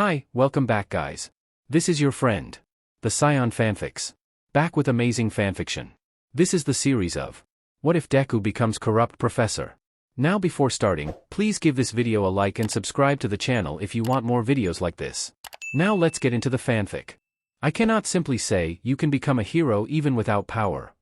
Hi, welcome back guys. This is your friend, the Scion Fanfics. Back with amazing fanfiction. This is the series of What if Deku becomes corrupt professor? Now before starting, please give this video a like and subscribe to the channel if you want more videos like this. Now let's get into the fanfic. I cannot simply say you can become a hero even without power.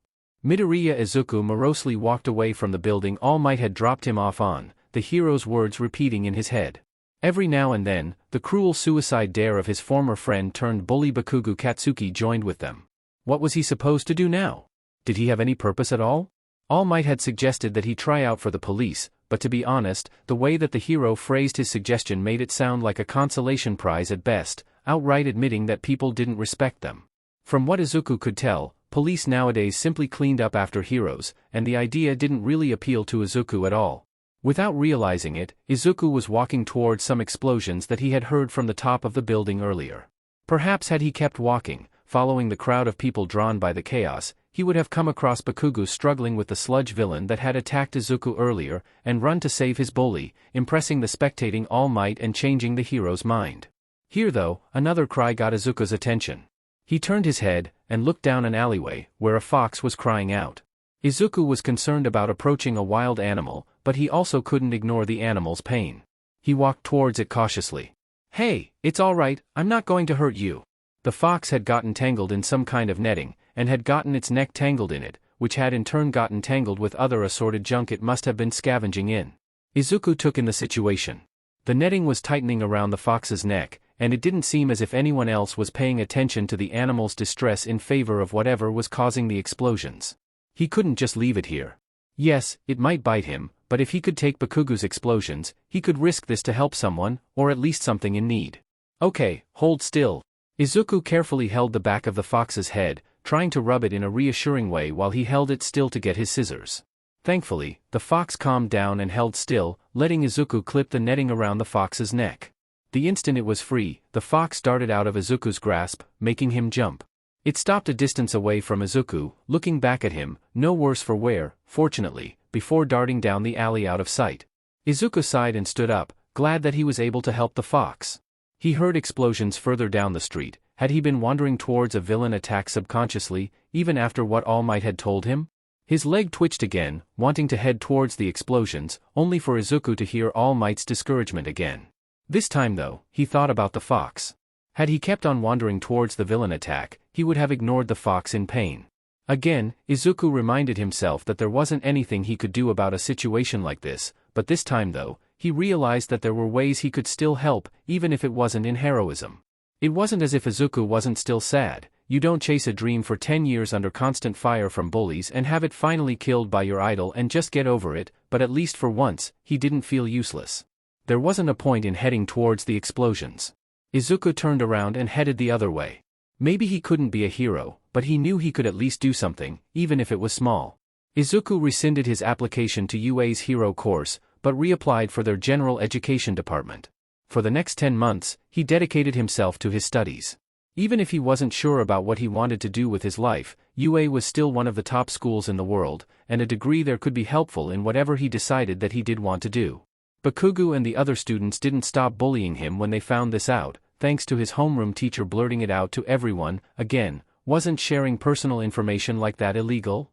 Midoriya Izuku morosely walked away from the building All Might had dropped him off on, the hero's words repeating in his head. Every now and then, the cruel suicide dare of his former friend turned bully Bakugo Katsuki joined with them. What was he supposed to do now? Did he have any purpose at all? All Might had suggested that he try out for the police, but to be honest, the way that the hero phrased his suggestion made it sound like a consolation prize at best, outright admitting that people didn't respect them. From what Izuku could tell, police nowadays simply cleaned up after heroes, and the idea didn't really appeal to Izuku at all. Without realizing it, Izuku was walking towards some explosions that he had heard from the top of the building earlier. Perhaps had he kept walking, following the crowd of people drawn by the chaos, he would have come across Bakugo struggling with the sludge villain that had attacked Izuku earlier, and run to save his bully, impressing the spectating All Might and changing the hero's mind. Here though, another cry got Izuku's attention. He turned his head, and looked down an alleyway, where a fox was crying out. Izuku was concerned about approaching a wild animal, but he also couldn't ignore the animal's pain. He walked towards it cautiously. "Hey, it's all right, I'm not going to hurt you." The fox had gotten tangled in some kind of netting, and had gotten its neck tangled in it, which had in turn gotten tangled with other assorted junk it must have been scavenging in. Izuku took in the situation. The netting was tightening around the fox's neck, and it didn't seem as if anyone else was paying attention to the animal's distress in favor of whatever was causing the explosions. He couldn't just leave it here. Yes, it might bite him, but if he could take Bakugo's explosions, he could risk this to help someone, or at least something in need. Okay, hold still. Izuku carefully held the back of the fox's head, trying to rub it in a reassuring way while he held it still to get his scissors. Thankfully, the fox calmed down and held still, letting Izuku clip the netting around the fox's neck. The instant it was free, the fox darted out of Izuku's grasp, making him jump. It stopped a distance away from Izuku, looking back at him, no worse for wear, fortunately, before darting down the alley out of sight. Izuku sighed and stood up, glad that he was able to help the fox. He heard explosions further down the street. Had he been wandering towards a villain attack subconsciously, even after what All Might had told him? His leg twitched again, wanting to head towards the explosions, only for Izuku to hear All Might's discouragement again. This time though, he thought about the fox. Had he kept on wandering towards the villain attack, he would have ignored the fox in pain. Again, Izuku reminded himself that there wasn't anything he could do about a situation like this, but this time though, he realized that there were ways he could still help, even if it wasn't in heroism. It wasn't as if Izuku wasn't still sad. You don't chase a dream for 10 years under constant fire from bullies and have it finally killed by your idol and just get over it, but at least for once, he didn't feel useless. There wasn't a point in heading towards the explosions. Izuku turned around and headed the other way. Maybe he couldn't be a hero, but he knew he could at least do something, even if it was small. Izuku rescinded his application to UA's hero course, but reapplied for their general education department. For the next 10 months, he dedicated himself to his studies. Even if he wasn't sure about what he wanted to do with his life, UA was still one of the top schools in the world, and a degree there could be helpful in whatever he decided that he did want to do. Bakugo and the other students didn't stop bullying him when they found this out, thanks to his homeroom teacher blurting it out to everyone. Again, wasn't sharing personal information like that illegal?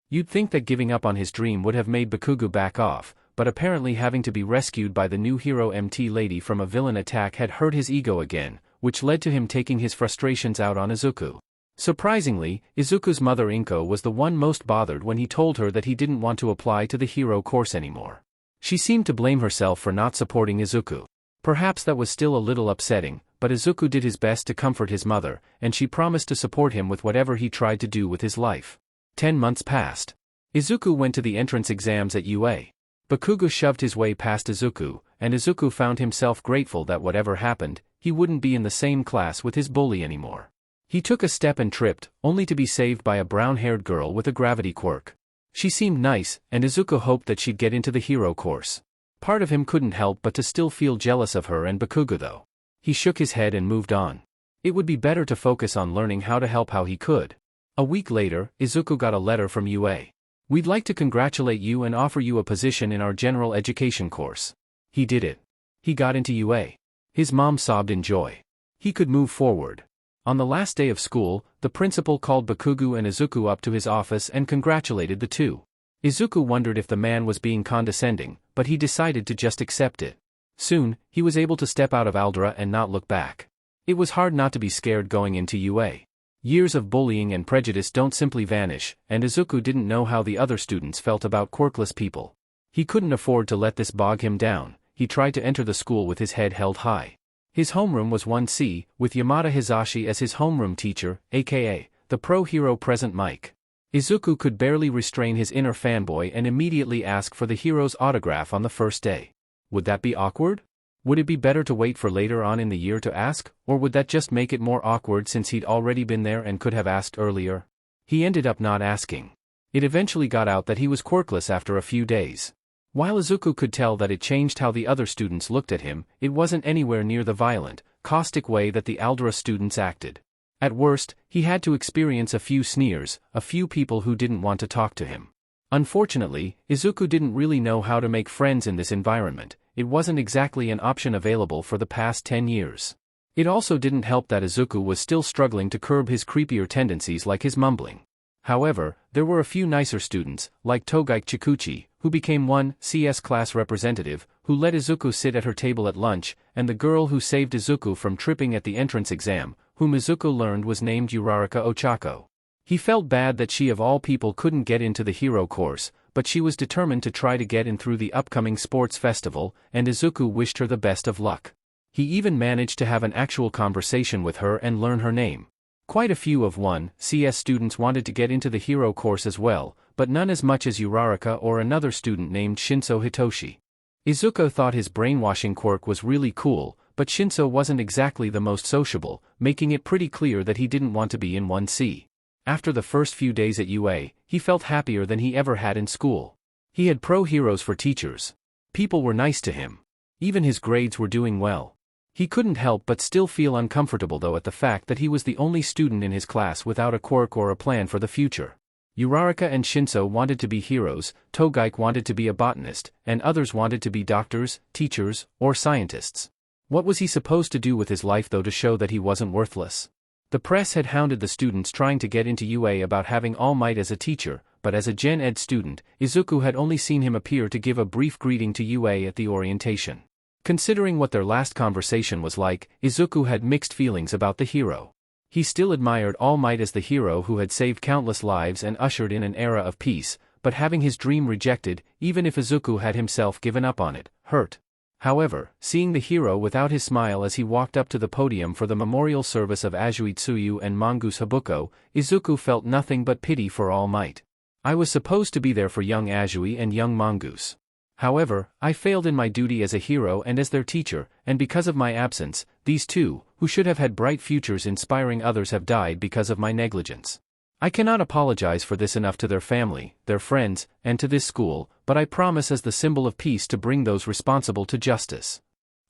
You'd think that giving up on his dream would have made Bakugo back off, but apparently having to be rescued by the new hero MT lady from a villain attack had hurt his ego again, which led to him taking his frustrations out on Izuku. Surprisingly, Izuku's mother Inko was the one most bothered when he told her that he didn't want to apply to the hero course anymore. She seemed to blame herself for not supporting Izuku. Perhaps that was still a little upsetting, but Izuku did his best to comfort his mother, and she promised to support him with whatever he tried to do with his life. 10 months passed. Izuku went to the entrance exams at UA. Bakugo shoved his way past Izuku, and Izuku found himself grateful that whatever happened, he wouldn't be in the same class with his bully anymore. He took a step and tripped, only to be saved by a brown-haired girl with a gravity quirk. She seemed nice, and Izuku hoped that she'd get into the hero course. Part of him couldn't help but to still feel jealous of her and Bakugo though. He shook his head and moved on. It would be better to focus on learning how to help how he could. A week later, Izuku got a letter from UA. "We'd like to congratulate you and offer you a position in our general education course." He did it. He got into UA. His mom sobbed in joy. He could move forward. On the last day of school, the principal called Bakugo and Izuku up to his office and congratulated the two. Izuku wondered if the man was being condescending, but he decided to just accept it. Soon, he was able to step out of Aldera and not look back. It was hard not to be scared going into UA. Years of bullying and prejudice don't simply vanish, and Izuku didn't know how the other students felt about quirkless people. He couldn't afford to let this bog him down. He tried to enter the school with his head held high. His homeroom was 1C, with Yamada Hisashi as his homeroom teacher, aka the pro-hero present Mike. Izuku could barely restrain his inner fanboy and immediately ask for the hero's autograph on the first day. Would that be awkward? Would it be better to wait for later on in the year to ask, or would that just make it more awkward since he'd already been there and could have asked earlier? He ended up not asking. It eventually got out that he was quirkless after a few days. While Izuku could tell that it changed how the other students looked at him, it wasn't anywhere near the violent, caustic way that the Aldera students acted. At worst, he had to experience a few sneers, a few people who didn't want to talk to him. Unfortunately, Izuku didn't really know how to make friends in this environment. It wasn't exactly an option available for the past 10 years. It also didn't help that Izuku was still struggling to curb his creepier tendencies like his mumbling. However, there were a few nicer students, like Togaike Chikuchi, who became 1CS class representative, who let Izuku sit at her table at lunch, and the girl who saved Izuku from tripping at the entrance exam, whom Izuku learned was named Uraraka Ochako. He felt bad that she of all people couldn't get into the hero course, but she was determined to try to get in through the upcoming sports festival, and Izuku wished her the best of luck. He even managed to have an actual conversation with her and learn her name. Quite a few of 1CS students wanted to get into the hero course as well, but none as much as Uraraka or another student named Shinso Hitoshi. Izuku thought his brainwashing quirk was really cool, but Shinso wasn't exactly the most sociable, making it pretty clear that he didn't want to be in 1C. After the first few days at UA, he felt happier than he ever had in school. He had pro-heroes for teachers. People were nice to him. Even his grades were doing well. He couldn't help but still feel uncomfortable though at the fact that he was the only student in his class without a quirk or a plan for the future. Uraraka and Shinso wanted to be heroes, Togaike wanted to be a botanist, and others wanted to be doctors, teachers, or scientists. What was he supposed to do with his life though to show that he wasn't worthless? The press had hounded the students trying to get into UA about having All Might as a teacher, but as a Gen Ed student, Izuku had only seen him appear to give a brief greeting to UA at the orientation. Considering what their last conversation was like, Izuku had mixed feelings about the hero. He still admired All Might as the hero who had saved countless lives and ushered in an era of peace, but having his dream rejected, even if Izuku had himself given up on it, hurt. However, seeing the hero without his smile as he walked up to the podium for the memorial service of Azui Tsuyu and Mongoose Habuko, Izuku felt nothing but pity for All Might. I was supposed to be there for young Azui and young Mongoose. However, I failed in my duty as a hero and as their teacher, and because of my absence, these two, who should have had bright futures inspiring others, have died because of my negligence. I cannot apologize for this enough to their family, their friends, and to this school, but I promise as the symbol of peace to bring those responsible to justice.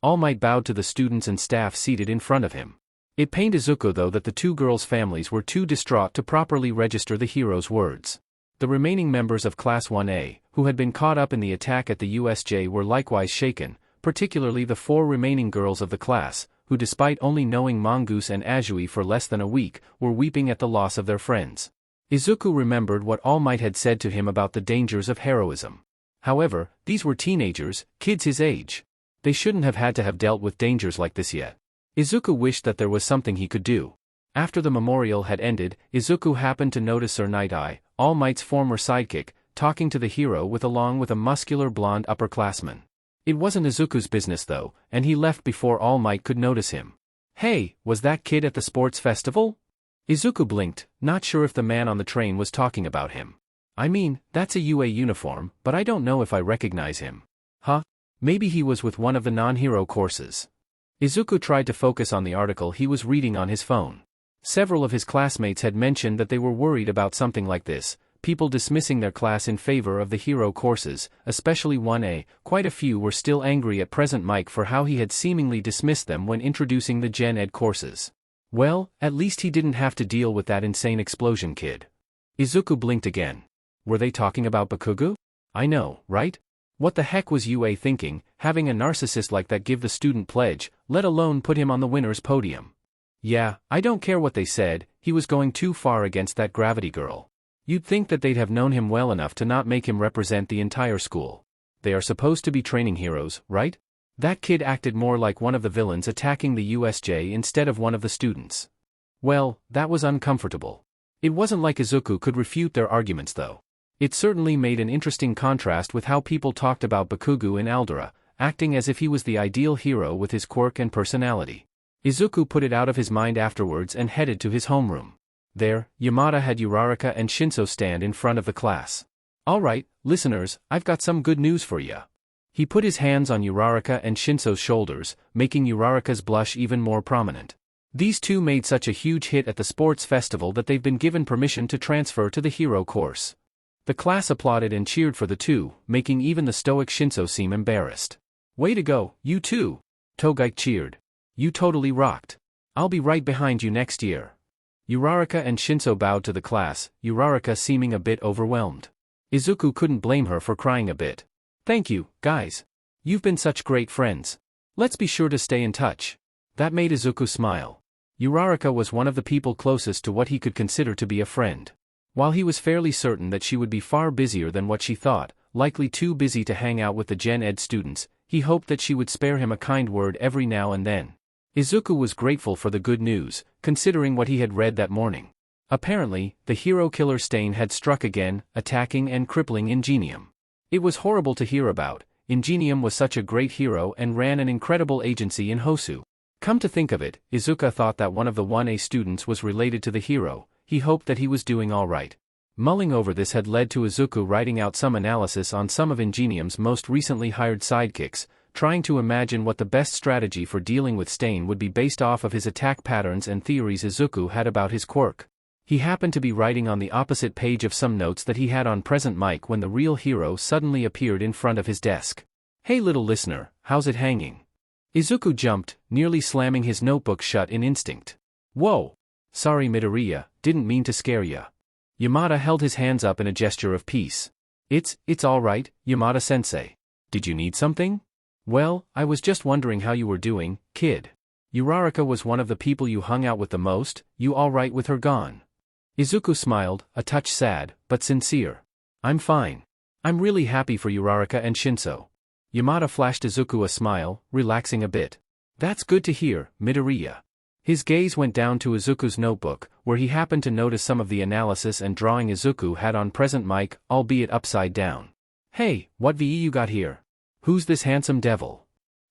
All Might bowed to the students and staff seated in front of him. It pained Izuku though that the two girls' families were too distraught to properly register the hero's words. The remaining members of Class 1A, who had been caught up in the attack at the USJ, were likewise shaken, particularly the 4 remaining girls of the class, who despite only knowing Mongoose and Azui for less than a week, were weeping at the loss of their friends. Izuku remembered what All Might had said to him about the dangers of heroism. However, these were teenagers, kids his age. They shouldn't have had to have dealt with dangers like this yet. Izuku wished that there was something he could do. After the memorial had ended, Izuku happened to notice Sir Night-Eye, All Might's former sidekick, talking to the hero along with a muscular blonde upperclassman. It wasn't Izuku's business though, and he left before All Might could notice him. Hey, was that kid at the sports festival? Izuku blinked, not sure if the man on the train was talking about him. I mean, that's a UA uniform, but I don't know if I recognize him. Huh? Maybe he was with one of the non-hero courses. Izuku tried to focus on the article he was reading on his phone. Several of his classmates had mentioned that they were worried about something like this, people dismissing their class in favor of the hero courses, especially 1A. Quite a few were still angry at Present Mike for how he had seemingly dismissed them when introducing the Gen Ed courses. Well, at least he didn't have to deal with that insane explosion kid. Izuku blinked again. Were they talking about Bakugo? I know, right? What the heck was UA thinking, having a narcissist like that give the student pledge, let alone put him on the winner's podium? Yeah, I don't care what they said, he was going too far against that gravity girl. You'd think that they'd have known him well enough to not make him represent the entire school. They are supposed to be training heroes, right? That kid acted more like one of the villains attacking the USJ instead of one of the students. Well, that was uncomfortable. It wasn't like Izuku could refute their arguments though. It certainly made an interesting contrast with how people talked about Bakugo in Aldera, acting as if he was the ideal hero with his quirk and personality. Izuku put it out of his mind afterwards and headed to his homeroom. There, Yamada had Uraraka and Shinso stand in front of the class. Alright, listeners, I've got some good news for ya. He put his hands on Uraraka and Shinso's shoulders, making Uraraka's blush even more prominent. These two made such a huge hit at the sports festival that they've been given permission to transfer to the hero course. The class applauded and cheered for the two, making even the stoic Shinso seem embarrassed. Way to go, you two! Togite cheered. You totally rocked. I'll be right behind you next year. Uraraka and Shinso bowed to the class, Uraraka seeming a bit overwhelmed. Izuku couldn't blame her for crying a bit. Thank you, guys. You've been such great friends. Let's be sure to stay in touch. That made Izuku smile. Uraraka was one of the people closest to what he could consider to be a friend. While he was fairly certain that she would be far busier than what she thought, likely too busy to hang out with the Gen Ed students, he hoped that she would spare him a kind word every now and then. Izuku was grateful for the good news, considering what he had read that morning. Apparently, the hero killer Stain had struck again, attacking and crippling Ingenium. It was horrible to hear about. Ingenium was such a great hero and ran an incredible agency in Hosu. Come to think of it, Izuku thought that one of the 1A students was related to the hero. He hoped that he was doing all right. Mulling over this had led to Izuku writing out some analysis on some of Ingenium's most recently hired sidekicks, trying to imagine what the best strategy for dealing with Stain would be based off of his attack patterns and theories Izuku had about his quirk. He happened to be writing on the opposite page of some notes that he had on present mic when the real hero suddenly appeared in front of his desk. Hey little listener, how's it hanging? Izuku jumped, nearly slamming his notebook shut in instinct. Whoa! Sorry Midoriya, didn't mean to scare ya. Yamada held his hands up in a gesture of peace. It's alright, Yamada-sensei. Did you need something? Well, I was just wondering how you were doing, kid. Uraraka was one of the people you hung out with the most, you alright with her gone? Izuku smiled, a touch sad, but sincere. I'm fine. I'm really happy for Uraraka and Shinso. Yamada flashed Izuku a smile, relaxing a bit. That's good to hear, Midoriya. His gaze went down to Izuku's notebook, where he happened to notice some of the analysis and drawing Izuku had on present mic, albeit upside down. Hey, what VE you got here? Who's this handsome devil?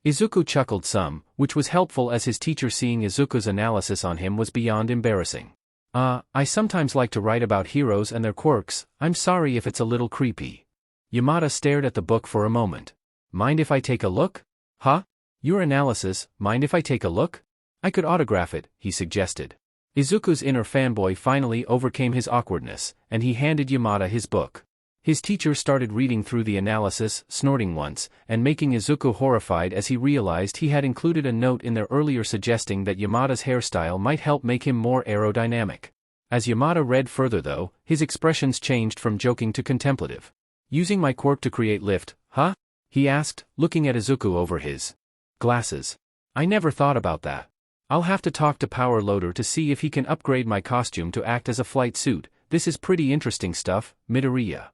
Izuku chuckled some, which was helpful as his teacher seeing Izuku's analysis on him was beyond embarrassing. I sometimes like to write about heroes and their quirks, I'm sorry if it's a little creepy. Yamada stared at the book for a moment. Mind if I take a look? Huh? Your analysis, mind if I take a look? I could autograph it, he suggested. Izuku's inner fanboy finally overcame his awkwardness, and he handed Yamada his book. His teacher started reading through the analysis, snorting once, and making Izuku horrified as he realized he had included a note in there earlier suggesting that Yamada's hairstyle might help make him more aerodynamic. As Yamada read further though, his expressions changed from joking to contemplative. Using my quirk to create lift, huh? He asked, looking at Izuku over his glasses. I never thought about that. I'll have to talk to Power Loader to see if he can upgrade my costume to act as a flight suit. This is pretty interesting stuff, Midoriya.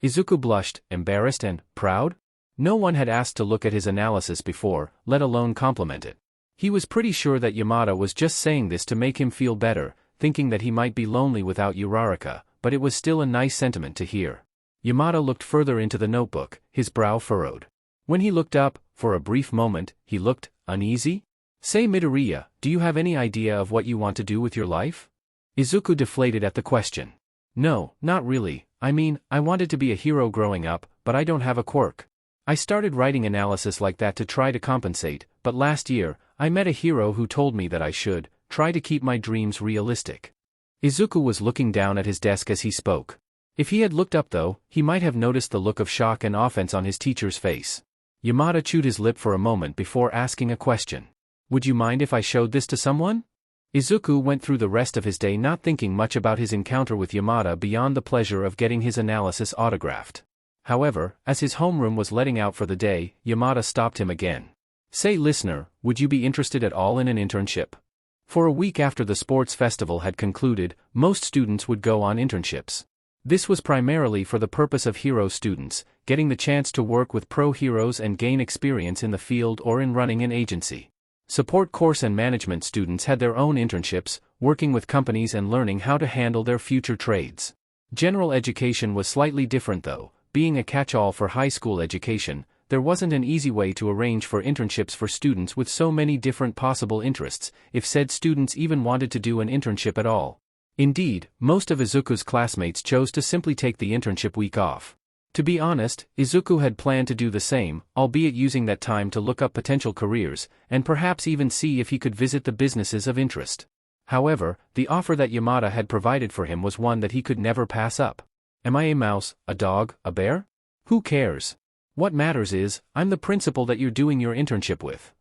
Izuku blushed, embarrassed and proud. No one had asked to look at his analysis before, let alone compliment it. He was pretty sure that Yamada was just saying this to make him feel better, thinking that he might be lonely without Uraraka, but it was still a nice sentiment to hear. Yamada looked further into the notebook, his brow furrowed. When he looked up, for a brief moment, he looked uneasy. Say Midoriya, do you have any idea of what you want to do with your life? Izuku deflated at the question. No, not really, I mean, I wanted to be a hero growing up, but I don't have a quirk. I started writing analysis like that to try to compensate, but last year, I met a hero who told me that I should try to keep my dreams realistic. Izuku was looking down at his desk as he spoke. If he had looked up though, he might have noticed the look of shock and offense on his teacher's face. Yamada chewed his lip for a moment before asking a question. Would you mind if I showed this to someone? Izuku went through the rest of his day not thinking much about his encounter with Yamada beyond the pleasure of getting his analysis autographed. However, as his homeroom was letting out for the day, Yamada stopped him again. "Say listener, would you be interested at all in an internship?" For a week after the sports festival had concluded, most students would go on internships. This was primarily for the purpose of hero students, getting the chance to work with pro heroes and gain experience in the field or in running an agency. Support course and management students had their own internships, working with companies and learning how to handle their future trades. General education was slightly different though. Being a catch-all for high school education, there wasn't an easy way to arrange for internships for students with so many different possible interests, if said students even wanted to do an internship at all. Indeed, most of Izuku's classmates chose to simply take the internship week off. To be honest, Izuku had planned to do the same, albeit using that time to look up potential careers, and perhaps even see if he could visit the businesses of interest. However, the offer that Yamada had provided for him was one that he could never pass up. Am I a mouse, a dog, a bear? Who cares? What matters is, I'm the principal that you're doing your internship with.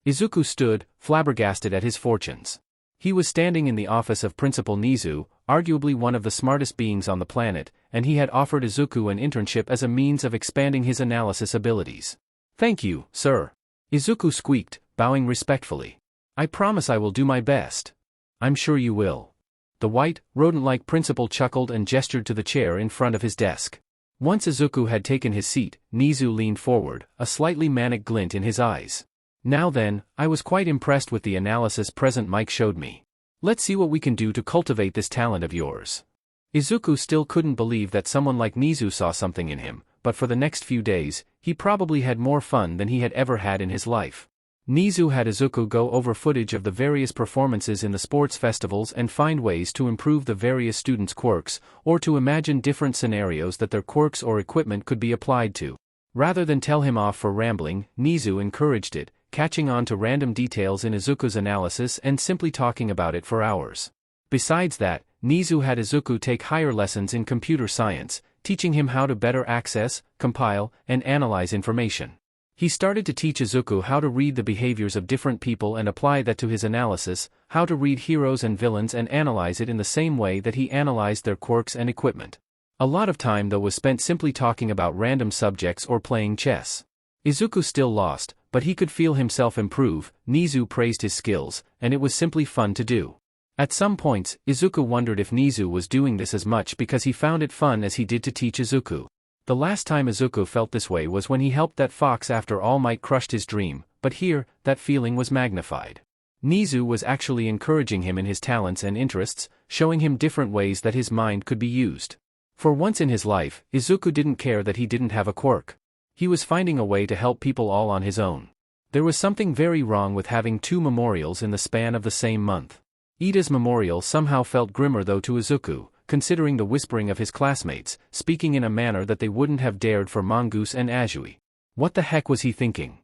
Izuku stood, flabbergasted at his fortunes. He was standing in the office of Principal Nizu, arguably one of the smartest beings on the planet, and he had offered Izuku an internship as a means of expanding his analysis abilities. "Thank you, sir." Izuku squeaked, bowing respectfully. "I promise I will do my best." "I'm sure you will." The white, rodent-like principal chuckled and gestured to the chair in front of his desk. Once Izuku had taken his seat, Nizu leaned forward, a slightly manic glint in his eyes. "Now then, I was quite impressed with the analysis President Mike showed me. Let's see what we can do to cultivate this talent of yours." Izuku still couldn't believe that someone like Nizu saw something in him, but for the next few days, he probably had more fun than he had ever had in his life. Nizu had Izuku go over footage of the various performances in the sports festivals and find ways to improve the various students' quirks, or to imagine different scenarios that their quirks or equipment could be applied to. Rather than tell him off for rambling, Nizu encouraged it, catching on to random details in Izuku's analysis and simply talking about it for hours. Besides that, Nizu had Izuku take higher lessons in computer science, teaching him how to better access, compile, and analyze information. He started to teach Izuku how to read the behaviors of different people and apply that to his analysis, how to read heroes and villains and analyze it in the same way that he analyzed their quirks and equipment. A lot of time though was spent simply talking about random subjects or playing chess. Izuku still lost, but he could feel himself improve. Nizu praised his skills, and it was simply fun to do. At some points, Izuku wondered if Nizu was doing this as much because he found it fun as he did to teach Izuku. The last time Izuku felt this way was when he helped that fox after All Might crushed his dream, but here, that feeling was magnified. Nizu was actually encouraging him in his talents and interests, showing him different ways that his mind could be used. For once in his life, Izuku didn't care that he didn't have a quirk. He was finding a way to help people all on his own. There was something very wrong with having two memorials in the span of the same month. Ida's memorial somehow felt grimmer though to Izuku, considering the whispering of his classmates, speaking in a manner that they wouldn't have dared for Mongoose and Azui. What the heck was he thinking?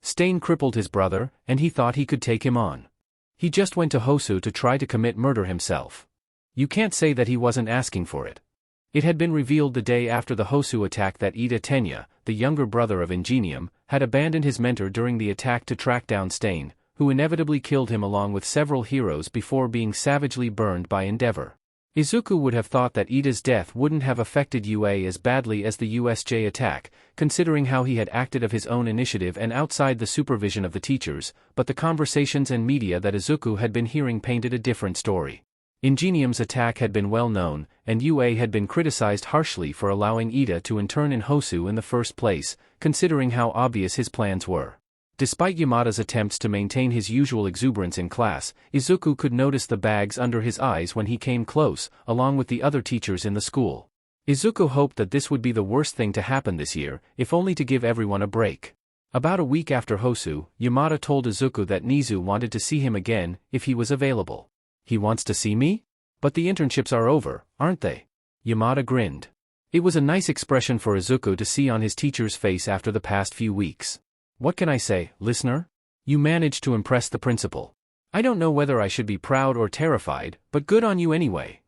Stain crippled his brother, and he thought he could take him on. He just went to Hosu to try to commit murder himself. You can't say that he wasn't asking for it. It had been revealed the day after the Hosu attack that Ida Tenya, the younger brother of Ingenium, had abandoned his mentor during the attack to track down Stain, who inevitably killed him along with several heroes before being savagely burned by Endeavor. Izuku would have thought that Ida's death wouldn't have affected UA as badly as the USJ attack, considering how he had acted of his own initiative and outside the supervision of the teachers, but the conversations and media that Izuku had been hearing painted a different story. Ingenium's attack had been well known, and UA had been criticized harshly for allowing Ida to intern in Hosu in the first place, considering how obvious his plans were. Despite Yamada's attempts to maintain his usual exuberance in class, Izuku could notice the bags under his eyes when he came close, along with the other teachers in the school. Izuku hoped that this would be the worst thing to happen this year, if only to give everyone a break. About a week after Hosu, Yamada told Izuku that Nizu wanted to see him again, if he was available. He wants to see me? But the internships are over, aren't they? Yamada grinned. It was a nice expression for Izuku to see on his teacher's face after the past few weeks. What can I say, listener? You managed to impress the principal. I don't know whether I should be proud or terrified, but good on you anyway.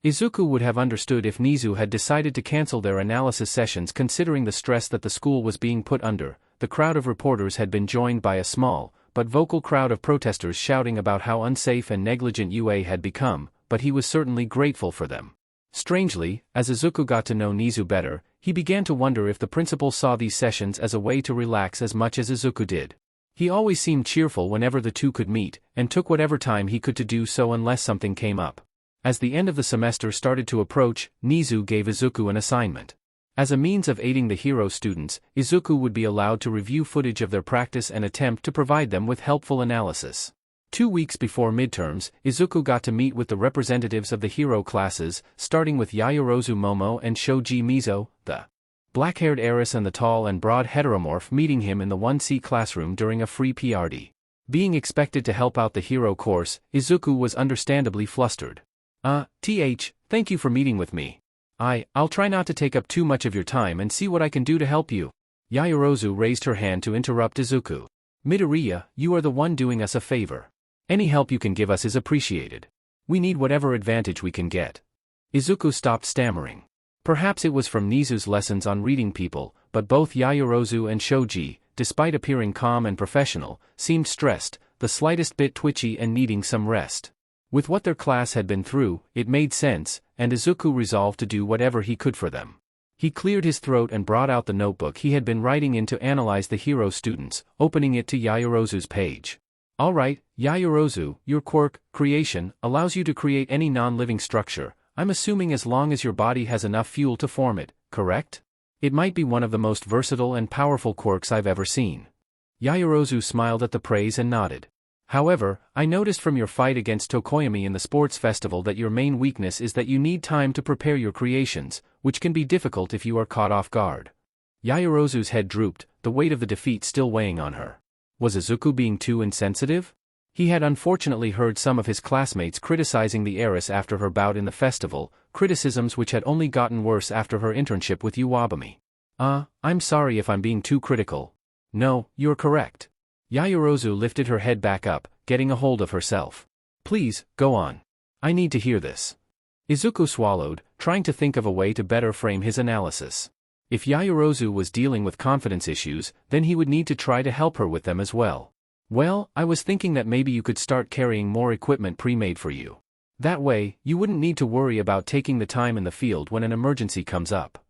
Izuku would have understood if Nizu had decided to cancel their analysis sessions considering the stress that the school was being put under. The crowd of reporters had been joined by a small, but vocal crowd of protesters shouting about how unsafe and negligent UA had become, but he was certainly grateful for them. Strangely, as Izuku got to know Nizu better, He began to wonder if the principal saw these sessions as a way to relax as much as Izuku did. He always seemed cheerful whenever the two could meet, and took whatever time he could to do so unless something came up. As the end of the semester started to approach, Nizu gave Izuku an assignment. As a means of aiding the hero students, Izuku would be allowed to review footage of their practice and attempt to provide them with helpful analysis. 2 weeks before midterms, Izuku got to meet with the representatives of the hero classes, starting with Yayorozu Momo and Shoji Mizo, the black-haired heiress, and the tall and broad heteromorph, meeting him in the 1C classroom during a free PRD. Being expected to help out the hero course, Izuku was understandably flustered. Thank you for meeting with me. I'll try not to take up too much of your time and see what I can do to help you. Yayorozu raised her hand to interrupt Izuku. Midoriya, you are the one doing us a favor. Any help you can give us is appreciated. We need whatever advantage we can get. Izuku stopped stammering. Perhaps it was from Nizu's lessons on reading people, but both Yayorozu and Shoji, despite appearing calm and professional, seemed stressed, the slightest bit twitchy and needing some rest. With what their class had been through, it made sense, and Izuku resolved to do whatever he could for them. He cleared his throat and brought out the notebook he had been writing in to analyze the hero students, opening it to Yayorozu's page. Alright, Yayorozu, your quirk, creation, allows you to create any non-living structure, I'm assuming as long as your body has enough fuel to form it, correct? It might be one of the most versatile and powerful quirks I've ever seen. Yayorozu smiled at the praise and nodded. However, I noticed from your fight against Tokoyami in the sports festival that your main weakness is that you need time to prepare your creations, which can be difficult if you are caught off guard. Yayorozu's head drooped, the weight of the defeat still weighing on her. Was Izuku being too insensitive? He had unfortunately heard some of his classmates criticizing the heiress after her bout in the festival, criticisms which had only gotten worse after her internship with Iwabami. I'm sorry if I'm being too critical. No, you're correct. Yayorozu lifted her head back up, getting a hold of herself. Please, go on. I need to hear this. Izuku swallowed, trying to think of a way to better frame his analysis. If Yayorozu was dealing with confidence issues, then he would need to try to help her with them as well. Well, I was thinking that maybe you could start carrying more equipment pre-made for you. That way, you wouldn't need to worry about taking the time in the field when an emergency comes up.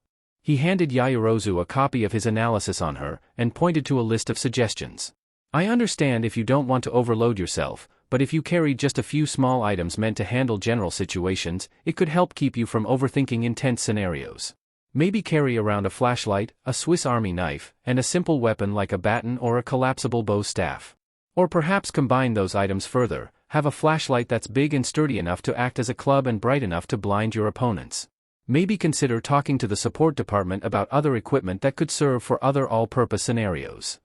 He handed Yayorozu a copy of his analysis on her, and pointed to a list of suggestions. I understand if you don't want to overload yourself, but if you carried just a few small items meant to handle general situations, it could help keep you from overthinking intense scenarios. Maybe carry around a flashlight, a Swiss Army knife, and a simple weapon like a baton or a collapsible bow staff. Or perhaps combine those items further, have a flashlight that's big and sturdy enough to act as a club and bright enough to blind your opponents. Maybe consider talking to the support department about other equipment that could serve for other all-purpose scenarios.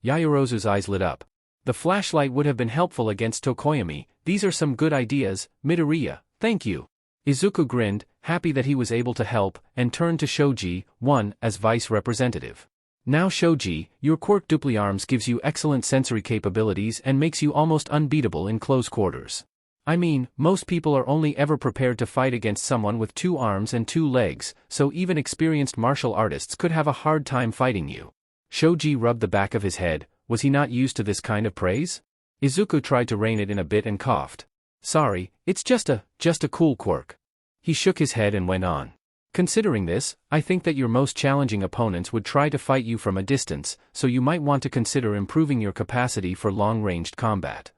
Yayorozu's eyes lit up. The flashlight would have been helpful against Tokoyami. These are some good ideas, Midoriya, thank you. Izuku grinned, happy that he was able to help, and turned to Shoji, as vice representative. Now Shoji, your quirk Dupliarms gives you excellent sensory capabilities and makes you almost unbeatable in close quarters. I mean, most people are only ever prepared to fight against someone with 2 arms and 2 legs, so even experienced martial artists could have a hard time fighting you. Shoji rubbed the back of his head. Was he not used to this kind of praise? Izuku tried to rein it in a bit and coughed. Sorry, it's just a cool quirk. He shook his head and went on. Considering this, I think that your most challenging opponents would try to fight you from a distance, so you might want to consider improving your capacity for long-ranged combat.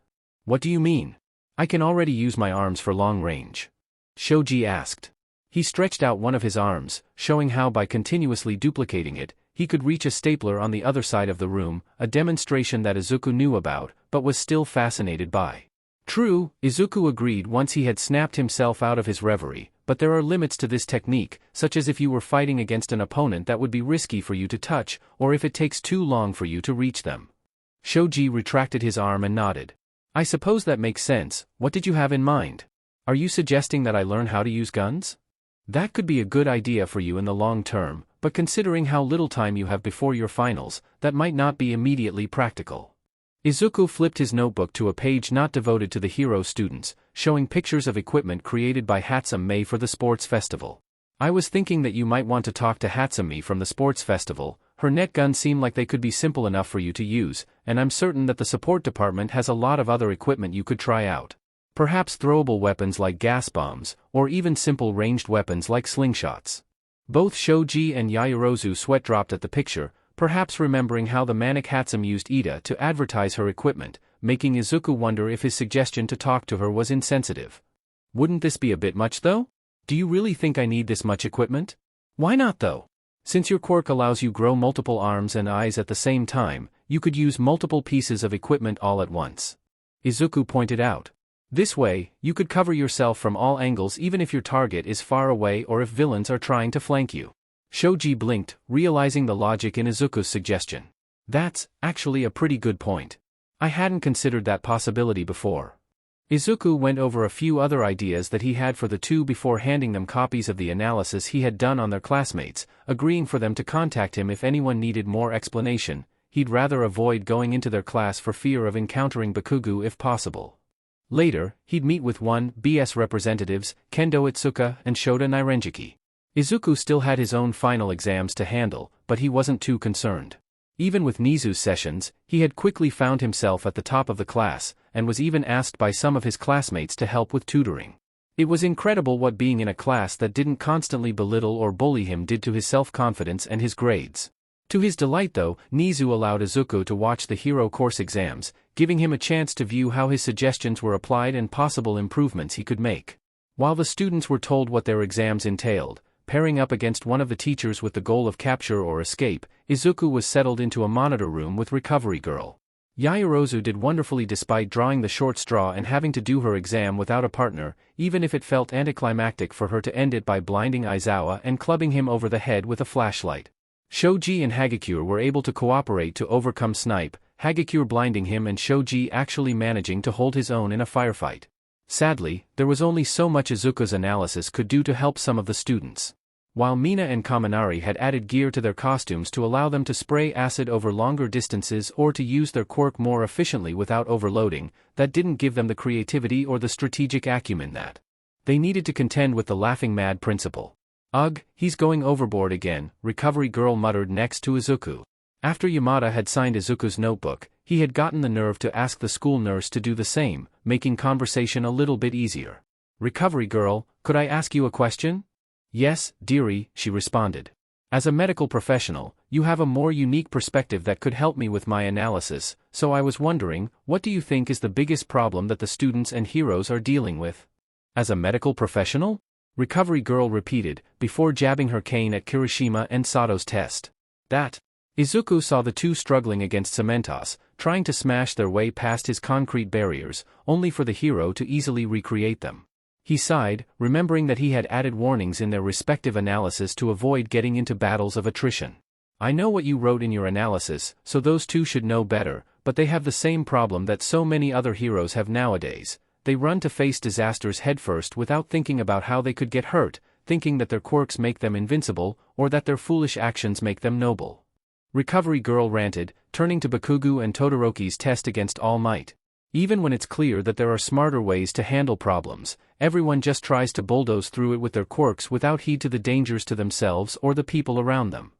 What do you mean? I can already use my arms for long range. Shoji asked. He stretched out one of his arms, showing how by continuously duplicating it, he could reach a stapler on the other side of the room, a demonstration that Izuku knew about, but was still fascinated by. True, Izuku agreed once he had snapped himself out of his reverie, but there are limits to this technique, such as if you were fighting against an opponent that would be risky for you to touch, or if it takes too long for you to reach them. Shoji retracted his arm and nodded. I suppose that makes sense. What did you have in mind? Are you suggesting that I learn how to use guns? That could be a good idea for you in the long term, but considering how little time you have before your finals, that might not be immediately practical. Izuku flipped his notebook to a page not devoted to the hero students, showing pictures of equipment created by Hatsumi for the sports festival. I was thinking that you might want to talk to Hatsumi from the sports festival. Her net guns seem like they could be simple enough for you to use, and I'm certain that the support department has a lot of other equipment you could try out. Perhaps throwable weapons like gas bombs, or even simple ranged weapons like slingshots. Both Shoji and Yaoyorozu sweat-dropped at the picture, perhaps remembering how the manic Hatsum used Ida to advertise her equipment, making Izuku wonder if his suggestion to talk to her was insensitive. Wouldn't this be a bit much though? Do you really think I need this much equipment? Why not though? Since your quirk allows you grow multiple arms and eyes at the same time, you could use multiple pieces of equipment all at once. Izuku pointed out. This way, you could cover yourself from all angles even if your target is far away or if villains are trying to flank you. Shoji blinked, realizing the logic in Izuku's suggestion. That's actually a pretty good point. I hadn't considered that possibility before. Izuku went over a few other ideas that he had for the two before handing them copies of the analysis he had done on their classmates, agreeing for them to contact him if anyone needed more explanation. He'd rather avoid going into their class for fear of encountering Bakugo if possible. Later, he'd meet with 1BS representatives, Kendo Itsuka and Shota Nirenjiki. Izuku still had his own final exams to handle, but he wasn't too concerned. Even with Nizu's sessions, he had quickly found himself at the top of the class, and was even asked by some of his classmates to help with tutoring. It was incredible what being in a class that didn't constantly belittle or bully him did to his self-confidence and his grades. To his delight though, Nizu allowed Izuku to watch the hero course exams, giving him a chance to view how his suggestions were applied and possible improvements he could make. While the students were told what their exams entailed, pairing up against one of the teachers with the goal of capture or escape, Izuku was settled into a monitor room with Recovery Girl. Yaoyorozu did wonderfully despite drawing the short straw and having to do her exam without a partner, even if it felt anticlimactic for her to end it by blinding Aizawa and clubbing him over the head with a flashlight. Shoji and Hagakure were able to cooperate to overcome Snipe, Hagakure blinding him and Shoji actually managing to hold his own in a firefight. Sadly, there was only so much Izuku's analysis could do to help some of the students. While Mina and Kaminari had added gear to their costumes to allow them to spray acid over longer distances or to use their quirk more efficiently without overloading, that didn't give them the creativity or the strategic acumen that they needed to contend with the laughing mad principal. Ugh, he's going overboard again, Recovery Girl muttered next to Izuku. After Yamada had signed Izuku's notebook, he had gotten the nerve to ask the school nurse to do the same, making conversation a little bit easier. Recovery Girl, could I ask you a question? Yes, dearie, she responded. As a medical professional, you have a more unique perspective that could help me with my analysis, so I was wondering, what do you think is the biggest problem that the students and heroes are dealing with? As a medical professional? Recovery Girl repeated, before jabbing her cane at Kirishima and Sato's test. That. Izuku saw the two struggling against Cementos, trying to smash their way past his concrete barriers, only for the hero to easily recreate them. He sighed, remembering that he had added warnings in their respective analysis to avoid getting into battles of attrition. I know what you wrote in your analysis, so those two should know better, but they have the same problem that so many other heroes have nowadays. They run to face disasters headfirst without thinking about how they could get hurt, thinking that their quirks make them invincible, or that their foolish actions make them noble. Recovery Girl ranted, turning to Bakugo and Todoroki's test against All Might. Even when it's clear that there are smarter ways to handle problems, everyone just tries to bulldoze through it with their quirks without heed to the dangers to themselves or the people around them.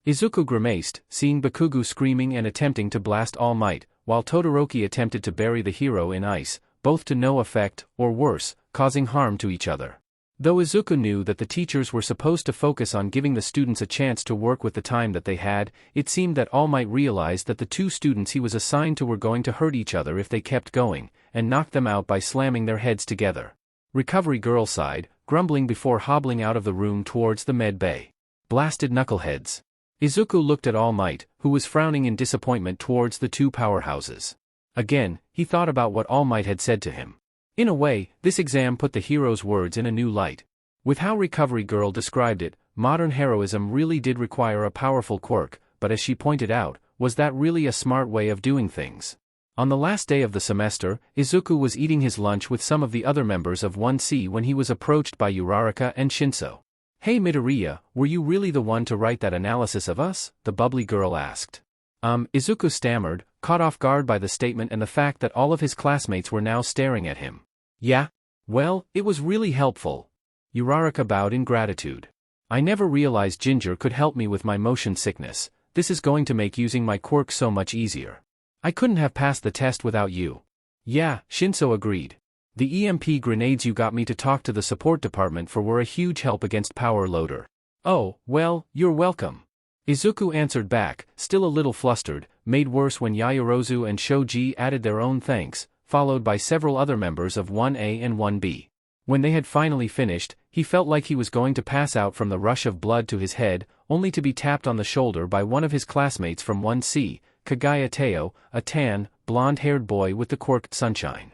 Izuku grimaced, seeing Bakugo screaming and attempting to blast All Might, while Todoroki attempted to bury the hero in ice, both to no effect, or worse, causing harm to each other. Though Izuku knew that the teachers were supposed to focus on giving the students a chance to work with the time that they had, it seemed that All Might realized that the two students he was assigned to were going to hurt each other if they kept going, and knocked them out by slamming their heads together. Recovery Girl sighed, grumbling before hobbling out of the room towards the med bay. Blasted knuckleheads. Izuku looked at All Might, who was frowning in disappointment towards the two powerhouses. Again, he thought about what All Might had said to him. In a way, this exam put the hero's words in a new light. With how Recovery Girl described it, modern heroism really did require a powerful quirk, but as she pointed out, was that really a smart way of doing things? On the last day of the semester, Izuku was eating his lunch with some of the other members of 1C when he was approached by Uraraka and Shinso. Hey Midoriya, were you really the one to write that analysis of us? The bubbly girl asked. Izuku stammered, caught off guard by the statement and the fact that all of his classmates were now staring at him. Yeah? Well, it was really helpful. Uraraka bowed in gratitude. I never realized Ginger could help me with my motion sickness. This is going to make using my quirk so much easier. I couldn't have passed the test without you. Yeah, Shinso agreed. The EMP grenades you got me to talk to the support department for were a huge help against Power Loader. Oh, well, you're welcome. Izuku answered back, still a little flustered, made worse when Yaoyorozu and Shoji added their own thanks, followed by several other members of 1A and 1B. When they had finally finished, he felt like he was going to pass out from the rush of blood to his head, only to be tapped on the shoulder by one of his classmates from 1C, Kagaya Teo, a tan, blonde-haired boy with the quirk Sunshine.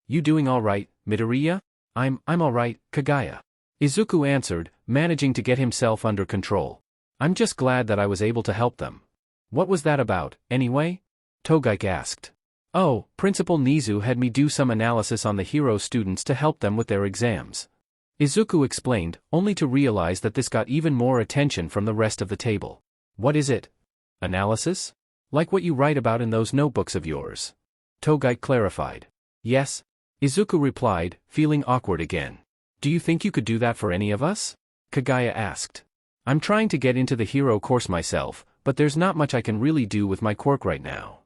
You doing all right, Midoriya? I'm all right, Kagaya. Izuku answered, managing to get himself under control. I'm just glad that I was able to help them. What was that about, anyway? Togaik asked. Oh, Principal Nizu had me do some analysis on the hero students to help them with their exams. Izuku explained, only to realize that this got even more attention from the rest of the table. What is it? Analysis? Like what you write about in those notebooks of yours. Togaik clarified. Yes. Izuku replied, feeling awkward again. Do you think you could do that for any of us? Kagaya asked. I'm trying to get into the hero course myself, but there's not much I can really do with my quirk right now.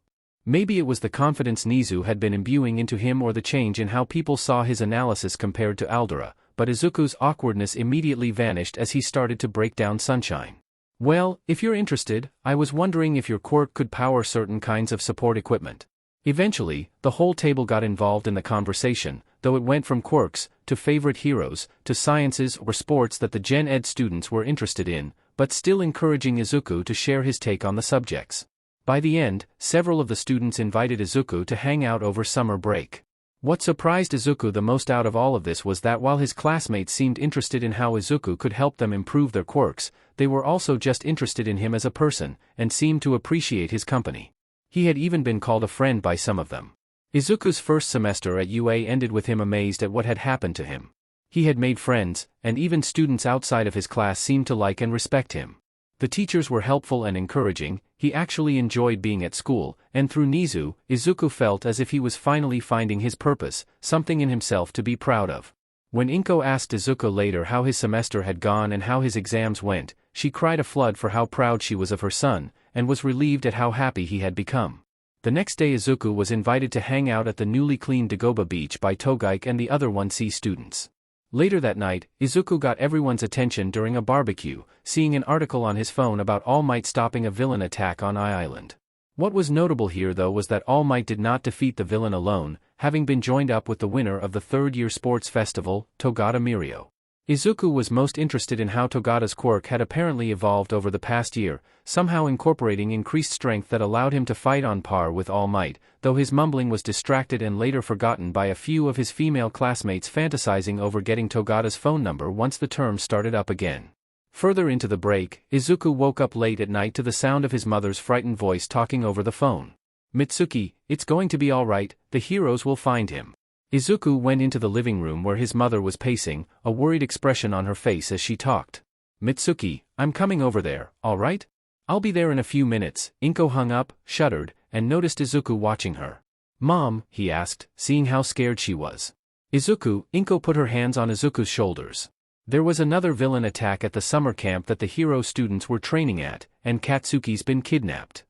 Maybe it was the confidence Nizu had been imbuing into him or the change in how people saw his analysis compared to Aldera, but Izuku's awkwardness immediately vanished as he started to break down Sunshine. Well, if you're interested, I was wondering if your quirk could power certain kinds of support equipment. Eventually, the whole table got involved in the conversation, though it went from quirks, to favorite heroes, to sciences or sports that the Gen Ed students were interested in, but still encouraging Izuku to share his take on the subjects. By the end, several of the students invited Izuku to hang out over summer break. What surprised Izuku the most out of all of this was that while his classmates seemed interested in how Izuku could help them improve their quirks, they were also just interested in him as a person, and seemed to appreciate his company. He had even been called a friend by some of them. Izuku's first semester at UA ended with him amazed at what had happened to him. He had made friends, and even students outside of his class seemed to like and respect him. The teachers were helpful and encouraging, he actually enjoyed being at school, and through Nizu, Izuku felt as if he was finally finding his purpose, something in himself to be proud of. When Inko asked Izuku later how his semester had gone and how his exams went, she cried a flood for how proud she was of her son, and was relieved at how happy he had become. The next day Izuku was invited to hang out at the newly cleaned Dagoba beach by Togaik and the other 1C students. Later that night, Izuku got everyone's attention during a barbecue, seeing an article on his phone about All Might stopping a villain attack on Ai Island. What was notable here though was that All Might did not defeat the villain alone, having been joined up with the winner of the third-year sports festival, Togata Mirio. Izuku was most interested in how Togata's quirk had apparently evolved over the past year, somehow incorporating increased strength that allowed him to fight on par with All Might, though his mumbling was distracted and later forgotten by a few of his female classmates fantasizing over getting Togata's phone number once the term started up again. Further into the break, Izuku woke up late at night to the sound of his mother's frightened voice talking over the phone. Mitsuki, it's going to be all right, the heroes will find him. Izuku went into the living room where his mother was pacing, a worried expression on her face as she talked. Mitsuki, I'm coming over there, all right? I'll be there in a few minutes. Inko hung up, shuddered, and noticed Izuku watching her. Mom, he asked, seeing how scared she was. Inko put her hands on Izuku's shoulders. There was another villain attack at the summer camp that the hero students were training at, and Katsuki's been kidnapped.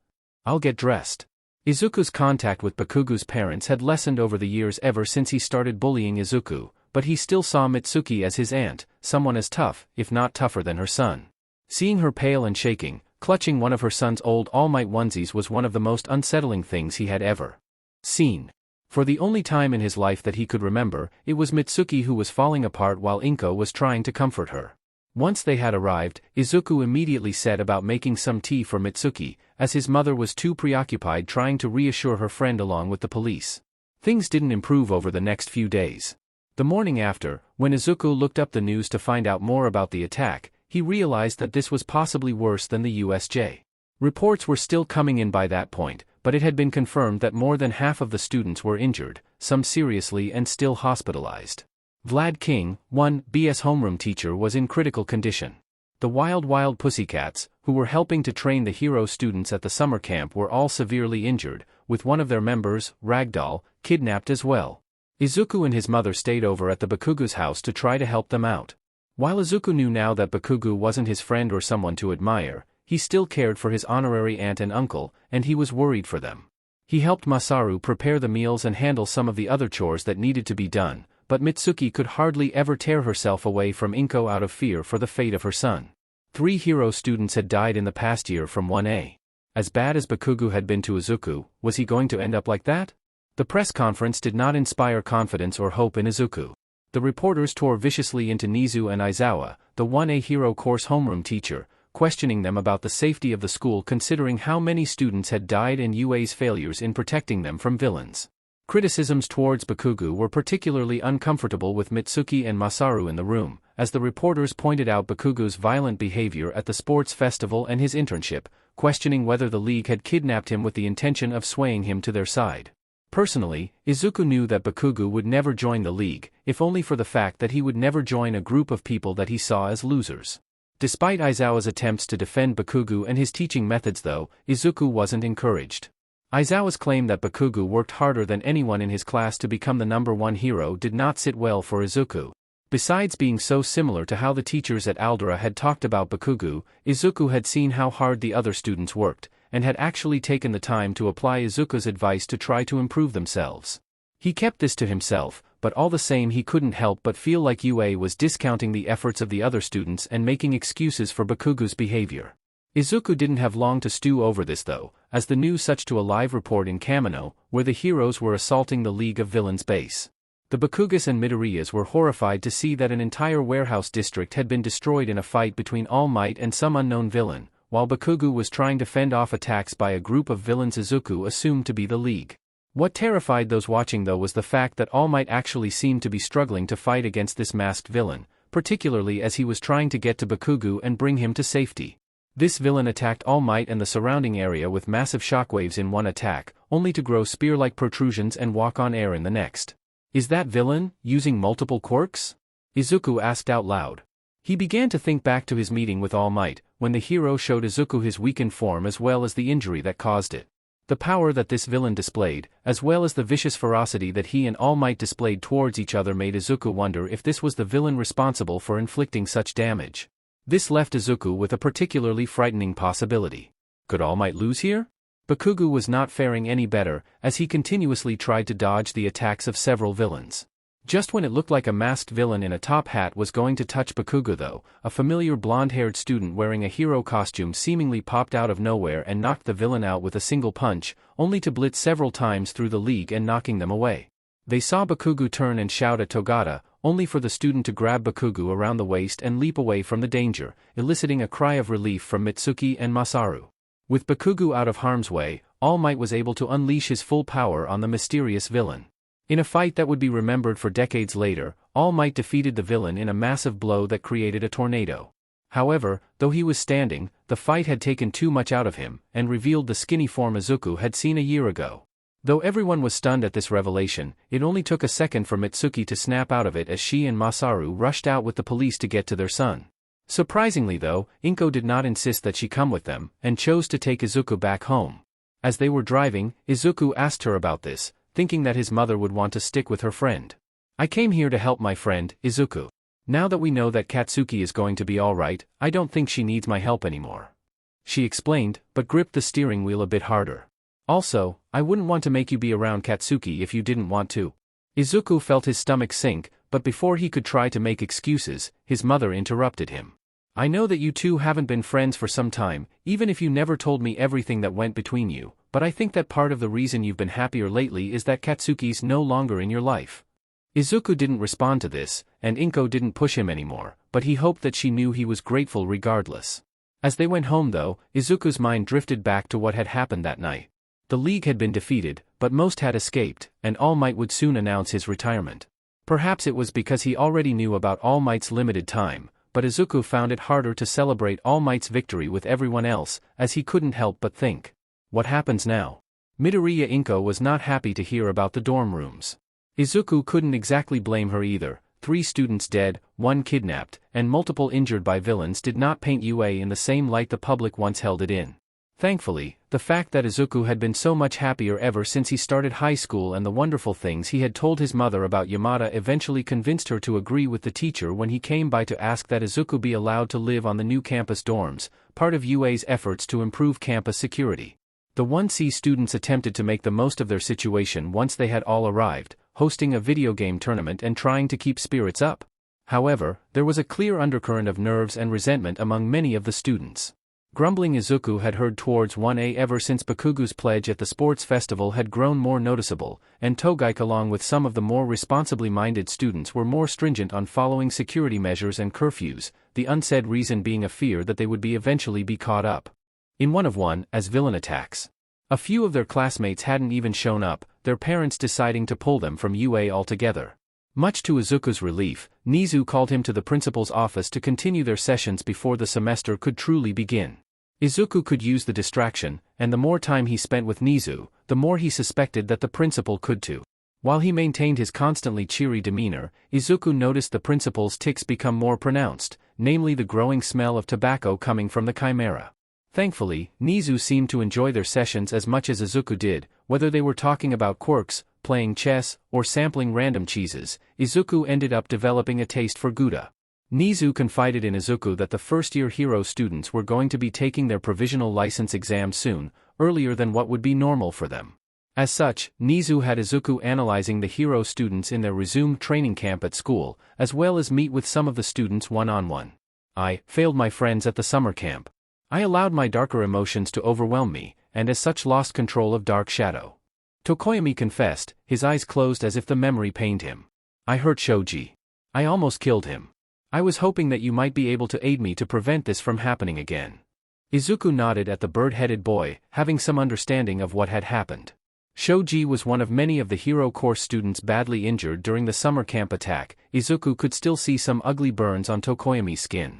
I'll get dressed. Izuku's contact with Bakugu's parents had lessened over the years ever since he started bullying Izuku, but he still saw Mitsuki as his aunt, someone as tough, if not tougher than her son. Seeing her pale and shaking, clutching one of her son's old All Might onesies was one of the most unsettling things he had ever seen. For the only time in his life that he could remember, it was Mitsuki who was falling apart while Inko was trying to comfort her. Once they had arrived, Izuku immediately set about making some tea for Mitsuki, as his mother was too preoccupied trying to reassure her friend along with the police. Things didn't improve over the next few days. The morning after, when Izuku looked up the news to find out more about the attack, he realized that this was possibly worse than the USJ. Reports were still coming in by that point, but it had been confirmed that more than half of the students were injured, some seriously and still hospitalized. Vlad King, 1B's homeroom teacher, was in critical condition. The Wild Pussycats, who were helping to train the hero students at the summer camp, were all severely injured, with one of their members, Ragdoll, kidnapped as well. Izuku and his mother stayed over at the Bakugu's house to try to help them out. While Izuku knew now that Bakugu wasn't his friend or someone to admire, he still cared for his honorary aunt and uncle, and he was worried for them. He helped Masaru prepare the meals and handle some of the other chores that needed to be done, but Mitsuki could hardly ever tear herself away from Inko out of fear for the fate of her son. 3 hero students had died in the past year from 1A. As bad as Bakugo had been to Izuku, was he going to end up like that? The press conference did not inspire confidence or hope in Izuku. The reporters tore viciously into Nizu and Aizawa, the 1A hero course homeroom teacher, questioning them about the safety of the school considering how many students had died and UA's failures in protecting them from villains. Criticisms towards Bakugo were particularly uncomfortable with Mitsuki and Masaru in the room, as the reporters pointed out Bakugo's violent behavior at the sports festival and his internship, questioning whether the league had kidnapped him with the intention of swaying him to their side. Personally, Izuku knew that Bakugo would never join the league, if only for the fact that he would never join a group of people that he saw as losers. Despite Aizawa's attempts to defend Bakugo and his teaching methods though, Izuku wasn't encouraged. Aizawa's claim that Bakugo worked harder than anyone in his class to become the #1 hero did not sit well for Izuku. Besides being so similar to how the teachers at Aldera had talked about Bakugo, Izuku had seen how hard the other students worked, and had actually taken the time to apply Izuku's advice to try to improve themselves. He kept this to himself, but all the same he couldn't help but feel like UA was discounting the efforts of the other students and making excuses for Bakugo's behavior. Izuku didn't have long to stew over this though, as the news such to a live report in Kamino, where the heroes were assaulting the League of Villains base. The Bakugas and Midoriyas were horrified to see that an entire warehouse district had been destroyed in a fight between All Might and some unknown villain, while Bakugo was trying to fend off attacks by a group of villains Izuku assumed to be the League. What terrified those watching though was the fact that All Might actually seemed to be struggling to fight against this masked villain, particularly as he was trying to get to Bakugo and bring him to safety. This villain attacked All Might and the surrounding area with massive shockwaves in one attack, only to grow spear-like protrusions and walk on air in the next. Is that villain using multiple quirks? Izuku asked out loud. He began to think back to his meeting with All Might, when the hero showed Izuku his weakened form as well as the injury that caused it. The power that this villain displayed, as well as the vicious ferocity that he and All Might displayed towards each other made Izuku wonder if this was the villain responsible for inflicting such damage. This left Izuku with a particularly frightening possibility. Could All Might lose here? Bakugo was not faring any better, as he continuously tried to dodge the attacks of several villains. Just when it looked like a masked villain in a top hat was going to touch Bakugo though, a familiar blonde-haired student wearing a hero costume seemingly popped out of nowhere and knocked the villain out with a single punch, only to blitz several times through the league and knocking them away. They saw Bakugo turn and shout at Togata, only for the student to grab Bakugo around the waist and leap away from the danger, eliciting a cry of relief from Mitsuki and Masaru. With Bakugo out of harm's way, All Might was able to unleash his full power on the mysterious villain. In a fight that would be remembered for decades later, All Might defeated the villain in a massive blow that created a tornado. However, though he was standing, the fight had taken too much out of him, and revealed the skinny form Izuku had seen a year ago. Though everyone was stunned at this revelation, it only took a second for Mitsuki to snap out of it as she and Masaru rushed out with the police to get to their son. Surprisingly though, Inko did not insist that she come with them, and chose to take Izuku back home. As they were driving, Izuku asked her about this, thinking that his mother would want to stick with her friend. I came here to help my friend, Izuku. Now that we know that Katsuki is going to be alright, I don't think she needs my help anymore. She explained, but gripped the steering wheel a bit harder. Also, I wouldn't want to make you be around Katsuki if you didn't want to. Izuku felt his stomach sink, but before he could try to make excuses, his mother interrupted him. I know that you two haven't been friends for some time, even if you never told me everything that went between you, but I think that part of the reason you've been happier lately is that Katsuki's no longer in your life. Izuku didn't respond to this, and Inko didn't push him anymore, but he hoped that she knew he was grateful regardless. As they went home though, Izuku's mind drifted back to what had happened that night. The League had been defeated, but most had escaped, and All Might would soon announce his retirement. Perhaps it was because he already knew about All Might's limited time, but Izuku found it harder to celebrate All Might's victory with everyone else, as he couldn't help but think. What happens now? Midoriya Inko was not happy to hear about the dorm rooms. Izuku couldn't exactly blame her either. 3 students dead, 1 kidnapped, and multiple injured by villains did not paint UA in the same light the public once held it in. Thankfully, the fact that Izuku had been so much happier ever since he started high school and the wonderful things he had told his mother about Yamada eventually convinced her to agree with the teacher when he came by to ask that Izuku be allowed to live on the new campus dorms, part of UA's efforts to improve campus security. The 1C students attempted to make the most of their situation once they had all arrived, hosting a video game tournament and trying to keep spirits up. However, there was a clear undercurrent of nerves and resentment among many of the students. Grumbling Izuku had heard towards 1A ever since Bakugo's pledge at the sports festival had grown more noticeable, and Togaike along with some of the more responsibly minded students were more stringent on following security measures and curfews, the unsaid reason being a fear that they would eventually be caught up in as villain attacks. A few of their classmates hadn't even shown up, their parents deciding to pull them from UA altogether. Much to Izuku's relief, Nizu called him to the principal's office to continue their sessions before the semester could truly begin. Izuku could use the distraction, and the more time he spent with Nizu, the more he suspected that the principal could too. While he maintained his constantly cheery demeanor, Izuku noticed the principal's tics become more pronounced, namely the growing smell of tobacco coming from the chimera. Thankfully, Nizu seemed to enjoy their sessions as much as Izuku did, whether they were talking about quirks, playing chess, or sampling random cheeses. Izuku ended up developing a taste for Gouda. Nizu confided in Izuku that the first-year hero students were going to be taking their provisional license exam soon, earlier than what would be normal for them. As such, Nizu had Izuku analyzing the hero students in their resumed training camp at school, as well as meet with some of the students one-on-one. I failed my friends at the summer camp. I allowed my darker emotions to overwhelm me, and as such lost control of Dark Shadow. Tokoyami confessed, his eyes closed as if the memory pained him. I hurt Shoji. I almost killed him. I was hoping that you might be able to aid me to prevent this from happening again. Izuku nodded at the bird-headed boy, having some understanding of what had happened. Shoji was one of many of the hero course students badly injured during the summer camp attack. Izuku could still see some ugly burns on Tokoyami's skin.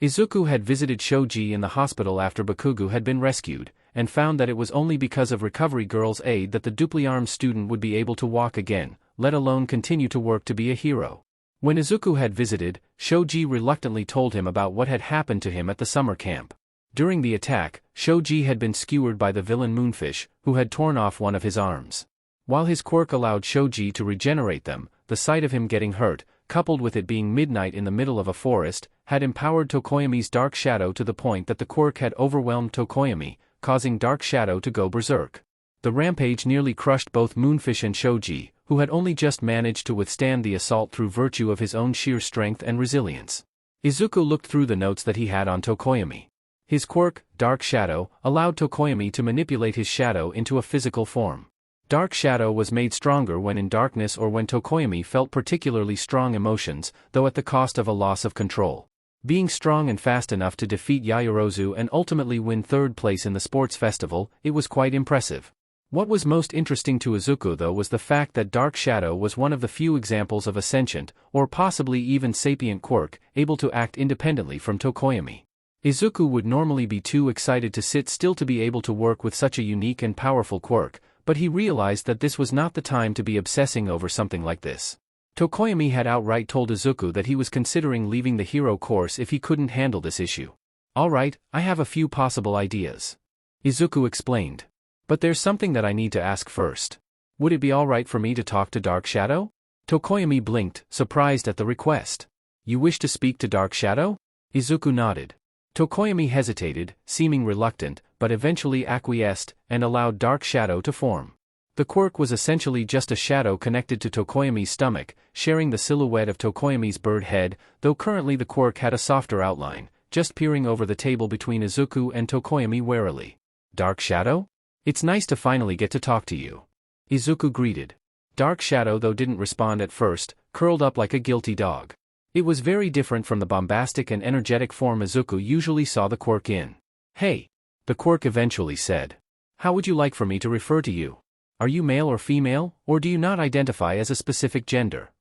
Izuku had visited Shoji in the hospital after Bakugo had been rescued, and found that it was only because of Recovery Girl's aid that the dupli-armed student would be able to walk again, let alone continue to work to be a hero. When Izuku had visited, Shoji reluctantly told him about what had happened to him at the summer camp. During the attack, Shoji had been skewered by the villain Moonfish, who had torn off one of his arms. While his quirk allowed Shoji to regenerate them, the sight of him getting hurt, coupled with it being midnight in the middle of a forest, had empowered Tokoyami's Dark Shadow to the point that the quirk had overwhelmed Tokoyami, causing Dark Shadow to go berserk. The rampage nearly crushed both Moonfish and Shoji, who had only just managed to withstand the assault through virtue of his own sheer strength and resilience. Izuku looked through the notes that he had on Tokoyami. His quirk, Dark Shadow, allowed Tokoyami to manipulate his shadow into a physical form. Dark Shadow was made stronger when in darkness or when Tokoyami felt particularly strong emotions, though at the cost of a loss of control. Being strong and fast enough to defeat Yaoyorozu and ultimately win third place in the sports festival, it was quite impressive. What was most interesting to Izuku though was the fact that Dark Shadow was one of the few examples of a sentient, or possibly even sapient quirk, able to act independently from Tokoyami. Izuku would normally be too excited to sit still to be able to work with such a unique and powerful quirk, but he realized that this was not the time to be obsessing over something like this. Tokoyami had outright told Izuku that he was considering leaving the hero course if he couldn't handle this issue. Alright, I have a few possible ideas. Izuku explained. But there's something that I need to ask first. Would it be alright for me to talk to Dark Shadow? Tokoyami blinked, surprised at the request. You wish to speak to Dark Shadow? Izuku nodded. Tokoyami hesitated, seeming reluctant, but eventually acquiesced, and allowed Dark Shadow to form. The quirk was essentially just a shadow connected to Tokoyami's stomach, sharing the silhouette of Tokoyami's bird head, though currently the quirk had a softer outline, just peering over the table between Izuku and Tokoyami warily. Dark Shadow? It's nice to finally get to talk to you. Izuku greeted. Dark Shadow though didn't respond at first, curled up like a guilty dog. It was very different from the bombastic and energetic form Izuku usually saw the quirk in. Hey! The quirk eventually said. How would you like for me to refer to you? Are you male or female, or do you not identify as a specific gender?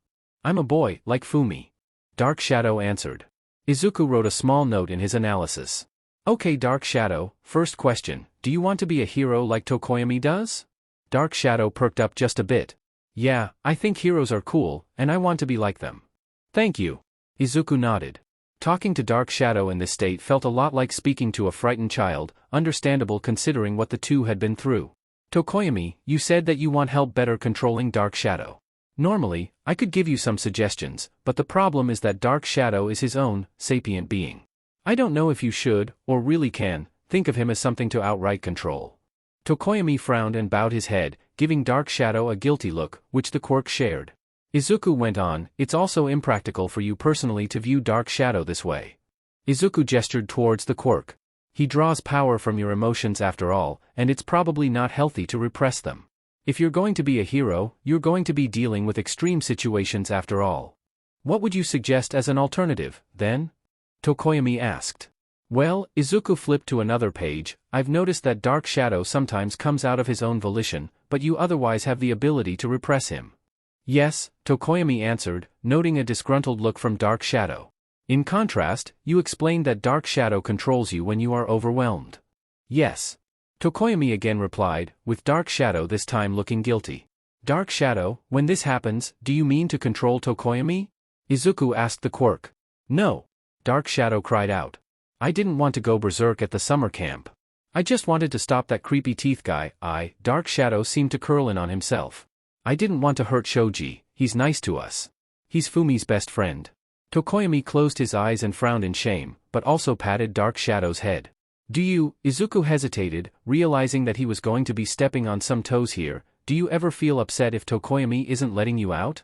I'm a boy, like Fumi. Dark Shadow answered. Izuku wrote a small note in his analysis. Okay Dark Shadow, first question, do you want to be a hero like Tokoyami does? Dark Shadow perked up just a bit. Yeah, I think heroes are cool, and I want to be like them. Thank you. Izuku nodded. Talking to Dark Shadow in this state felt a lot like speaking to a frightened child, understandable considering what the two had been through. Tokoyami, you said that you want help better controlling Dark Shadow. Normally, I could give you some suggestions, but the problem is that Dark Shadow is his own, sapient being. I don't know if you should, or really can, think of him as something to outright control. Tokoyami frowned and bowed his head, giving Dark Shadow a guilty look, which the quirk shared. Izuku went on, it's also impractical for you personally to view Dark Shadow this way. Izuku gestured towards the quirk. He draws power from your emotions after all, and it's probably not healthy to repress them. If you're going to be a hero, you're going to be dealing with extreme situations after all. What would you suggest as an alternative, then? Tokoyami asked. Well, Izuku flipped to another page. I've noticed that Dark Shadow sometimes comes out of his own volition, but you otherwise have the ability to repress him. Yes, Tokoyami answered, noting a disgruntled look from Dark Shadow. In contrast, you explained that Dark Shadow controls you when you are overwhelmed. Yes. Tokoyami again replied, with Dark Shadow this time looking guilty. Dark Shadow, when this happens, do you mean to control Tokoyami? Izuku asked the quirk. No. Dark Shadow cried out. I didn't want to go berserk at the summer camp. I just wanted to stop that creepy teeth guy. Dark Shadow seemed to curl in on himself. I didn't want to hurt Shoji, he's nice to us. He's Fumi's best friend. Tokoyami closed his eyes and frowned in shame, but also patted Dark Shadow's head. Do you, Izuku hesitated, realizing that he was going to be stepping on some toes here, do you ever feel upset if Tokoyami isn't letting you out?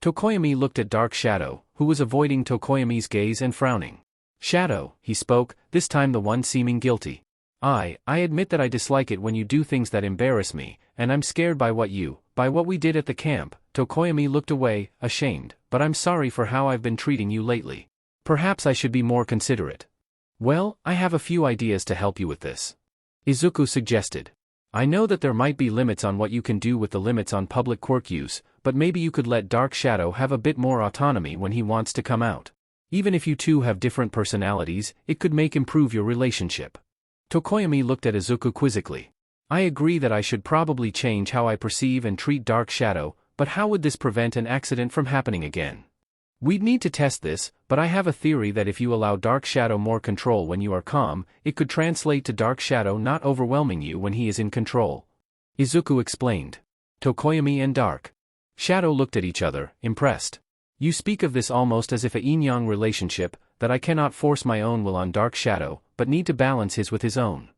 Tokoyami looked at Dark Shadow, who was avoiding Tokoyami's gaze and frowning. Shadow, he spoke, this time the one seeming guilty. I admit that I dislike it when you do things that embarrass me, and I'm scared by what we did at the camp. Tokoyami looked away, ashamed, but I'm sorry for how I've been treating you lately. Perhaps I should be more considerate. Well, I have a few ideas to help you with this. Izuku suggested. I know that there might be limits on what you can do with the limits on public quirk use, but maybe you could let Dark Shadow have a bit more autonomy when he wants to come out. Even if you two have different personalities, it could improve your relationship. Tokoyami looked at Izuku quizzically. I agree that I should probably change how I perceive and treat Dark Shadow, but how would this prevent an accident from happening again? We'd need to test this, but I have a theory that if you allow Dark Shadow more control when you are calm, it could translate to Dark Shadow not overwhelming you when he is in control. Izuku explained. Tokoyami and Dark Shadow looked at each other, impressed. You speak of this almost as if a yin-yang relationship, that I cannot force my own will on Dark Shadow, but need to balance his with his own.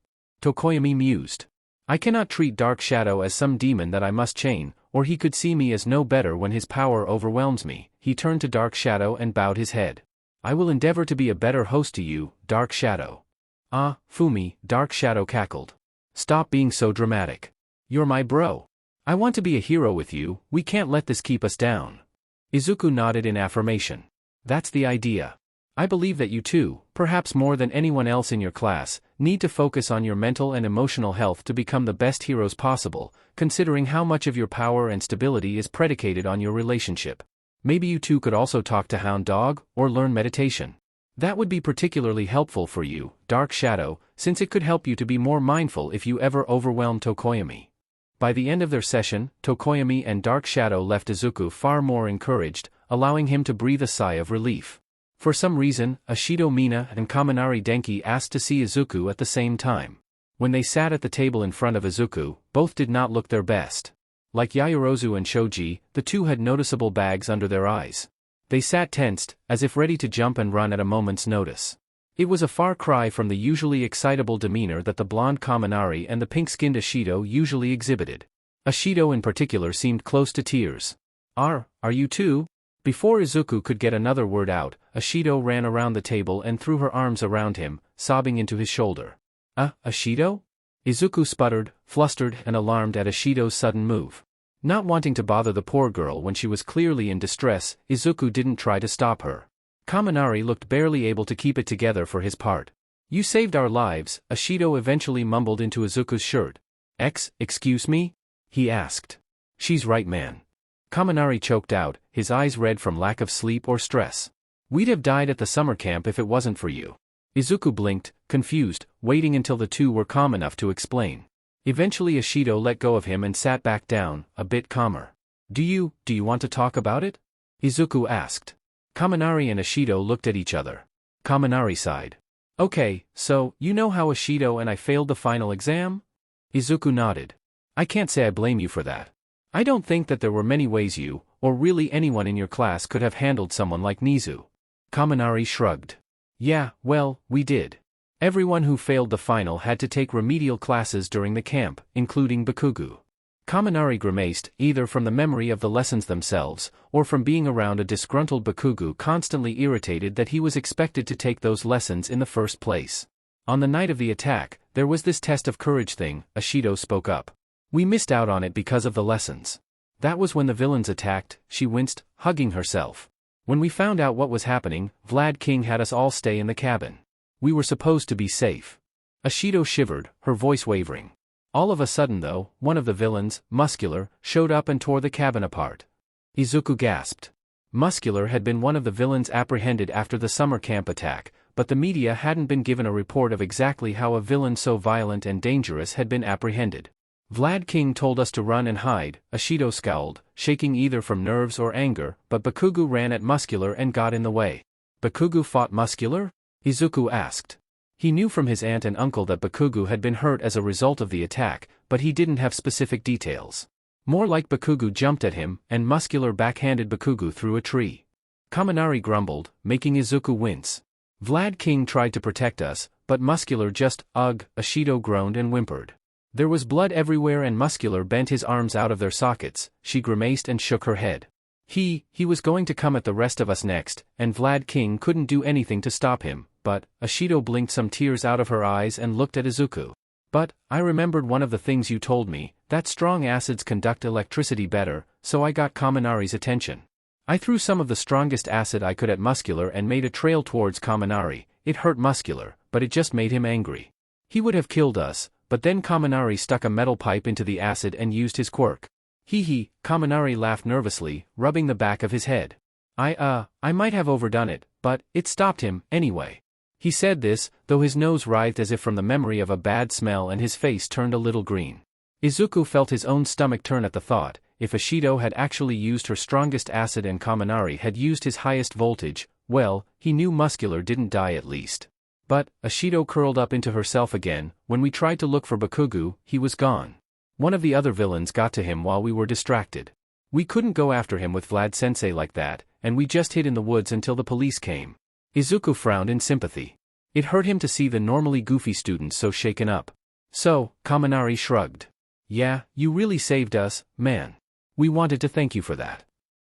Tokoyami mused. I cannot treat Dark Shadow as some demon that I must chain, or he could see me as no better when his power overwhelms me. He turned to Dark Shadow and bowed his head. I will endeavor to be a better host to you, Dark Shadow. Ah, Fumi, Dark Shadow cackled. Stop being so dramatic. You're my bro. I want to be a hero with you, we can't let this keep us down. Izuku nodded in affirmation. That's the idea. I believe that you too, perhaps more than anyone else in your class, need to focus on your mental and emotional health to become the best heroes possible, considering how much of your power and stability is predicated on your relationship. Maybe you two could also talk to Hound Dog, or learn meditation. That would be particularly helpful for you, Dark Shadow, since it could help you to be more mindful if you ever overwhelm Tokoyami. By the end of their session, Tokoyami and Dark Shadow left Izuku far more encouraged, allowing him to breathe a sigh of relief. For some reason, Ashido Mina and Kaminari Denki asked to see Izuku at the same time. When they sat at the table in front of Izuku, both did not look their best. Like Yaoyorozu and Shoji, the two had noticeable bags under their eyes. They sat tensed, as if ready to jump and run at a moment's notice. It was a far cry from the usually excitable demeanor that the blonde Kaminari and the pink-skinned Ashido usually exhibited. Ashido in particular seemed close to tears. Are you too? Before Izuku could get another word out, Ashido ran around the table and threw her arms around him, sobbing into his shoulder. Ashido? Izuku sputtered, flustered and alarmed at Ashido's sudden move. Not wanting to bother the poor girl when she was clearly in distress, Izuku didn't try to stop her. Kaminari looked barely able to keep it together for his part. You saved our lives, Ashido eventually mumbled into Izuku's shirt. Excuse me? He asked. She's right, man. Kaminari choked out, his eyes red from lack of sleep or stress. We'd have died at the summer camp if it wasn't for you. Izuku blinked, confused, waiting until the two were calm enough to explain. Eventually Ashido let go of him and sat back down, a bit calmer. Do you want to talk about it? Izuku asked. Kaminari and Ashido looked at each other. Kaminari sighed. Okay, so, you know how Ashido and I failed the final exam? Izuku nodded. I can't say I blame you for that. I don't think that there were many ways you, or really anyone in your class could have handled someone like Nizu. Kaminari shrugged. Yeah, well, we did. Everyone who failed the final had to take remedial classes during the camp, including Bakugu. Kaminari grimaced, either from the memory of the lessons themselves, or from being around a disgruntled Bakugo constantly irritated that he was expected to take those lessons in the first place. On the night of the attack, there was this test of courage thing, Ashido spoke up. We missed out on it because of the lessons. That was when the villains attacked, she winced, hugging herself. When we found out what was happening, Vlad King had us all stay in the cabin. We were supposed to be safe. Ashido shivered, her voice wavering. All of a sudden though, one of the villains, Muscular, showed up and tore the cabin apart. Izuku gasped. Muscular had been one of the villains apprehended after the summer camp attack, but the media hadn't been given a report of exactly how a villain so violent and dangerous had been apprehended. Vlad King told us to run and hide, Ashido scowled, shaking either from nerves or anger, but Bakugo ran at Muscular and got in the way. Bakugo fought Muscular? Izuku asked. He knew from his aunt and uncle that Bakugo had been hurt as a result of the attack, but he didn't have specific details. More like Bakugo jumped at him, and Muscular backhanded Bakugo through a tree. Kaminari grumbled, making Izuku wince. Vlad King tried to protect us, but Muscular just, ugh, Ashido groaned and whimpered. There was blood everywhere and Muscular bent his arms out of their sockets, she grimaced and shook her head. He was going to come at the rest of us next, and Vlad King couldn't do anything to stop him, but, Ashido blinked some tears out of her eyes and looked at Izuku. But, I remembered one of the things you told me, that strong acids conduct electricity better, so I got Kaminari's attention. I threw some of the strongest acid I could at Muscular and made a trail towards Kaminari. It hurt Muscular, but it just made him angry. He would have killed us, but then Kaminari stuck a metal pipe into the acid and used his quirk. Kaminari laughed nervously, rubbing the back of his head. I might have overdone it, but it stopped him, anyway. He said this, though his nose writhed as if from the memory of a bad smell and his face turned a little green. Izuku felt his own stomach turn at the thought. If Ashido had actually used her strongest acid and Kaminari had used his highest voltage, well, he knew Muscular didn't die at least. But, Ashido curled up into herself again. When we tried to look for Bakugo, he was gone. One of the other villains got to him while we were distracted. We couldn't go after him with Vlad-sensei like that, and we just hid in the woods until the police came. Izuku frowned in sympathy. It hurt him to see the normally goofy students so shaken up. So, Kaminari shrugged. Yeah, you really saved us, man. We wanted to thank you for that.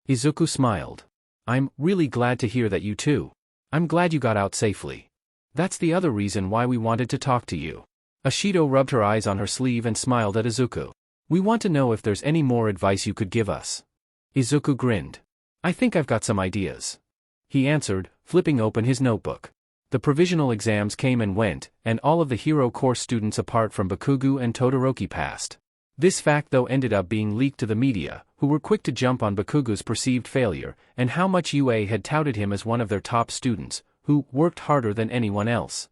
Izuku smiled. I'm really glad to hear that you too. I'm glad you got out safely. That's the other reason why we wanted to talk to you. Ashido rubbed her eyes on her sleeve and smiled at Izuku. We want to know if there's any more advice you could give us. Izuku grinned. I think I've got some ideas. He answered, flipping open his notebook. The provisional exams came and went, and all of the hero course students apart from Bakugo and Todoroki passed. This fact though ended up being leaked to the media, who were quick to jump on Bakugo's perceived failure, and how much UA had touted him as one of their top students, who worked harder than anyone else.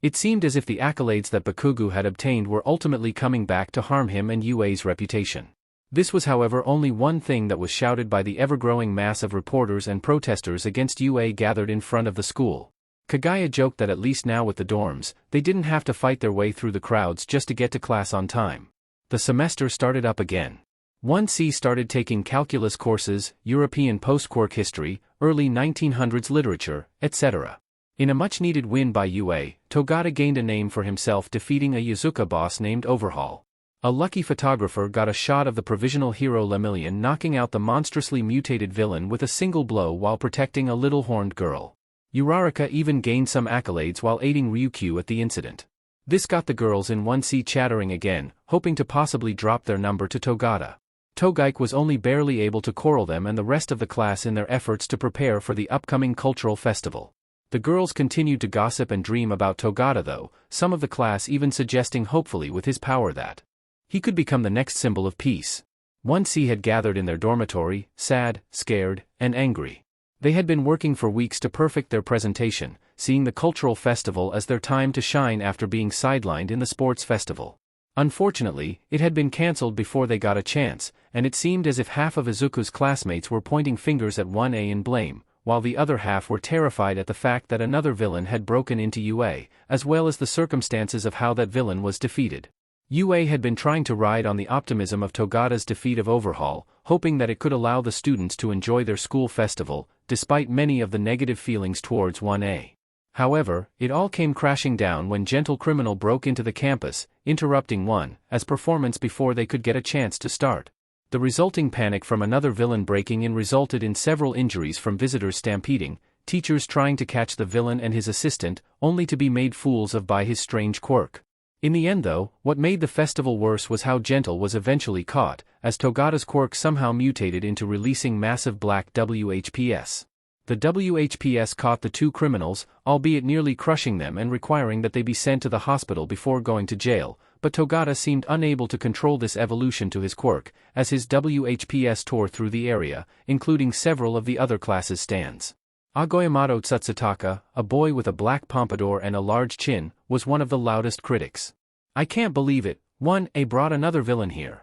It seemed as if the accolades that Bakugo had obtained were ultimately coming back to harm him and UA's reputation. This was however only one thing that was shouted by the ever-growing mass of reporters and protesters against UA gathered in front of the school. Kagaya joked that at least now with the dorms, they didn't have to fight their way through the crowds just to get to class on time. The semester started up again. 1C started taking calculus courses, European post-quirk history, early 1900s literature, etc. In a much-needed win by UA, Togata gained a name for himself defeating a Yazuka boss named Overhaul. A lucky photographer got a shot of the provisional hero Lemillion knocking out the monstrously mutated villain with a single blow while protecting a little horned girl. Uraraka even gained some accolades while aiding Ryukyu at the incident. This got the girls in 1C chattering again, hoping to possibly drop their number to Togata. Togaike was only barely able to corral them and the rest of the class in their efforts to prepare for the upcoming cultural festival. The girls continued to gossip and dream about Togata though, some of the class even suggesting hopefully with his power that he could become the next symbol of peace. 1C had gathered in their dormitory, sad, scared, and angry. They had been working for weeks to perfect their presentation, seeing the cultural festival as their time to shine after being sidelined in the sports festival. Unfortunately, it had been cancelled before they got a chance, and it seemed as if half of Izuku's classmates were pointing fingers at 1A in blame, while the other half were terrified at the fact that another villain had broken into UA, as well as the circumstances of how that villain was defeated. UA had been trying to ride on the optimism of Togata's defeat of Overhaul, hoping that it could allow the students to enjoy their school festival, despite many of the negative feelings towards 1A. However, it all came crashing down when Gentle Criminal broke into the campus, interrupting as performance before they could get a chance to start. The resulting panic from another villain breaking in resulted in several injuries from visitors stampeding, teachers trying to catch the villain and his assistant, only to be made fools of by his strange quirk. In the end though, what made the festival worse was how Gentle was eventually caught, as Togata's quirk somehow mutated into releasing massive black WHPS. The WHPS caught the two criminals, albeit nearly crushing them and requiring that they be sent to the hospital before going to jail, but Togata seemed unable to control this evolution to his quirk, as his WHPS tore through the area, including several of the other class's stands. Agoyamato Tsutsutaka, a boy with a black pompadour and a large chin, was one of the loudest critics. "I can't believe it, brought another villain here.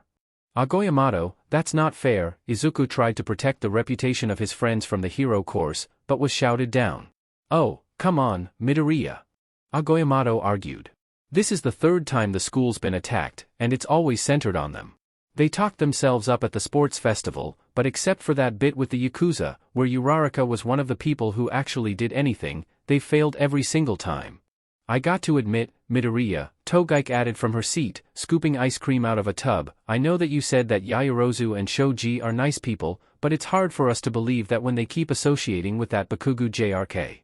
Agoyamato, that's not fair." Izuku tried to protect the reputation of his friends from the hero course, but was shouted down. "Oh, come on, Midoriya," Agoyamato argued. "This is the third time the school's been attacked, and it's always centered on them. They talked themselves up at the sports festival, but except for that bit with the Yakuza, where Uraraka was one of the people who actually did anything, they failed every single time. I got to admit, Midoriya," Togaike added from her seat, scooping ice cream out of a tub, "I know that you said that Yaoyorozu and Shoji are nice people, but it's hard for us to believe that when they keep associating with that Bakugo JRK.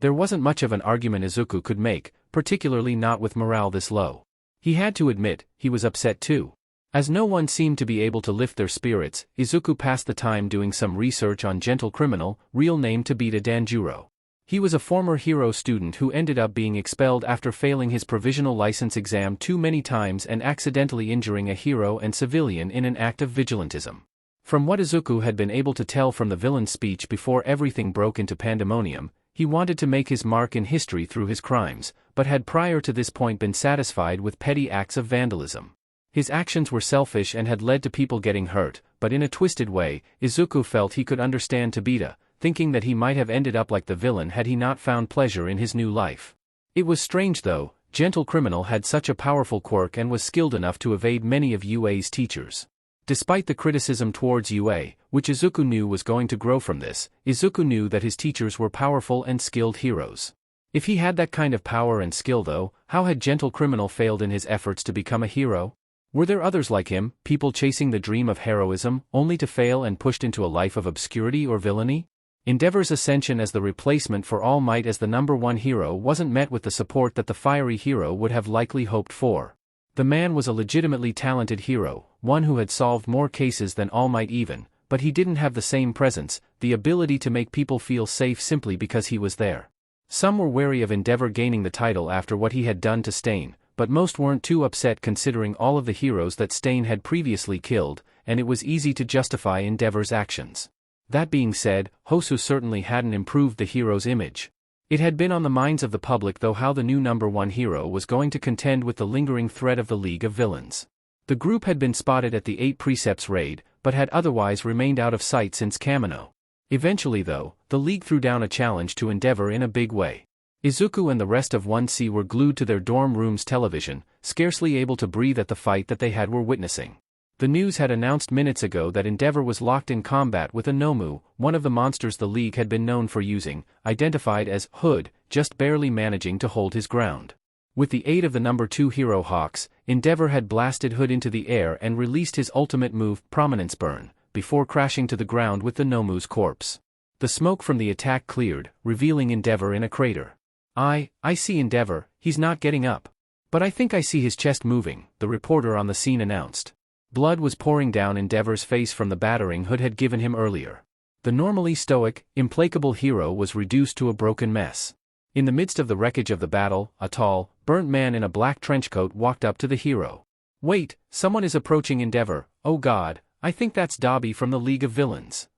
There wasn't much of an argument Izuku could make, particularly not with morale this low. He had to admit, he was upset too. As no one seemed to be able to lift their spirits, Izuku passed the time doing some research on Gentle Criminal, real name Tobita Danjuro. He was a former hero student who ended up being expelled after failing his provisional license exam too many times and accidentally injuring a hero and civilian in an act of vigilantism. From what Izuku had been able to tell from the villain's speech before everything broke into pandemonium, he wanted to make his mark in history through his crimes, but had prior to this point been satisfied with petty acts of vandalism. His actions were selfish and had led to people getting hurt, but in a twisted way, Izuku felt he could understand Tobita, thinking that he might have ended up like the villain had he not found pleasure in his new life. It was strange though, Gentle Criminal had such a powerful quirk and was skilled enough to evade many of UA's teachers. Despite the criticism towards UA, which Izuku knew was going to grow from this, Izuku knew that his teachers were powerful and skilled heroes. If he had that kind of power and skill though, how had Gentle Criminal failed in his efforts to become a hero? Were there others like him, people chasing the dream of heroism, only to fail and pushed into a life of obscurity or villainy? Endeavor's ascension as the replacement for All Might as the #1 hero wasn't met with the support that the fiery hero would have likely hoped for. The man was a legitimately talented hero, one who had solved more cases than All Might even, but he didn't have the same presence, the ability to make people feel safe simply because he was there. Some were wary of Endeavor gaining the title after what he had done to Stain, but most weren't too upset considering all of the heroes that Stain had previously killed, and it was easy to justify Endeavor's actions. That being said, Hosu certainly hadn't improved the hero's image. It had been on the minds of the public though how the new #1 hero was going to contend with the lingering threat of the League of Villains. The group had been spotted at the 8 Precepts raid, but had otherwise remained out of sight since Kamino. Eventually though, the League threw down a challenge to Endeavor in a big way. Izuku and the rest of 1C were glued to their dorm room's television, scarcely able to breathe at the fight that they were witnessing. The news had announced minutes ago that Endeavor was locked in combat with a Nomu, one of the monsters the League had been known for using, identified as Hood, just barely managing to hold his ground. With the aid of the #2 hero Hawks, Endeavor had blasted Hood into the air and released his ultimate move, Prominence Burn, before crashing to the ground with the Nomu's corpse. The smoke from the attack cleared, revealing Endeavor in a crater. I see Endeavor, he's not getting up. But I think I see his chest moving," the reporter on the scene announced. Blood was pouring down Endeavor's face from the battering Hood had given him earlier. The normally stoic, implacable hero was reduced to a broken mess. In the midst of the wreckage of the battle, a tall, burnt man in a black trenchcoat walked up to the hero. "Wait, someone is approaching Endeavor, oh god, I think that's Dabi from the League of Villains."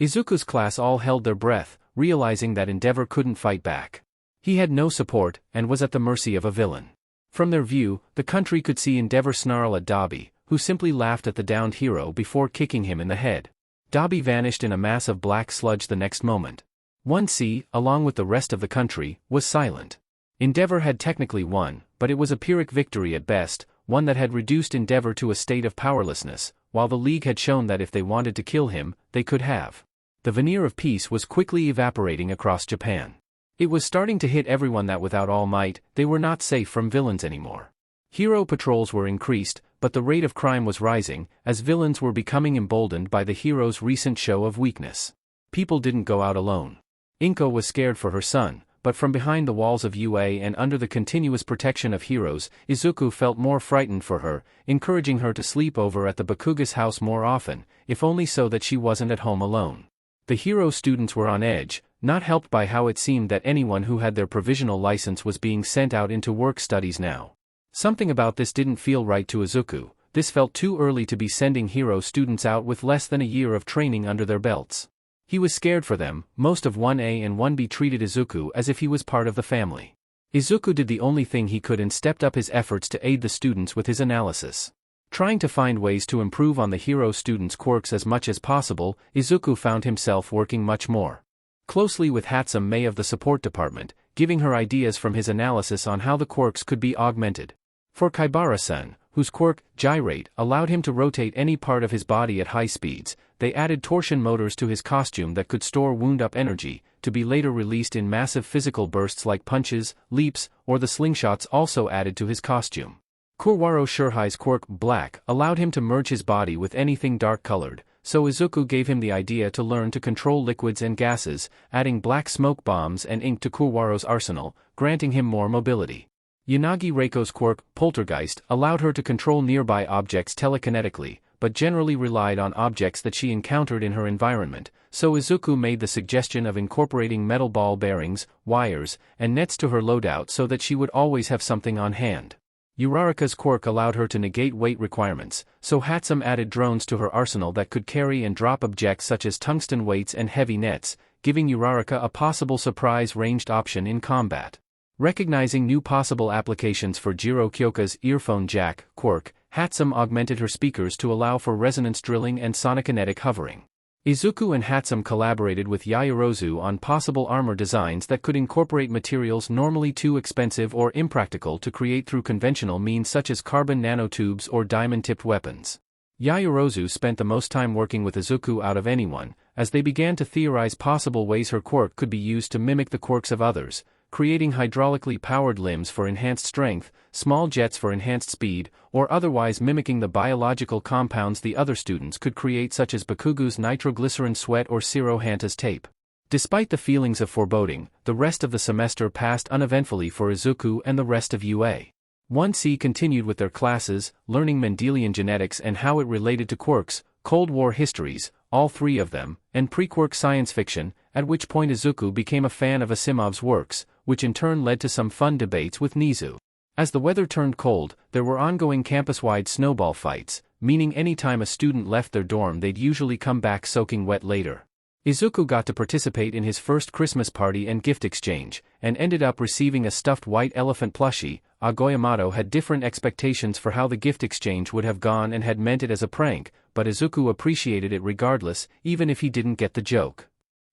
Izuku's class all held their breath, realizing that Endeavor couldn't fight back. He had no support, and was at the mercy of a villain. From their view, the country could see Endeavor snarl at Dabi, who simply laughed at the downed hero before kicking him in the head. Dabi vanished in a mass of black sludge the next moment. 1C, along with the rest of the country, was silent. Endeavor had technically won, but it was a Pyrrhic victory at best, one that had reduced Endeavor to a state of powerlessness, while the League had shown that if they wanted to kill him, they could have. The veneer of peace was quickly evaporating across Japan. It was starting to hit everyone that without All Might, they were not safe from villains anymore. Hero patrols were increased, but the rate of crime was rising, as villains were becoming emboldened by the hero's recent show of weakness. People didn't go out alone. Inko was scared for her son, but from behind the walls of UA and under the continuous protection of heroes, Izuku felt more frightened for her, encouraging her to sleep over at the Bakuga's house more often, if only so that she wasn't at home alone. The hero students were on edge, not helped by how it seemed that anyone who had their provisional license was being sent out into work studies now. Something about this didn't feel right to Izuku. This felt too early to be sending hero students out with less than a year of training under their belts. He was scared for them. Most of 1A and 1B treated Izuku as if he was part of the family. Izuku did the only thing he could and stepped up his efforts to aid the students with his analysis. Trying to find ways to improve on the hero students' quirks as much as possible, Izuku found himself working much more closely with Hatsum Mei of the support department, giving her ideas from his analysis on how the quirks could be augmented. For Kaibara-san, whose quirk, Gyrate, allowed him to rotate any part of his body at high speeds, they added torsion motors to his costume that could store wound-up energy, to be later released in massive physical bursts like punches, leaps, or the slingshots also added to his costume. Kurwaro Shurai's quirk, Black, allowed him to merge his body with anything dark-colored, so Izuku gave him the idea to learn to control liquids and gases, adding black smoke bombs and ink to Kurwaro's arsenal, granting him more mobility. Yanagi Reiko's quirk, Poltergeist, allowed her to control nearby objects telekinetically, but generally relied on objects that she encountered in her environment, so Izuku made the suggestion of incorporating metal ball bearings, wires, and nets to her loadout so that she would always have something on hand. Uraraka's quirk allowed her to negate weight requirements, so Hatsum added drones to her arsenal that could carry and drop objects such as tungsten weights and heavy nets, giving Uraraka a possible surprise ranged option in combat. Recognizing new possible applications for Jiro Kyoka's earphone jack quirk, Hatsum augmented her speakers to allow for resonance drilling and sonikinetic hovering. Izuku and Hatsum collaborated with Yaoyorozu on possible armor designs that could incorporate materials normally too expensive or impractical to create through conventional means such as carbon nanotubes or diamond-tipped weapons. Yaoyorozu spent the most time working with Izuku out of anyone, as they began to theorize possible ways her quirk could be used to mimic the quirks of others, creating hydraulically powered limbs for enhanced strength, small jets for enhanced speed, or otherwise mimicking the biological compounds the other students could create such as Bakugu's nitroglycerin sweat or Zero Hanta's tape. Despite the feelings of foreboding, the rest of the semester passed uneventfully for Izuku and the rest of UA. 1C continued with their classes, learning Mendelian genetics and how it related to quirks, Cold War histories, all three of them, and pre-quirk science fiction, at which point Izuku became a fan of Asimov's works, which in turn led to some fun debates with Nizu. As the weather turned cold, there were ongoing campus-wide snowball fights, meaning any time a student left their dorm they'd usually come back soaking wet later. Izuku got to participate in his first Christmas party and gift exchange, and ended up receiving a stuffed white elephant plushie. Agoyamato had different expectations for how the gift exchange would have gone and had meant it as a prank, but Izuku appreciated it regardless, even if he didn't get the joke.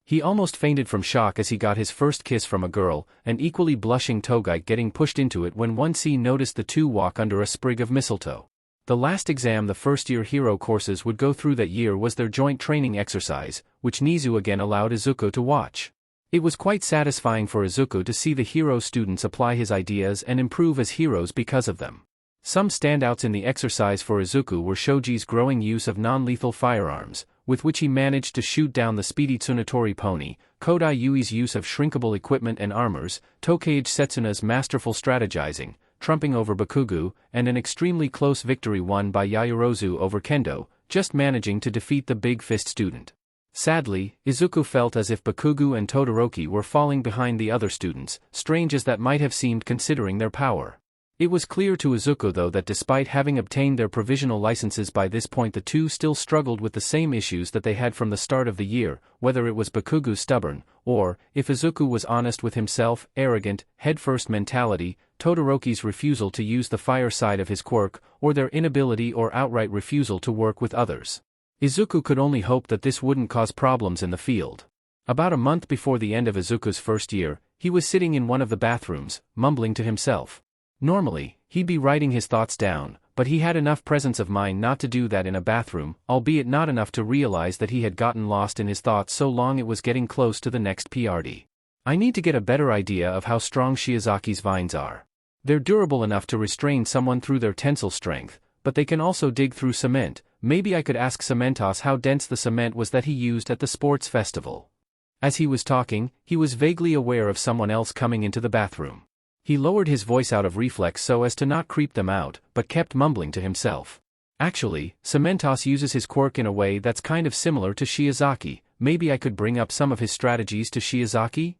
He almost fainted from shock as he got his first kiss from a girl, an equally blushing Togite getting pushed into it when 1C noticed the two walk under a sprig of mistletoe. The last exam the first-year hero courses would go through that year was their joint training exercise, which Nizu again allowed Izuku to watch. It was quite satisfying for Izuku to see the hero students apply his ideas and improve as heroes because of them. Some standouts in the exercise for Izuku were Shoji's growing use of non-lethal firearms, with which he managed to shoot down the speedy Tsunotori pony, Kodai Yui's use of shrinkable equipment and armors, Tokage Setsuna's masterful strategizing, trumping over Bakugu, and an extremely close victory won by Yaoyorozu over Kendo, just managing to defeat the Big Fist student. Sadly, Izuku felt as if Bakugu and Todoroki were falling behind the other students, strange as that might have seemed considering their power. It was clear to Izuku though that despite having obtained their provisional licenses by this point the two still struggled with the same issues that they had from the start of the year, whether it was Bakugu's stubborn, or, if Izuku was honest with himself, arrogant, head-first mentality, Todoroki's refusal to use the fire side of his quirk, or their inability or outright refusal to work with others. Izuku could only hope that this wouldn't cause problems in the field. About a month before the end of Izuku's first year, he was sitting in one of the bathrooms, mumbling to himself. Normally, he'd be writing his thoughts down, but he had enough presence of mind not to do that in a bathroom, albeit not enough to realize that he had gotten lost in his thoughts so long it was getting close to the next PRD. I need to get a better idea of how strong Shiozaki's vines are. They're durable enough to restrain someone through their tensile strength, but they can also dig through cement. Maybe I could ask Cementos how dense the cement was that he used at the sports festival. As he was talking, he was vaguely aware of someone else coming into the bathroom. He lowered his voice out of reflex so as to not creep them out, but kept mumbling to himself. Actually, Cementos uses his quirk in a way that's kind of similar to Shiozaki. Maybe I could bring up some of his strategies to Shiozaki?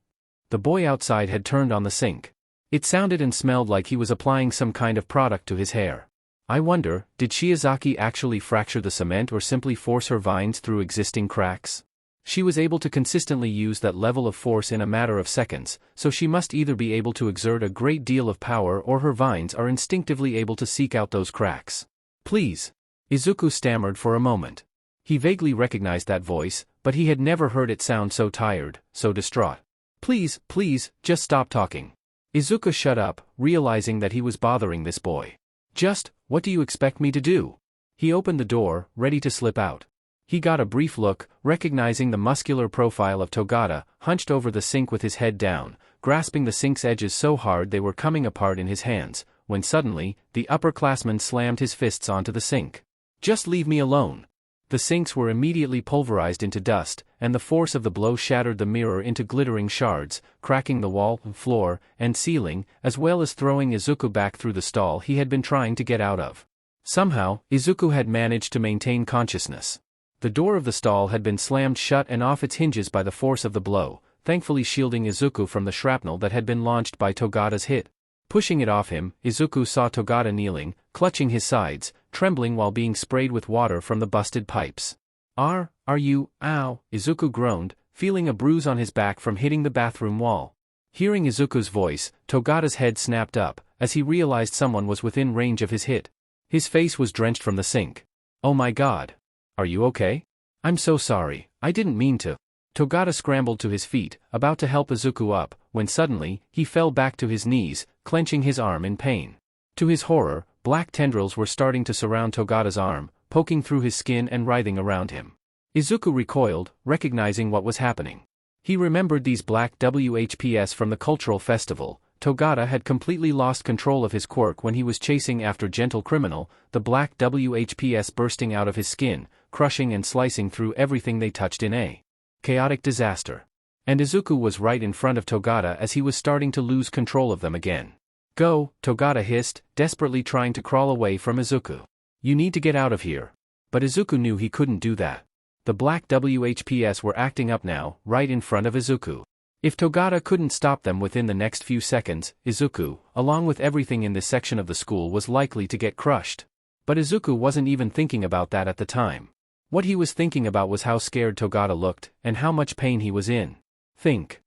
The boy outside had turned on the sink. It sounded and smelled like he was applying some kind of product to his hair. I wonder, did Shiozaki actually fracture the cement or simply force her vines through existing cracks? She was able to consistently use that level of force in a matter of seconds, so she must either be able to exert a great deal of power or her vines are instinctively able to seek out those cracks. Please. Izuku stammered for a moment. He vaguely recognized that voice, but he had never heard it sound so tired, so distraught. Please, just stop talking. Izuku shut up, realizing that he was bothering this boy. Just, what do you expect me to do? He opened the door, ready to slip out. He got a brief look, recognizing the muscular profile of Togata, hunched over the sink with his head down, grasping the sink's edges so hard they were coming apart in his hands, when suddenly, the upperclassman slammed his fists onto the sink. Just leave me alone. The sinks were immediately pulverized into dust, and the force of the blow shattered the mirror into glittering shards, cracking the wall, floor, and ceiling, as well as throwing Izuku back through the stall he had been trying to get out of. Somehow, Izuku had managed to maintain consciousness. The door of the stall had been slammed shut and off its hinges by the force of the blow, thankfully shielding Izuku from the shrapnel that had been launched by Togata's hit. Pushing it off him, Izuku saw Togata kneeling, clutching his sides, trembling while being sprayed with water from the busted pipes. Are you, ow, Izuku groaned, feeling a bruise on his back from hitting the bathroom wall. Hearing Izuku's voice, Togata's head snapped up, as he realized someone was within range of his hit. His face was drenched from the sink. Oh my god. Are you okay? I'm so sorry, I didn't mean to. Togata scrambled to his feet, about to help Izuku up, when suddenly, he fell back to his knees, clenching his arm in pain. To his horror, black tendrils were starting to surround Togata's arm, poking through his skin and writhing around him. Izuku recoiled, recognizing what was happening. He remembered these black WHPs from the cultural festival. Togata had completely lost control of his quirk when he was chasing after Gentle Criminal, the black WHPs bursting out of his skin, crushing and slicing through everything they touched in a chaotic disaster. And Izuku was right in front of Togata as he was starting to lose control of them again. Go, Togata hissed, desperately trying to crawl away from Izuku. You need to get out of here. But Izuku knew he couldn't do that. The black WHPs were acting up now, right in front of Izuku. If Togata couldn't stop them within the next few seconds, Izuku, along with everything in this section of the school, was likely to get crushed. But Izuku wasn't even thinking about that at the time. What he was thinking about was how scared Togata looked, and how much pain he was in. Think.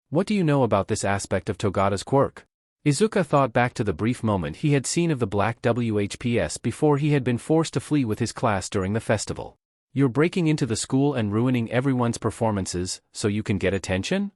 What do you know about this aspect of Togata's quirk? Izuku thought back to the brief moment he had seen of the black WHPs before he had been forced to flee with his class during the festival. You're breaking into the school and ruining everyone's performances, so you can get attention?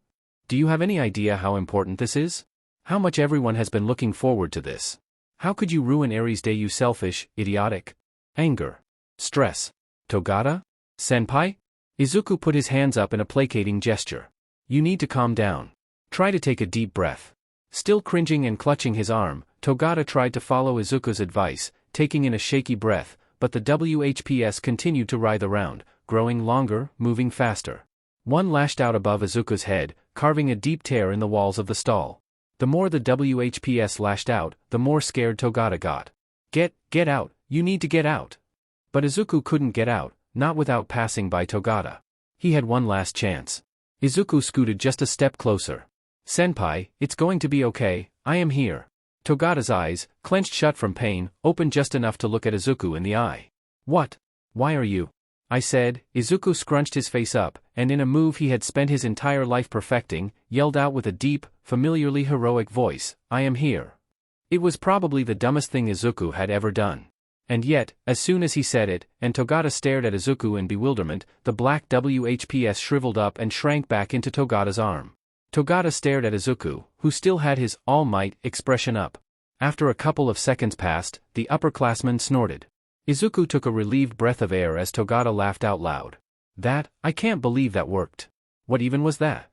Do you have any idea how important this is? How much everyone has been looking forward to this? How could you ruin Aries' day, you selfish, idiotic? Anger. Stress. Togata? Senpai? Izuku put his hands up in a placating gesture. You need to calm down. Try to take a deep breath. Still cringing and clutching his arm, Togata tried to follow Izuku's advice, taking in a shaky breath, but the WHPs continued to writhe around, growing longer, moving faster. One lashed out above Izuku's head, carving a deep tear in the walls of the stall. The more the WHPs lashed out, the more scared Togata got. Get out, you need to get out. But Izuku couldn't get out, not without passing by Togata. He had one last chance. Izuku scooted just a step closer. Senpai, it's going to be okay, I am here. Togata's eyes, clenched shut from pain, opened just enough to look at Izuku in the eye. What? Why are you? I said. Izuku scrunched his face up, and in a move he had spent his entire life perfecting, yelled out with a deep, familiarly heroic voice, I am here. It was probably the dumbest thing Izuku had ever done. And yet, as soon as he said it, and Togata stared at Izuku in bewilderment, the black WHPs shriveled up and shrank back into Togata's arm. Togata stared at Izuku, who still had his all might expression up. After a couple of seconds passed, the upperclassman snorted. Izuku took a relieved breath of air as Togata laughed out loud. I can't believe that worked. What even was that?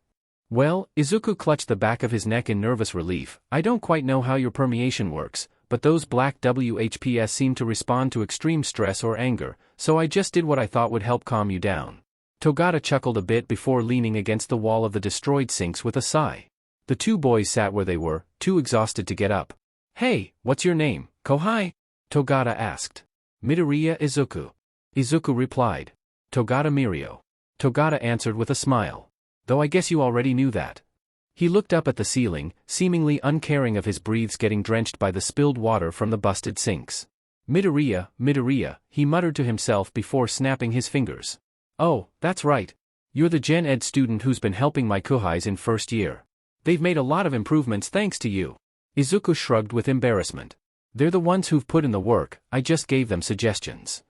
Well, Izuku clutched the back of his neck in nervous relief. I don't quite know how your permeation works, but those black WHPs seem to respond to extreme stress or anger, so I just did what I thought would help calm you down. Togata chuckled a bit before leaning against the wall of the destroyed sinks with a sigh. The two boys sat where they were, too exhausted to get up. Hey, what's your name, Kohai? Togata asked. Midoriya Izuku. Izuku replied. Togata Mirio. Togata answered with a smile. Though I guess you already knew that. He looked up at the ceiling, seemingly uncaring of his breaths getting drenched by the spilled water from the busted sinks. Midoriya, Midoriya, he muttered to himself before snapping his fingers. Oh, that's right. You're the Gen Ed student who's been helping my Kohais in first year. They've made a lot of improvements thanks to you. Izuku shrugged with embarrassment. They're the ones who've put in the work, I just gave them suggestions.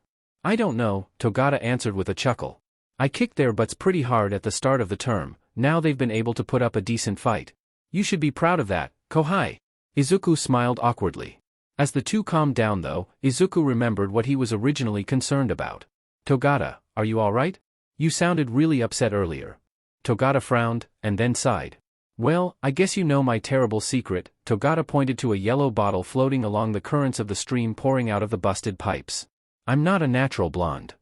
I don't know, Togata answered with a chuckle. I kicked their butts pretty hard at the start of the term, now they've been able to put up a decent fight. You should be proud of that, Kohai. Izuku smiled awkwardly. As the two calmed down though, Izuku remembered what he was originally concerned about. Togata, are you alright? You sounded really upset earlier. Togata frowned, and then sighed. Well, I guess you know my terrible secret. Togata pointed to a yellow bottle floating along the currents of the stream pouring out of the busted pipes. I'm not a natural blonde.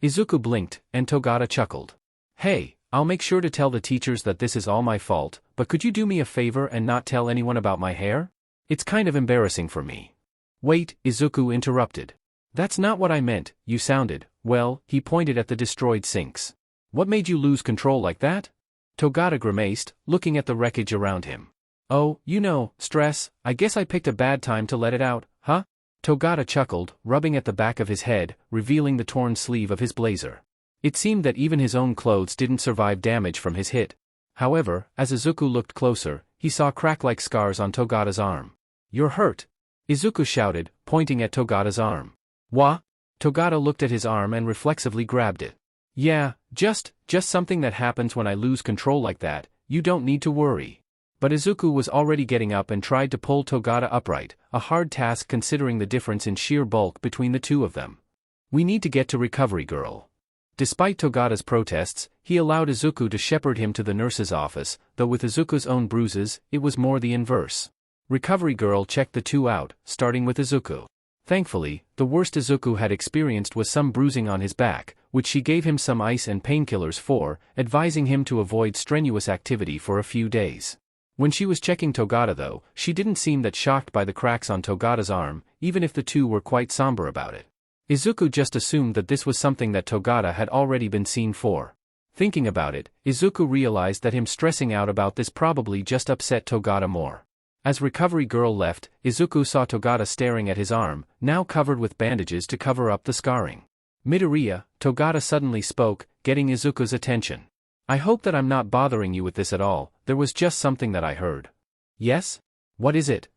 Izuku blinked, and Togata chuckled. Hey, I'll make sure to tell the teachers that this is all my fault, but could you do me a favor and not tell anyone about my hair? It's kind of embarrassing for me. Wait, Izuku interrupted. That's not what I meant, you sounded, well, he pointed at the destroyed sinks. What made you lose control like that? Togata grimaced, looking at the wreckage around him. Oh, you know, stress, I guess I picked a bad time to let it out, huh? Togata chuckled, rubbing at the back of his head, revealing the torn sleeve of his blazer. It seemed that even his own clothes didn't survive damage from his hit. However, as Izuku looked closer, he saw crack-like scars on Togata's arm. You're hurt! Izuku shouted, pointing at Togata's arm. Wha? Togata looked at his arm and reflexively grabbed it. Yeah, just something that happens when I lose control like that, you don't need to worry. But Izuku was already getting up and tried to pull Togata upright, a hard task considering the difference in sheer bulk between the two of them. We need to get to Recovery Girl. Despite Togata's protests, he allowed Izuku to shepherd him to the nurse's office, though with Izuku's own bruises, it was more the inverse. Recovery Girl checked the two out, starting with Izuku. Thankfully, the worst Izuku had experienced was some bruising on his back, which she gave him some ice and painkillers for, advising him to avoid strenuous activity for a few days. When she was checking Togata though, she didn't seem that shocked by the cracks on Togata's arm, even if the two were quite somber about it. Izuku just assumed that this was something that Togata had already been seen for. Thinking about it, Izuku realized that him stressing out about this probably just upset Togata more. As Recovery Girl left, Izuku saw Togata staring at his arm, now covered with bandages to cover up the scarring. Midoriya, Togata suddenly spoke, getting Izuku's attention. I hope that I'm not bothering you with this at all, there was just something that I heard. Yes? What is it?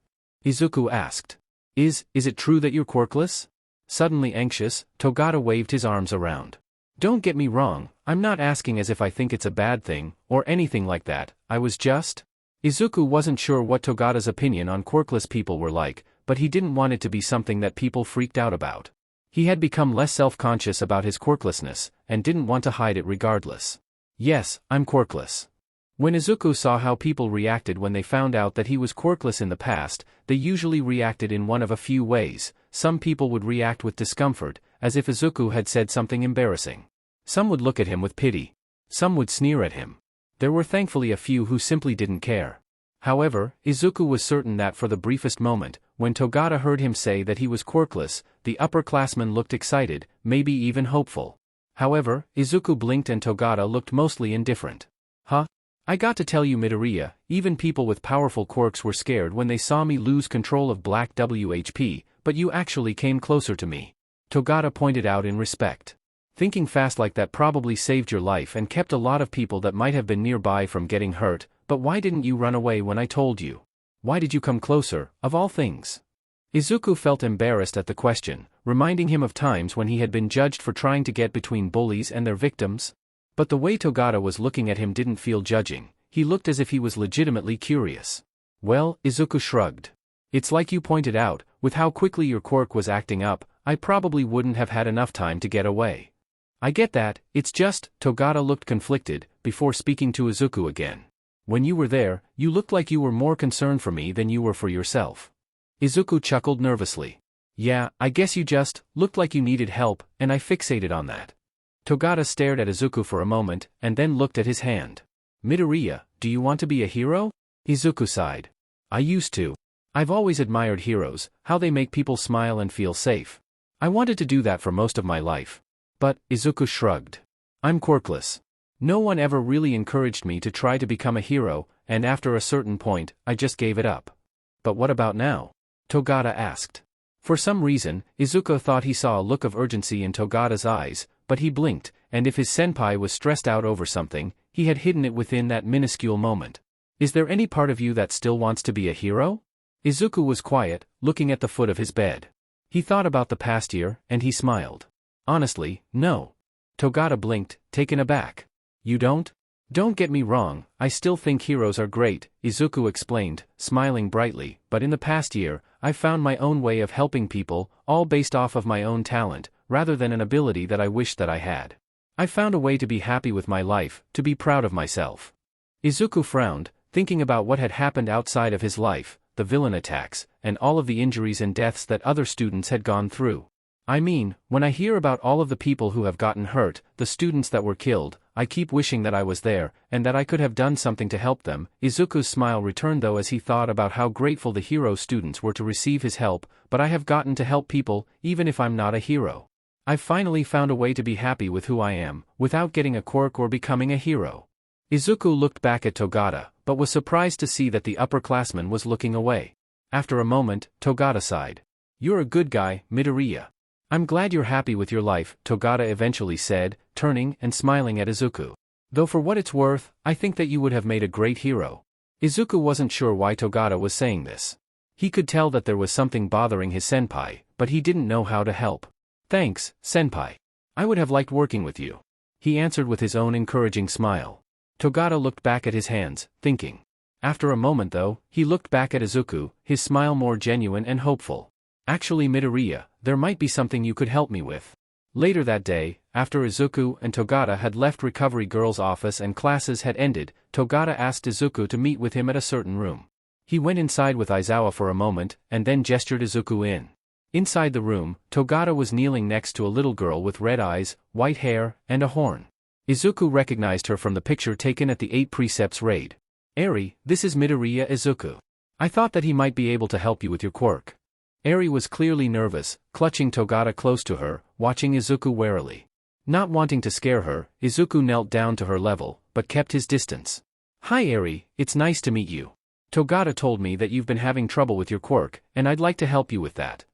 Izuku asked. Is it true that you're quirkless? Suddenly anxious, Togata waved his arms around. Don't get me wrong, I'm not asking as if I think it's a bad thing, or anything like that, I was just… Izuku wasn't sure what Togata's opinion on quirkless people were like, but he didn't want it to be something that people freaked out about. He had become less self-conscious about his quirklessness, and didn't want to hide it regardless. Yes, I'm quirkless. When Izuku saw how people reacted when they found out that he was quirkless in the past, they usually reacted in one of a few ways. Some people would react with discomfort, as if Izuku had said something embarrassing. Some would look at him with pity. Some would sneer at him. There were thankfully a few who simply didn't care. However, Izuku was certain that for the briefest moment, when Togata heard him say that he was quirkless, the upperclassman looked excited, maybe even hopeful. However, Izuku blinked and Togata looked mostly indifferent. Huh? I got to tell you Midoriya, even people with powerful quirks were scared when they saw me lose control of black WHP, but you actually came closer to me. Togata pointed out in respect. Thinking fast like that probably saved your life and kept a lot of people that might have been nearby from getting hurt, but why didn't you run away when I told you? Why did you come closer, of all things? Izuku felt embarrassed at the question, reminding him of times when he had been judged for trying to get between bullies and their victims. But the way Togata was looking at him didn't feel judging, he looked as if he was legitimately curious. Well, Izuku shrugged. It's like you pointed out, with how quickly your quirk was acting up, I probably wouldn't have had enough time to get away. I get that, it's just, Togata looked conflicted, before speaking to Izuku again. When you were there, you looked like you were more concerned for me than you were for yourself. Izuku chuckled nervously. Yeah, I guess you just looked like you needed help, and I fixated on that. Togata stared at Izuku for a moment, and then looked at his hand. Midoriya, do you want to be a hero? Izuku sighed. I used to. I've always admired heroes, how they make people smile and feel safe. I wanted to do that for most of my life. But, Izuku shrugged. I'm quirkless. No one ever really encouraged me to try to become a hero, and after a certain point, I just gave it up. But what about now? Togata asked. For some reason, Izuku thought he saw a look of urgency in Togata's eyes, but he blinked, and if his senpai was stressed out over something, he had hidden it within that minuscule moment. Is there any part of you that still wants to be a hero? Izuku was quiet, looking at the foot of his bed. He thought about the past year, and he smiled. Honestly, no. Togata blinked, taken aback. You don't? Don't get me wrong, I still think heroes are great, Izuku explained, smiling brightly, but in the past year, I've found my own way of helping people, all based off of my own talent, rather than an ability that I wished that I had. I found a way to be happy with my life, to be proud of myself. Izuku frowned, thinking about what had happened outside of his life, the villain attacks, and all of the injuries and deaths that other students had gone through. I mean, when I hear about all of the people who have gotten hurt, the students that were killed, I keep wishing that I was there, and that I could have done something to help them. Izuku's smile returned though as he thought about how grateful the hero students were to receive his help, but I have gotten to help people, even if I'm not a hero. I've finally found a way to be happy with who I am, without getting a quirk or becoming a hero. Izuku looked back at Togata, but was surprised to see that the upperclassman was looking away. After a moment, Togata sighed. You're a good guy, Midoriya. I'm glad you're happy with your life, Togata eventually said, turning and smiling at Izuku. Though for what it's worth, I think that you would have made a great hero. Izuku wasn't sure why Togata was saying this. He could tell that there was something bothering his senpai, but he didn't know how to help. Thanks, senpai. I would have liked working with you. He answered with his own encouraging smile. Togata looked back at his hands, thinking. After a moment though, he looked back at Izuku, his smile more genuine and hopeful. Actually Midoriya, there might be something you could help me with. Later that day, after Izuku and Togata had left Recovery Girl's office and classes had ended, Togata asked Izuku to meet with him at a certain room. He went inside with Aizawa for a moment, and then gestured Izuku in. Inside the room, Togata was kneeling next to a little girl with red eyes, white hair, and a horn. Izuku recognized her from the picture taken at the 8 Precepts raid. Eri, this is Midoriya Izuku. I thought that he might be able to help you with your quirk. Eri was clearly nervous, clutching Togata close to her, watching Izuku warily. Not wanting to scare her, Izuku knelt down to her level, but kept his distance. Hi Eri, it's nice to meet you. Togata told me that you've been having trouble with your quirk, and I'd like to help you with that.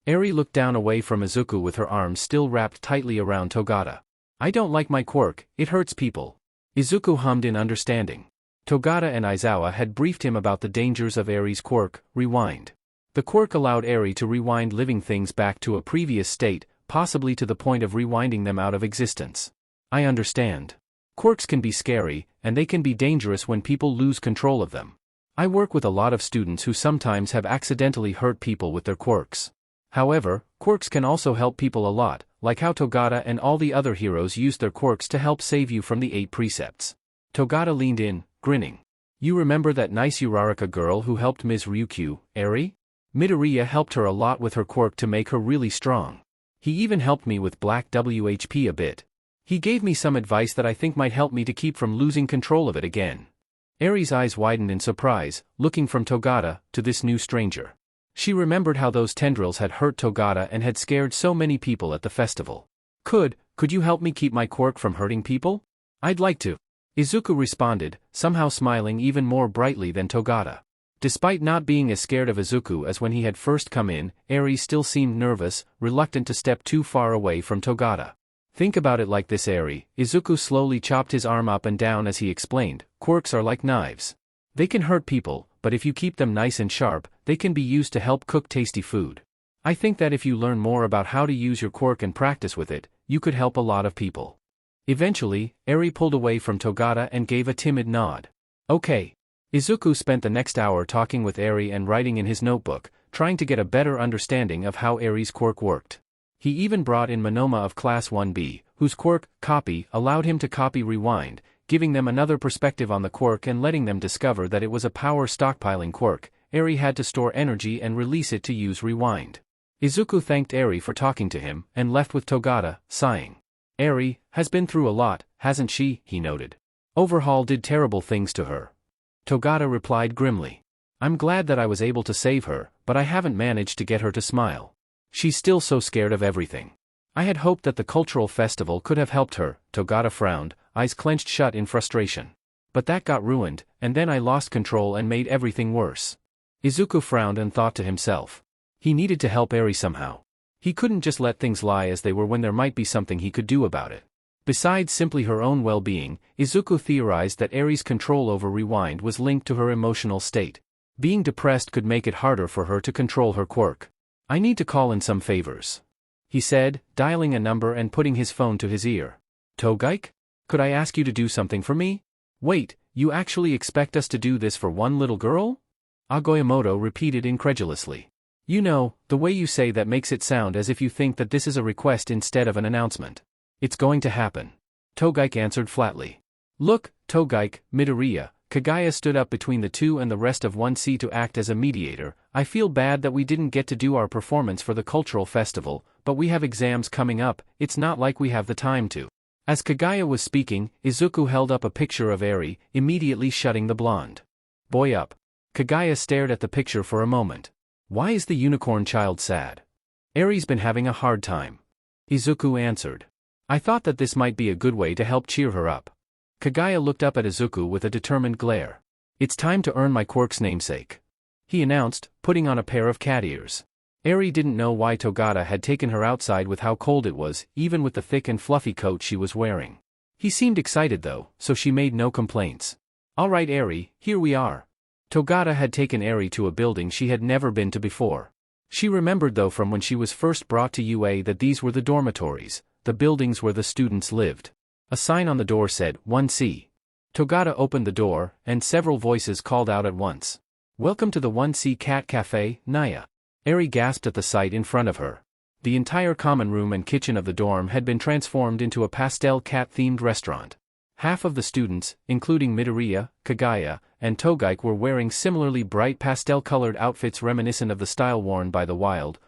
Eri looked down away from Izuku with her arms still wrapped tightly around Togata. I don't like my quirk, it hurts people. Izuku hummed in understanding. Togata and Aizawa had briefed him about the dangers of Eri's quirk, Rewind. The quirk allowed Eri to rewind living things back to a previous state, possibly to the point of rewinding them out of existence. I understand. Quirks can be scary, and they can be dangerous when people lose control of them. I work with a lot of students who sometimes have accidentally hurt people with their quirks. However, quirks can also help people a lot, like how Togata and all the other heroes used their quirks to help save you from the 8 Precepts. Togata leaned in, grinning. You remember that nice Uraraka girl who helped Ms. Ryukyu, Eri? Midoriya helped her a lot with her quirk to make her really strong. He even helped me with black WHP a bit. He gave me some advice that I think might help me to keep from losing control of it again. Eri's eyes widened in surprise, looking from Togata to this new stranger. She remembered how those tendrils had hurt Togata and had scared so many people at the festival. Could you help me keep my quirk from hurting people? I'd like to. Izuku responded, somehow smiling even more brightly than Togata. Despite not being as scared of Izuku as when he had first come in, Eri still seemed nervous, reluctant to step too far away from Togata. Think about it like this Eri, Izuku slowly chopped his arm up and down as he explained, quirks are like knives. They can hurt people, but if you keep them nice and sharp, they can be used to help cook tasty food. I think that if you learn more about how to use your quirk and practice with it, you could help a lot of people. Eventually, Eri pulled away from Togata and gave a timid nod. Okay. Izuku spent the next hour talking with Eri and writing in his notebook, trying to get a better understanding of how Eri's quirk worked. He even brought in Monoma of Class 1B, whose quirk, Copy, allowed him to copy Rewind, giving them another perspective on the quirk and letting them discover that it was a power stockpiling quirk. Eri had to store energy and release it to use rewind. Izuku thanked Eri for talking to him, and left with Togata, sighing. Eri has been through a lot, hasn't she? He noted. Overhaul did terrible things to her. Togata replied grimly. I'm glad that I was able to save her, but I haven't managed to get her to smile. She's still so scared of everything. I had hoped that the cultural festival could have helped her. Togata frowned, eyes clenched shut in frustration. But that got ruined, and then I lost control and made everything worse. Izuku frowned and thought to himself. He needed to help Eri somehow. He couldn't just let things lie as they were when there might be something he could do about it. Besides simply her own well-being, Izuku theorized that Eri's control over rewind was linked to her emotional state. Being depressed could make it harder for her to control her quirk. I need to call in some favors, he said, dialing a number and putting his phone to his ear. Togaike? Could I ask you to do something for me? Wait, you actually expect us to do this for one little girl? Agoyamoto repeated incredulously. You know, the way you say that makes it sound as if you think that this is a request instead of an announcement. It's going to happen. Togaike answered flatly. Look, Togaike, Midoriya. Kagaya stood up between the two and the rest of 1C to act as a mediator. I feel bad that we didn't get to do our performance for the cultural festival, but we have exams coming up, it's not like we have the time to. As Kagaya was speaking, Izuku held up a picture of Eri, immediately shutting the blonde boy up. Kagaya stared at the picture for a moment. Why is the unicorn child sad? Eri's been having a hard time. Izuku answered. I thought that this might be a good way to help cheer her up. Kagaya looked up at Izuku with a determined glare. It's time to earn my quirk's namesake, he announced, putting on a pair of cat ears. Eri didn't know why Togata had taken her outside with how cold it was, even with the thick and fluffy coat she was wearing. He seemed excited though, so she made no complaints. All right Eri, here we are. Togata had taken Eri to a building she had never been to before. She remembered though from when she was first brought to UA that these were the dormitories, the buildings where the students lived. A sign on the door said, 1C. Togata opened the door, and several voices called out at once. Welcome to the 1C Cat Cafe, Naya. Eri gasped at the sight in front of her. The entire common room and kitchen of the dorm had been transformed into a pastel cat-themed restaurant. Half of the students, including Midoriya, Kagaya, and Togaike were wearing similarly bright pastel-colored outfits reminiscent of the style worn by the wild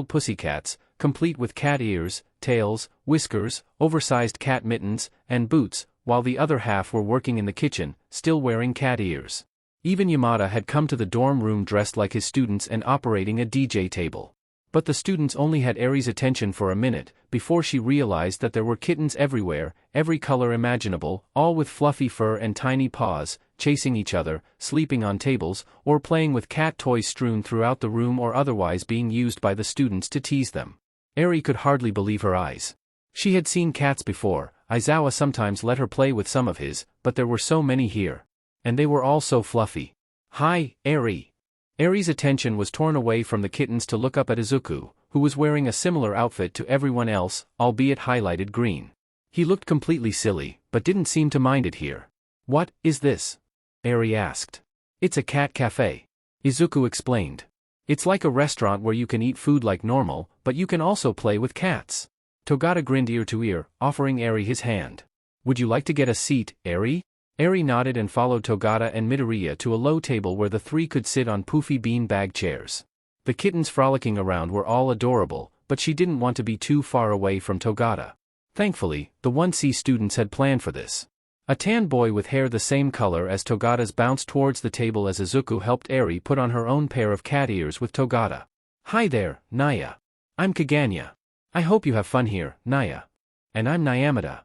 pussycats, complete with cat ears, tails, whiskers, oversized cat mittens, and boots, while the other half were working in the kitchen, still wearing cat ears. Even Yamada had come to the dorm room dressed like his students and operating a DJ table. But the students only had Eri's attention for a minute, before she realized that there were kittens everywhere, every color imaginable, all with fluffy fur and tiny paws, chasing each other, sleeping on tables, or playing with cat toys strewn throughout the room or otherwise being used by the students to tease them. Eri could hardly believe her eyes. She had seen cats before, Aizawa sometimes let her play with some of his, but there were so many here. And they were all so fluffy. Hi, Eri. Eri's attention was torn away from the kittens to look up at Izuku, who was wearing a similar outfit to everyone else, albeit highlighted green. He looked completely silly, but didn't seem to mind it here. What is this? Eri asked. It's a cat cafe. Izuku explained. It's like a restaurant where you can eat food like normal, but you can also play with cats. Togata grinned ear to ear, offering Eri his hand. Would you like to get a seat, Eri? Eri nodded and followed Togata and Midoriya to a low table where the three could sit on poofy bean-bag chairs. The kittens frolicking around were all adorable, but she didn't want to be too far away from Togata. Thankfully, the 1C students had planned for this. A tan boy with hair the same color as Togata's bounced towards the table as Izuku helped Eri put on her own pair of cat ears with Togata. Hi there, Naya. I'm Kaganya. I hope you have fun here, Naya. And I'm Nyamada.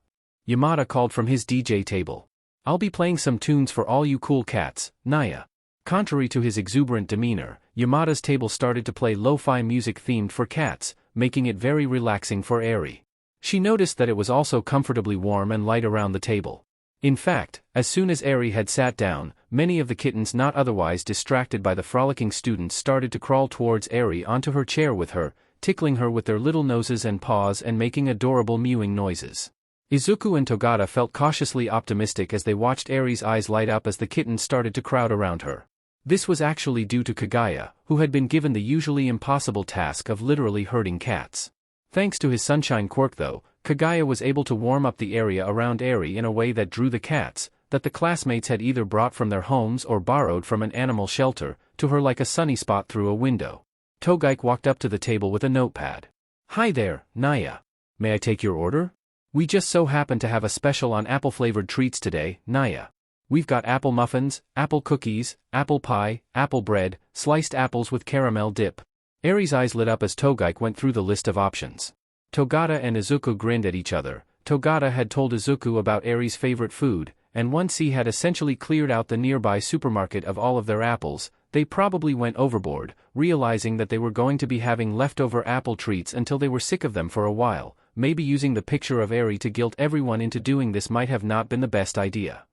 Yamada called from his DJ table. I'll be playing some tunes for all you cool cats, Naya. Contrary to his exuberant demeanor, Yamada's table started to play lo-fi music themed for cats, making it very relaxing for Eri. She noticed that it was also comfortably warm and light around the table. In fact, as soon as Eri had sat down, many of the kittens not otherwise distracted by the frolicking students started to crawl towards Eri onto her chair with her, tickling her with their little noses and paws and making adorable mewing noises. Izuku and Togata felt cautiously optimistic as they watched Eri's eyes light up as the kittens started to crowd around her. This was actually due to Kagaya, who had been given the usually impossible task of literally herding cats. Thanks to his sunshine quirk though, Kagaya was able to warm up the area around Eri in a way that drew the cats, that the classmates had either brought from their homes or borrowed from an animal shelter, to her like a sunny spot through a window. Togaik walked up to the table with a notepad. "Hi there, Naya. May I take your order? We just so happen to have a special on apple-flavored treats today, Naya. We've got apple muffins, apple cookies, apple pie, apple bread, sliced apples with caramel dip." Eri's eyes lit up as Togaik went through the list of options. Togata and Izuku grinned at each other. Togata had told Izuku about Eri's favorite food, and once he had essentially cleared out the nearby supermarket of all of their apples, they probably went overboard, realizing that they were going to be having leftover apple treats until they were sick of them for a while. Maybe using the picture of Eri to guilt everyone into doing this might have not been the best idea.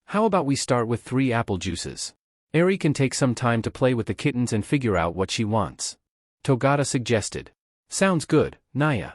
"How about we start with 3 apple juices? Eri can take some time to play with the kittens and figure out what she wants," Togata suggested. "Sounds good, Naya."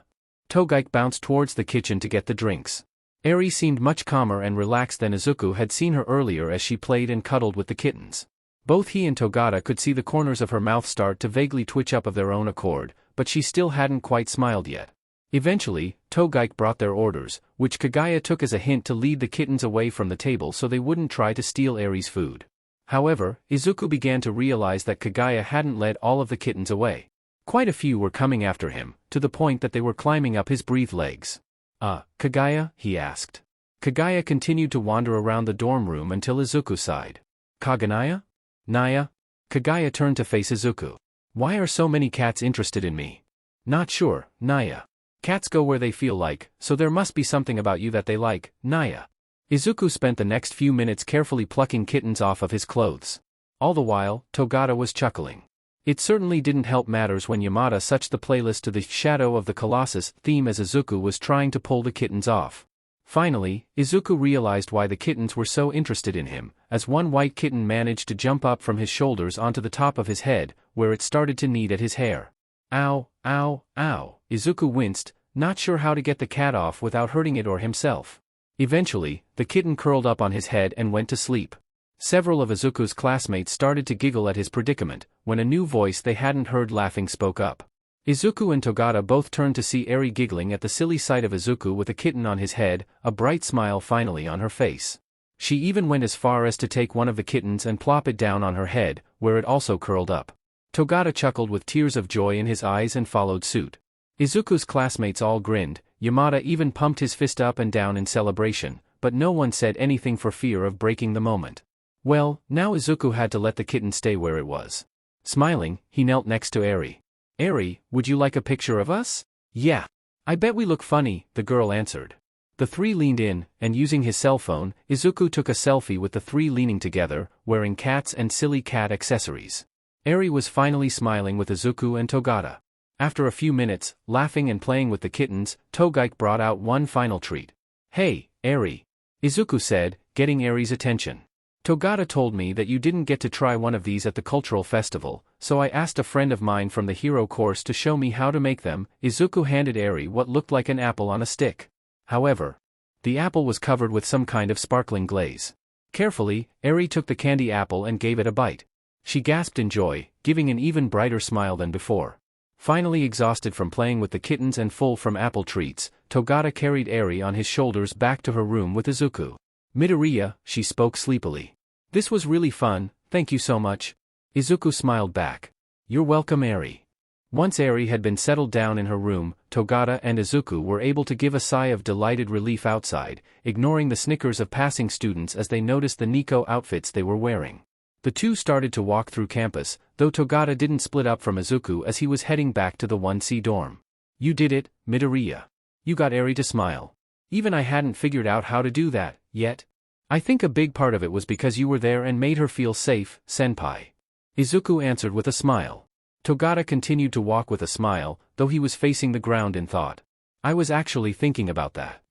Togaik bounced towards the kitchen to get the drinks. Eri seemed much calmer and relaxed than Izuku had seen her earlier as she played and cuddled with the kittens. Both he and Togata could see the corners of her mouth start to vaguely twitch up of their own accord, but she still hadn't quite smiled yet. Eventually, Togaik brought their orders, which Kagaya took as a hint to lead the kittens away from the table so they wouldn't try to steal Eri's food. However, Izuku began to realize that Kagaya hadn't led all of the kittens away. Quite a few were coming after him, to the point that they were climbing up his breathed legs. Kagaya?" he asked. Kagaya continued to wander around the dorm room until Izuku sighed. "Kaganaya? Naya?" Kagaya turned to face Izuku. "Why are so many cats interested in me?" "Not sure, Naya. Cats go where they feel like, so there must be something about you that they like, Naya." Izuku spent the next few minutes carefully plucking kittens off of his clothes. All the while, Togata was chuckling. It certainly didn't help matters when Yamada switched the playlist to the Shadow of the Colossus theme as Izuku was trying to pull the kittens off. Finally, Izuku realized why the kittens were so interested in him, as one white kitten managed to jump up from his shoulders onto the top of his head, where it started to knead at his hair. "Ow, ow, ow," Izuku winced, not sure how to get the cat off without hurting it or himself. Eventually, the kitten curled up on his head and went to sleep. Several of Izuku's classmates started to giggle at his predicament, when a new voice they hadn't heard laughing spoke up. Izuku and Togata both turned to see Eri giggling at the silly sight of Izuku with a kitten on his head, a bright smile finally on her face. She even went as far as to take one of the kittens and plop it down on her head, where it also curled up. Togata chuckled with tears of joy in his eyes and followed suit. Izuku's classmates all grinned. Yamada even pumped his fist up and down in celebration, but no one said anything for fear of breaking the moment. Well, now Izuku had to let the kitten stay where it was. Smiling, he knelt next to Eri. "Eri, would you like a picture of us?" "Yeah. I bet we look funny," the girl answered. The three leaned in, and using his cell phone, Izuku took a selfie with the three leaning together, wearing cats and silly cat accessories. Eri was finally smiling with Izuku and Togata. After a few minutes, laughing and playing with the kittens, Togaik brought out one final treat. "Hey, Eri," Izuku said, getting Eri's attention. "Togata told me that you didn't get to try one of these at the cultural festival, so I asked a friend of mine from the hero course to show me how to make them." Izuku handed Eri what looked like an apple on a stick. However, the apple was covered with some kind of sparkling glaze. Carefully, Eri took the candy apple and gave it a bite. She gasped in joy, giving an even brighter smile than before. Finally exhausted from playing with the kittens and full from apple treats, Togata carried Eri on his shoulders back to her room with Izuku. "Midoriya," she spoke sleepily. "This was really fun, thank you so much." Izuku smiled back. "You're welcome, Eri." Once Eri had been settled down in her room, Togata and Izuku were able to give a sigh of delighted relief outside, ignoring the snickers of passing students as they noticed the Nico outfits they were wearing. The two started to walk through campus, though Togata didn't split up from Izuku as he was heading back to the 1C dorm. "You did it, Midoriya. You got Eri to smile. Even I hadn't figured out how to do that, yet. I think a big part of it was because you were there and made her feel safe, senpai." Izuku answered with a smile. Togata continued to walk with a smile, though he was facing the ground in thought. "I was actually thinking about that."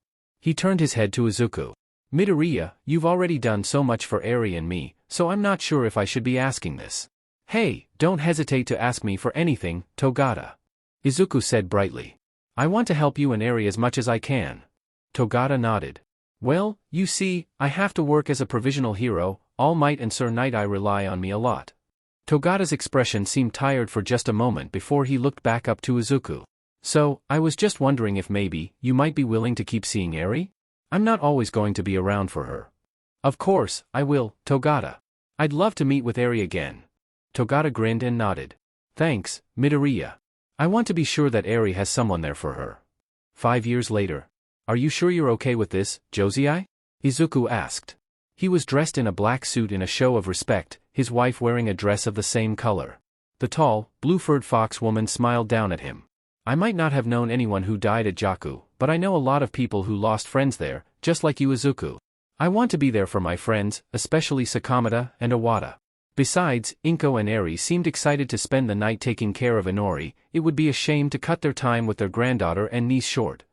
He turned his head to Izuku. "Midoriya, you've already done so much for Eri and me, so I'm not sure if I should be asking this." "Hey, don't hesitate to ask me for anything, Togata," Izuku said brightly. "I want to help you and Eri as much as I can." Togata nodded. "Well, you see, I have to work as a provisional hero. All Might and Sir Night Eye rely on me a lot." Togata's expression seemed tired for just a moment before he looked back up to Izuku. So, I was just wondering if maybe, you might be willing to keep seeing Eri? I'm not always going to be around for her. Of course, I will, Togata. I'd love to meet with Eri again. Togata grinned and nodded. Thanks, Midoriya. I want to be sure that Eri has someone there for her. 5 years later. Are you sure you're okay with this, Josei? Izuku asked. He was dressed in a black suit in a show of respect, his wife wearing a dress of the same color. The tall, blue-furred fox woman smiled down at him. I might not have known anyone who died at Jaku, but I know a lot of people who lost friends there, just like you, Izuku. I want to be there for my friends, especially Sakamata and Iwata. Besides, Inko and Eri seemed excited to spend the night taking care of Inori. It would be a shame to cut their time with their granddaughter and niece short.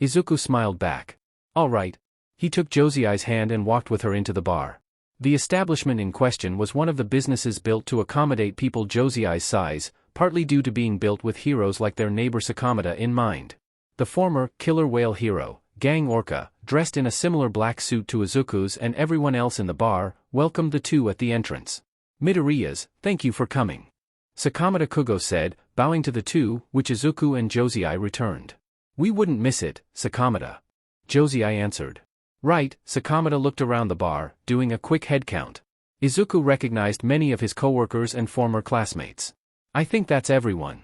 Izuku smiled back. All right. He took Josei's hand and walked with her into the bar. The establishment in question was one of the businesses built to accommodate people Josei's size, partly due to being built with heroes like their neighbor Sakamata in mind. The former killer whale hero, Gang Orca, dressed in a similar black suit to Izuku's and everyone else in the bar, welcomed the two at the entrance. Midoriya's, thank you for coming. Sakamata Kugo said, bowing to the two, which Izuku and Josei returned. We wouldn't miss it, Sakamata. Josei answered. Right, Sakamata looked around the bar, doing a quick head count. Izuku recognized many of his coworkers and former classmates. I think that's everyone.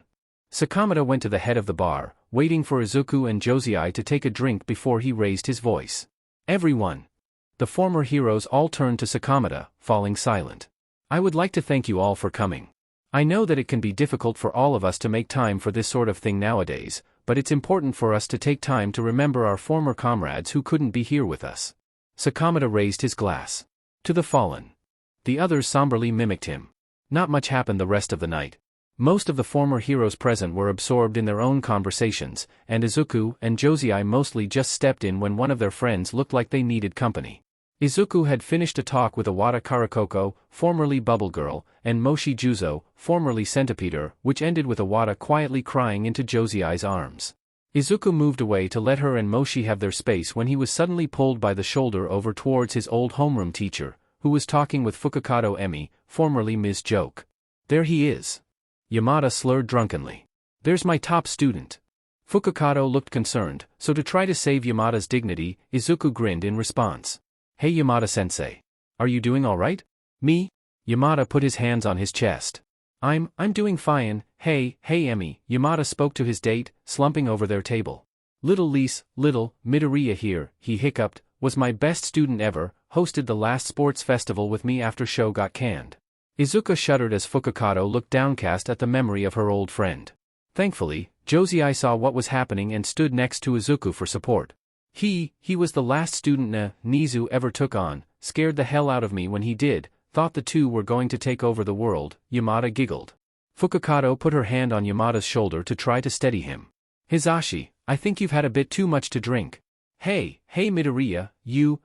Sakamata went to the head of the bar, waiting for Izuku and Josei to take a drink before he raised his voice. Everyone. The former heroes all turned to Sakamata, falling silent. I would like to thank you all for coming. I know that it can be difficult for all of us to make time for this sort of thing nowadays, but it's important for us to take time to remember our former comrades who couldn't be here with us. Sakamata raised his glass. To the fallen. The others somberly mimicked him. Not much happened the rest of the night. Most of the former heroes present were absorbed in their own conversations, and Izuku and Josei mostly just stepped in when one of their friends looked like they needed company. Izuku had finished a talk with Iwata Karakoko, formerly Bubble Girl, and Moshi Juzo, formerly Centipeter, which ended with Iwata quietly crying into Josei's arms. Izuku moved away to let her and Moshi have their space when he was suddenly pulled by the shoulder over towards his old homeroom teacher, who was talking with Fukakato Emi, formerly Ms. Joke. There he is. Yamada slurred drunkenly. There's my top student. Fukakato looked concerned, so to try to save Yamada's dignity, Izuku grinned in response. Hey Yamada-sensei. Are you doing alright? Me? Yamada put his hands on his chest. I'm doing fine. Hey Emi, Yamada spoke to his date, slumping over their table. Little Midoriya here, he hiccuped, was my best student ever, hosted the last sports festival with me after show got canned. Izuku shuddered as Fukakato looked downcast at the memory of her old friend. Thankfully, Josei saw what was happening and stood next to Izuku for support. He was the last student Nizu ever took on, scared the hell out of me when he did, thought the two were going to take over the world, Yamada giggled. Fukakato put her hand on Yamada's shoulder to try to steady him. Hizashi, I think you've had a bit too much to drink. Hey Midoriya, you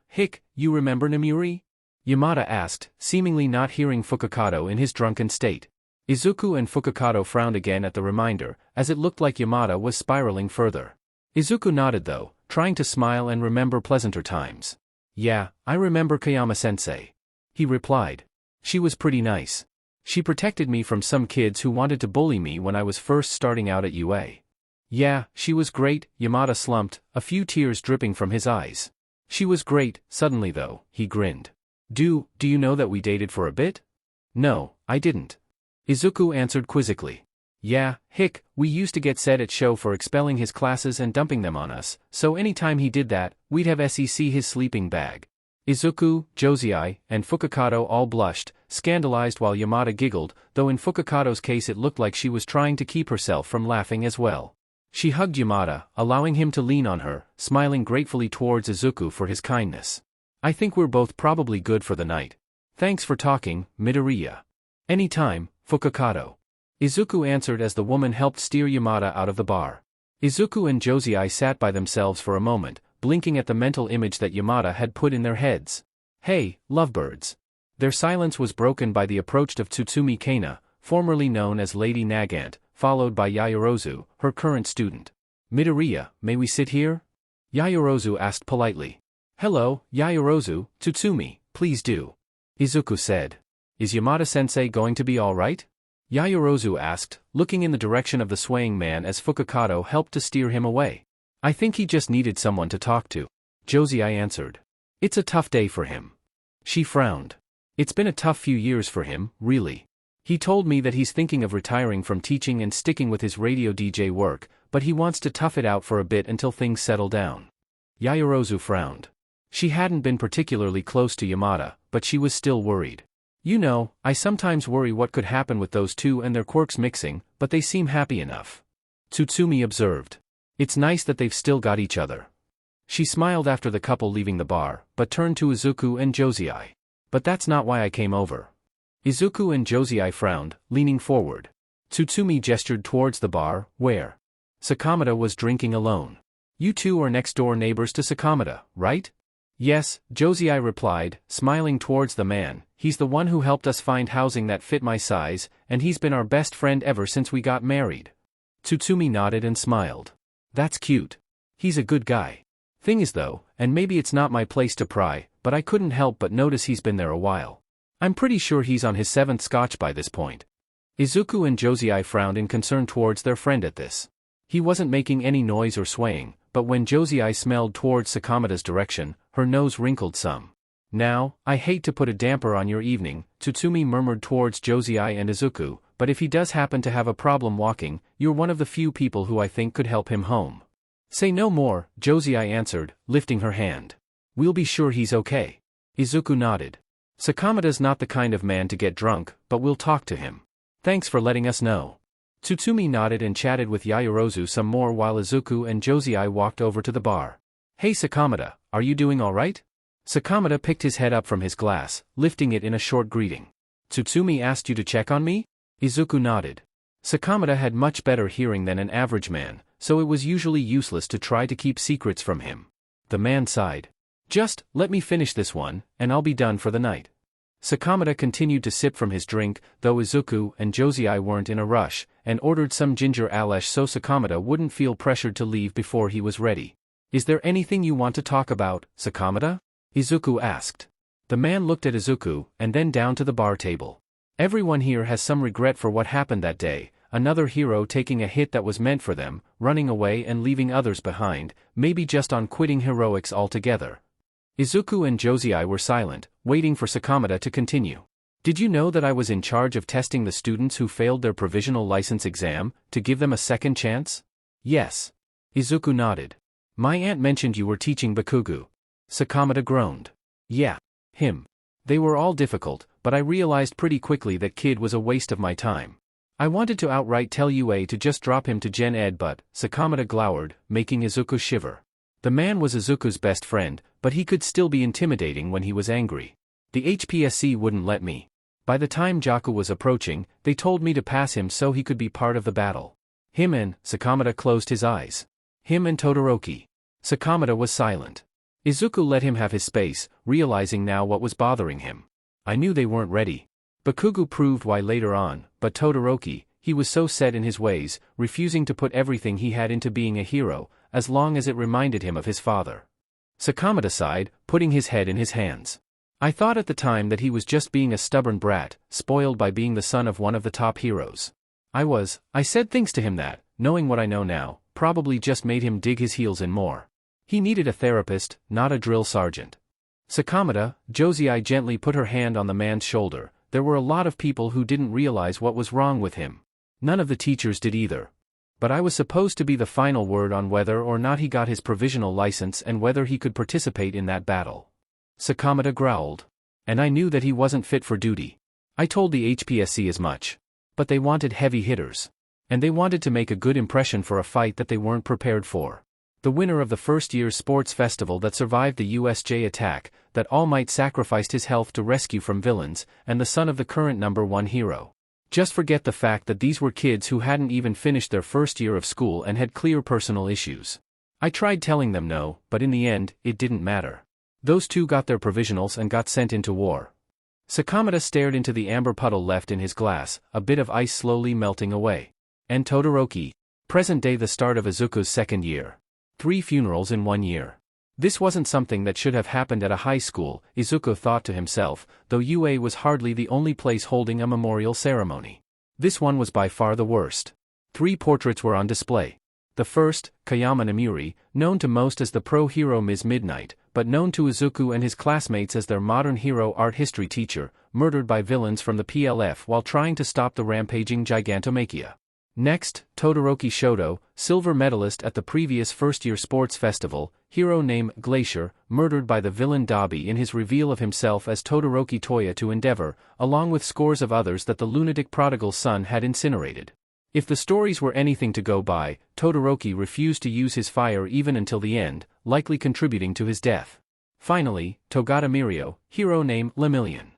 remember Namuri? Yamada asked, seemingly not hearing Fukakato in his drunken state. Izuku and Fukakato frowned again at the reminder, as it looked like Yamada was spiraling further. Izuku nodded though, trying to smile and remember pleasanter times. Yeah, I remember Kayama-sensei. He replied. She was pretty nice. She protected me from some kids who wanted to bully me when I was first starting out at UA. Yeah, she was great, Yamada slumped, a few tears dripping from his eyes. She was great, suddenly though, he grinned. Do you know that we dated for a bit? No, I didn't. Izuku answered quizzically. Yeah, we used to get set at show for expelling his classes and dumping them on us, so anytime he did that, we'd have SEC his sleeping bag. Izuku, Josei, and Fukakato all blushed, scandalized while Yamada giggled, though in Fukakato's case it looked like she was trying to keep herself from laughing as well. She hugged Yamada, allowing him to lean on her, smiling gratefully towards Izuku for his kindness. I think we're both probably good for the night. Thanks for talking, Midoriya. Anytime, Fukakato. Izuku answered as the woman helped steer Yamada out of the bar. Izuku and Josei sat by themselves for a moment, blinking at the mental image that Yamada had put in their heads. Hey, lovebirds. Their silence was broken by the approach of Tsutsumi Kana, formerly known as Lady Nagant, followed by Yayorozu, her current student. Midoriya, may we sit here? Yayorozu asked politely. Hello, Yayorozu, Tsutsumi, please do. Izuku said. Is Yamada-sensei going to be alright? Yaoyorozu asked, looking in the direction of the swaying man as Fukakato helped to steer him away. I think he just needed someone to talk to. Josei answered. It's a tough day for him. She frowned. It's been a tough few years for him, really. He told me that he's thinking of retiring from teaching and sticking with his radio DJ work, but he wants to tough it out for a bit until things settle down. Yaoyorozu frowned. She hadn't been particularly close to Yamada, but she was still worried. You know, I sometimes worry what could happen with those two and their quirks mixing, but they seem happy enough. Tsutsumi observed. It's nice that they've still got each other. She smiled after the couple leaving the bar, but turned to Izuku and Josei. But that's not why I came over. Izuku and Josei frowned, leaning forward. Tsutsumi gestured towards the bar, where Sakamata was drinking alone. You two are next-door neighbors to Sakamata, right? Yes, Josei replied, smiling towards the man. He's the one who helped us find housing that fit my size, and he's been our best friend ever since we got married. Tsutsumi nodded and smiled. That's cute. He's a good guy. Thing is though, and maybe it's not my place to pry, but I couldn't help but notice he's been there a while. I'm pretty sure he's on his 7th scotch by this point. Izuku and Josei frowned in concern towards their friend at this. He wasn't making any noise or swaying, but when Josei smelled towards Sakamata's direction, her nose wrinkled some. Now, I hate to put a damper on your evening, Tsutsumi murmured towards Josei and Izuku, but if he does happen to have a problem walking, you're one of the few people who I think could help him home. Say no more, Josei answered, lifting her hand. We'll be sure he's okay. Izuku nodded. Sakamata's not the kind of man to get drunk, but we'll talk to him. Thanks for letting us know. Tsutsumi nodded and chatted with Yaoyorozu some more while Izuku and Josei walked over to the bar. Hey Sakamata, are you doing alright? Sakamata picked his head up from his glass, lifting it in a short greeting. Tsutsumi asked you to check on me? Izuku nodded. Sakamata had much better hearing than an average man, so it was usually useless to try to keep secrets from him. The man sighed. Just, let me finish this one, and I'll be done for the night. Sakamata continued to sip from his drink, though Izuku and Josei weren't in a rush, and ordered some ginger alesh so Sakamata wouldn't feel pressured to leave before he was ready. Is there anything you want to talk about, Sakamata? Izuku asked. The man looked at Izuku, and then down to the bar table. Everyone here has some regret for what happened that day, another hero taking a hit that was meant for them, running away and leaving others behind, maybe just on quitting heroics altogether. Izuku and Josei were silent, waiting for Sakamata to continue. Did you know that I was in charge of testing the students who failed their provisional license exam, to give them a second chance? Yes. Izuku nodded. My aunt mentioned you were teaching Bakugo. Sakamata groaned. Yeah. Him. They were all difficult, but I realized pretty quickly that kid was a waste of my time. I wanted to outright tell UA to just drop him to Gen Ed but, Sakamata glowered, making Izuku shiver. The man was Izuku's best friend, but he could still be intimidating when he was angry. The HPSC wouldn't let me. By the time Jaku was approaching, they told me to pass him so he could be part of the battle. Him and, Sakamata closed his eyes. Him and Todoroki. Sakamata was silent. Izuku let him have his space, realizing now what was bothering him. I knew they weren't ready. Bakugo proved why later on, but Todoroki, he was so set in his ways, refusing to put everything he had into being a hero, as long as it reminded him of his father. Sakamata sighed, putting his head in his hands. I thought at the time that he was just being a stubborn brat, spoiled by being the son of one of the top heroes. I said things to him that, knowing what I know now, probably just made him dig his heels in more. He needed a therapist, not a drill sergeant. Sakamata, Josei gently put her hand on the man's shoulder. There were a lot of people who didn't realize what was wrong with him. None of the teachers did either. But I was supposed to be the final word on whether or not he got his provisional license and whether he could participate in that battle. Sakamata growled. And I knew that he wasn't fit for duty. I told the HPSC as much. But they wanted heavy hitters. And they wanted to make a good impression for a fight that they weren't prepared for. The winner of the first year's sports festival that survived the USJ attack, that All Might sacrificed his health to rescue from villains, and the son of the current #1 hero. Just forget the fact that these were kids who hadn't even finished their first year of school and had clear personal issues. I tried telling them no, but in the end, it didn't matter. Those two got their provisionals and got sent into war. Sakamata stared into the amber puddle left in his glass, a bit of ice slowly melting away. And Todoroki. Present day the start of Izuku's second year. 3 funerals in 1 year. This wasn't something that should have happened at a high school, Izuku thought to himself, though UA was hardly the only place holding a memorial ceremony. This one was by far the worst. 3 portraits were on display. The first, Kayama Namiri, known to most as the pro-hero Ms. Midnight, but known to Izuku and his classmates as their modern hero art history teacher, murdered by villains from the PLF while trying to stop the rampaging Gigantomachia. Next, Todoroki Shoto, silver medalist at the previous first-year sports festival, hero named Glacier, murdered by the villain Dabi in his reveal of himself as Todoroki Toya to Endeavor, along with scores of others that the lunatic prodigal son had incinerated. If the stories were anything to go by, Todoroki refused to use his fire even until the end, likely contributing to his death. Finally, Togata Mirio, hero named Lemillion.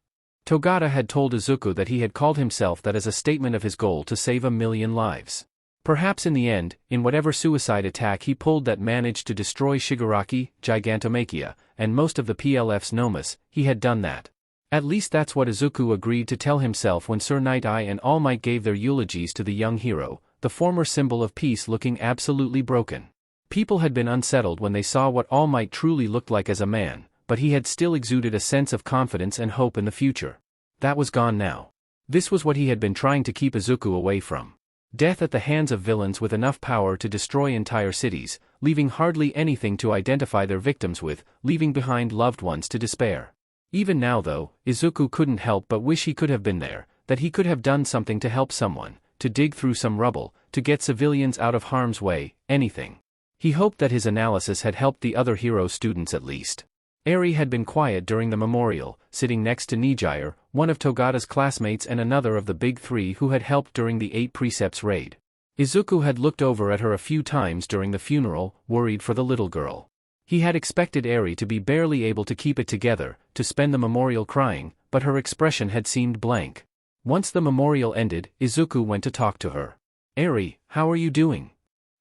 Togata had told Izuku that he had called himself that as a statement of his goal to save 1,000,000 lives. Perhaps in the end, in whatever suicide attack he pulled that managed to destroy Shigaraki, Gigantomachia, and most of the PLF's Nomus, he had done that. At least that's what Izuku agreed to tell himself when Sir Night Eye and All Might gave their eulogies to the young hero, the former symbol of peace looking absolutely broken. People had been unsettled when they saw what All Might truly looked like as a man, but he had still exuded a sense of confidence and hope in the future. That was gone now. This was what he had been trying to keep Izuku away from. Death at the hands of villains with enough power to destroy entire cities, leaving hardly anything to identify their victims with, leaving behind loved ones to despair. Even now though, Izuku couldn't help but wish he could have been there, that he could have done something to help someone, to dig through some rubble, to get civilians out of harm's way, anything. He hoped that his analysis had helped the other hero students at least. Eri had been quiet during the memorial, sitting next to Nijire, one of Togata's classmates and another of the big 3 who had helped during the 8 Precepts raid. Izuku had looked over at her a few times during the funeral, worried for the little girl. He had expected Eri to be barely able to keep it together, to spend the memorial crying, but her expression had seemed blank. Once the memorial ended, Izuku went to talk to her. "Eri, how are you doing?"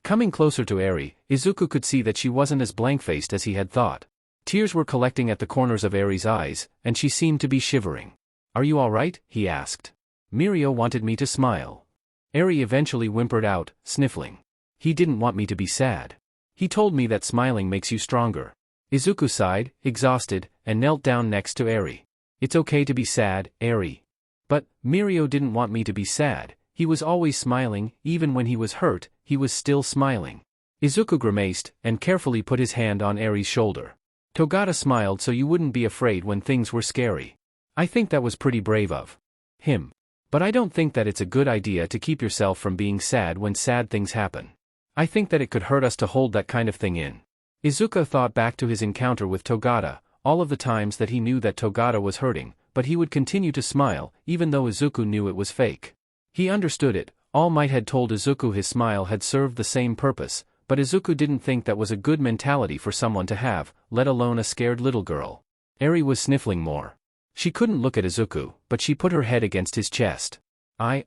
Coming closer to Eri, Izuku could see that she wasn't as blank-faced as he had thought. Tears were collecting at the corners of Eri's eyes, and she seemed to be shivering. "Are you all right?" he asked. "Mirio wanted me to smile." Eri eventually whimpered out, sniffling. "He didn't want me to be sad. He told me that smiling makes you stronger." Izuku sighed, exhausted, and knelt down next to Eri. "It's okay to be sad, Eri." "But, Mirio didn't want me to be sad. He was always smiling, even when he was hurt, he was still smiling." Izuku grimaced, and carefully put his hand on Eri's shoulder. "Togata smiled so you wouldn't be afraid when things were scary. I think that was pretty brave of him. But I don't think that it's a good idea to keep yourself from being sad when sad things happen. I think that it could hurt us to hold that kind of thing in." Izuku thought back to his encounter with Togata, all of the times that he knew that Togata was hurting, but he would continue to smile, even though Izuku knew it was fake. He understood it. All Might had told Izuku his smile had served the same purpose, but Izuku didn't think that was a good mentality for someone to have, let alone a scared little girl. Eri was sniffling more. She couldn't look at Izuku, but she put her head against his chest. I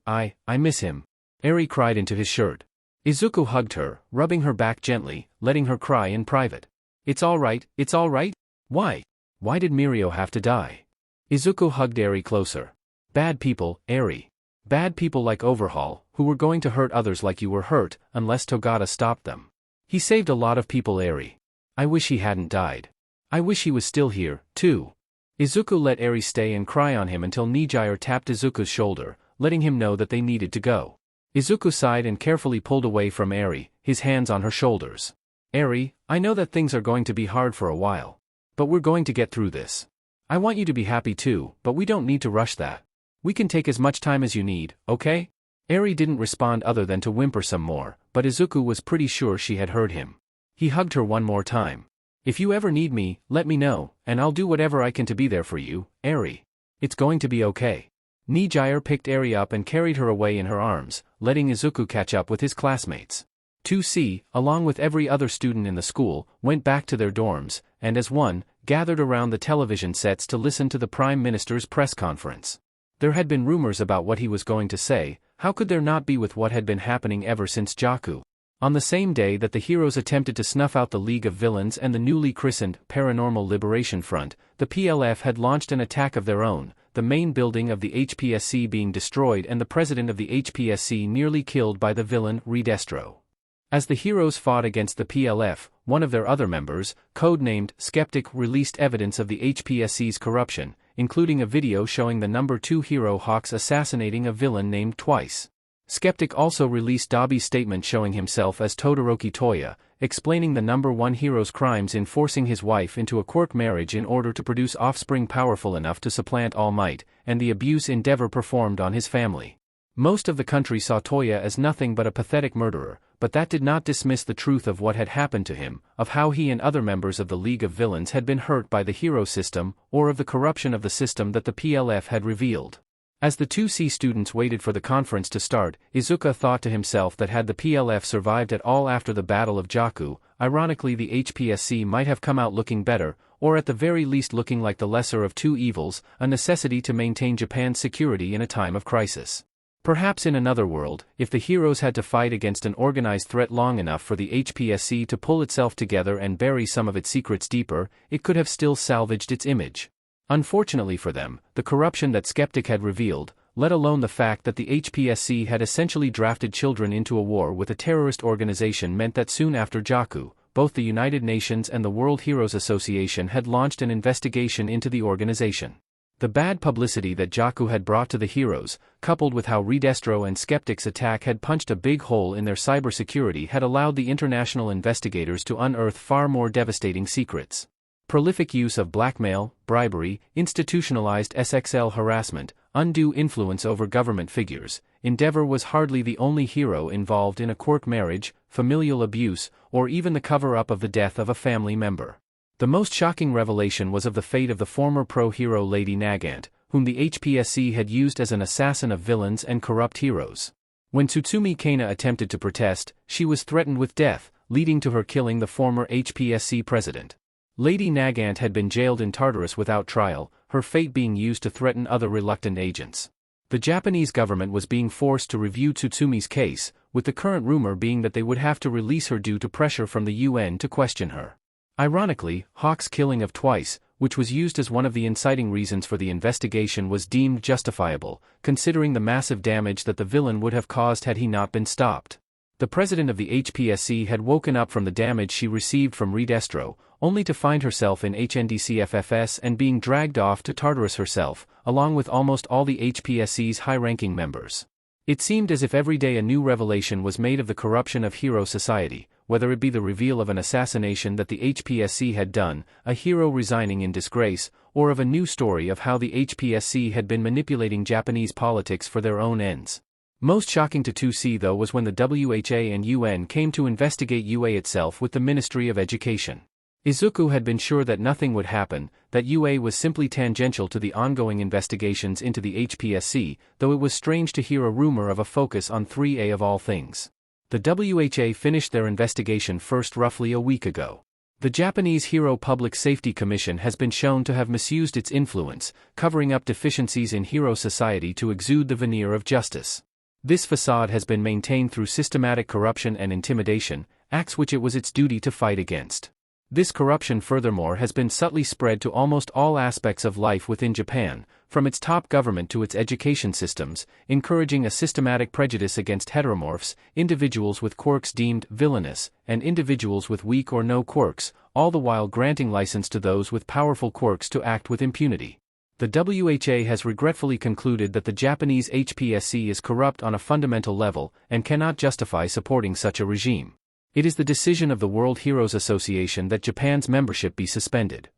miss him." Eri cried into his shirt. Izuku hugged her, rubbing her back gently, letting her cry in private. It's all right. Why? Why did Mirio have to die?" Izuku hugged Eri closer. "Bad people, Eri. Bad people like Overhaul, who were going to hurt others like you were hurt, unless Togata stopped them. He saved a lot of people, Eri. I wish he hadn't died. I wish he was still here, too." Izuku let Eri stay and cry on him until Nijire tapped Izuku's shoulder, letting him know that they needed to go. Izuku sighed and carefully pulled away from Eri, his hands on her shoulders. "Eri, I know that things are going to be hard for a while. But we're going to get through this. I want you to be happy too, but we don't need to rush that. We can take as much time as you need, okay?" Eri didn't respond other than to whimper some more, but Izuku was pretty sure she had heard him. He hugged her one more time. "If you ever need me, let me know, and I'll do whatever I can to be there for you, Eri. It's going to be okay." Nijire picked Eri up and carried her away in her arms, letting Izuku catch up with his classmates. 2C, along with every other student in the school, went back to their dorms, and as one, gathered around the television sets to listen to the Prime Minister's press conference. There had been rumors about what he was going to say. How could there not be with what had been happening ever since Jaku? On the same day that the heroes attempted to snuff out the League of Villains and the newly christened Paranormal Liberation Front, the PLF had launched an attack of their own, the main building of the HPSC being destroyed and the president of the HPSC nearly killed by the villain Redestro. As the heroes fought against the PLF, one of their other members, codenamed Skeptic, released evidence of the HPSC's corruption, including a video showing the number 2 hero Hawks assassinating a villain named Twice. Skeptic also released Dabi's statement showing himself as Todoroki Toya, explaining the number 1 hero's crimes in forcing his wife into a quirk marriage in order to produce offspring powerful enough to supplant All Might, and the abuse Endeavor performed on his family. Most of the country saw Toya as nothing but a pathetic murderer, but that did not dismiss the truth of what had happened to him, of how he and other members of the League of Villains had been hurt by the hero system, or of the corruption of the system that the PLF had revealed. As the 2C students waited for the conference to start, Izuku thought to himself that had the PLF survived at all after the Battle of Jakku, ironically the HPSC might have come out looking better, or at the very least looking like the lesser of two evils, a necessity to maintain Japan's security in a time of crisis. Perhaps in another world, if the heroes had to fight against an organized threat long enough for the HPSC to pull itself together and bury some of its secrets deeper, it could have still salvaged its image. Unfortunately for them, the corruption that Skeptic had revealed, let alone the fact that the HPSC had essentially drafted children into a war with a terrorist organization, meant that soon after Jakku, both the United Nations and the World Heroes Association had launched an investigation into the organization. The bad publicity that Jakku had brought to the heroes, coupled with how Redestro and Skeptic's attack had punched a big hole in their cybersecurity, had allowed the international investigators to unearth far more devastating secrets. Prolific use of blackmail, bribery, institutionalized SXL harassment, undue influence over government figures. Endeavor was hardly the only hero involved in a quirk marriage, familial abuse, or even the cover-up of the death of a family member. The most shocking revelation was of the fate of the former pro-hero Lady Nagant, whom the HPSC had used as an assassin of villains and corrupt heroes. When Tsutsumi Kana attempted to protest, she was threatened with death, leading to her killing the former HPSC president. Lady Nagant had been jailed in Tartarus without trial, her fate being used to threaten other reluctant agents. The Japanese government was being forced to review Tsutsumi's case, with the current rumor being that they would have to release her due to pressure from the UN to question her. Ironically, Hawk's killing of Twice, which was used as one of the inciting reasons for the investigation, was deemed justifiable, considering the massive damage that the villain would have caused had he not been stopped. The president of the HPSC had woken up from the damage she received from Redestro, only to find herself in HNDCFFS and being dragged off to Tartarus herself, along with almost all the HPSC's high-ranking members. It seemed as if every day a new revelation was made of the corruption of hero society, whether it be the reveal of an assassination that the HPSC had done, a hero resigning in disgrace, or of a new story of how the HPSC had been manipulating Japanese politics for their own ends. Most shocking to 2C though was when the WHA and UN came to investigate UA itself with the Ministry of Education. Izuku had been sure that nothing would happen, that UA was simply tangential to the ongoing investigations into the HPSC, though it was strange to hear a rumor of a focus on 3A of all things. The WHA finished their investigation first roughly a week ago. The Japanese Hero Public Safety Commission has been shown to have misused its influence, covering up deficiencies in hero society to exude the veneer of justice. This facade has been maintained through systematic corruption and intimidation, acts which it was its duty to fight against. This corruption furthermore has been subtly spread to almost all aspects of life within Japan, from its top government to its education systems, encouraging a systematic prejudice against heteromorphs, individuals with quirks deemed villainous, and individuals with weak or no quirks, all the while granting license to those with powerful quirks to act with impunity. The WHA has regretfully concluded that the Japanese HPSC is corrupt on a fundamental level, and cannot justify supporting such a regime. It is the decision of the World Heroes Association that Japan's membership be suspended.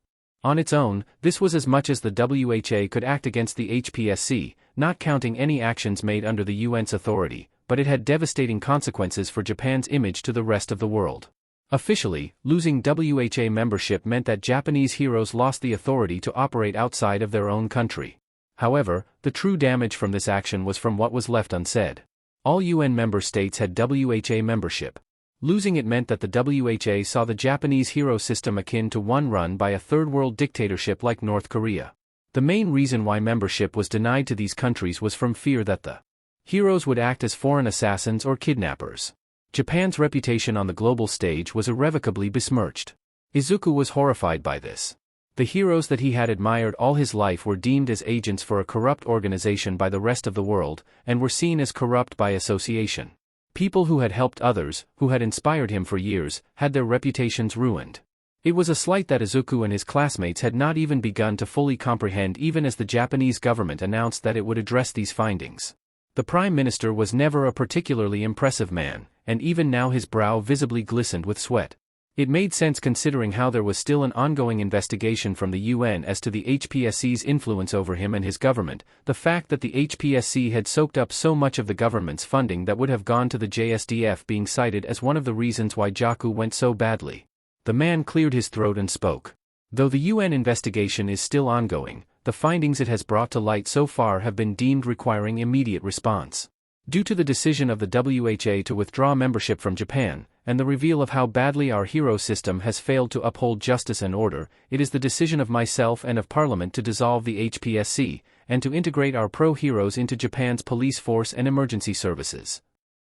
On its own, this was as much as the WHA could act against the HPSC, not counting any actions made under the UN's authority, but it had devastating consequences for Japan's image to the rest of the world. Officially, losing WHA membership meant that Japanese heroes lost the authority to operate outside of their own country. However, the true damage from this action was from what was left unsaid. All UN member states had WHA membership. Losing it meant that the WHA saw the Japanese hero system akin to one run by a third-world dictatorship like North Korea. The main reason why membership was denied to these countries was from fear that the heroes would act as foreign assassins or kidnappers. Japan's reputation on the global stage was irrevocably besmirched. Izuku was horrified by this. The heroes that he had admired all his life were deemed as agents for a corrupt organization by the rest of the world, and were seen as corrupt by association. People who had helped others, who had inspired him for years, had their reputations ruined. It was a slight that Izuku and his classmates had not even begun to fully comprehend even as the Japanese government announced that it would address these findings. The Prime Minister was never a particularly impressive man, and even now his brow visibly glistened with sweat. It made sense considering how there was still an ongoing investigation from the UN as to the HPSC's influence over him and his government, the fact that the HPSC had soaked up so much of the government's funding that would have gone to the JSDF being cited as one of the reasons why Jaku went so badly. The man cleared his throat and spoke. Though the UN investigation is still ongoing, the findings it has brought to light so far have been deemed requiring immediate response. Due to the decision of the WHA to withdraw membership from Japan, and the reveal of how badly our hero system has failed to uphold justice and order, it is the decision of myself and of Parliament to dissolve the HPSC, and to integrate our pro-heroes into Japan's police force and emergency services.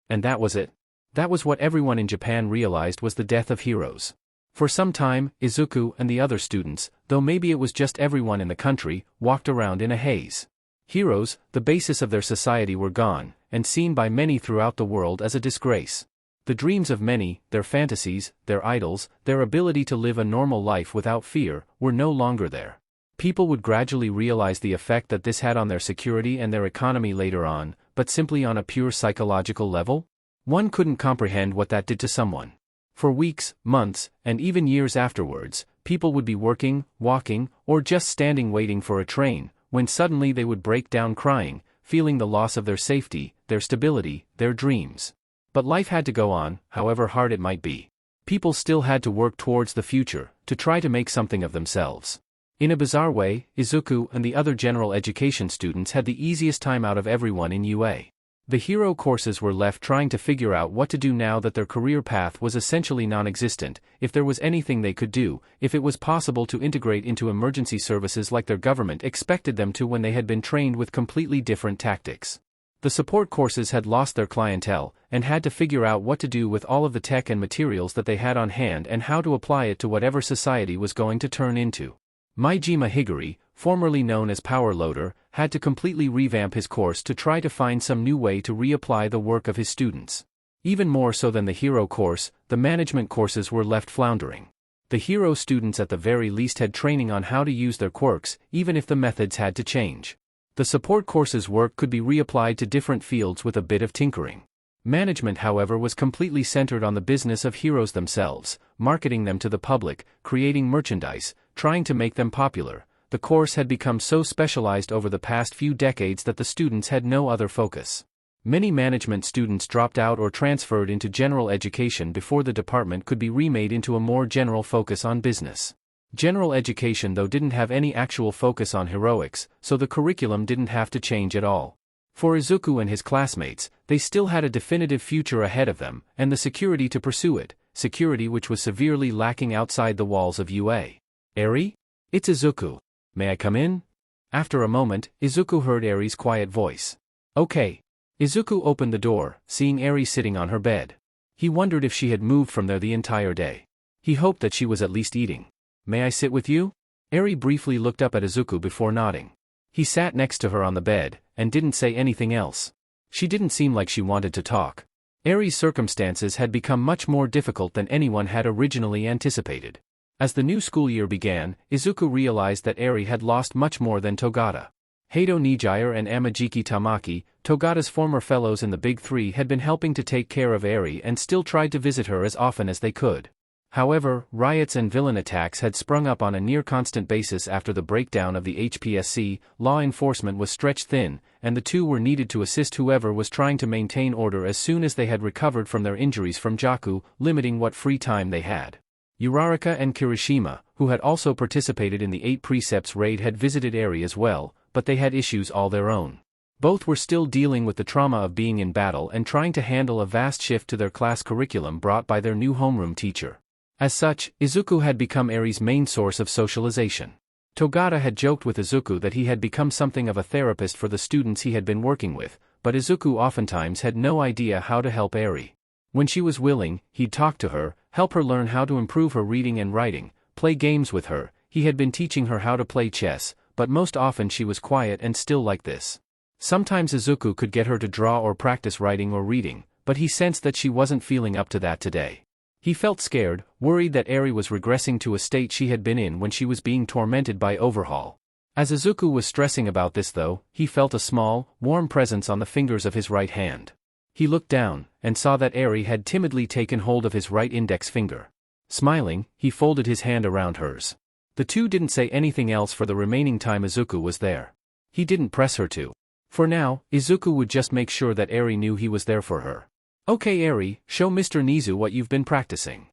And that was it. That was what everyone in Japan realized was the death of heroes. For some time, Izuku and the other students, though maybe it was just everyone in the country, walked around in a haze. Heroes, the basis of their society, were gone, and seen by many throughout the world as a disgrace. The dreams of many, their fantasies, their idols, their ability to live a normal life without fear, were no longer there. People would gradually realize the effect that this had on their security and their economy later on, but simply on a pure psychological level? One couldn't comprehend what that did to someone. For weeks, months, and even years afterwards, people would be working, walking, or just standing waiting for a train, when suddenly they would break down crying, feeling the loss of their safety, their stability, their dreams. But life had to go on, however hard it might be. People still had to work towards the future, to try to make something of themselves. In a bizarre way, Izuku and the other general education students had the easiest time out of everyone in UA. The hero courses were left trying to figure out what to do now that their career path was essentially non-existent, if there was anything they could do, if it was possible to integrate into emergency services like their government expected them to when they had been trained with completely different tactics. The support courses had lost their clientele, and had to figure out what to do with all of the tech and materials that they had on hand and how to apply it to whatever society was going to turn into. Maijima Higuri, formerly known as Power Loader, had to completely revamp his course to try to find some new way to reapply the work of his students. Even more so than the hero course, the management courses were left floundering. The hero students at the very least had training on how to use their quirks, even if the methods had to change. The support courses' work could be reapplied to different fields with a bit of tinkering. Management, however, was completely centered on the business of heroes themselves, marketing them to the public, creating merchandise, trying to make them popular. The course had become so specialized over the past few decades that the students had no other focus. Many management students dropped out or transferred into general education before the department could be remade into a more general focus on business. General education, though, didn't have any actual focus on heroics, so the curriculum didn't have to change at all. For Izuku and his classmates, they still had a definitive future ahead of them, and the security to pursue it, security which was severely lacking outside the walls of UA. Eri? It's Izuku. May I come in? After a moment, Izuku heard Eri's quiet voice. Okay. Izuku opened the door, seeing Eri sitting on her bed. He wondered if she had moved from there the entire day. He hoped that she was at least eating. May I sit with you? Eri briefly looked up at Izuku before nodding. He sat next to her on the bed, and didn't say anything else. She didn't seem like she wanted to talk. Eri's circumstances had become much more difficult than anyone had originally anticipated. As the new school year began, Izuku realized that Eri had lost much more than Togata. Hato Nijire and Amajiki Tamaki, Togata's former fellows in the Big Three, had been helping to take care of Eri and still tried to visit her as often as they could. However, riots and villain attacks had sprung up on a near-constant basis after the breakdown of the HPSC, law enforcement was stretched thin, and the two were needed to assist whoever was trying to maintain order as soon as they had recovered from their injuries from Jaku, limiting what free time they had. Uraraka and Kirishima, who had also participated in the 8 Precepts raid, had visited Eri as well, but they had issues all their own. Both were still dealing with the trauma of being in battle and trying to handle a vast shift to their class curriculum brought by their new homeroom teacher. As such, Izuku had become Eri's main source of socialization. Togata had joked with Izuku that he had become something of a therapist for the students he had been working with, but Izuku oftentimes had no idea how to help Eri. When she was willing, he'd talk to her, help her learn how to improve her reading and writing, play games with her. He had been teaching her how to play chess, but most often she was quiet and still like this. Sometimes Izuku could get her to draw or practice writing or reading, but he sensed that she wasn't feeling up to that today. He felt scared, worried that Eri was regressing to a state she had been in when she was being tormented by Overhaul. As Izuku was stressing about this though, he felt a small, warm presence on the fingers of his right hand. He looked down, and saw that Eri had timidly taken hold of his right index finger. Smiling, he folded his hand around hers. The two didn't say anything else for the remaining time Izuku was there. He didn't press her to. For now, Izuku would just make sure that Eri knew he was there for her. "Okay Eri, show Mr. Nizu what you've been practicing."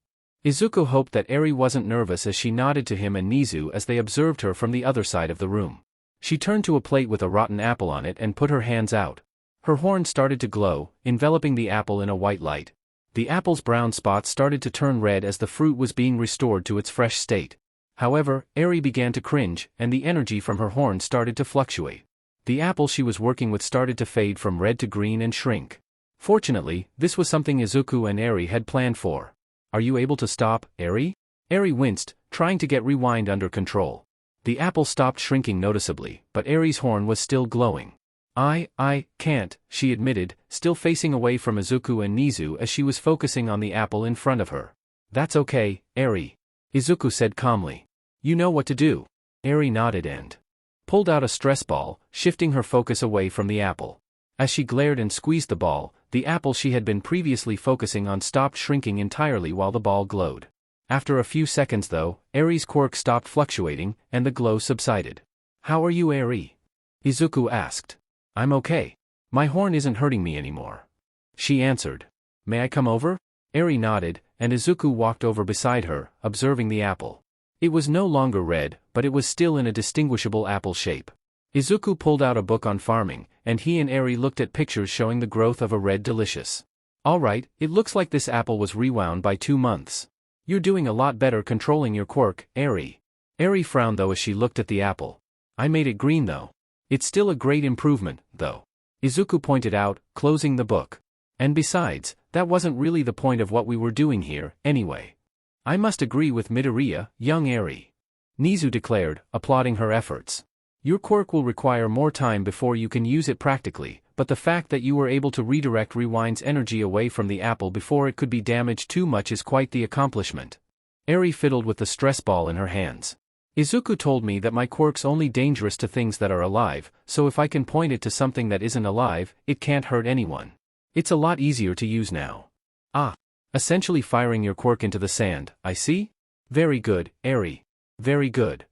Izuku hoped that Eri wasn't nervous as she nodded to him and Nizu as they observed her from the other side of the room. She turned to a plate with a rotten apple on it and put her hands out. Her horn started to glow, enveloping the apple in a white light. The apple's brown spots started to turn red as the fruit was being restored to its fresh state. However, Eri began to cringe, and the energy from her horn started to fluctuate. The apple she was working with started to fade from red to green and shrink. Fortunately, this was something Izuku and Eri had planned for. "Are you able to stop, Eri?" Eri winced, trying to get rewind under control. The apple stopped shrinking noticeably, but Eri's horn was still glowing. I can't," she admitted, still facing away from Izuku and Nizu as she was focusing on the apple in front of her. "That's okay, Eri," Izuku said calmly. "You know what to do." Eri nodded and pulled out a stress ball, shifting her focus away from the apple. As she glared and squeezed the ball, the apple she had been previously focusing on stopped shrinking entirely while the ball glowed. After a few seconds though, Eri's quirk stopped fluctuating, and the glow subsided. "How are you, Eri?" Izuku asked. "I'm okay. My horn isn't hurting me anymore," she answered. "May I come over?" Eri nodded, and Izuku walked over beside her, observing the apple. It was no longer red, but it was still in a distinguishable apple shape. Izuku pulled out a book on farming, and he and Eri looked at pictures showing the growth of a red delicious. "Alright, it looks like this apple was rewound by 2 months. You're doing a lot better controlling your quirk, Eri." Eri frowned though as she looked at the apple. "I made it green though. It's still a great improvement, though," Izuku pointed out, closing the book. "And besides, that wasn't really the point of what we were doing here, anyway." "I must agree with Midoriya, young Eri," Nizu declared, applauding her efforts. "Your quirk will require more time before you can use it practically, but the fact that you were able to redirect Rewind's energy away from the apple before it could be damaged too much is quite the accomplishment." Eri fiddled with the stress ball in her hands. "Izuku told me that my quirk's only dangerous to things that are alive, so if I can point it to something that isn't alive, it can't hurt anyone. It's a lot easier to use now." "Ah. Essentially firing your quirk into the sand, I see? Very good, Eri. Very good,"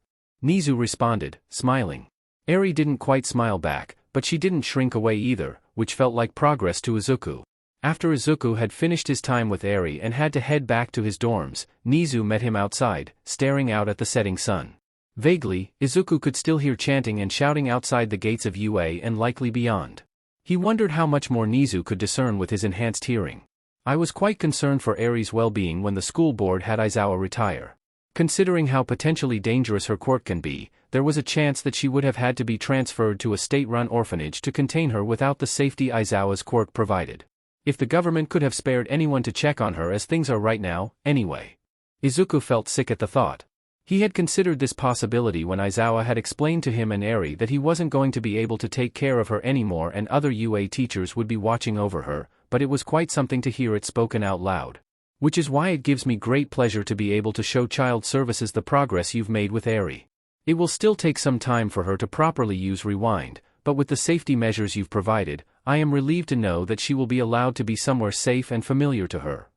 Nizu responded, smiling. Eri didn't quite smile back, but she didn't shrink away either, which felt like progress to Izuku. After Izuku had finished his time with Eri and had to head back to his dorms, Nizu met him outside, staring out at the setting sun. Vaguely, Izuku could still hear chanting and shouting outside the gates of UA and likely beyond. He wondered how much more Nizu could discern with his enhanced hearing. "I was quite concerned for Eri's well-being when the school board had Aizawa retire. Considering how potentially dangerous her quirk can be, there was a chance that she would have had to be transferred to a state-run orphanage to contain her without the safety Aizawa's quirk provided. If the government could have spared anyone to check on her as things are right now, anyway." Izuku felt sick at the thought. He had considered this possibility when Aizawa had explained to him and Eri that he wasn't going to be able to take care of her anymore and other UA teachers would be watching over her, but it was quite something to hear it spoken out loud. "Which is why it gives me great pleasure to be able to show Child Services the progress you've made with Eri. It will still take some time for her to properly use Rewind, but with the safety measures you've provided, I am relieved to know that she will be allowed to be somewhere safe and familiar to her."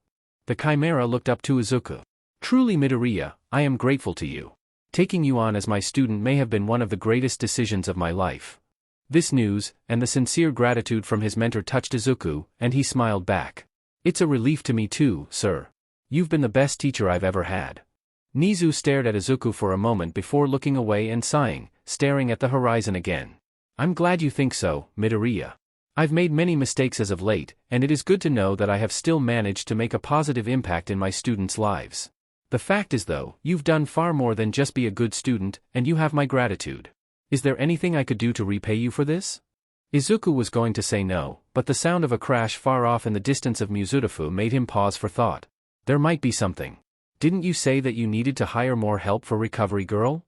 The Chimera looked up to Izuku. "Truly Midoriya, I am grateful to you. Taking you on as my student may have been one of the greatest decisions of my life." This news, and the sincere gratitude from his mentor touched Izuku, and he smiled back. "It's a relief to me too, sir. You've been the best teacher I've ever had." Nizu stared at Izuku for a moment before looking away and sighing, staring at the horizon again. "I'm glad you think so, Midoriya. I've made many mistakes as of late, and it is good to know that I have still managed to make a positive impact in my students' lives. The fact is though, you've done far more than just be a good student, and you have my gratitude. Is there anything I could do to repay you for this?" Izuku was going to say no, but the sound of a crash far off in the distance of Muzutafu made him pause for thought. "There might be something. Didn't you say that you needed to hire more help for Recovery Girl?"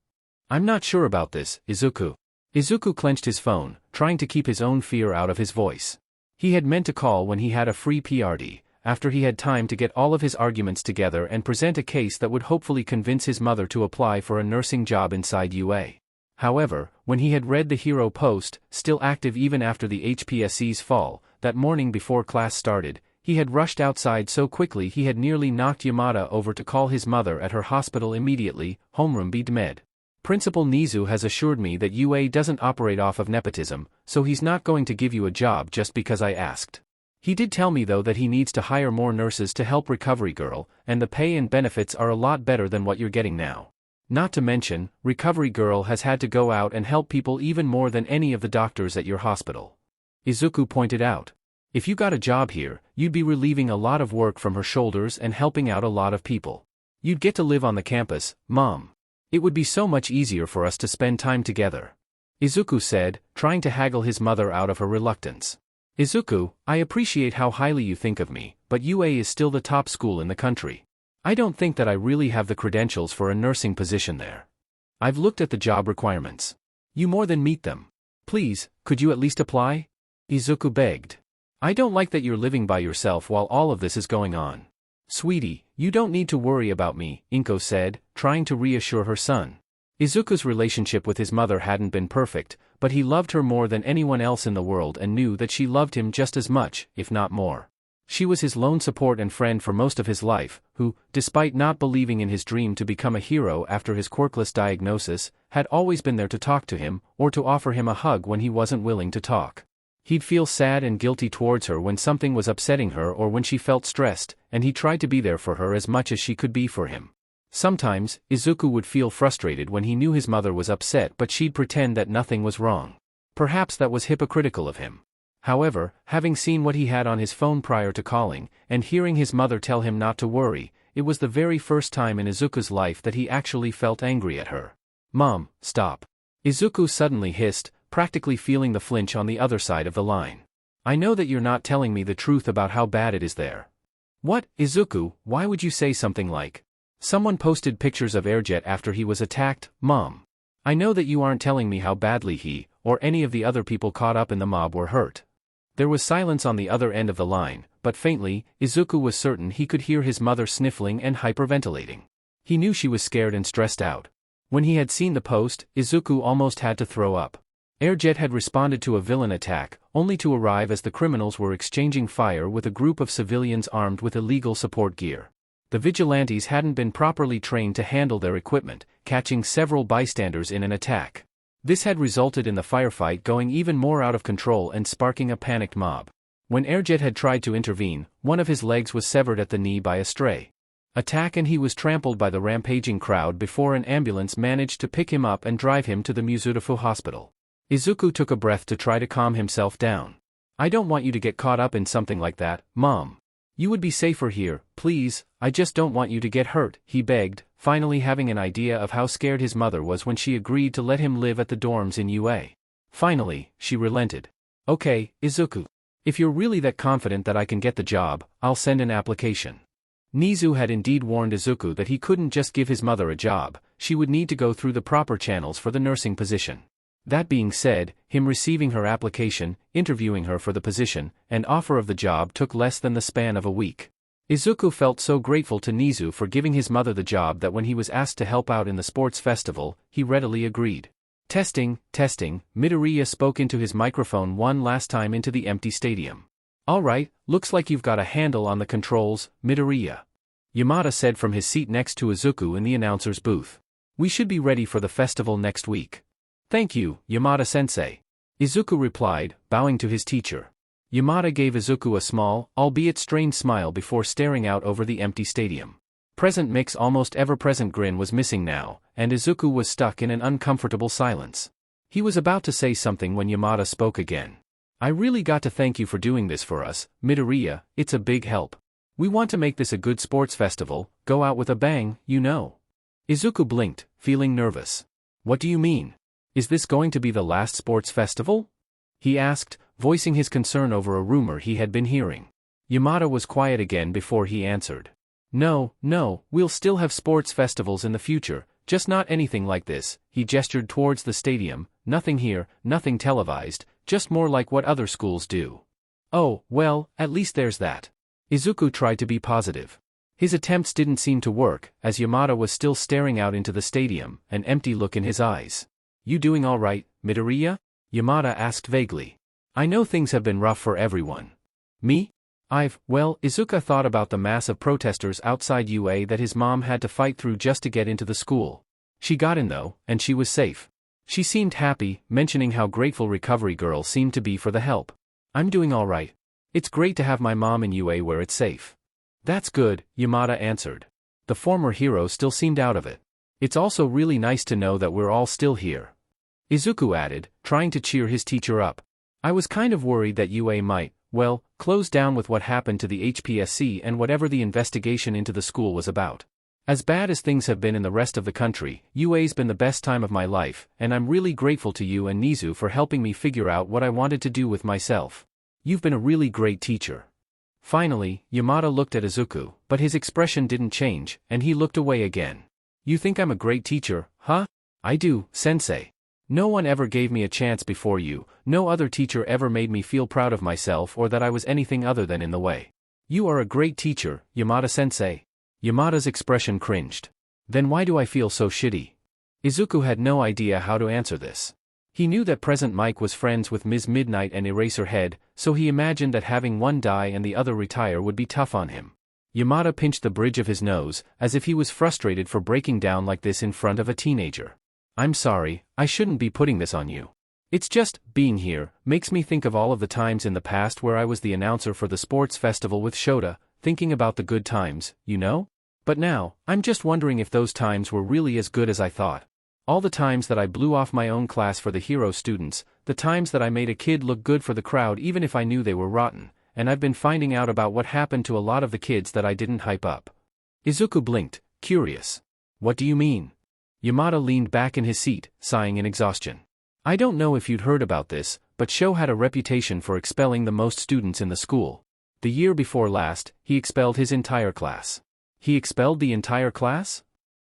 "I'm not sure about this, Izuku." Izuku clenched his phone, trying to keep his own fear out of his voice. He had meant to call when he had a free PRD, after he had time to get all of his arguments together and present a case that would hopefully convince his mother to apply for a nursing job inside UA. However, when he had read the hero post, still active even after the HPSC's fall, that morning before class started, he had rushed outside so quickly he had nearly knocked Yamada over to call his mother at her hospital immediately. Homeroom Bdmed. Principal Nizu has assured me that UA doesn't operate off of nepotism, so he's not going to give you a job just because I asked. He did tell me though that he needs to hire more nurses to help Recovery Girl, and the pay and benefits are a lot better than what you're getting now. Not to mention, Recovery Girl has had to go out and help people even more than any of the doctors at your hospital. Izuku pointed out. If you got a job here, you'd be relieving a lot of work from her shoulders and helping out a lot of people. You'd get to live on the campus, Mom. It would be so much easier for us to spend time together. Izuku said, trying to haggle his mother out of her reluctance. Izuku, I appreciate how highly you think of me, but UA is still the top school in the country. I don't think that I really have the credentials for a nursing position there. I've looked at the job requirements. You more than meet them. Please, could you at least apply? Izuku begged. I don't like that you're living by yourself while all of this is going on. Sweetie, you don't need to worry about me, Inko said, trying to reassure her son. Izuku's relationship with his mother hadn't been perfect, but he loved her more than anyone else in the world and knew that she loved him just as much, if not more. She was his lone support and friend for most of his life, who, despite not believing in his dream to become a hero after his quirkless diagnosis, had always been there to talk to him, or to offer him a hug when he wasn't willing to talk. He'd feel sad and guilty towards her when something was upsetting her or when she felt stressed, and he tried to be there for her as much as she could be for him. Sometimes, Izuku would feel frustrated when he knew his mother was upset but she'd pretend that nothing was wrong. Perhaps that was hypocritical of him. However, having seen what he had on his phone prior to calling, and hearing his mother tell him not to worry, it was the very first time in Izuku's life that he actually felt angry at her. Mom, stop. Izuku suddenly hissed, practically feeling the flinch on the other side of the line. I know that you're not telling me the truth about how bad it is there. What, Izuku, why would you say something like, someone posted pictures of Airjet after he was attacked, Mom? I know that you aren't telling me how badly he, or any of the other people caught up in the mob were hurt. There was silence on the other end of the line, but faintly, Izuku was certain he could hear his mother sniffling and hyperventilating. He knew she was scared and stressed out. When he had seen the post, Izuku almost had to throw up. Airjet had responded to a villain attack, only to arrive as the criminals were exchanging fire with a group of civilians armed with illegal support gear. The vigilantes hadn't been properly trained to handle their equipment, catching several bystanders in an attack. This had resulted in the firefight going even more out of control and sparking a panicked mob. When Airjet had tried to intervene, one of his legs was severed at the knee by a stray attack and he was trampled by the rampaging crowd before an ambulance managed to pick him up and drive him to the Mizurufu hospital. Izuku took a breath to try to calm himself down. I don't want you to get caught up in something like that, Mom. You would be safer here, please, I just don't want you to get hurt, he begged, finally having an idea of how scared his mother was when she agreed to let him live at the dorms in UA. Finally, she relented. Okay, Izuku. If you're really that confident that I can get the job, I'll send an application. Nizu had indeed warned Izuku that he couldn't just give his mother a job, she would need to go through the proper channels for the nursing position. That being said, him receiving her application, interviewing her for the position, and offer of the job took less than the span of a week. Izuku felt so grateful to Nizu for giving his mother the job that when he was asked to help out in the sports festival, he readily agreed. Testing, Midoriya spoke into his microphone one last time into the empty stadium. Alright, looks like you've got a handle on the controls, Midoriya. Yamada said from his seat next to Izuku in the announcer's booth. We should be ready for the festival next week. Thank you, Yamada-sensei. Izuku replied, bowing to his teacher. Yamada gave Izuku a small, albeit strained smile before staring out over the empty stadium. Present Mick's almost ever-present grin was missing now, and Izuku was stuck in an uncomfortable silence. He was about to say something when Yamada spoke again. I really got to thank you for doing this for us, Midoriya, it's a big help. We want to make this a good sports festival, go out with a bang, you know. Izuku blinked, feeling nervous. What do you mean? Is this going to be the last sports festival? He asked, voicing his concern over a rumor he had been hearing. Yamada was quiet again before he answered. No, we'll still have sports festivals in the future, just not anything like this. He gestured towards the stadium, nothing here, nothing televised, just more like what other schools do. Oh, well, at least there's that. Izuku tried to be positive. His attempts didn't seem to work, as Yamada was still staring out into the stadium, an empty look in his eyes. You doing all right, Midoriya? Yamada asked vaguely. I know things have been rough for everyone. Me? Well, Izuku thought about the mass of protesters outside UA that his mom had to fight through just to get into the school. She got in though, and she was safe. She seemed happy, mentioning how grateful Recovery Girl seemed to be for the help. I'm doing all right. It's great to have my mom in UA where it's safe. That's good, Yamada answered. The former hero still seemed out of it. It's also really nice to know that we're all still here. Izuku added, trying to cheer his teacher up. I was kind of worried that UA might, well, close down with what happened to the HPSC and whatever the investigation into the school was about. As bad as things have been in the rest of the country, UA's been the best time of my life, and I'm really grateful to you and Nizu for helping me figure out what I wanted to do with myself. You've been a really great teacher. Finally, Yamada looked at Izuku, but his expression didn't change, and he looked away again. You think I'm a great teacher, huh? I do, sensei. No one ever gave me a chance before you, no other teacher ever made me feel proud of myself or that I was anything other than in the way. You are a great teacher, Yamada-sensei. Yamada's expression cringed. Then why do I feel so shitty? Izuku had no idea how to answer this. He knew that Present Mike was friends with Ms. Midnight and Eraserhead, so he imagined that having one die and the other retire would be tough on him. Yamada pinched the bridge of his nose, as if he was frustrated for breaking down like this in front of a teenager. I'm sorry, I shouldn't be putting this on you. It's just, being here, makes me think of all of the times in the past where I was the announcer for the sports festival with Shota, thinking about the good times, you know? But now, I'm just wondering if those times were really as good as I thought. All the times that I blew off my own class for the hero students, the times that I made a kid look good for the crowd even if I knew they were rotten, and I've been finding out about what happened to a lot of the kids that I didn't hype up. Izuku blinked, curious. What do you mean? Yamada leaned back in his seat, sighing in exhaustion. I don't know if you'd heard about this, but Sho had a reputation for expelling the most students in the school. The year before last, he expelled his entire class. He expelled the entire class?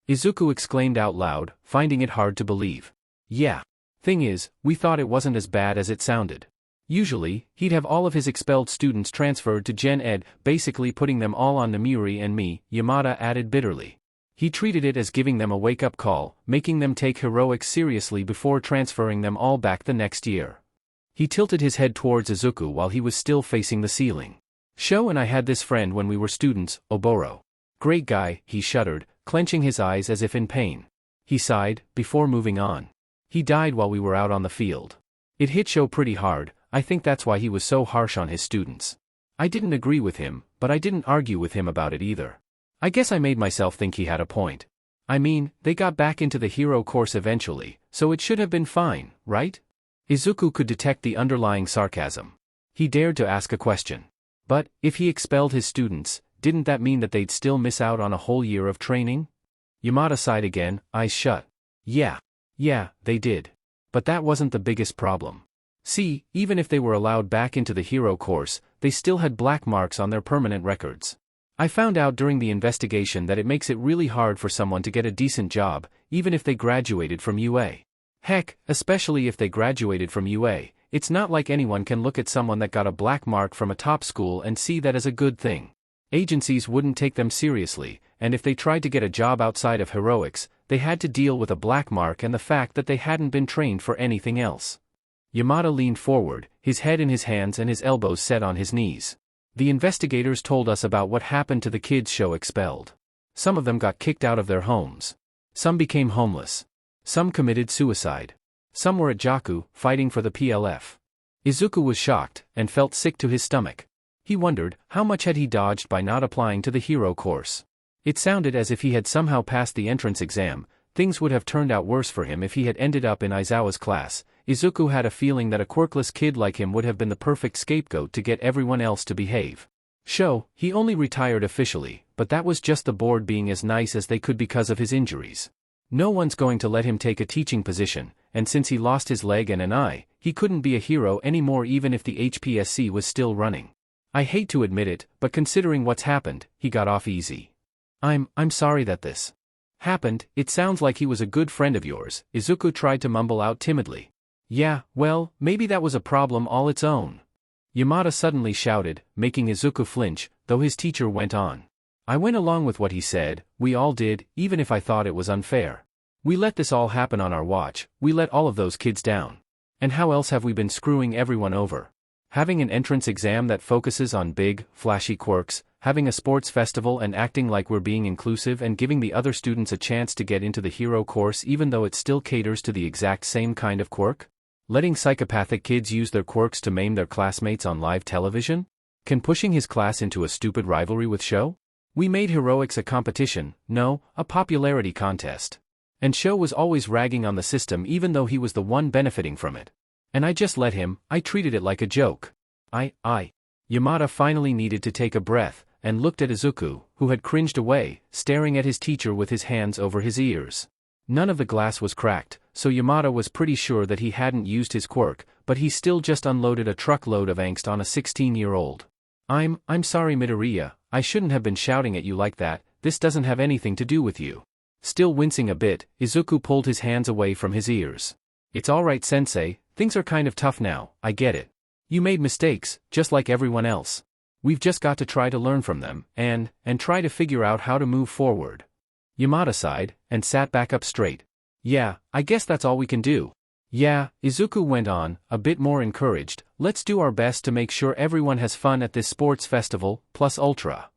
Izuku exclaimed out loud, finding it hard to believe. Yeah. Thing is, we thought it wasn't as bad as it sounded. Usually, he'd have all of his expelled students transferred to Gen Ed, basically putting them all on Namiri and me, Yamada added bitterly. He treated it as giving them a wake-up call, making them take heroics seriously before transferring them all back the next year. He tilted his head towards Izuku while he was still facing the ceiling. Sho and I had this friend when we were students, Oboro. Great guy, he shuddered, clenching his eyes as if in pain. He sighed, before moving on. He died while we were out on the field. It hit Sho pretty hard, I think that's why he was so harsh on his students. I didn't agree with him, but I didn't argue with him about it either. I guess I made myself think he had a point. I mean, they got back into the hero course eventually, so it should have been fine, right? Izuku could detect the underlying sarcasm. He dared to ask a question. But, if he expelled his students, didn't that mean that they'd still miss out on a whole year of training? Yamada sighed again, eyes shut. Yeah, they did. But that wasn't the biggest problem. See, even if they were allowed back into the hero course, they still had black marks on their permanent records. I found out during the investigation that it makes it really hard for someone to get a decent job, even if they graduated from UA. Heck, especially if they graduated from UA, it's not like anyone can look at someone that got a black mark from a top school and see that as a good thing. Agencies wouldn't take them seriously, and if they tried to get a job outside of heroics, they had to deal with a black mark and the fact that they hadn't been trained for anything else. Yamada leaned forward, his head in his hands and his elbows set on his knees. The investigators told us about what happened to the kids Sho expelled. Some of them got kicked out of their homes. Some became homeless. Some committed suicide. Some were at Jaku, fighting for the PLF. Izuku was shocked, and felt sick to his stomach. He wondered, how much had he dodged by not applying to the hero course? It sounded as if he had somehow passed the entrance exam. Things would have turned out worse for him if he had ended up in Aizawa's class. Izuku had a feeling that a quirkless kid like him would have been the perfect scapegoat to get everyone else to behave. Sho, he only retired officially, but that was just the board being as nice as they could because of his injuries. No one's going to let him take a teaching position, and since he lost his leg and an eye, he couldn't be a hero anymore even if the HPSC was still running. I hate to admit it, but considering what's happened, he got off easy. I'm sorry that this happened. It sounds like he was a good friend of yours, Izuku tried to mumble out timidly. Yeah, well, maybe that was a problem all its own. Yamada suddenly shouted, making Izuku flinch, though his teacher went on. I went along with what he said, we all did, even if I thought it was unfair. We let this all happen on our watch, we let all of those kids down. And how else have we been screwing everyone over? Having an entrance exam that focuses on big, flashy quirks, having a sports festival and acting like we're being inclusive and giving the other students a chance to get into the hero course even though it still caters to the exact same kind of quirk? Letting psychopathic kids use their quirks to maim their classmates on live television? Can pushing his class into a stupid rivalry with Sho? We made heroics a competition, no, a popularity contest. And Sho was always ragging on the system even though he was the one benefiting from it. And I just let him, I treated it like a joke. Yamada finally needed to take a breath, and looked at Izuku, who had cringed away, staring at his teacher with his hands over his ears. None of the glass was cracked, so Yamada was pretty sure that he hadn't used his quirk, but he still just unloaded a truckload of angst on a 16-year-old. I'm sorry Midoriya, I shouldn't have been shouting at you like that, this doesn't have anything to do with you. Still wincing a bit, Izuku pulled his hands away from his ears. It's alright sensei, things are kind of tough now, I get it. You made mistakes, just like everyone else. We've just got to try to learn from them, and try to figure out how to move forward. Yamada sighed, and sat back up straight. Yeah, I guess that's all we can do. Yeah, Izuku went on, a bit more encouraged, let's do our best to make sure everyone has fun at this sports festival, plus ultra.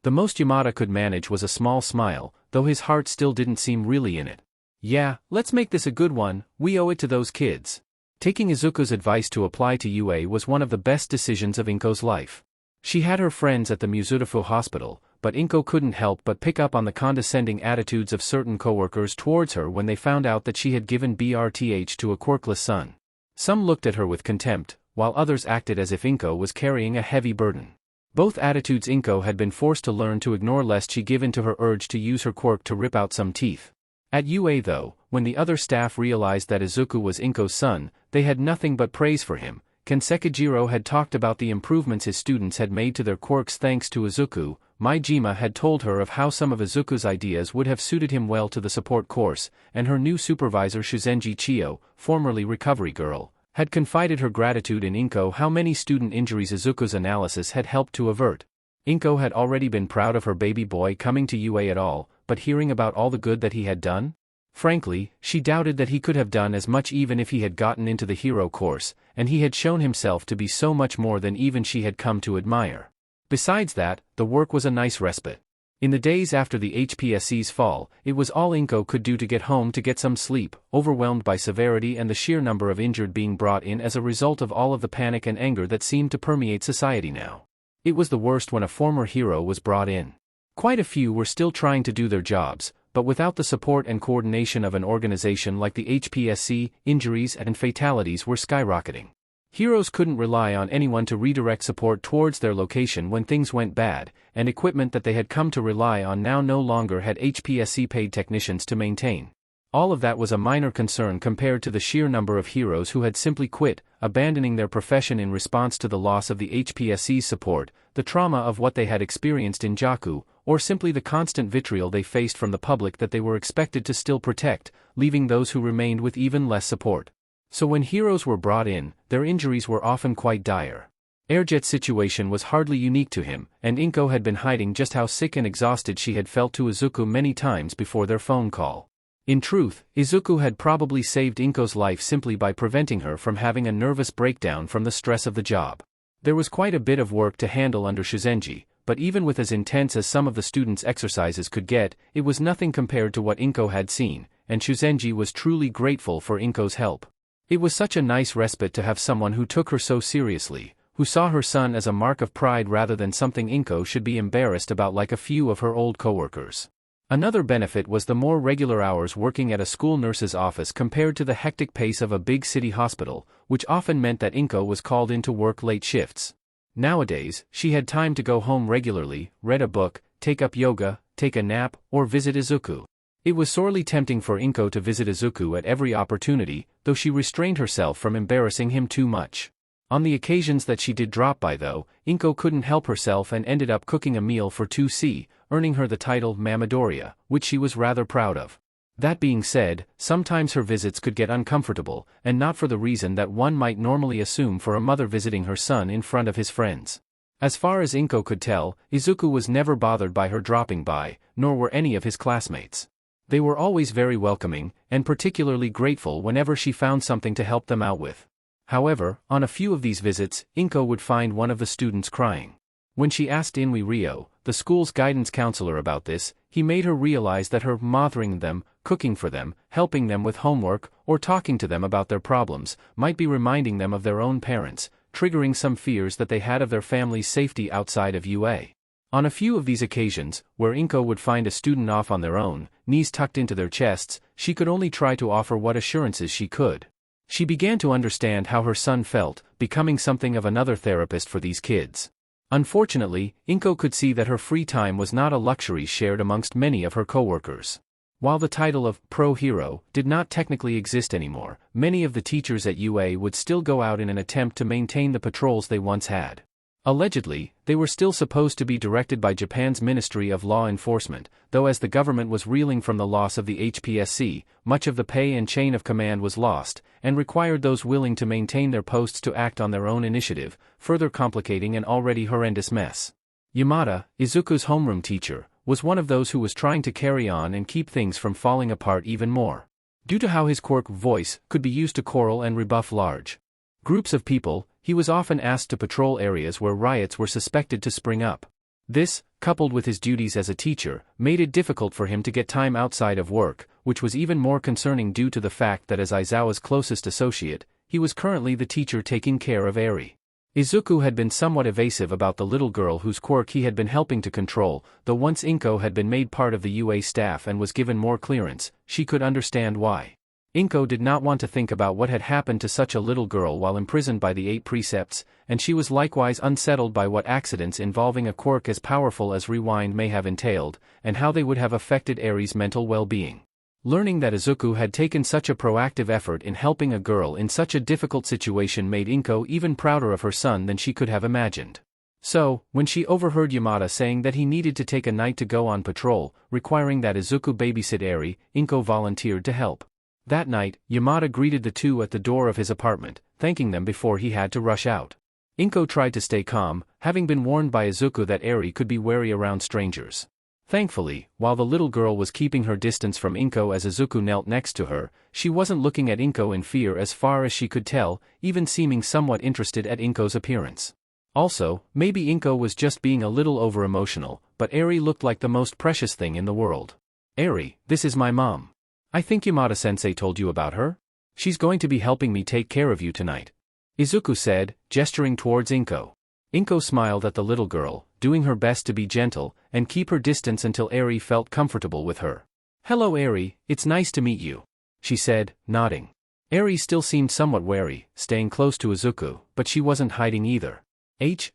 The most Yamada could manage was a small smile, though his heart still didn't seem really in it. Yeah, let's make this a good one, we owe it to those kids. Taking Izuku's advice to apply to UA was one of the best decisions of Inko's life. She had her friends at the Muzurifu hospital, but Inko couldn't help but pick up on the condescending attitudes of certain coworkers towards her when they found out that she had given BRTH to a quirkless son. Some looked at her with contempt, while others acted as if Inko was carrying a heavy burden. Both attitudes Inko had been forced to learn to ignore lest she give in to her urge to use her quirk to rip out some teeth. At UA though, when the other staff realized that Izuku was Inko's son, they had nothing but praise for him. Kensekijiro had talked about the improvements his students had made to their quirks thanks to Izuku. Maijima had told her of how some of Izuku's ideas would have suited him well to the support course, and her new supervisor Shuzenji Chiyo, formerly Recovery Girl, had confided her gratitude in Inko how many student injuries Izuku's analysis had helped to avert. Inko had already been proud of her baby boy coming to UA at all, but hearing about all the good that he had done? Frankly, she doubted that he could have done as much even if he had gotten into the hero course, and he had shown himself to be so much more than even she had come to admire. Besides that, the work was a nice respite. In the days after the HPSC's fall, it was all Inko could do to get home to get some sleep, overwhelmed by severity and the sheer number of injured being brought in as a result of all of the panic and anger that seemed to permeate society now. It was the worst when a former hero was brought in. Quite a few were still trying to do their jobs, but without the support and coordination of an organization like the HPSC, injuries and fatalities were skyrocketing. Heroes couldn't rely on anyone to redirect support towards their location when things went bad, and equipment that they had come to rely on now no longer had HPSC paid technicians to maintain. All of that was a minor concern compared to the sheer number of heroes who had simply quit, abandoning their profession in response to the loss of the HPSC's support, the trauma of what they had experienced in Jaku, or simply the constant vitriol they faced from the public that they were expected to still protect, leaving those who remained with even less support. So when heroes were brought in, their injuries were often quite dire. Airjet's situation was hardly unique to him, and Inko had been hiding just how sick and exhausted she had felt to Izuku many times before their phone call. In truth, Izuku had probably saved Inko's life simply by preventing her from having a nervous breakdown from the stress of the job. There was quite a bit of work to handle under Shuzenji, but even with as intense as some of the students' exercises could get, it was nothing compared to what Inko had seen, and Shuzenji was truly grateful for Inko's help. It was such a nice respite to have someone who took her so seriously, who saw her son as a mark of pride rather than something Inko should be embarrassed about like a few of her old coworkers. Another benefit was the more regular hours working at a school nurse's office compared to the hectic pace of a big city hospital, which often meant that Inko was called in to work late shifts. Nowadays, she had time to go home regularly, read a book, take up yoga, take a nap, or visit Izuku. It was sorely tempting for Inko to visit Izuku at every opportunity, though she restrained herself from embarrassing him too much. On the occasions that she did drop by though, Inko couldn't help herself and ended up cooking a meal for 2C, earning her the title Midoriya, which she was rather proud of. That being said, sometimes her visits could get uncomfortable, and not for the reason that one might normally assume for a mother visiting her son in front of his friends. As far as Inko could tell, Izuku was never bothered by her dropping by, nor were any of his classmates. They were always very welcoming, and particularly grateful whenever she found something to help them out with. However, on a few of these visits, Inko would find one of the students crying. When she asked Inui Ryo, the school's guidance counselor, about this, he made her realize that her mothering them, cooking for them, helping them with homework, or talking to them about their problems, might be reminding them of their own parents, triggering some fears that they had of their family's safety outside of UA. On a few of these occasions, where Inko would find a student off on their own, knees tucked into their chests, she could only try to offer what assurances she could. She began to understand how her son felt, becoming something of another therapist for these kids. Unfortunately, Inko could see that her free time was not a luxury shared amongst many of her coworkers. While the title of pro hero did not technically exist anymore, many of the teachers at UA would still go out in an attempt to maintain the patrols they once had. Allegedly, they were still supposed to be directed by Japan's Ministry of Law Enforcement, though as the government was reeling from the loss of the HPSC, much of the pay and chain of command was lost, and required those willing to maintain their posts to act on their own initiative, further complicating an already horrendous mess. Yamada, Izuku's homeroom teacher, was one of those who was trying to carry on and keep things from falling apart even more. Due to how his quirk voice could be used to quarrel and rebuff large groups of people, he was often asked to patrol areas where riots were suspected to spring up. This, coupled with his duties as a teacher, made it difficult for him to get time outside of work, which was even more concerning due to the fact that as Aizawa's closest associate, he was currently the teacher taking care of Eri. Izuku had been somewhat evasive about the little girl whose quirk he had been helping to control, though once Inko had been made part of the UA staff and was given more clearance, she could understand why. Inko did not want to think about what had happened to such a little girl while imprisoned by the 8 precepts, and she was likewise unsettled by what accidents involving a quirk as powerful as Rewind may have entailed, and how they would have affected Eri's mental well-being. Learning that Izuku had taken such a proactive effort in helping a girl in such a difficult situation made Inko even prouder of her son than she could have imagined. So, when she overheard Yamada saying that he needed to take a night to go on patrol, requiring that Izuku babysit Eri, Inko volunteered to help. That night, Yamada greeted the two at the door of his apartment, thanking them before he had to rush out. Inko tried to stay calm, having been warned by Izuku that Eri could be wary around strangers. Thankfully, while the little girl was keeping her distance from Inko as Izuku knelt next to her, she wasn't looking at Inko in fear as far as she could tell, even seeming somewhat interested at Inko's appearance. Also, maybe Inko was just being a little over-emotional, but Eri looked like the most precious thing in the world. "Eri, this is my mom. I think Yamada-sensei told you about her? She's going to be helping me take care of you tonight," Izuku said, gesturing towards Inko. Inko smiled at the little girl, doing her best to be gentle and keep her distance until Eri felt comfortable with her. "Hello Eri, it's nice to meet you," she said, nodding. Eri still seemed somewhat wary, staying close to Izuku, but she wasn't hiding either.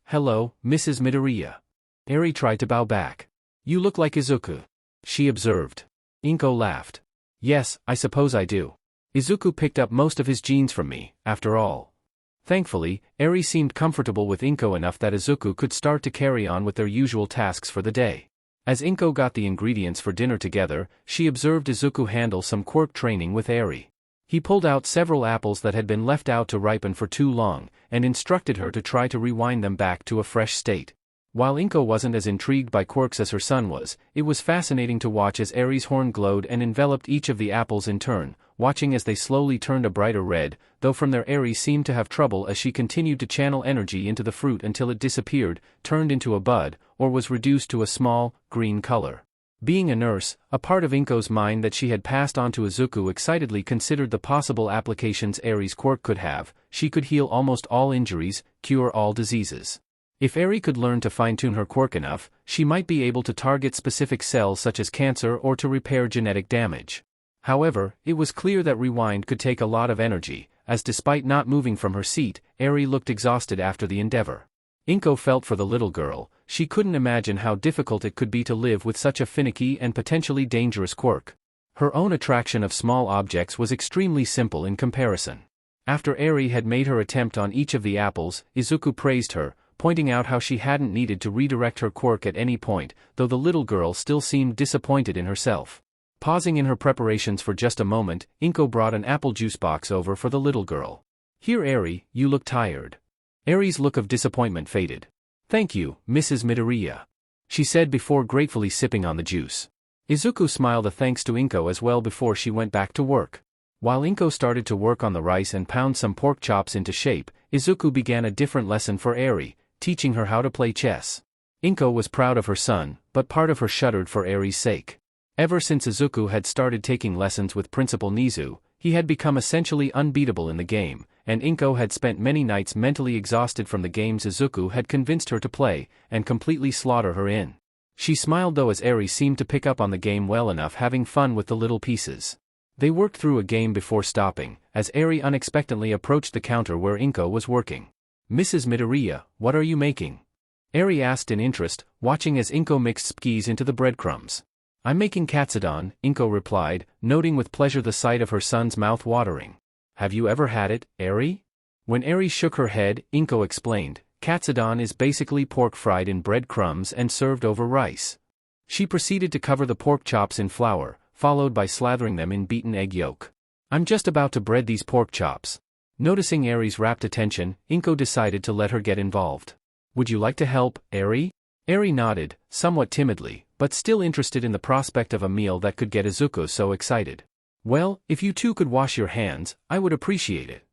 Hello, Mrs. Midoriya." Eri tried to bow back. "You look like Izuku," she observed. Inko laughed. "Yes, I suppose I do. Izuku picked up most of his genes from me, after all." Thankfully, Eri seemed comfortable with Inko enough that Izuku could start to carry on with their usual tasks for the day. As Inko got the ingredients for dinner together, she observed Izuku handle some quirk training with Eri. He pulled out several apples that had been left out to ripen for too long, and instructed her to try to rewind them back to a fresh state. While Inko wasn't as intrigued by quirks as her son was, it was fascinating to watch as Eri's horn glowed and enveloped each of the apples in turn, watching as they slowly turned a brighter red, though from there Eri seemed to have trouble as she continued to channel energy into the fruit until it disappeared, turned into a bud, or was reduced to a small, green color. Being a nurse, a part of Inko's mind that she had passed on to Izuku excitedly considered the possible applications Eri's quirk could have. She could heal almost all injuries, cure all diseases. If Eri could learn to fine-tune her quirk enough, she might be able to target specific cells such as cancer or to repair genetic damage. However, it was clear that Rewind could take a lot of energy, as despite not moving from her seat, Eri looked exhausted after the endeavor. Inko felt for the little girl. She couldn't imagine how difficult it could be to live with such a finicky and potentially dangerous quirk. Her own attraction of small objects was extremely simple in comparison. After Eri had made her attempt on each of the apples, Izuku praised her, pointing out how she hadn't needed to redirect her quirk at any point, though the little girl still seemed disappointed in herself. Pausing in her preparations for just a moment, Inko brought an apple juice box over for the little girl. "Here, Eri, you look tired." Eri's look of disappointment faded. "Thank you, Mrs. Midoriya," she said before gratefully sipping on the juice. Izuku smiled a thanks to Inko as well before she went back to work. While Inko started to work on the rice and pound some pork chops into shape, Izuku began a different lesson for Eri, teaching her how to play chess. Inko was proud of her son, but part of her shuddered for Eri's sake. Ever since Izuku had started taking lessons with Principal Nizu, he had become essentially unbeatable in the game, and Inko had spent many nights mentally exhausted from the games Izuku had convinced her to play, and completely slaughter her in. She smiled though as Eri seemed to pick up on the game well enough, having fun with the little pieces. They worked through a game before stopping, as Eri unexpectedly approached the counter where Inko was working. "Mrs. Midoriya, what are you making?" Eri asked in interest, watching as Inko mixed skis into the breadcrumbs. "I'm making katsudon," Inko replied, noting with pleasure the sight of her son's mouth watering. "Have you ever had it, Eri?" When Eri shook her head, Inko explained, "Katsudon is basically pork fried in breadcrumbs and served over rice." She proceeded to cover the pork chops in flour, followed by slathering them in beaten egg yolk. "I'm just about to bread these pork chops." Noticing Eri's rapt attention, Inko decided to let her get involved. "Would you like to help, Eri?" Eri nodded, somewhat timidly, but still interested in the prospect of a meal that could get Izuku so excited. "Well, if you two could wash your hands, I would appreciate it."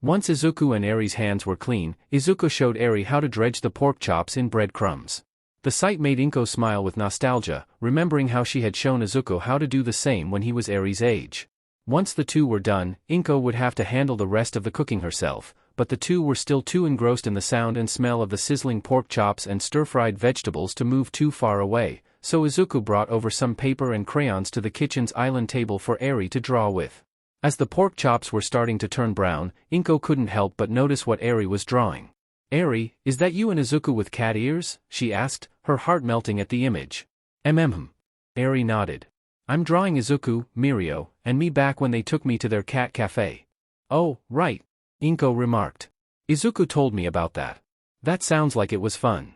Once Izuku and Eri's hands were clean, Izuku showed Eri how to dredge the pork chops in breadcrumbs. The sight made Inko smile with nostalgia, remembering how she had shown Izuku how to do the same when he was Eri's age. Once the two were done, Inko would have to handle the rest of the cooking herself, but the two were still too engrossed in the sound and smell of the sizzling pork chops and stir-fried vegetables to move too far away, so Izuku brought over some paper and crayons to the kitchen's island table for Eri to draw with. As the pork chops were starting to turn brown, Inko couldn't help but notice what Eri was drawing. "Eri, is that you and Izuku with cat ears?" she asked, her heart melting at the image. Eri nodded. "I'm drawing Izuku, Mirio, and me back when they took me to their cat cafe." "Oh, right," Inko remarked. "Izuku told me about that. That sounds like it was fun."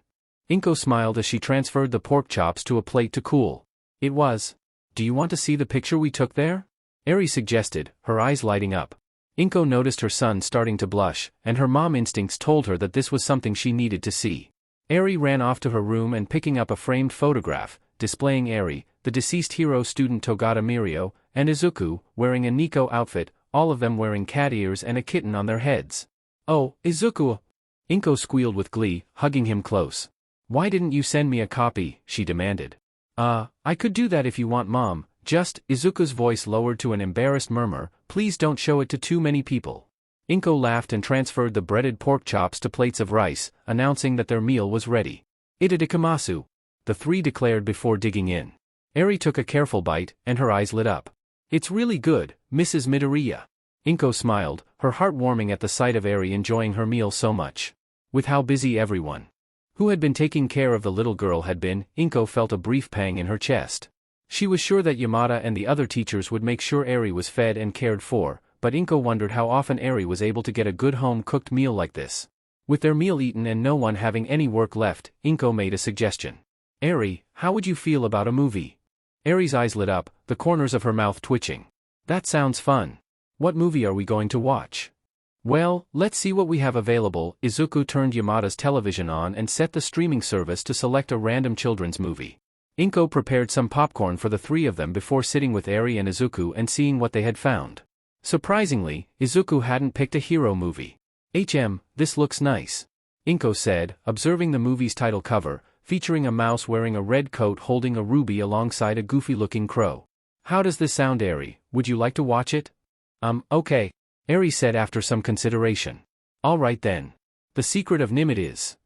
Inko smiled as she transferred the pork chops to a plate to cool. "It was. Do you want to see the picture we took there?" Eri suggested, her eyes lighting up. Inko noticed her son starting to blush, and her mom instincts told her that this was something she needed to see. Eri ran off to her room and picking up a framed photograph, displaying Eri, the deceased hero student Togata Mirio, and Izuku, wearing a Nico outfit, all of them wearing cat ears and a kitten on their heads. "Oh, Izuku!" Inko squealed with glee, hugging him close. "Why didn't you send me a copy?" she demanded. I could do that if you want, Mom. Just," Izuku's voice lowered to an embarrassed murmur, "please don't show it to too many people." Inko laughed and transferred the breaded pork chops to plates of rice, announcing that their meal was ready. "Itadikamasu," the three declared before digging in. Eri took a careful bite, and her eyes lit up. "It's really good, Mrs. Midoriya." Inko smiled, her heart warming at the sight of Eri enjoying her meal so much. With how busy everyone who had been taking care of the little girl had been, Inko felt a brief pang in her chest. She was sure that Yamada and the other teachers would make sure Eri was fed and cared for, but Inko wondered how often Eri was able to get a good home-cooked meal like this. With their meal eaten and no one having any work left, Inko made a suggestion. "Eri, how would you feel about a movie?" Eri's eyes lit up, the corners of her mouth twitching. "That sounds fun. What movie are we going to watch?" "Well, let's see what we have available." Izuku turned Yamada's television on and set the streaming service to select a random children's movie. Inko prepared some popcorn for the three of them before sitting with Eri and Izuku and seeing what they had found. Surprisingly, Izuku hadn't picked a hero movie. This looks nice," Inko said, observing the movie's title cover, featuring a mouse wearing a red coat holding a ruby alongside a goofy-looking crow. "How does this sound, Eri? Would you like to watch it?" Okay," Eri said after some consideration. "All right then. The Secret of Nim it is,"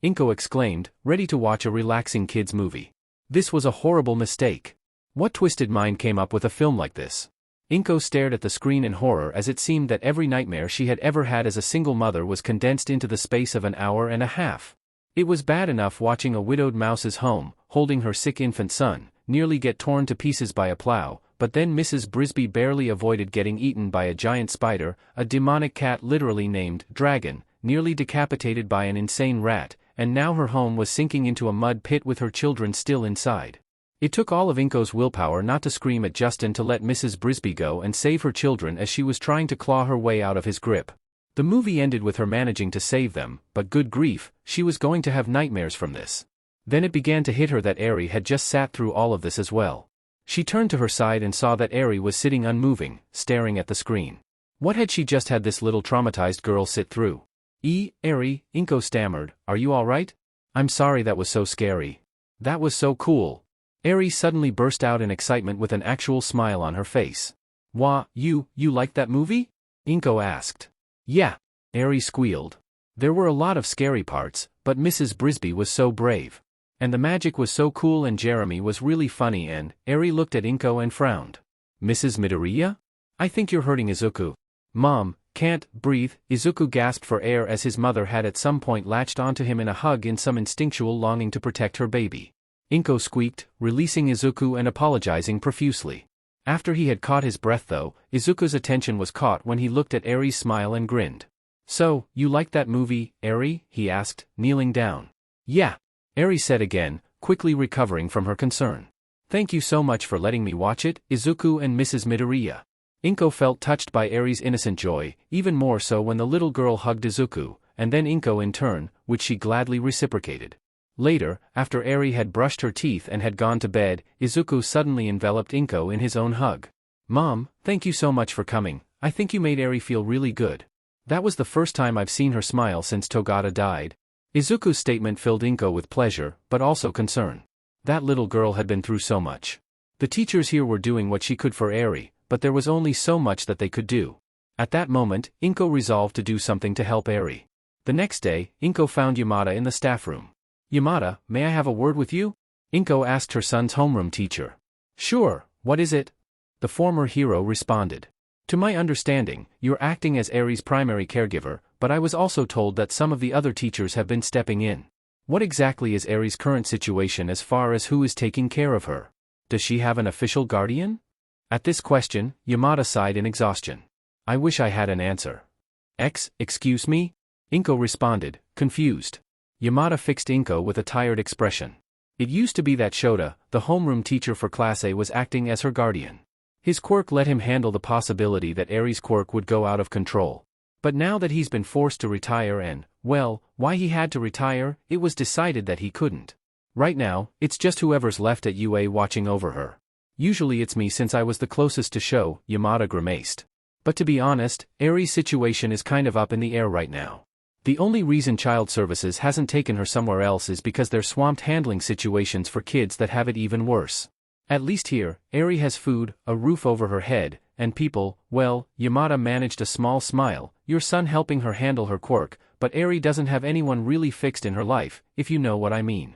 Inko exclaimed, ready to watch a relaxing kids' movie. This was a horrible mistake. What twisted mind came up with a film like this? Inko stared at the screen in horror as it seemed that every nightmare she had ever had as a single mother was condensed into the space of an hour and a half. It was bad enough watching a widowed mouse's home, holding her sick infant son, nearly get torn to pieces by a plow, but then Mrs. Brisby barely avoided getting eaten by a giant spider, a demonic cat literally named Dragon, nearly decapitated by an insane rat, and now her home was sinking into a mud pit with her children still inside. It took all of Inko's willpower not to scream at Justin to let Mrs. Brisby go and save her children as she was trying to claw her way out of his grip. The movie ended with her managing to save them, but good grief, she was going to have nightmares from this. Then it began to hit her that Eri had just sat through all of this as well. She turned to her side and saw that Eri was sitting unmoving, staring at the screen. What had she just had this little traumatized girl sit through? Eri, Inko stammered, are you alright? I'm sorry, that was so scary. That was so cool. Eri suddenly burst out in excitement with an actual smile on her face. Wah, you liked that movie? Inko asked. Yeah, Eri squealed. There were a lot of scary parts, but Mrs. Brisby was so brave. And the magic was so cool and Jeremy was really funny and, Eri looked at Inko and frowned. Mrs. Midoriya? I think you're hurting Izuku. Mom, can't breathe, Izuku gasped for air as his mother had at some point latched onto him in a hug in some instinctual longing to protect her baby. Inko squeaked, releasing Izuku and apologizing profusely. After he had caught his breath though, Izuku's attention was caught when he looked at Eri's smile and grinned. So, you liked that movie, Eri? He asked, kneeling down. Yeah, Eri said again, quickly recovering from her concern. Thank you so much for letting me watch it, Izuku and Mrs. Midoriya. Inko felt touched by Eri's innocent joy, even more so when the little girl hugged Izuku, and then Inko in turn, which she gladly reciprocated. Later, after Eri had brushed her teeth and had gone to bed, Izuku suddenly enveloped Inko in his own hug. Mom, thank you so much for coming, I think you made Eri feel really good. That was the first time I've seen her smile since Togata died. Izuku's statement filled Inko with pleasure, but also concern. That little girl had been through so much. The teachers here were doing what she could for Eri, but there was only so much that they could do. At that moment, Inko resolved to do something to help Eri. The next day, Inko found Yamada in the staff room. Yamada, may I have a word with you? Inko asked her son's homeroom teacher. Sure, what is it? The former hero responded. To my understanding, you're acting as Eri's primary caregiver, but I was also told that some of the other teachers have been stepping in. What exactly is Eri's current situation as far as who is taking care of her? Does she have an official guardian? At this question, Yamada sighed in exhaustion. I wish I had an answer. Excuse me? Inko responded, confused. Yamada fixed Inko with a tired expression. It used to be that Shota, the homeroom teacher for Class A, was acting as her guardian. His quirk let him handle the possibility that Eri's quirk would go out of control. But now that he's been forced to retire and, well, why he had to retire, it was decided that he couldn't. Right now, it's just whoever's left at UA watching over her. Usually it's me since I was the closest to Sho, Yamada grimaced. But to be honest, Eri's situation is kind of up in the air right now. The only reason Child Services hasn't taken her somewhere else is because they're swamped handling situations for kids that have it even worse. At least here, Eri has food, a roof over her head, and people. Well, Yamada managed a small smile, your son helping her handle her quirk, but Eri doesn't have anyone really fixed in her life, if you know what I mean.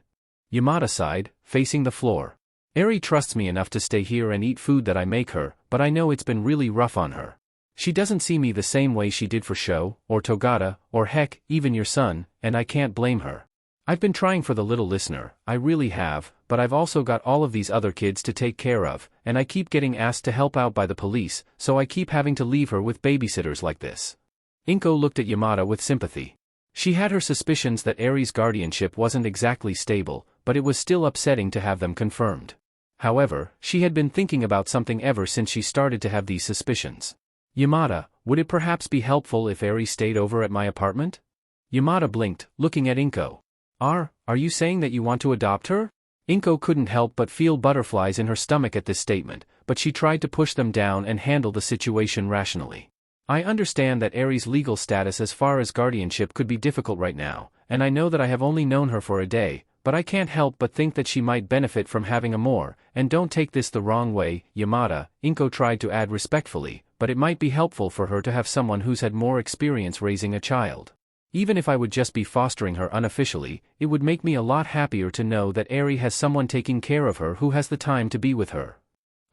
Yamada sighed, facing the floor. Eri trusts me enough to stay here and eat food that I make her, but I know it's been really rough on her. She doesn't see me the same way she did for Sho, or Togata, or heck, even your son, and I can't blame her. I've been trying for the little listener, I really have, but I've also got all of these other kids to take care of, and I keep getting asked to help out by the police, so I keep having to leave her with babysitters like this. Inko looked at Yamada with sympathy. She had her suspicions that Eri's guardianship wasn't exactly stable, but it was still upsetting to have them confirmed. However, she had been thinking about something ever since she started to have these suspicions. Yamada, would it perhaps be helpful if Eri stayed over at my apartment? Yamada blinked, looking at Inko. Are you saying that you want to adopt her? Inko couldn't help but feel butterflies in her stomach at this statement, but she tried to push them down and handle the situation rationally. I understand that Eri's legal status as far as guardianship could be difficult right now, and I know that I have only known her for a day, but I can't help but think that she might benefit from having a more, and don't take this the wrong way, Yamada, Inko tried to add respectfully, but it might be helpful for her to have someone who's had more experience raising a child. Even if I would just be fostering her unofficially, it would make me a lot happier to know that Eri has someone taking care of her who has the time to be with her.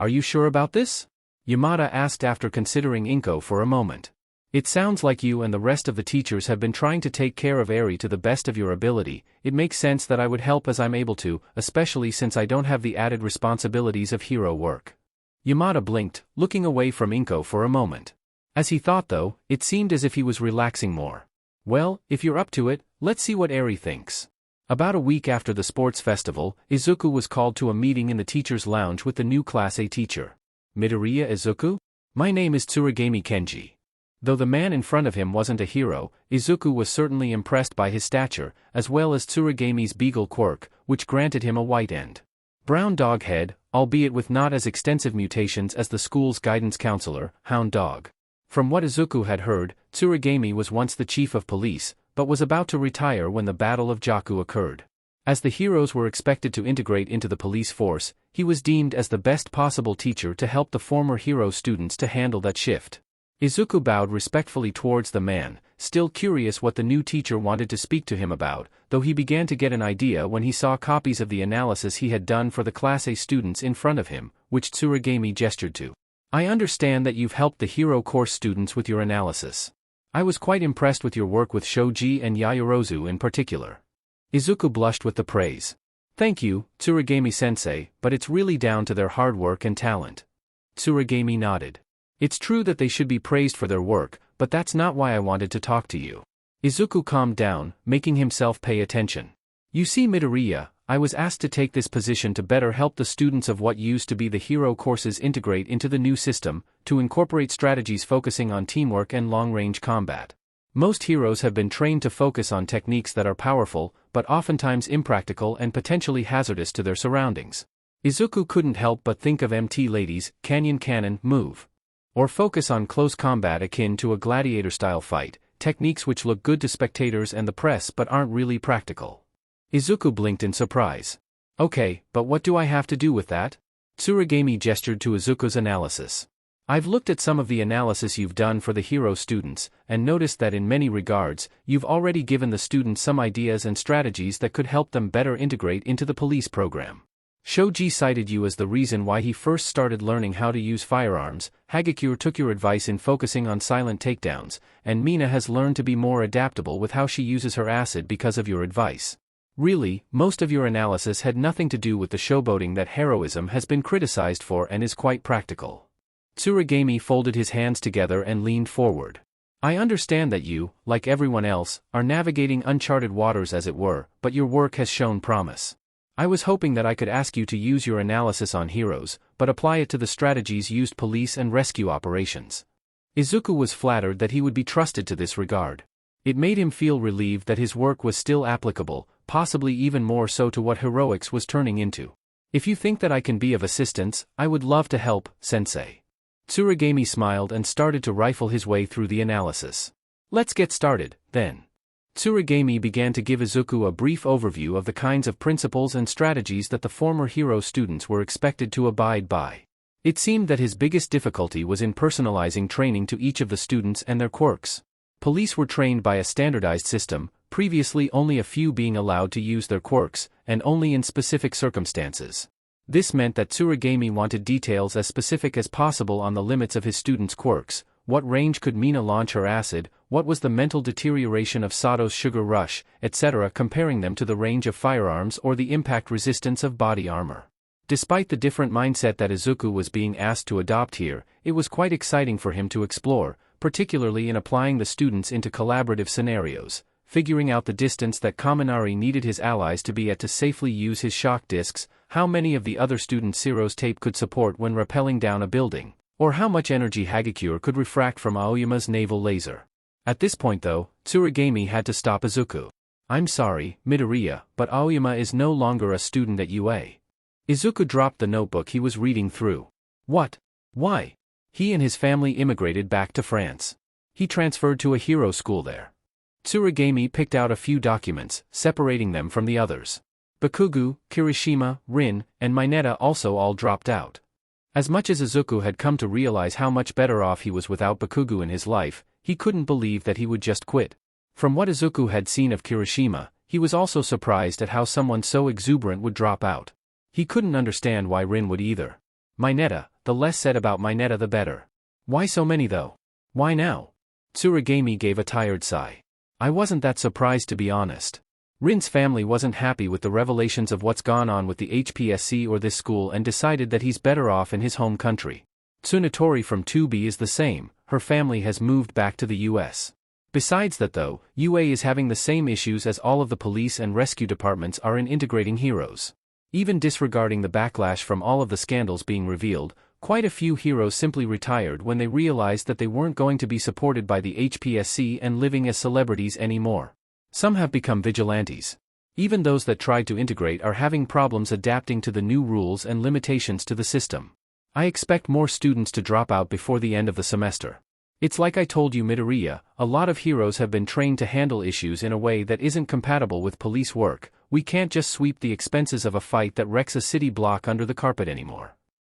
Are you sure about this? Yamada asked after considering Inko for a moment. It sounds like you and the rest of the teachers have been trying to take care of Eri to the best of your ability. It makes sense that I would help as I'm able to, especially since I don't have the added responsibilities of hero work. Yamada blinked, looking away from Inko for a moment. As he thought though, it seemed as if he was relaxing more. Well, if you're up to it, let's see what Eri thinks. About a week after the sports festival, Izuku was called to a meeting in the teacher's lounge with the new Class A teacher. Midoriya Izuku? My name is Tsurigami Kenji. Though the man in front of him wasn't a hero, Izuku was certainly impressed by his stature, as well as Tsurigami's beagle quirk, which granted him a white and brown dog head, albeit with not as extensive mutations as the school's guidance counselor, Hound Dog. From what Izuku had heard, Tsurigami was once the chief of police, but was about to retire when the Battle of Jakku occurred. As the heroes were expected to integrate into the police force, he was deemed as the best possible teacher to help the former hero students to handle that shift. Izuku bowed respectfully towards the man, still curious what the new teacher wanted to speak to him about, though he began to get an idea when he saw copies of the analysis he had done for the Class A students in front of him, which Tsurigami gestured to. I understand that you've helped the hero course students with your analysis. I was quite impressed with your work with Shoji and Yayorozu in particular. Izuku blushed with the praise. Thank you, Tsurigami-sensei, but it's really down to their hard work and talent. Tsurigami nodded. It's true that they should be praised for their work, but that's not why I wanted to talk to you. Izuku calmed down, making himself pay attention. You see, Midoriya, I was asked to take this position to better help the students of what used to be the hero courses integrate into the new system, to incorporate strategies focusing on teamwork and long-range combat. Most heroes have been trained to focus on techniques that are powerful, but oftentimes impractical and potentially hazardous to their surroundings. Izuku couldn't help but think of MT Ladies' Canyon Cannon move. Or focus on close combat akin to a gladiator-style fight, techniques which look good to spectators and the press but aren't really practical. Izuku blinked in surprise. Okay, but what do I have to do with that? Tsurigami gestured to Izuku's analysis. I've looked at some of the analysis you've done for the hero students, and noticed that in many regards, you've already given the students some ideas and strategies that could help them better integrate into the police program. Shoji cited you as the reason why he first started learning how to use firearms, Hagakure took your advice in focusing on silent takedowns, and Mina has learned to be more adaptable with how she uses her acid because of your advice. Really, most of your analysis had nothing to do with the showboating that heroism has been criticized for and is quite practical. Tsurigami folded his hands together and leaned forward. I understand that you, like everyone else, are navigating uncharted waters as it were, but your work has shown promise. I was hoping that I could ask you to use your analysis on heroes, but apply it to the strategies used police and rescue operations. Izuku was flattered that he would be trusted to this regard. It made him feel relieved that his work was still applicable, possibly even more so to what heroics was turning into. If you think that I can be of assistance, I would love to help, sensei. Tsurigami smiled and started to rifle his way through the analysis. Let's get started, then. Tsurigami began to give Izuku a brief overview of the kinds of principles and strategies that the former hero students were expected to abide by. It seemed that his biggest difficulty was in personalizing training to each of the students and their quirks. Police were trained by a standardized system, previously only a few being allowed to use their quirks, and only in specific circumstances. This meant that Tsurigami wanted details as specific as possible on the limits of his students' quirks. What range could Mina launch her acid, what was the mental deterioration of Sato's sugar rush, etc., comparing them to the range of firearms or the impact resistance of body armor. Despite the different mindset that Izuku was being asked to adopt here, it was quite exciting for him to explore, particularly in applying the students into collaborative scenarios, figuring out the distance that Kaminari needed his allies to be at to safely use his shock discs, how many of the other students Zero's tape could support when rappelling down a building, or how much energy Hagakure could refract from Aoyama's naval laser. At this point though, Tsurigami had to stop Izuku. I'm sorry, Midoriya, but Aoyama is no longer a student at UA. Izuku dropped the notebook he was reading through. What? Why? He and his family immigrated back to France. He transferred to a hero school there. Tsurigami picked out a few documents, separating them from the others. Bakugo, Kirishima, Rin, and Mineta also all dropped out. As much as Izuku had come to realize how much better off he was without Bakugo in his life, he couldn't believe that he would just quit. From what Izuku had seen of Kirishima, he was also surprised at how someone so exuberant would drop out. He couldn't understand why Rin would either. Mineta, the less said about Mineta the better. Why so many though? Why now? Tsurigami gave a tired sigh. I wasn't that surprised to be honest. Rin's family wasn't happy with the revelations of what's gone on with the HPSC or this school and decided that he's better off in his home country. Tsunatori from 2B is the same, her family has moved back to the US. Besides that though, UA is having the same issues as all of the police and rescue departments are in integrating heroes. Even disregarding the backlash from all of the scandals being revealed, quite a few heroes simply retired when they realized that they weren't going to be supported by the HPSC and living as celebrities anymore. Some have become vigilantes. Even those that tried to integrate are having problems adapting to the new rules and limitations to the system. I expect more students to drop out before the end of the semester. It's like I told you Midoriya, a lot of heroes have been trained to handle issues in a way that isn't compatible with police work. We can't just sweep the expenses of a fight that wrecks a city block under the carpet anymore.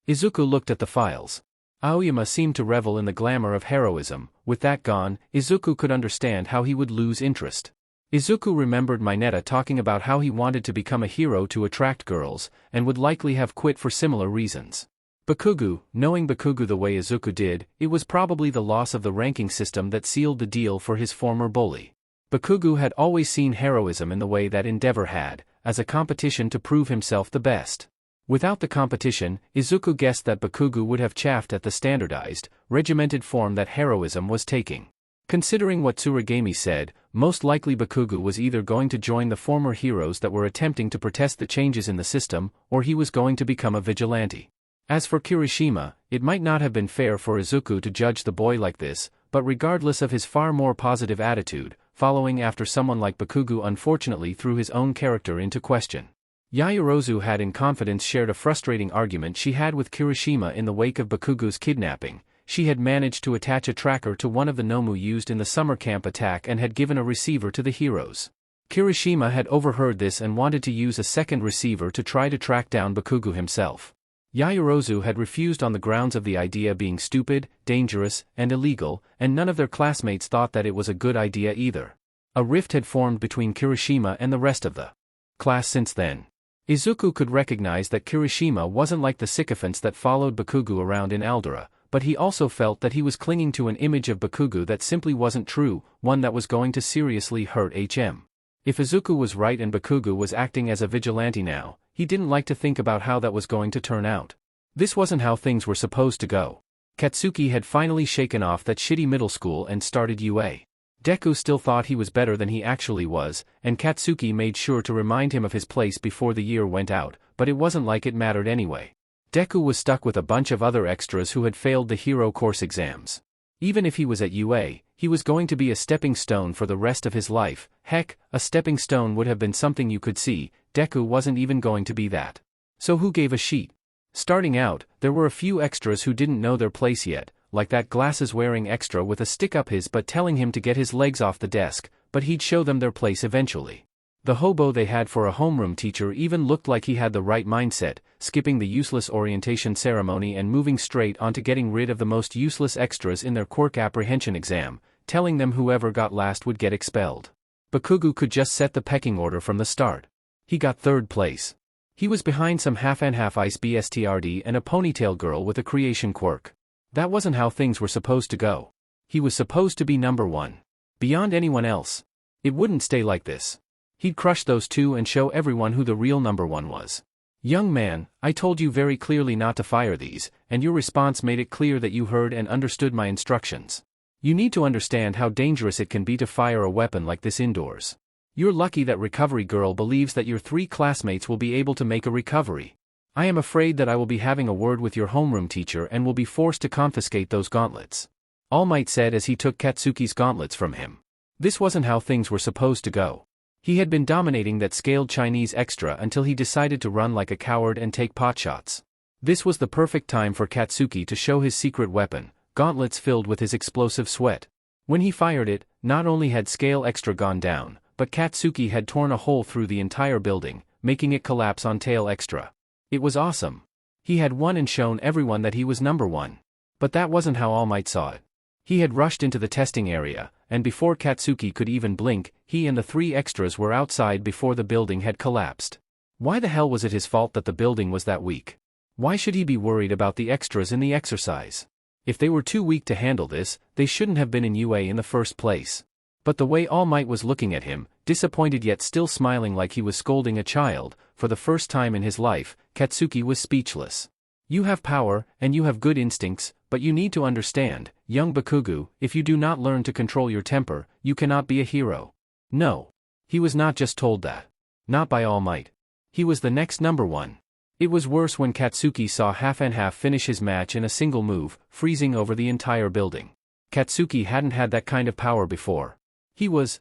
Izuku looked at the files. Aoyama seemed to revel in the glamour of heroism. With that gone, Izuku could understand how he would lose interest. Izuku remembered Mineta talking about how he wanted to become a hero to attract girls, and would likely have quit for similar reasons. Bakugo, knowing Bakugo the way Izuku did, it was probably the loss of the ranking system that sealed the deal for his former bully. Bakugo had always seen heroism in the way that Endeavor had, as a competition to prove himself the best. Without the competition, Izuku guessed that Bakugo would have chafed at the standardized, regimented form that heroism was taking. Considering what Tsurigami said, most likely Bakugo was either going to join the former heroes that were attempting to protest the changes in the system, or he was going to become a vigilante. As for Kirishima, it might not have been fair for Izuku to judge the boy like this, but regardless of his far more positive attitude, following after someone like Bakugo unfortunately threw his own character into question. Yaoyorozu had in confidence shared a frustrating argument she had with Kirishima in the wake of Bakugo's kidnapping. She had managed to attach a tracker to one of the Nomu used in the summer camp attack and had given a receiver to the heroes. Kirishima had overheard this and wanted to use a second receiver to try to track down Bakugo himself. Yaoyorozu had refused on the grounds of the idea being stupid, dangerous, and illegal, and none of their classmates thought that it was a good idea either. A rift had formed between Kirishima and the rest of the class since then. Izuku could recognize that Kirishima wasn't like the sycophants that followed Bakugo around in Aldera, but he also felt that he was clinging to an image of Bakugo that simply wasn't true, one that was going to seriously hurt him. If Izuku was right and Bakugo was acting as a vigilante now, he didn't like to think about how that was going to turn out. This wasn't how things were supposed to go. Katsuki had finally shaken off that shitty middle school and started UA. Deku still thought he was better than he actually was, and Katsuki made sure to remind him of his place before the year went out, but it wasn't like it mattered anyway. Deku was stuck with a bunch of other extras who had failed the hero course exams. Even if he was at UA, he was going to be a stepping stone for the rest of his life. Heck, a stepping stone would have been something you could see. Deku wasn't even going to be that. So who gave a shit? Starting out, there were a few extras who didn't know their place yet, like that glasses-wearing extra with a stick up his butt telling him to get his legs off the desk, but he'd show them their place eventually. The hobo they had for a homeroom teacher even looked like he had the right mindset, skipping the useless orientation ceremony and moving straight onto getting rid of the most useless extras in their quirk apprehension exam, telling them whoever got last would get expelled. Bakugo could just set the pecking order from the start. He got third place. He was behind some half-and-half-ice BSTRD and a ponytail girl with a creation quirk. That wasn't how things were supposed to go. He was supposed to be number one. Beyond anyone else. It wouldn't stay like this. He'd crush those two and show everyone who the real number one was. Young man, I told you very clearly not to fire these, and your response made it clear that you heard and understood my instructions. You need to understand how dangerous it can be to fire a weapon like this indoors. You're lucky that Recovery Girl believes that your 3 classmates will be able to make a recovery. I am afraid that I will be having a word with your homeroom teacher and will be forced to confiscate those gauntlets. All Might said as he took Katsuki's gauntlets from him. This wasn't how things were supposed to go. He had been dominating that scaled Chinese extra until he decided to run like a coward and take potshots. This was the perfect time for Katsuki to show his secret weapon, gauntlets filled with his explosive sweat. When he fired it, not only had scale extra gone down, but Katsuki had torn a hole through the entire building, making it collapse on tail extra. It was awesome. He had won and shown everyone that he was number one. But that wasn't how All Might saw it. He had rushed into the testing area, and before Katsuki could even blink, he and the 3 extras were outside before the building had collapsed. Why the hell was it his fault that the building was that weak? Why should he be worried about the extras in the exercise? If they were too weak to handle this, they shouldn't have been in UA in the first place. But the way All Might was looking at him, disappointed yet still smiling like he was scolding a child, for the first time in his life, Katsuki was speechless. You have power, and you have good instincts, but you need to understand, young Bakugu, if you do not learn to control your temper, you cannot be a hero. No. He was not just told that. Not by All Might. He was the next number one. It was worse when Katsuki saw Half and Half finish his match in a single move, freezing over the entire building. Katsuki hadn't had that kind of power before. He was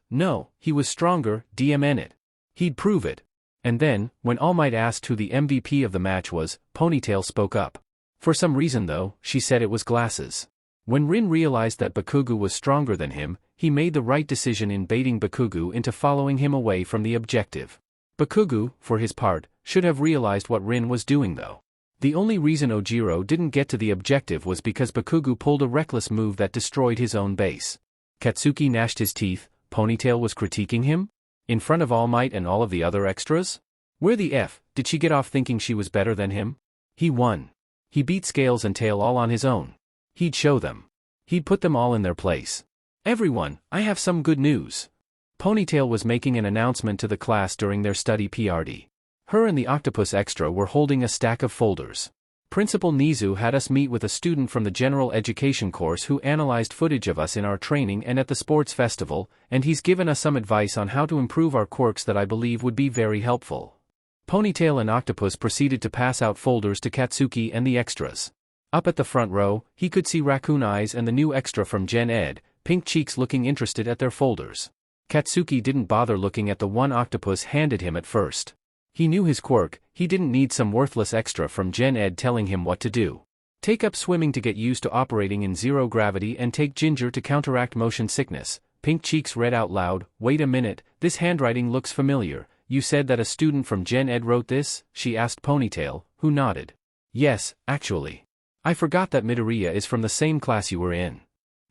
stronger, DMN it. He'd prove it. And then, when All Might asked who the MVP of the match was, Ponytail spoke up. For some reason though, she said it was glasses. When Rin realized that Bakugu was stronger than him, he made the right decision in baiting Bakugu into following him away from the objective. Bakugu, for his part, should have realized what Rin was doing though. The only reason Ojiro didn't get to the objective was because Bakugu pulled a reckless move that destroyed his own base. Katsuki gnashed his teeth. Ponytail was critiquing him? In front of All Might and all of the other extras? Where the F did she get off thinking she was better than him? He won. He beat Scales and Tail all on his own. He'd show them. He'd put them all in their place. Everyone, I have some good news. Ponytail was making an announcement to the class during their study PRD. Her and the Octopus Extra were holding a stack of folders. Principal Nizu had us meet with a student from the general education course who analyzed footage of us in our training and at the sports festival, and he's given us some advice on how to improve our quirks that I believe would be very helpful. Ponytail and Octopus proceeded to pass out folders to Katsuki and the extras. Up at the front row, he could see Raccoon Eyes and the new extra from Gen Ed, Pink Cheeks looking interested at their folders. Katsuki didn't bother looking at the one Octopus handed him at first. He knew his quirk, he didn't need some worthless extra from Gen Ed telling him what to do. Take up swimming to get used to operating in zero gravity and take ginger to counteract motion sickness. Pink Cheeks read out loud, "Wait a minute, this handwriting looks familiar. You said that a student from Gen Ed wrote this?" she asked Ponytail, who nodded. "Yes, actually. I forgot that Midoriya is from the same class you were in."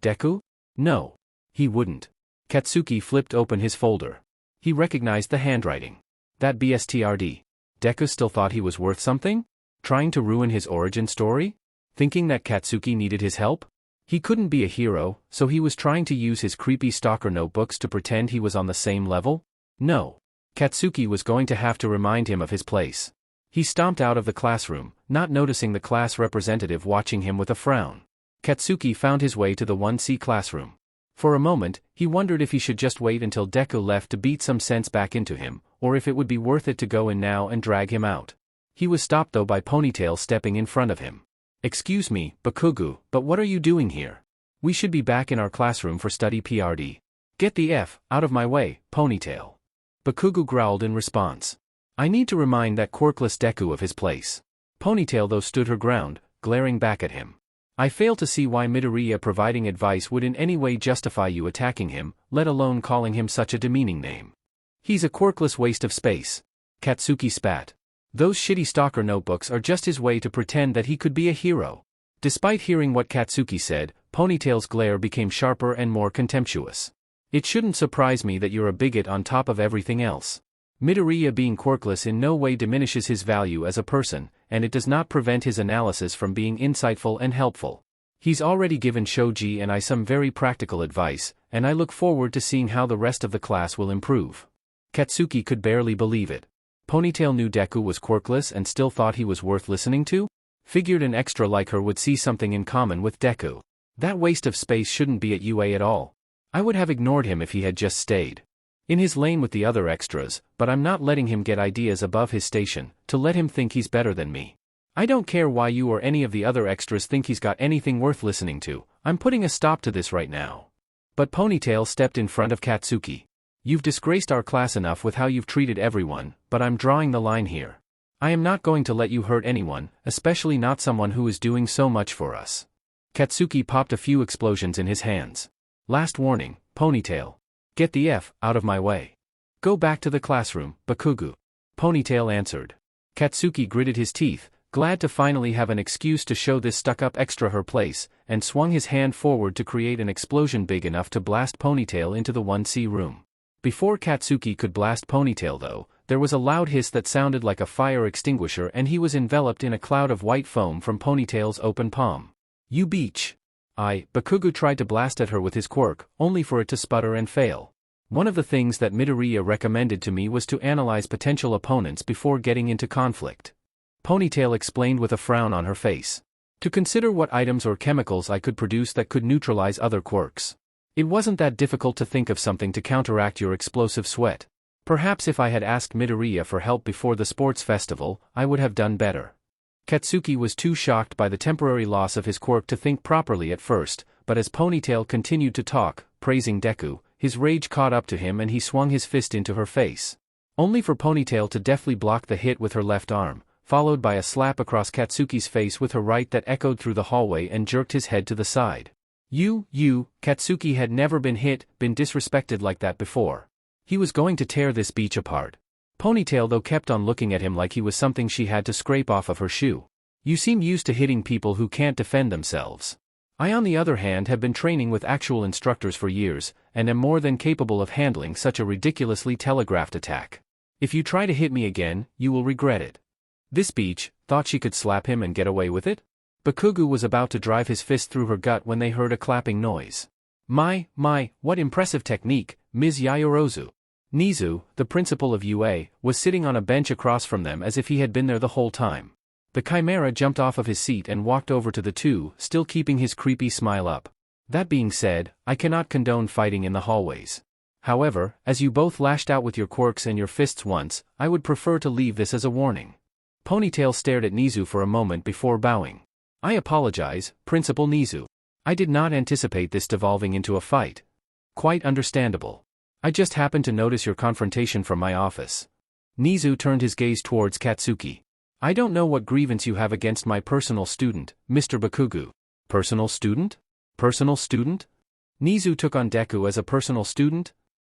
"Deku?" "No. He wouldn't." Katsuki flipped open his folder. He recognized the handwriting. That BSTRD. Deku still thought he was worth something? Trying to ruin his origin story? Thinking that Katsuki needed his help? He couldn't be a hero, so he was trying to use his creepy stalker notebooks to pretend he was on the same level? No. Katsuki was going to have to remind him of his place. He stomped out of the classroom, not noticing the class representative watching him with a frown. Katsuki found his way to the 1C classroom. For a moment, he wondered if he should just wait until Deku left to beat some sense back into him, or if it would be worth it to go in now and drag him out. He was stopped though by Ponytail stepping in front of him. "Excuse me, Bakugu, but what are you doing here? We should be back in our classroom for study PRD. Get the F out of my way, Ponytail." Bakugu growled in response. "I need to remind that quirkless Deku of his place." Ponytail though stood her ground, glaring back at him. "I fail to see why Midoriya providing advice would in any way justify you attacking him, let alone calling him such a demeaning name. He's a quirkless waste of space." Katsuki spat. "Those shitty stalker notebooks are just his way to pretend that he could be a hero." Despite hearing what Katsuki said, Ponytail's glare became sharper and more contemptuous. "It shouldn't surprise me that you're a bigot on top of everything else. Midoriya being quirkless in no way diminishes his value as a person, and it does not prevent his analysis from being insightful and helpful. He's already given Shoji and I some very practical advice, and I look forward to seeing how the rest of the class will improve." Katsuki could barely believe it. Ponytail knew Deku was quirkless and still thought he was worth listening to? Figured an extra like her would see something in common with Deku. That waste of space shouldn't be at UA at all. I would have ignored him if he had just stayed in his lane with the other extras, but I'm not letting him get ideas above his station, to let him think he's better than me. I don't care why you or any of the other extras think he's got anything worth listening to, I'm putting a stop to this right now. But Ponytail stepped in front of Katsuki. "You've disgraced our class enough with how you've treated everyone, but I'm drawing the line here. I am not going to let you hurt anyone, especially not someone who is doing so much for us." Katsuki popped a few explosions in his hands. "Last warning, Ponytail. Get the F out of my way. Go back to the classroom, Bakugu." Ponytail answered. Katsuki gritted his teeth, glad to finally have an excuse to show this stuck-up extra her place, and swung his hand forward to create an explosion big enough to blast Ponytail into the 1C room. Before Katsuki could blast Ponytail though, there was a loud hiss that sounded like a fire extinguisher and he was enveloped in a cloud of white foam from Ponytail's open palm. "You beach." Bakugu tried to blast at her with his quirk, only for it to sputter and fail. "One of the things that Midoriya recommended to me was to analyze potential opponents before getting into conflict." Ponytail explained with a frown on her face. To consider what items or chemicals I could produce that could neutralize other quirks. It wasn't that difficult to think of something to counteract your explosive sweat. Perhaps if I had asked Midoriya for help before the sports festival, I would have done better. Katsuki was too shocked by the temporary loss of his quirk to think properly at first, but as Ponytail continued to talk, praising Deku, his rage caught up to him and he swung his fist into her face. Only for Ponytail to deftly block the hit with her left arm, followed by a slap across Katsuki's face with her right that echoed through the hallway and jerked his head to the side. Katsuki had never been disrespected like that before. He was going to tear this beach apart. Ponytail though kept on looking at him like he was something she had to scrape off of her shoe. You seem used to hitting people who can't defend themselves. I on the other hand have been training with actual instructors for years, and am more than capable of handling such a ridiculously telegraphed attack. If you try to hit me again, you will regret it. This beach thought she could slap him and get away with it? Bakugo was about to drive his fist through her gut when they heard a clapping noise. My, what impressive technique, Ms. Yayorozu. Nizu, the principal of UA, was sitting on a bench across from them as if he had been there the whole time. The Chimera jumped off of his seat and walked over to the two, still keeping his creepy smile up. That being said, I cannot condone fighting in the hallways. However, as you both lashed out with your quirks and your fists once, I would prefer to leave this as a warning. Ponytail stared at Nizu for a moment before bowing. I apologize, Principal Nizu. I did not anticipate this devolving into a fight. Quite understandable. I just happened to notice your confrontation from my office. Nizu turned his gaze towards Katsuki. I don't know what grievance you have against my personal student, Mr. Bakugo. Personal student? Personal student? Nizu took on Deku as a personal student?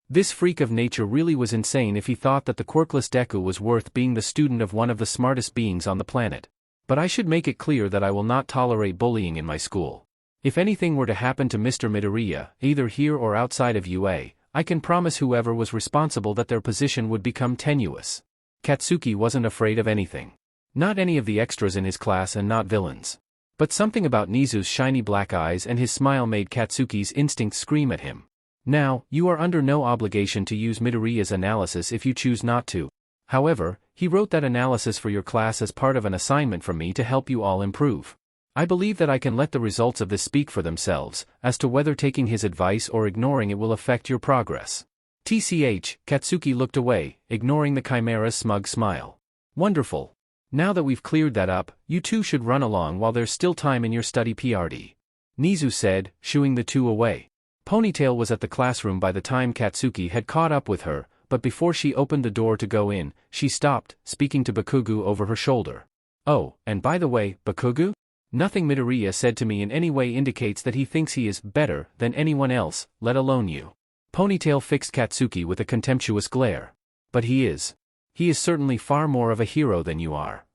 This freak of nature really was insane if he thought that the quirkless Deku was worth being the student of one of the smartest beings on the planet. But I should make it clear that I will not tolerate bullying in my school. If anything were to happen to Mr. Midoriya, either here or outside of UA, I can promise whoever was responsible that their position would become tenuous. Katsuki wasn't afraid of anything. Not any of the extras in his class and not villains. But something about Nizu's shiny black eyes and his smile made Katsuki's instinct scream at him. Now, you are under no obligation to use Midoriya's analysis if you choose not to. However, he wrote that analysis for your class as part of an assignment from me to help you all improve. I believe that I can let the results of this speak for themselves, as to whether taking his advice or ignoring it will affect your progress. TCH, Katsuki looked away, ignoring the Chimera's smug smile. Wonderful. Now that we've cleared that up, you two should run along while there's still time in your study PRD. Nizu said, shooing the two away. Ponytail was at the classroom by the time Katsuki had caught up with her, but before she opened the door to go in, she stopped, speaking to Bakugo over her shoulder. Oh, and by the way, Bakugo? Nothing Midoriya said to me in any way indicates that he thinks he is better than anyone else, let alone you. Ponytail fixed Katsuki with a contemptuous glare. But he is. He is certainly far more of a hero than you are.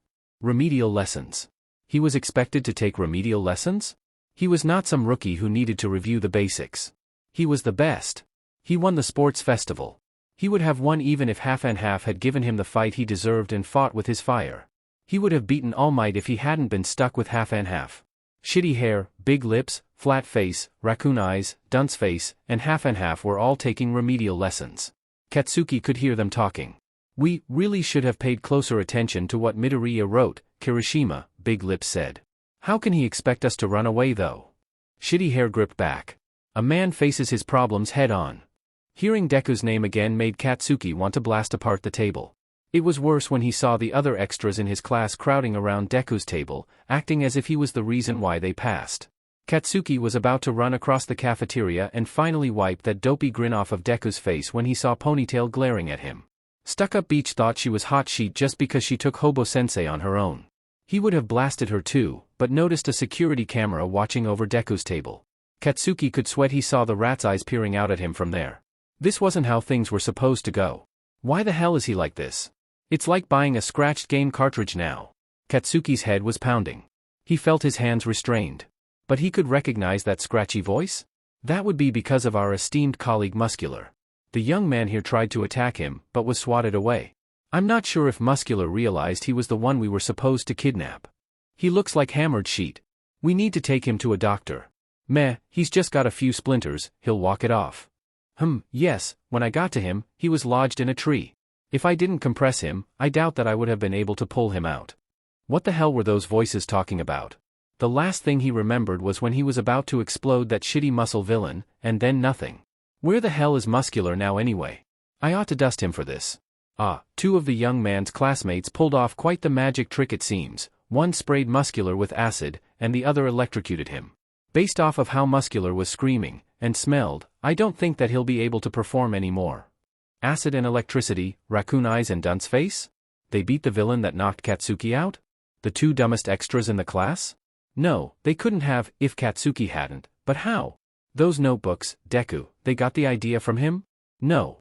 Remedial lessons. He was expected to take remedial lessons? He was not some rookie who needed to review the basics. He was the best. He won the sports festival. He would have won even if Half and Half had given him the fight he deserved and fought with his fire. He would have beaten All Might if he hadn't been stuck with Half and Half. Shitty hair, big lips, flat face, raccoon eyes, dunce face, and Half were all taking remedial lessons. Katsuki could hear them talking. We really should have paid closer attention to what Midoriya wrote, Kirishima, Big Lips said. How can he expect us to run away though? Shitty hair gripped back. A man faces his problems head on. Hearing Deku's name again made Katsuki want to blast apart the table. It was worse when he saw the other extras in his class crowding around Deku's table, acting as if he was the reason why they passed. Katsuki was about to run across the cafeteria and finally wipe that dopey grin off of Deku's face when he saw Ponytail glaring at him. Stuck-up Beach thought she was hot sheet just because she took Hobo-sensei on her own. He would have blasted her too, but noticed a security camera watching over Deku's table. Katsuki could sweat he saw the rat's eyes peering out at him from there. This wasn't how things were supposed to go. Why the hell is he like this? It's like buying a scratched game cartridge now. Katsuki's head was pounding. He felt his hands restrained. But he could recognize that scratchy voice? That would be because of our esteemed colleague Muscular. The young man here tried to attack him, but was swatted away. I'm not sure if Muscular realized he was the one we were supposed to kidnap. He looks like hammered sheet. We need to take him to a doctor. Meh, he's just got a few splinters, he'll walk it off. Yes, when I got to him, he was lodged in a tree. If I didn't compress him, I doubt that I would have been able to pull him out. What the hell were those voices talking about? The last thing he remembered was when he was about to explode that shitty muscle villain, and then nothing. Where the hell is Muscular now anyway? I ought to dust him for this. Two of the young man's classmates pulled off quite the magic trick it seems. One sprayed Muscular with acid, and the other electrocuted him. Based off of how Muscular was screaming, and smelled, I don't think that he'll be able to perform anymore. Acid and electricity, Raccoon Eyes and Dunce Face? They beat the villain that knocked Katsuki out? The two dumbest extras in the class? No, they couldn't have, if Katsuki hadn't, but how? Those notebooks, Deku, they got the idea from him? No.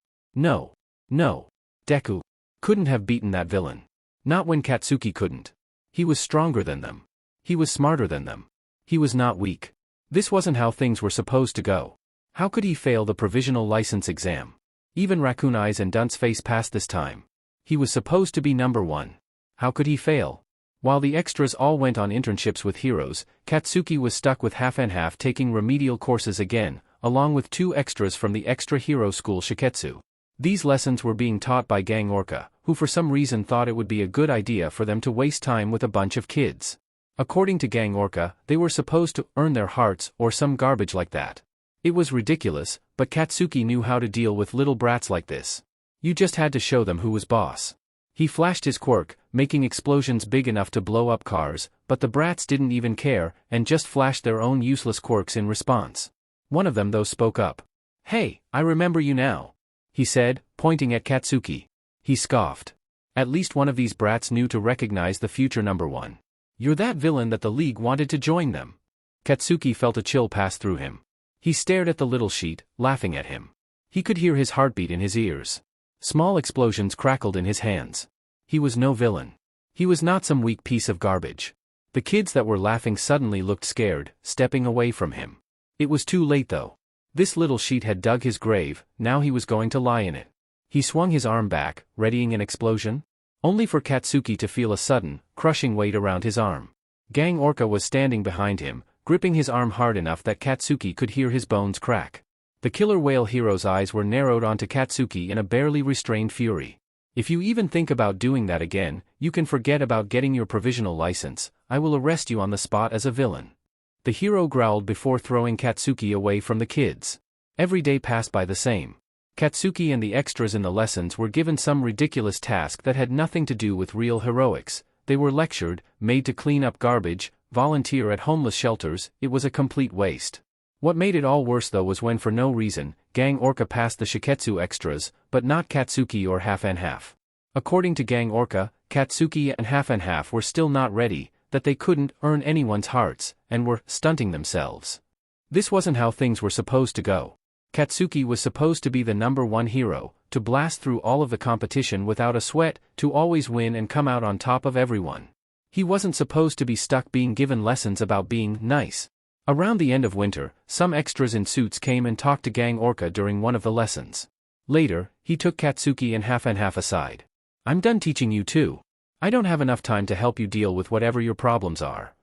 Deku couldn't have beaten that villain. Not when Katsuki couldn't. He was stronger than them. He was smarter than them. He was not weak. This wasn't how things were supposed to go. How could he fail the provisional license exam? Even Raccoon Eyes and Dunce Face passed this time. He was supposed to be number one. How could he fail? While the extras all went on internships with heroes, Katsuki was stuck with half and half taking remedial courses again, along with two extras from the extra hero school Shiketsu. These lessons were being taught by Gang Orca, who for some reason thought it would be a good idea for them to waste time with a bunch of kids. According to Gang Orca, they were supposed to earn their hearts or some garbage like that. It was ridiculous, but Katsuki knew how to deal with little brats like this. You just had to show them who was boss. He flashed his quirk, making explosions big enough to blow up cars, but the brats didn't even care, and just flashed their own useless quirks in response. One of them though spoke up. "Hey, I remember you now," he said, pointing at Katsuki. He scoffed. At least one of these brats knew to recognize the future number one. "You're that villain that the League wanted to join them." Katsuki felt a chill pass through him. He stared at the little sheet, laughing at him. He could hear his heartbeat in his ears. Small explosions crackled in his hands. He was no villain. He was not some weak piece of garbage. The kids that were laughing suddenly looked scared, stepping away from him. It was too late though. This little sheet had dug his grave, now he was going to lie in it. He swung his arm back, readying an explosion, only for Katsuki to feel a sudden, crushing weight around his arm. Gang Orca was standing behind him, gripping his arm hard enough that Katsuki could hear his bones crack. The killer whale hero's eyes were narrowed onto Katsuki in a barely restrained fury. "If you even think about doing that again, you can forget about getting your provisional license. I will arrest you on the spot as a villain." The hero growled before throwing Katsuki away from the kids. Every day passed by the same. Katsuki and the extras in the lessons were given some ridiculous task that had nothing to do with real heroics. They were lectured, made to clean up garbage, volunteer at homeless shelters. It was a complete waste. What made it all worse though was when for no reason, Gang Orca passed the Shiketsu extras, but not Katsuki or Half and Half. According to Gang Orca, Katsuki and Half and Half were still not ready, that they couldn't earn anyone's hearts, and were stunting themselves. This wasn't how things were supposed to go. Katsuki was supposed to be the number one hero, to blast through all of the competition without a sweat, to always win and come out on top of everyone. He wasn't supposed to be stuck being given lessons about being nice. Around the end of winter, some extras in suits came and talked to Gang Orca during one of the lessons. Later, he took Katsuki and Half aside. "I'm done teaching you too. I don't have enough time to help you deal with whatever your problems are."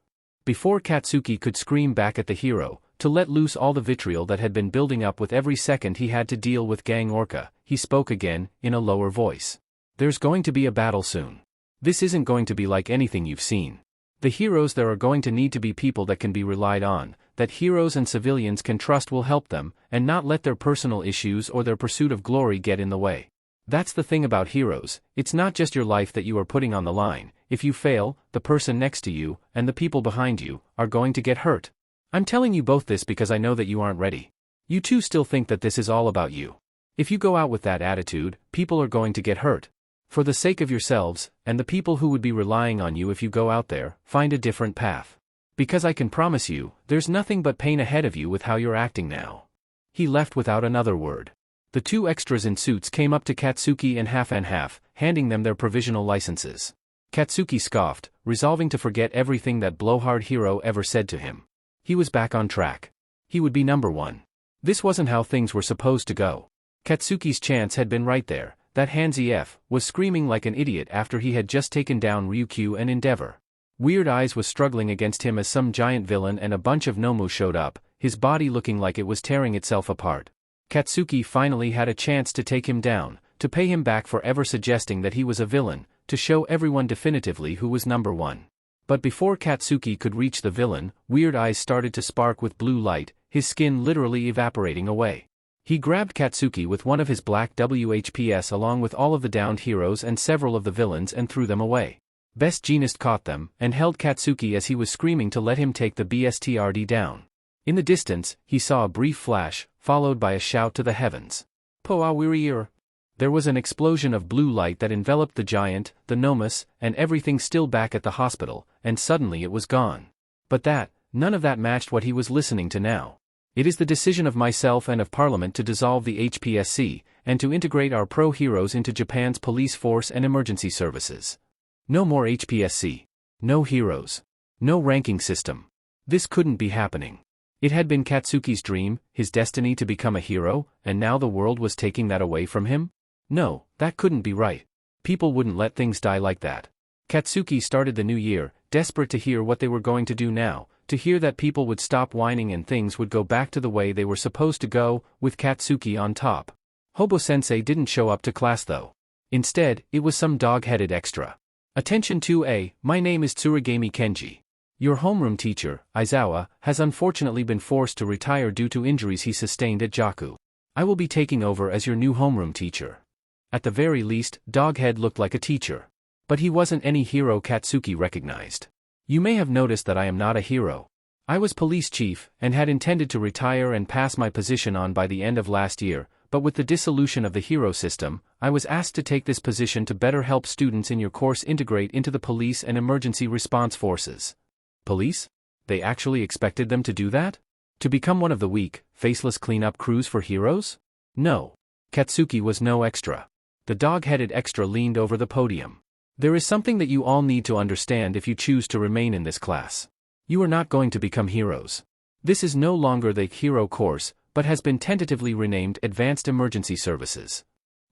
Before Katsuki could scream back at the hero, to let loose all the vitriol that had been building up with every second he had to deal with Gang Orca, he spoke again, in a lower voice. "There's going to be a battle soon. This isn't going to be like anything you've seen. The heroes there are going to need to be people that can be relied on, that heroes and civilians can trust will help them, and not let their personal issues or their pursuit of glory get in the way. That's the thing about heroes, it's not just your life that you are putting on the line. If you fail, the person next to you, and the people behind you, are going to get hurt. I'm telling you both this because I know that you aren't ready. You too still think that this is all about you. If you go out with that attitude, people are going to get hurt. For the sake of yourselves, and the people who would be relying on you if you go out there, find a different path. Because I can promise you, there's nothing but pain ahead of you with how you're acting now." He left without another word. The two extras in suits came up to Katsuki and Half, handing them their provisional licenses. Katsuki scoffed, resolving to forget everything that blowhard hero ever said to him. He was back on track. He would be number one. This wasn't how things were supposed to go. Katsuki's chance had been right there. That handsy F was screaming like an idiot after he had just taken down Ryukyu and Endeavor. Weird Eyes was struggling against him as some giant villain and a bunch of Nomu showed up, his body looking like it was tearing itself apart. Katsuki finally had a chance to take him down, to pay him back for ever suggesting that he was a villain, to show everyone definitively who was number one. But before Katsuki could reach the villain, weird eyes started to spark with blue light, his skin literally evaporating away. He grabbed Katsuki with one of his black WHPs along with all of the downed heroes and several of the villains and threw them away. Best Jeanist caught them and held Katsuki as he was screaming to let him take the BSTRD down. In the distance, he saw a brief flash, followed by a shout to the heavens. Poawiriir! There was an explosion of blue light that enveloped the giant, the Nomus, and everything still back at the hospital, and suddenly it was gone. But none of that matched what he was listening to now. It is the decision of myself and of Parliament to dissolve the HPSC, and to integrate our pro-heroes into Japan's police force and emergency services. No more HPSC. No heroes. No ranking system. This couldn't be happening. It had been Katsuki's dream, his destiny to become a hero, and now the world was taking that away from him? No, that couldn't be right. People wouldn't let things die like that. Katsuki started the new year, desperate to hear what they were going to do now, to hear that people would stop whining and things would go back to the way they were supposed to go, with Katsuki on top. Hobo-sensei didn't show up to class though. Instead, it was some dog-headed extra. Attention 2A, my name is Tsurigami Kenji. Your homeroom teacher, Aizawa, has unfortunately been forced to retire due to injuries he sustained at Jaku. I will be taking over as your new homeroom teacher. At the very least, Doghead looked like a teacher. But he wasn't any hero Katsuki recognized. You may have noticed that I am not a hero. I was police chief, and had intended to retire and pass my position on by the end of last year, but with the dissolution of the hero system, I was asked to take this position to better help students in your course integrate into the police and emergency response forces. Police? They actually expected them to do that? To become one of the weak, faceless cleanup crews for heroes? No. Katsuki was no extra. The dog-headed extra leaned over the podium. There is something that you all need to understand if you choose to remain in this class. You are not going to become heroes. This is no longer the hero course, but has been tentatively renamed Advanced Emergency Services.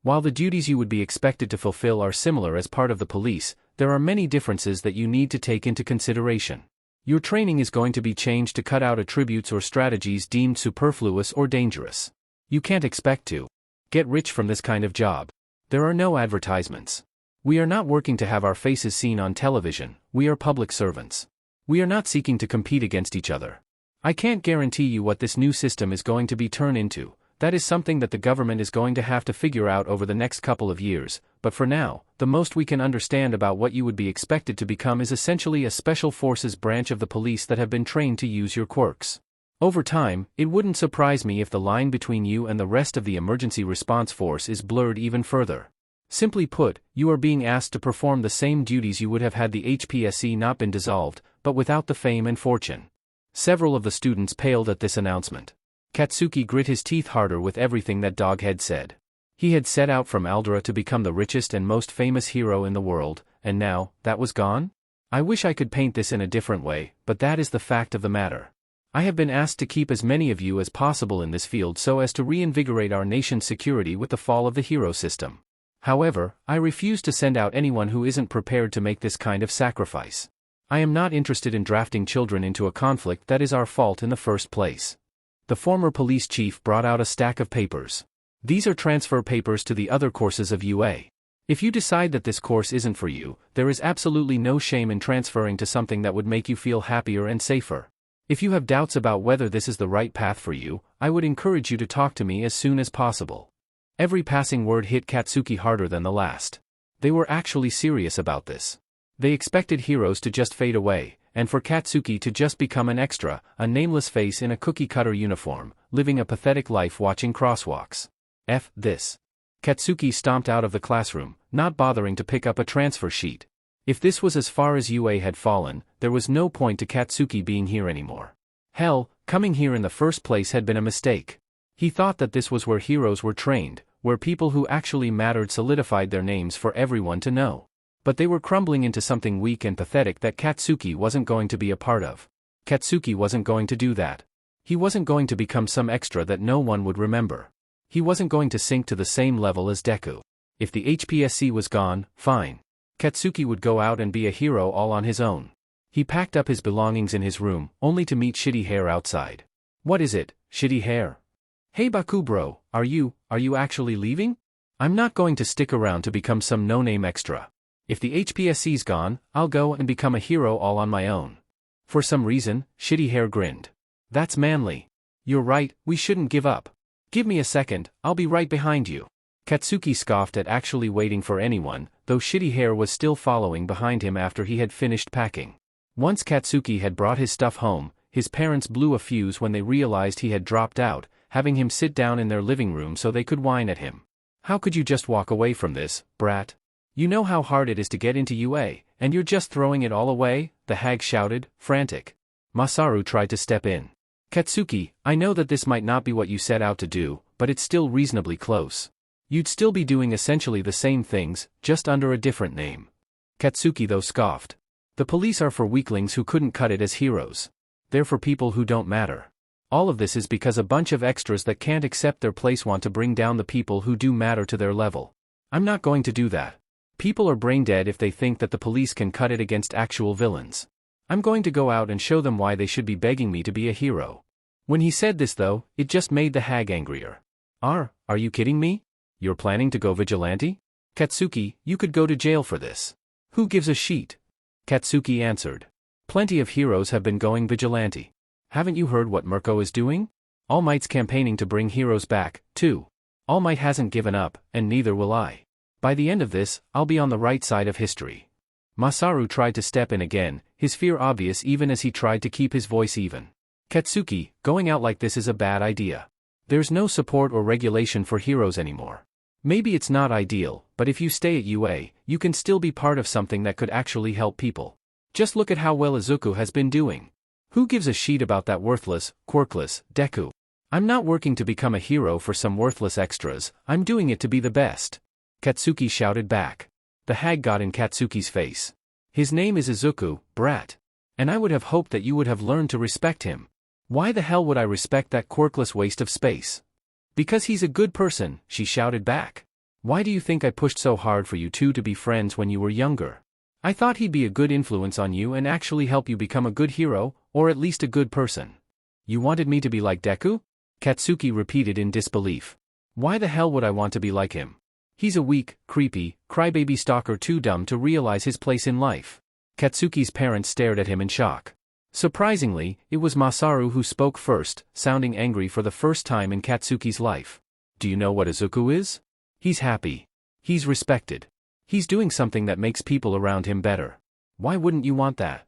While the duties you would be expected to fulfill are similar as part of the police, there are many differences that you need to take into consideration. Your training is going to be changed to cut out attributes or strategies deemed superfluous or dangerous. You can't expect to get rich from this kind of job. There are no advertisements. We are not working to have our faces seen on television, we are public servants. We are not seeking to compete against each other. I can't guarantee you what this new system is going to be turned into. That is something that the government is going to have to figure out over the next couple of years, but for now, the most we can understand about what you would be expected to become is essentially a special forces branch of the police that have been trained to use your quirks. Over time, it wouldn't surprise me if the line between you and the rest of the emergency response force is blurred even further. Simply put, you are being asked to perform the same duties you would have had the HPSC not been dissolved, but without the fame and fortune. Several of the students paled at this announcement. Katsuki grit his teeth harder with everything that Doghead said. He had set out from Aldera to become the richest and most famous hero in the world, and now, that was gone? I wish I could paint this in a different way, but that is the fact of the matter. I have been asked to keep as many of you as possible in this field so as to reinvigorate our nation's security with the fall of the hero system. However, I refuse to send out anyone who isn't prepared to make this kind of sacrifice. I am not interested in drafting children into a conflict that is our fault in the first place. The former police chief brought out a stack of papers. These are transfer papers to the other courses of UA. If you decide that this course isn't for you, there is absolutely no shame in transferring to something that would make you feel happier and safer. If you have doubts about whether this is the right path for you, I would encourage you to talk to me as soon as possible. Every passing word hit Katsuki harder than the last. They were actually serious about this. They expected heroes to just fade away, and for Katsuki to just become an extra, a nameless face in a cookie-cutter uniform, living a pathetic life watching crosswalks. F this. Katsuki stomped out of the classroom, not bothering to pick up a transfer sheet. If this was as far as UA had fallen, there was no point to Katsuki being here anymore. Hell, coming here in the first place had been a mistake. He thought that this was where heroes were trained, where people who actually mattered solidified their names for everyone to know. But they were crumbling into something weak and pathetic that Katsuki wasn't going to be a part of. Katsuki wasn't going to do that. He wasn't going to become some extra that no one would remember. He wasn't going to sink to the same level as Deku. If the HPSC was gone, fine. Katsuki would go out and be a hero all on his own. He packed up his belongings in his room, only to meet Shitty Hair outside. What is it, Shitty Hair? Hey Baku bro, are you actually leaving? I'm not going to stick around to become some no-name extra. If the HPSC's gone, I'll go and become a hero all on my own. For some reason, Shitty Hair grinned. That's manly. You're right, we shouldn't give up. Give me a second, I'll be right behind you. Katsuki scoffed at actually waiting for anyone, though Shitty Hair was still following behind him after he had finished packing. Once Katsuki had brought his stuff home, his parents blew a fuse when they realized he had dropped out, having him sit down in their living room so they could whine at him. How could you just walk away from this, brat? You know how hard it is to get into UA, and you're just throwing it all away? The hag shouted, frantic. Masaru tried to step in. Katsuki, I know that this might not be what you set out to do, but it's still reasonably close. You'd still be doing essentially the same things, just under a different name. Katsuki though scoffed. The police are for weaklings who couldn't cut it as heroes. They're for people who don't matter. All of this is because a bunch of extras that can't accept their place want to bring down the people who do matter to their level. I'm not going to do that. People are brain dead if they think that the police can cut it against actual villains. I'm going to go out and show them why they should be begging me to be a hero. When he said this though, it just made the hag angrier. Are you kidding me? You're planning to go vigilante? Katsuki, you could go to jail for this. Who gives a shit? Katsuki answered. Plenty of heroes have been going vigilante. Haven't you heard what Mirko is doing? All Might's campaigning to bring heroes back, too. All Might hasn't given up, and neither will I. By the end of this, I'll be on the right side of history. Masaru tried to step in again, his fear obvious even as he tried to keep his voice even. Katsuki, going out like this is a bad idea. There's no support or regulation for heroes anymore. Maybe it's not ideal, but if you stay at UA, you can still be part of something that could actually help people. Just look at how well Izuku has been doing. Who gives a shit about that worthless, quirkless, Deku? I'm not working to become a hero for some worthless extras, I'm doing it to be the best. Katsuki shouted back. The hag got in Katsuki's face. His name is Izuku, brat. And I would have hoped that you would have learned to respect him. Why the hell would I respect that quirkless waste of space? Because he's a good person, she shouted back. Why do you think I pushed so hard for you two to be friends when you were younger? I thought he'd be a good influence on you and actually help you become a good hero, or at least a good person. You wanted me to be like Deku? Katsuki repeated in disbelief. Why the hell would I want to be like him? He's a weak, creepy, crybaby stalker too dumb to realize his place in life. Katsuki's parents stared at him in shock. Surprisingly, it was Masaru who spoke first, sounding angry for the first time in Katsuki's life. Do you know what Izuku is? He's happy. He's respected. He's doing something that makes people around him better. Why wouldn't you want that?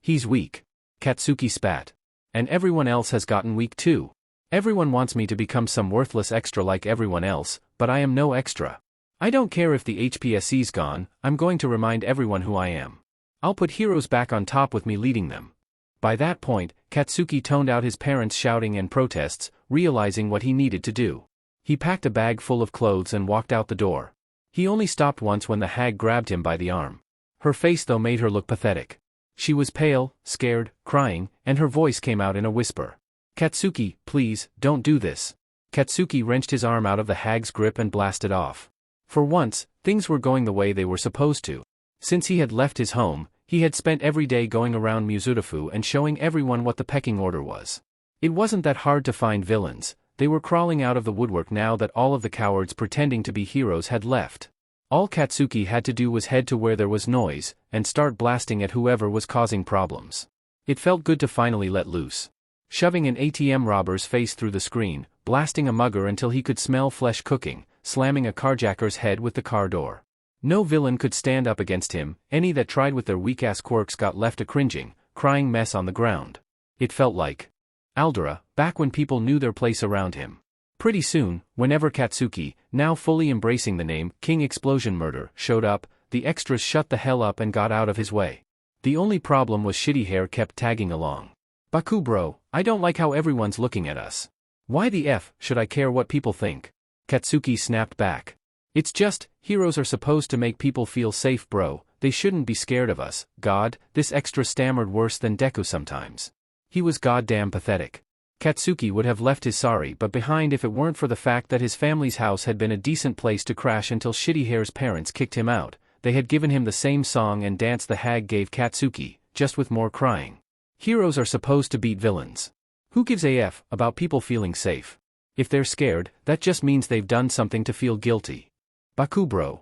He's weak. Katsuki spat. And everyone else has gotten weak too. Everyone wants me to become some worthless extra like everyone else, but I am no extra. I don't care if the HPSC's gone, I'm going to remind everyone who I am. I'll put heroes back on top with me leading them. By that point, Katsuki toned out his parents' shouting and protests, realizing what he needed to do. He packed a bag full of clothes and walked out the door. He only stopped once when the hag grabbed him by the arm. Her face though made her look pathetic. She was pale, scared, crying, and her voice came out in a whisper. Katsuki, please, don't do this. Katsuki wrenched his arm out of the hag's grip and blasted off. For once, things were going the way they were supposed to. Since he had left his home, he had spent every day going around Muzurafu and showing everyone what the pecking order was. It wasn't that hard to find villains, they were crawling out of the woodwork now that all of the cowards pretending to be heroes had left. All Katsuki had to do was head to where there was noise, and start blasting at whoever was causing problems. It felt good to finally let loose. Shoving an ATM robber's face through the screen, blasting a mugger until he could smell flesh cooking, slamming a carjacker's head with the car door. No villain could stand up against him, any that tried with their weak-ass quirks got left a cringing, crying mess on the ground. It felt like Aldera, back when people knew their place around him. Pretty soon, whenever Katsuki, now fully embracing the name King Explosion Murder, showed up, the extras shut the hell up and got out of his way. The only problem was Shitty Hair kept tagging along. Baku bro, I don't like how everyone's looking at us. Why the F should I care what people think? Katsuki snapped back. It's just, heroes are supposed to make people feel safe bro, they shouldn't be scared of us. God, this extra stammered worse than Deku sometimes. He was goddamn pathetic. Katsuki would have left his sari but behind if it weren't for the fact that his family's house had been a decent place to crash until Shitty Hair's parents kicked him out. They had given him the same song and dance the hag gave Katsuki, just with more crying. Heroes are supposed to beat villains. Who gives a F about people feeling safe? If they're scared, that just means they've done something to feel guilty. Baku bro,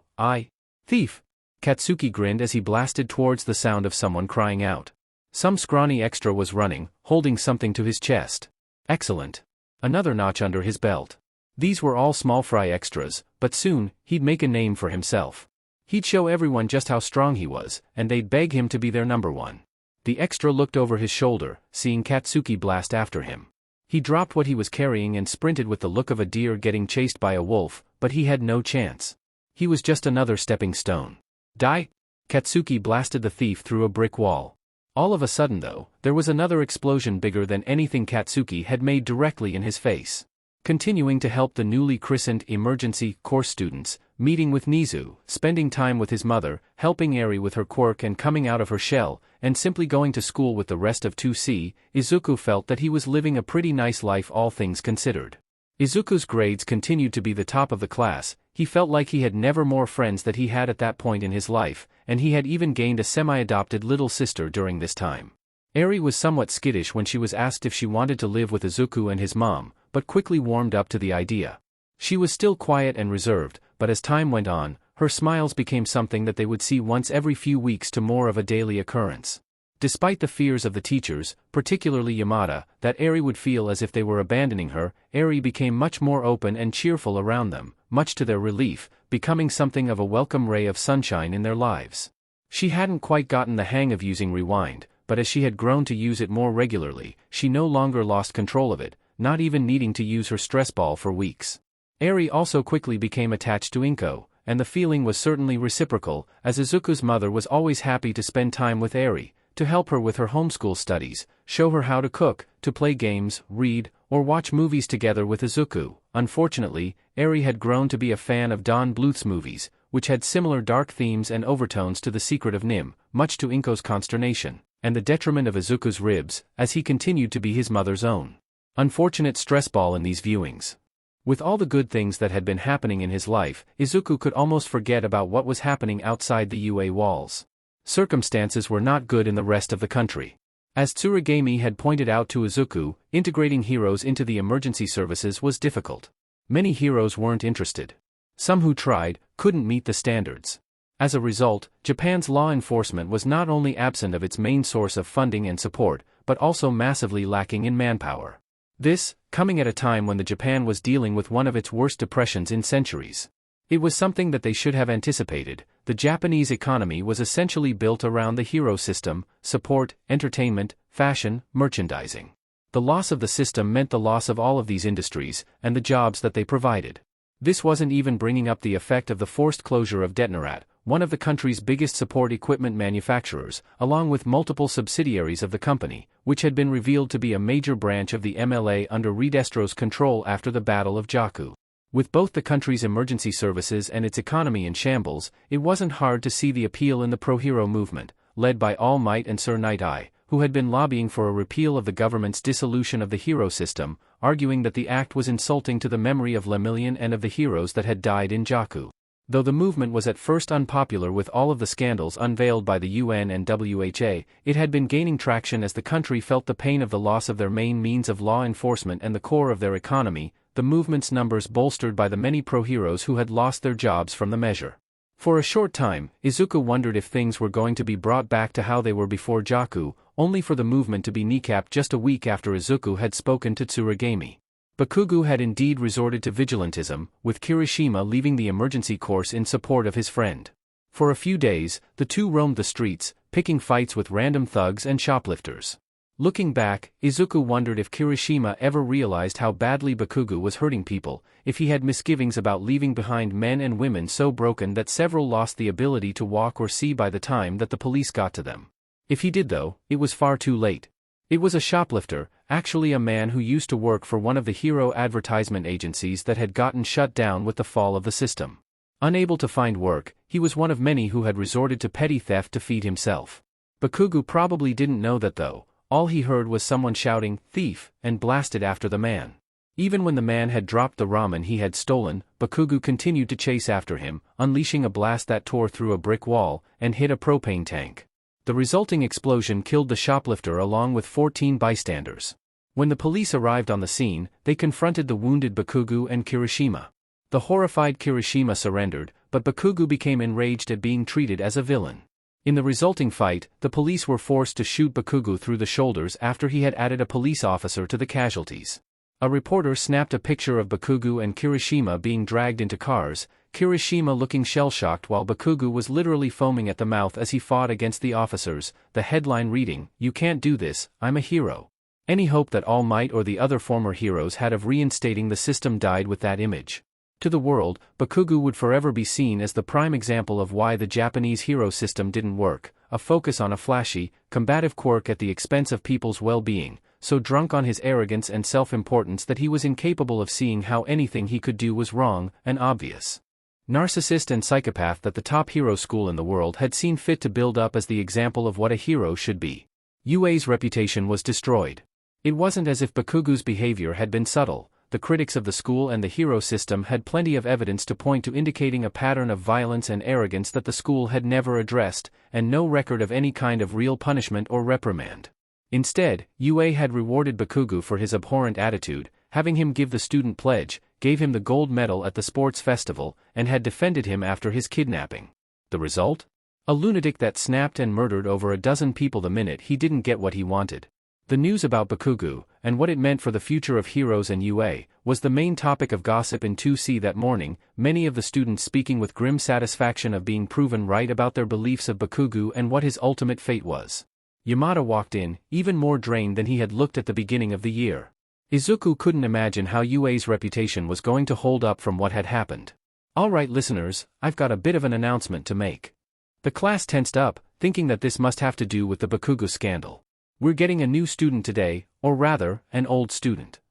thief. Katsuki grinned as he blasted towards the sound of someone crying out. Some scrawny extra was running, holding something to his chest. Excellent. Another notch under his belt. These were all small fry extras, but soon, he'd make a name for himself. He'd show everyone just how strong he was, and they'd beg him to be their number one. The extra looked over his shoulder, seeing Katsuki blast after him. He dropped what he was carrying and sprinted with the look of a deer getting chased by a wolf, but he had no chance. He was just another stepping stone. Die! Katsuki blasted the thief through a brick wall. All of a sudden though, there was another explosion bigger than anything Katsuki had made directly in his face. Continuing to help the newly christened emergency course students, meeting with Nizu, spending time with his mother, helping Eri with her quirk and coming out of her shell, and simply going to school with the rest of 2C, Izuku felt that he was living a pretty nice life all things considered. Izuku's grades continued to be the top of the class. He felt like he had never more friends than he had at that point in his life, and he had even gained a semi-adopted little sister during this time. Eri was somewhat skittish when she was asked if she wanted to live with Izuku and his mom, but quickly warmed up to the idea. She was still quiet and reserved, but as time went on, her smiles became something that they would see once every few weeks to more of a daily occurrence. Despite the fears of the teachers, particularly Yamada, that Eri would feel as if they were abandoning her, Eri became much more open and cheerful around them, much to their relief, becoming something of a welcome ray of sunshine in their lives. She hadn't quite gotten the hang of using rewind, but as she had grown to use it more regularly, she no longer lost control of it, not even needing to use her stress ball for weeks. Eri also quickly became attached to Inko, and the feeling was certainly reciprocal, as Izuku's mother was always happy to spend time with Eri, to help her with her homeschool studies, show her how to cook, to play games, read, or watch movies together with Izuku. Unfortunately, Eri had grown to be a fan of Don Bluth's movies, which had similar dark themes and overtones to The Secret of Nim, much to Inko's consternation, and the detriment of Izuku's ribs, as he continued to be his mother's own unfortunate stress ball in these viewings. With all the good things that had been happening in his life, Izuku could almost forget about what was happening outside the UA walls. Circumstances were not good in the rest of the country. As Tsurugami had pointed out to Izuku, integrating heroes into the emergency services was difficult. Many heroes weren't interested. Some who tried, couldn't meet the standards. As a result, Japan's law enforcement was not only absent of its main source of funding and support, but also massively lacking in manpower. This, coming at a time when Japan was dealing with one of its worst depressions in centuries. It was something that they should have anticipated. The Japanese economy was essentially built around the hero system: support, entertainment, fashion, merchandising. The loss of the system meant the loss of all of these industries, and the jobs that they provided. This wasn't even bringing up the effect of the forced closure of Detnerat, one of the country's biggest support equipment manufacturers, along with multiple subsidiaries of the company, which had been revealed to be a major branch of the MLA under Redestro's control after the Battle of Jakku. With both the country's emergency services and its economy in shambles, it wasn't hard to see the appeal in the pro-hero movement, led by All Might and Sir Night Eye, who had been lobbying for a repeal of the government's dissolution of the hero system, arguing that the act was insulting to the memory of Lemillion and of the heroes that had died in Jakku. Though the movement was at first unpopular with all of the scandals unveiled by the UN and WHA, it had been gaining traction as the country felt the pain of the loss of their main means of law enforcement and the core of their economy, the movement's numbers bolstered by the many pro-heroes who had lost their jobs from the measure. For a short time, Izuku wondered if things were going to be brought back to how they were before Jakku, only for the movement to be kneecapped just a week after Izuku had spoken to Tsurugami. Bakugo had indeed resorted to vigilantism, with Kirishima leaving the emergency course in support of his friend. For a few days, the two roamed the streets, picking fights with random thugs and shoplifters. Looking back, Izuku wondered if Kirishima ever realized how badly Bakugo was hurting people, if he had misgivings about leaving behind men and women so broken that several lost the ability to walk or see by the time that the police got to them. If he did though, it was far too late. It was a shoplifter, actually a man who used to work for one of the hero advertisement agencies that had gotten shut down with the fall of the system. Unable to find work, he was one of many who had resorted to petty theft to feed himself. Bakugo probably didn't know that though. All he heard was someone shouting, "Thief," and blasted after the man. Even when the man had dropped the ramen he had stolen, Bakugo continued to chase after him, unleashing a blast that tore through a brick wall and hit a propane tank. The resulting explosion killed the shoplifter along with 14 bystanders. When the police arrived on the scene, they confronted the wounded Bakugo and Kirishima. The horrified Kirishima surrendered, but Bakugo became enraged at being treated as a villain. In the resulting fight, the police were forced to shoot Bakugo through the shoulders after he had added a police officer to the casualties. A reporter snapped a picture of Bakugo and Kirishima being dragged into cars, Kirishima looking shell-shocked while Bakugo was literally foaming at the mouth as he fought against the officers, the headline reading, "You can't do this, I'm a hero." Any hope that All Might or the other former heroes had of reinstating the system died with that image. To the world, Bakugo would forever be seen as the prime example of why the Japanese hero system didn't work, a focus on a flashy, combative quirk at the expense of people's well-being, so drunk on his arrogance and self-importance that he was incapable of seeing how anything he could do was wrong and obvious. Narcissist and psychopath that the top hero school in the world had seen fit to build up as the example of what a hero should be. Yue's reputation was destroyed. It wasn't as if Bakugo's behavior had been subtle. The critics of the school and the hero system had plenty of evidence to point to indicating a pattern of violence and arrogance that the school had never addressed, and no record of any kind of real punishment or reprimand. Instead, Yue had rewarded Bakugo for his abhorrent attitude, having him give the student pledge, gave him the gold medal at the sports festival, and had defended him after his kidnapping. The result? A lunatic that snapped and murdered over a dozen people the minute he didn't get what he wanted. The news about Bakugo, and what it meant for the future of heroes and Yue, was the main topic of gossip in 2C that morning, many of the students speaking with grim satisfaction of being proven right about their beliefs of Bakugo and what his ultimate fate was. Yamada walked in, even more drained than he had looked at the beginning of the year. Izuku couldn't imagine how Yue's reputation was going to hold up from what had happened. "Alright listeners, I've got a bit of an announcement to make." The class tensed up, thinking that this must have to do with the Bakugo scandal. "We're getting a new student today, or rather, an old student."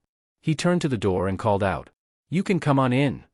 He turned to the door and called out, "You can come on in."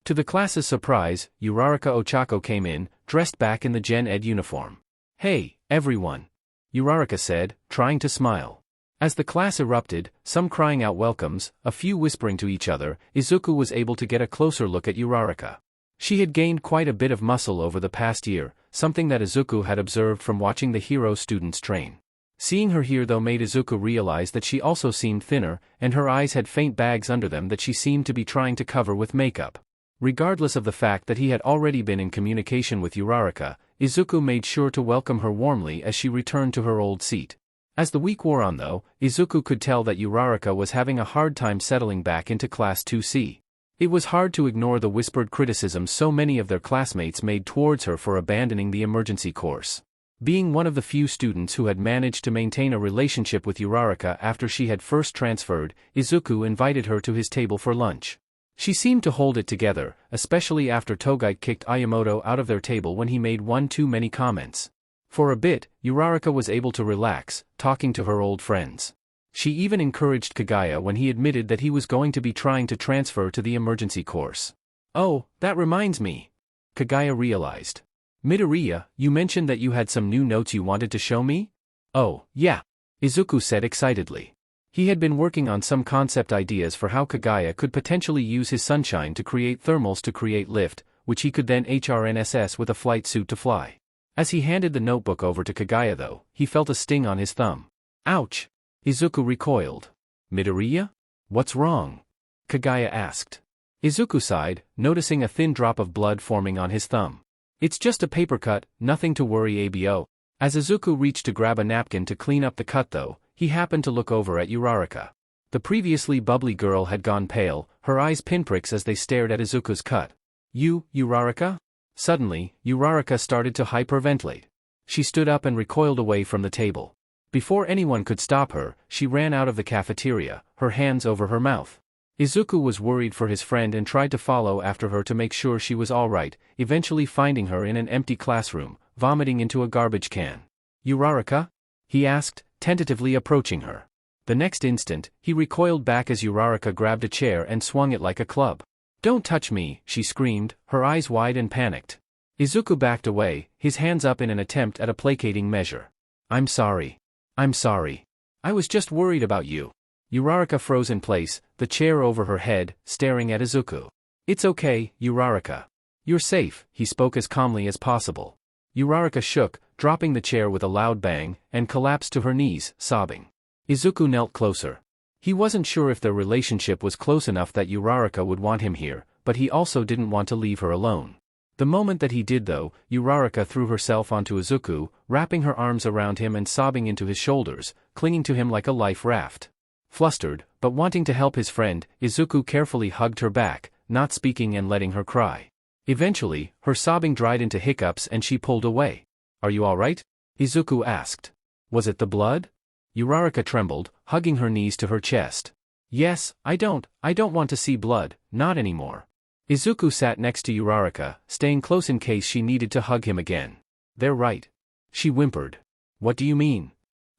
To the class's surprise, Uraraka Ochako came in, dressed back in the Gen Ed uniform. "Hey, everyone," Uraraka said, trying to smile. As the class erupted, some crying out welcomes, a few whispering to each other, Izuku was able to get a closer look at Uraraka. She had gained quite a bit of muscle over the past year, something that Izuku had observed from watching the hero students train. Seeing her here though made Izuku realize that she also seemed thinner, and her eyes had faint bags under them that she seemed to be trying to cover with makeup. Regardless of the fact that he had already been in communication with Uraraka, Izuku made sure to welcome her warmly as she returned to her old seat. As the week wore on though, Izuku could tell that Uraraka was having a hard time settling back into Class 2C. It was hard to ignore the whispered criticisms so many of their classmates made towards her for abandoning the emergency course. Being one of the few students who had managed to maintain a relationship with Uraraka after she had first transferred, Izuku invited her to his table for lunch. She seemed to hold it together, especially after Togite kicked Ayamoto out of their table when he made one too many comments. For a bit, Uraraka was able to relax, talking to her old friends. She even encouraged Kagaya when he admitted that he was going to be trying to transfer to the emergency course. "Oh, that reminds me," Kagaya realized. "Midoriya, you mentioned that you had some new notes you wanted to show me?" "Oh, yeah," Izuku said excitedly. He had been working on some concept ideas for how Kagaya could potentially use his sunshine to create thermals to create lift, which he could then HRNSS with a flight suit to fly. As he handed the notebook over to Kagaya though, he felt a sting on his thumb. "Ouch!" Izuku recoiled. "Midoriya? What's wrong?" Kagaya asked. Izuku sighed, noticing a thin drop of blood forming on his thumb. "It's just a paper cut, nothing to worry abo." As Izuku reached to grab a napkin to clean up the cut though, he happened to look over at Uraraka. The previously bubbly girl had gone pale, her eyes pinpricks as they stared at Izuku's cut. Uraraka?" Suddenly, Uraraka started to hyperventilate. She stood up and recoiled away from the table. Before anyone could stop her, she ran out of the cafeteria, her hands over her mouth. Izuku was worried for his friend and tried to follow after her to make sure she was all right, eventually finding her in an empty classroom, vomiting into a garbage can. "Uraraka?" he asked, tentatively approaching her. The next instant, he recoiled back as Uraraka grabbed a chair and swung it like a club. "Don't touch me," she screamed, her eyes wide and panicked. Izuku backed away, his hands up in an attempt at a placating measure. I'm sorry. I was just worried about you." Uraraka froze in place, the chair over her head, staring at Izuku. "It's okay, Uraraka. You're safe," he spoke as calmly as possible. Uraraka shook, dropping the chair with a loud bang, and collapsed to her knees, sobbing. Izuku knelt closer. He wasn't sure if their relationship was close enough that Uraraka would want him here, but he also didn't want to leave her alone. The moment that he did though, Uraraka threw herself onto Izuku, wrapping her arms around him and sobbing into his shoulders, clinging to him like a life raft. Flustered, but wanting to help his friend, Izuku carefully hugged her back, not speaking and letting her cry. Eventually, her sobbing dried into hiccups and she pulled away. "Are you alright?" Izuku asked. "Was it the blood?" Uraraka trembled, hugging her knees to her chest. "Yes, I don't want to see blood, not anymore." Izuku sat next to Uraraka, staying close in case she needed to hug him again. "They're right," she whimpered. "What do you mean?"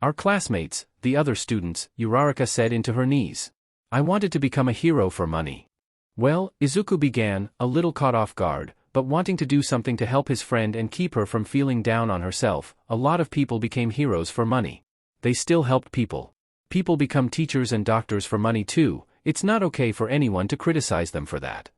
"Our classmates, the other students," Uraraka said into her knees. "I wanted to become a hero for money." "Well," Izuku began, a little caught off guard, but wanting to do something to help his friend and keep her from feeling down on herself. "A lot of people became heroes for money. They still helped people. People become teachers and doctors for money too. It's not okay for anyone to criticize them for that."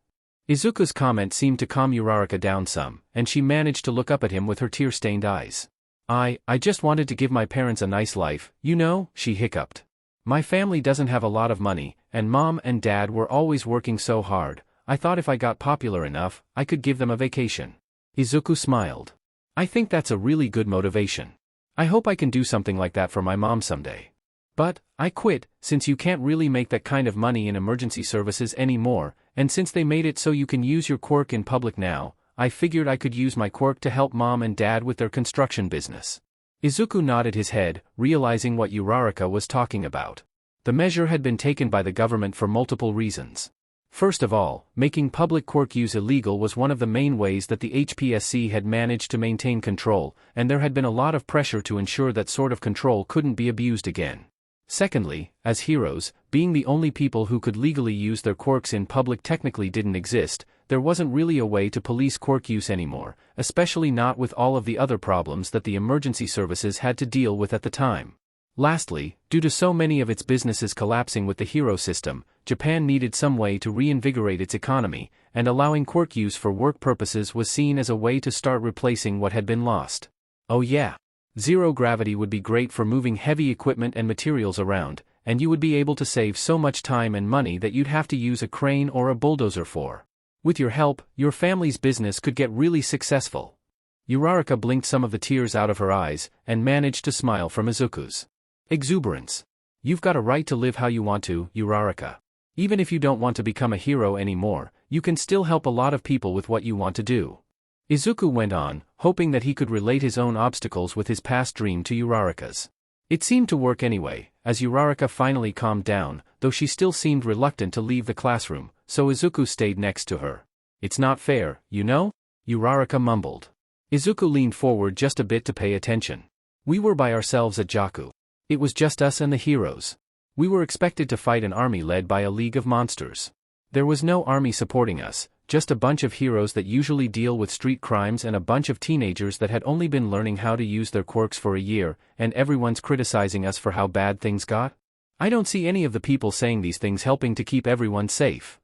Izuku's comment seemed to calm Uraraka down some, and she managed to look up at him with her tear-stained eyes. I just wanted to give my parents a nice life, you know," she hiccuped. "My family doesn't have a lot of money, and Mom and Dad were always working so hard. I thought if I got popular enough, I could give them a vacation." Izuku smiled. "I think that's a really good motivation. I hope I can do something like that for my mom someday. But I quit, since you can't really make that kind of money in emergency services anymore, and since they made it so you can use your quirk in public now, I figured I could use my quirk to help Mom and Dad with their construction business." Izuku nodded his head, realizing what Uraraka was talking about. The measure had been taken by the government for multiple reasons. First of all, making public quirk use illegal was one of the main ways that the HPSC had managed to maintain control, and there had been a lot of pressure to ensure that sort of control couldn't be abused again. Secondly, as heroes, being the only people who could legally use their quirks in public technically didn't exist, there wasn't really a way to police quirk use anymore, especially not with all of the other problems that the emergency services had to deal with at the time. Lastly, due to so many of its businesses collapsing with the hero system, Japan needed some way to reinvigorate its economy, and allowing quirk use for work purposes was seen as a way to start replacing what had been lost. Oh yeah. Zero gravity would be great for moving heavy equipment and materials around, and you would be able to save so much time and money that you'd have to use a crane or a bulldozer for. With your help, your family's business could get really successful. Uraraka blinked some of the tears out of her eyes, and managed to smile from Izuku's exuberance. "You've got a right to live how you want to, Uraraka. Even if you don't want to become a hero anymore, you can still help a lot of people with what you want to do." Izuku went on, hoping that he could relate his own obstacles with his past dream to Uraraka's. It seemed to work anyway, as Uraraka finally calmed down, though she still seemed reluctant to leave the classroom, so Izuku stayed next to her. "It's not fair, you know?" Uraraka mumbled. Izuku leaned forward just a bit to pay attention. "We were by ourselves at Jaku. It was just us and the heroes. We were expected to fight an army led by a league of monsters. There was no army supporting us, just a bunch of heroes that usually deal with street crimes and a bunch of teenagers that had only been learning how to use their quirks for a year, and everyone's criticizing us for how bad things got. I don't see any of the people saying these things helping to keep everyone safe."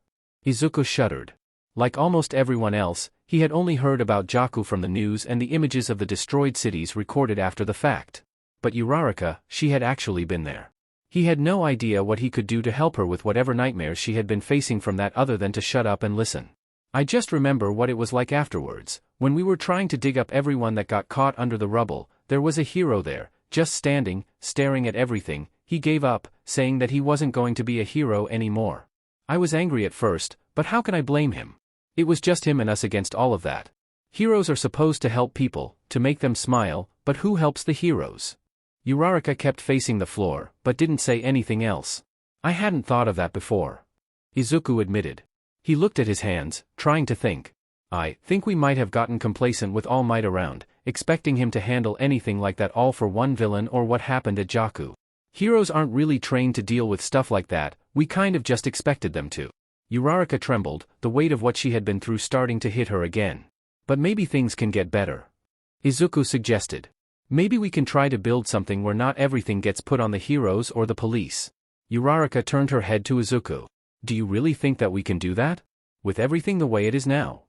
Izuku shuddered. Like almost everyone else, he had only heard about Jaku from the news and the images of the destroyed cities recorded after the fact. But Uraraka, she had actually been there. He had no idea what he could do to help her with whatever nightmares she had been facing from that other than to shut up and listen. "I just remember what it was like afterwards. When we were trying to dig up everyone that got caught under the rubble, there was a hero there, just standing, staring at everything. He gave up, saying that he wasn't going to be a hero anymore. I was angry at first, but how can I blame him? It was just him and us against all of that. Heroes are supposed to help people, to make them smile, but who helps the heroes?" Uraraka kept facing the floor, but didn't say anything else. "I hadn't thought of that before," Izuku admitted. He looked at his hands, trying to think. "I think we might have gotten complacent with All Might around, expecting him to handle anything like that all for one villain or what happened at Jaku. Heroes aren't really trained to deal with stuff like that, we kind of just expected them to." Uraraka trembled, the weight of what she had been through starting to hit her again. "But maybe things can get better," Izuku suggested. "Maybe we can try to build something where not everything gets put on the heroes or the police." Uraraka turned her head to Izuku. "Do you really think that we can do that? With everything the way it is now?"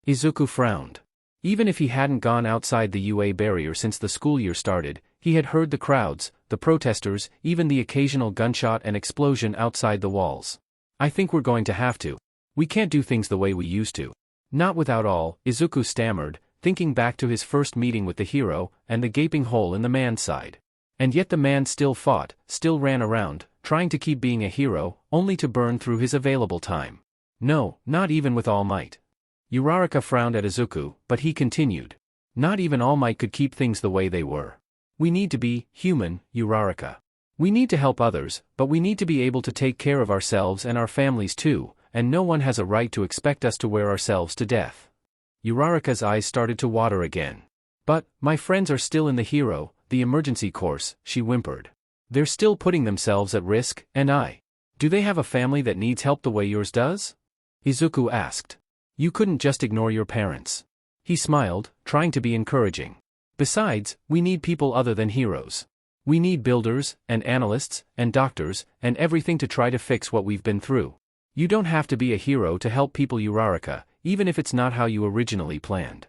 Izuku frowned. Even if he hadn't gone outside the UA barrier since the school year started, he had heard the crowds, the protesters, even the occasional gunshot and explosion outside the walls. "I think we're going to have to. We can't do things the way we used to. Not without all, Izuku stammered, thinking back to his first meeting with the hero, and the gaping hole in the man's side. And yet the man still fought, still ran around, trying to keep being a hero, only to burn through his available time. No, not even with All Might. Uraraka frowned at Izuku, but he continued. Not even All Might could keep things the way they were. We need to be human, Uraraka. We need to help others, but we need to be able to take care of ourselves and our families too, and no one has a right to expect us to wear ourselves to death. Uraraka's eyes started to water again. But, my friends are still in the emergency course, she whimpered. They're still putting themselves at risk, and do they have a family that needs help the way yours does? Izuku asked. You couldn't just ignore your parents. He smiled, trying to be encouraging. Besides, we need people other than heroes. We need builders, and analysts, and doctors, and everything to try to fix what we've been through. You don't have to be a hero to help people, Uraraka, even if it's not how you originally planned.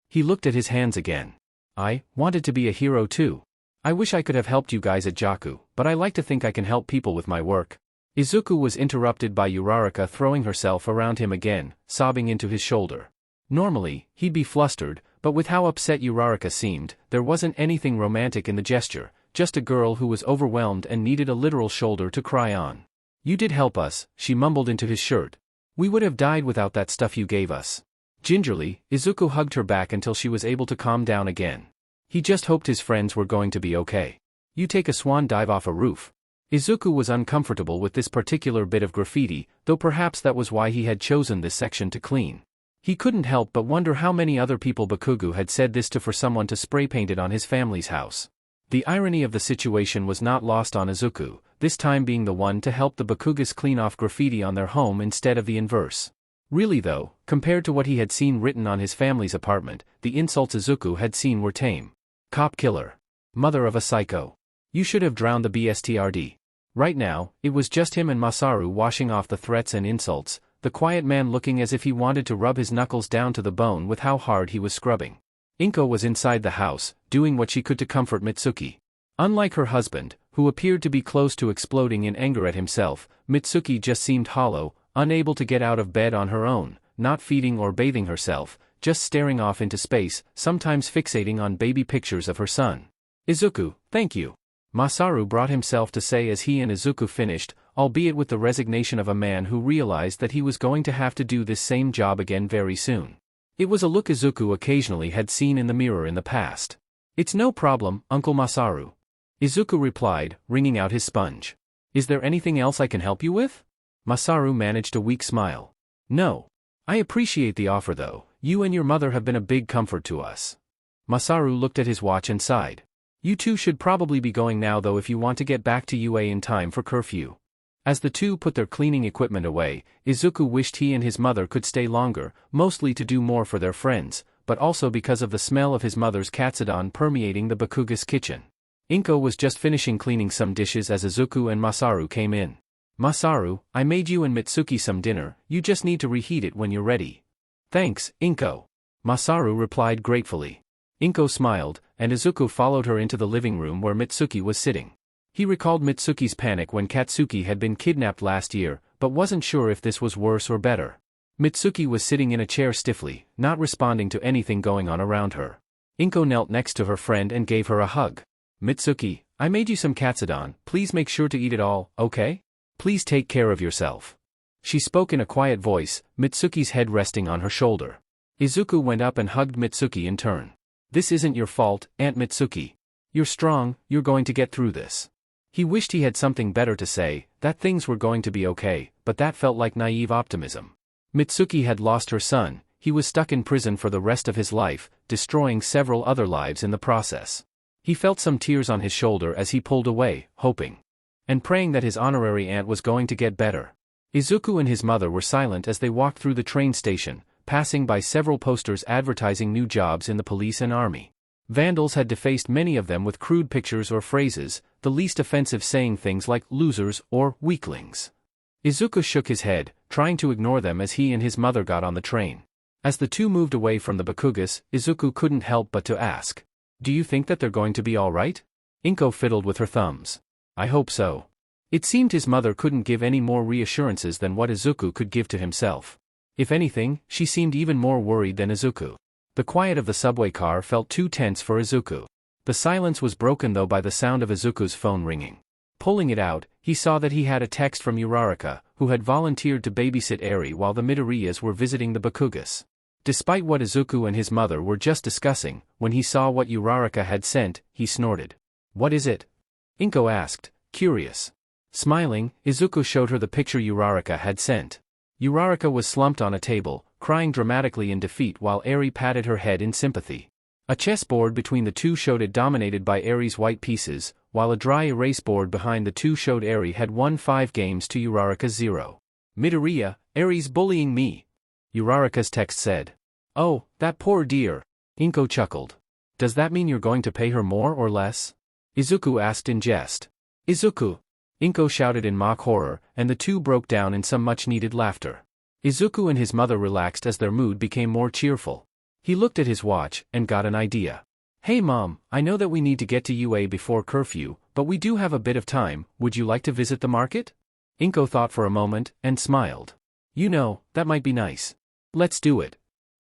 He looked at his hands again. I wanted to be a hero too. I wish I could have helped you guys at Jaku, but I like to think I can help people with my work. Izuku was interrupted by Uraraka throwing herself around him again, sobbing into his shoulder. Normally, he'd be flustered, but with how upset Uraraka seemed, there wasn't anything romantic in the gesture, just a girl who was overwhelmed and needed a literal shoulder to cry on. You did help us, she mumbled into his shirt. We would have died without that stuff you gave us. Gingerly, Izuku hugged her back until she was able to calm down again. He just hoped his friends were going to be okay. You take a swan dive off a roof. Izuku was uncomfortable with this particular bit of graffiti, though perhaps that was why he had chosen this section to clean. He couldn't help but wonder how many other people Bakugo had said this to for someone to spray paint it on his family's house. The irony of the situation was not lost on Izuku, this time being the one to help the Bakugos clean off graffiti on their home instead of the inverse. Really though, compared to what he had seen written on his family's apartment, the insults Izuku had seen were tame. Cop killer. Mother of a psycho. You should have drowned the BSTRD. Right now, it was just him and Masaru washing off the threats and insults, the quiet man looking as if he wanted to rub his knuckles down to the bone with how hard he was scrubbing. Inko was inside the house, doing what she could to comfort Mitsuki. Unlike her husband, who appeared to be close to exploding in anger at himself, Mitsuki just seemed hollow, unable to get out of bed on her own, not feeding or bathing herself, just staring off into space, sometimes fixating on baby pictures of her son. Izuku, thank you. Masaru brought himself to say as he and Izuku finished, albeit with the resignation of a man who realized that he was going to have to do this same job again very soon. It was a look Izuku occasionally had seen in the mirror in the past. It's no problem, Uncle Masaru. Izuku replied, wringing out his sponge. Is there anything else I can help you with? Masaru managed a weak smile. No. I appreciate the offer though, you and your mother have been a big comfort to us. Masaru looked at his watch and sighed. You two should probably be going now though if you want to get back to UA in time for curfew. As the two put their cleaning equipment away, Izuku wished he and his mother could stay longer, mostly to do more for their friends, but also because of the smell of his mother's katsudon permeating the Bakugo's kitchen. Inko was just finishing cleaning some dishes as Izuku and Masaru came in. Masaru, I made you and Mitsuki some dinner, you just need to reheat it when you're ready. Thanks, Inko. Masaru replied gratefully. Inko smiled, and Izuku followed her into the living room where Mitsuki was sitting. He recalled Mitsuki's panic when Katsuki had been kidnapped last year, but wasn't sure if this was worse or better. Mitsuki was sitting in a chair stiffly, not responding to anything going on around her. Inko knelt next to her friend and gave her a hug. Mitsuki, I made you some katsudon, please make sure to eat it all, okay? Please take care of yourself. She spoke in a quiet voice, Mitsuki's head resting on her shoulder. Izuku went up and hugged Mitsuki in turn. This isn't your fault, Aunt Mitsuki. You're strong, you're going to get through this. He wished he had something better to say, that things were going to be okay, but that felt like naive optimism. Mitsuki had lost her son, he was stuck in prison for the rest of his life, destroying several other lives in the process. He felt some tears on his shoulder as he pulled away, hoping and praying that his honorary aunt was going to get better. Izuku and his mother were silent as they walked through the train station, passing by several posters advertising new jobs in the police and army. Vandals had defaced many of them with crude pictures or phrases, the least offensive saying things like losers or weaklings. Izuku shook his head, trying to ignore them as he and his mother got on the train. As the two moved away from the Bakugos, Izuku couldn't help but to ask, do you think that they're going to be all right? Inko fiddled with her thumbs. I hope so. It seemed his mother couldn't give any more reassurances than what Izuku could give to himself. If anything, she seemed even more worried than Izuku. The quiet of the subway car felt too tense for Izuku. The silence was broken though by the sound of Izuku's phone ringing. Pulling it out, he saw that he had a text from Uraraka, who had volunteered to babysit Eri while the Midoriyas were visiting the Bakugas. Despite what Izuku and his mother were just discussing, when he saw what Uraraka had sent, he snorted. "What is it?" Inko asked, curious. Smiling, Izuku showed her the picture Uraraka had sent. Uraraka was slumped on a table, crying dramatically in defeat while Eri patted her head in sympathy. A chessboard between the two showed it dominated by Eri's white pieces, while a dry erase board behind the two showed Eri had won 5 games to Uraraka's 0. "Midoriya, Eri's bullying me," Uraraka's text said. "Oh, that poor dear," Inko chuckled. "Does that mean you're going to pay her more or less?" Izuku asked in jest. "Izuku!" Inko shouted in mock horror, and the two broke down in some much-needed laughter. Izuku and his mother relaxed as their mood became more cheerful. He looked at his watch, and got an idea. "Hey Mom, I know that we need to get to UA before curfew, but we do have a bit of time. Would you like to visit the market?" Inko thought for a moment, and smiled. "You know, that might be nice. Let's do it."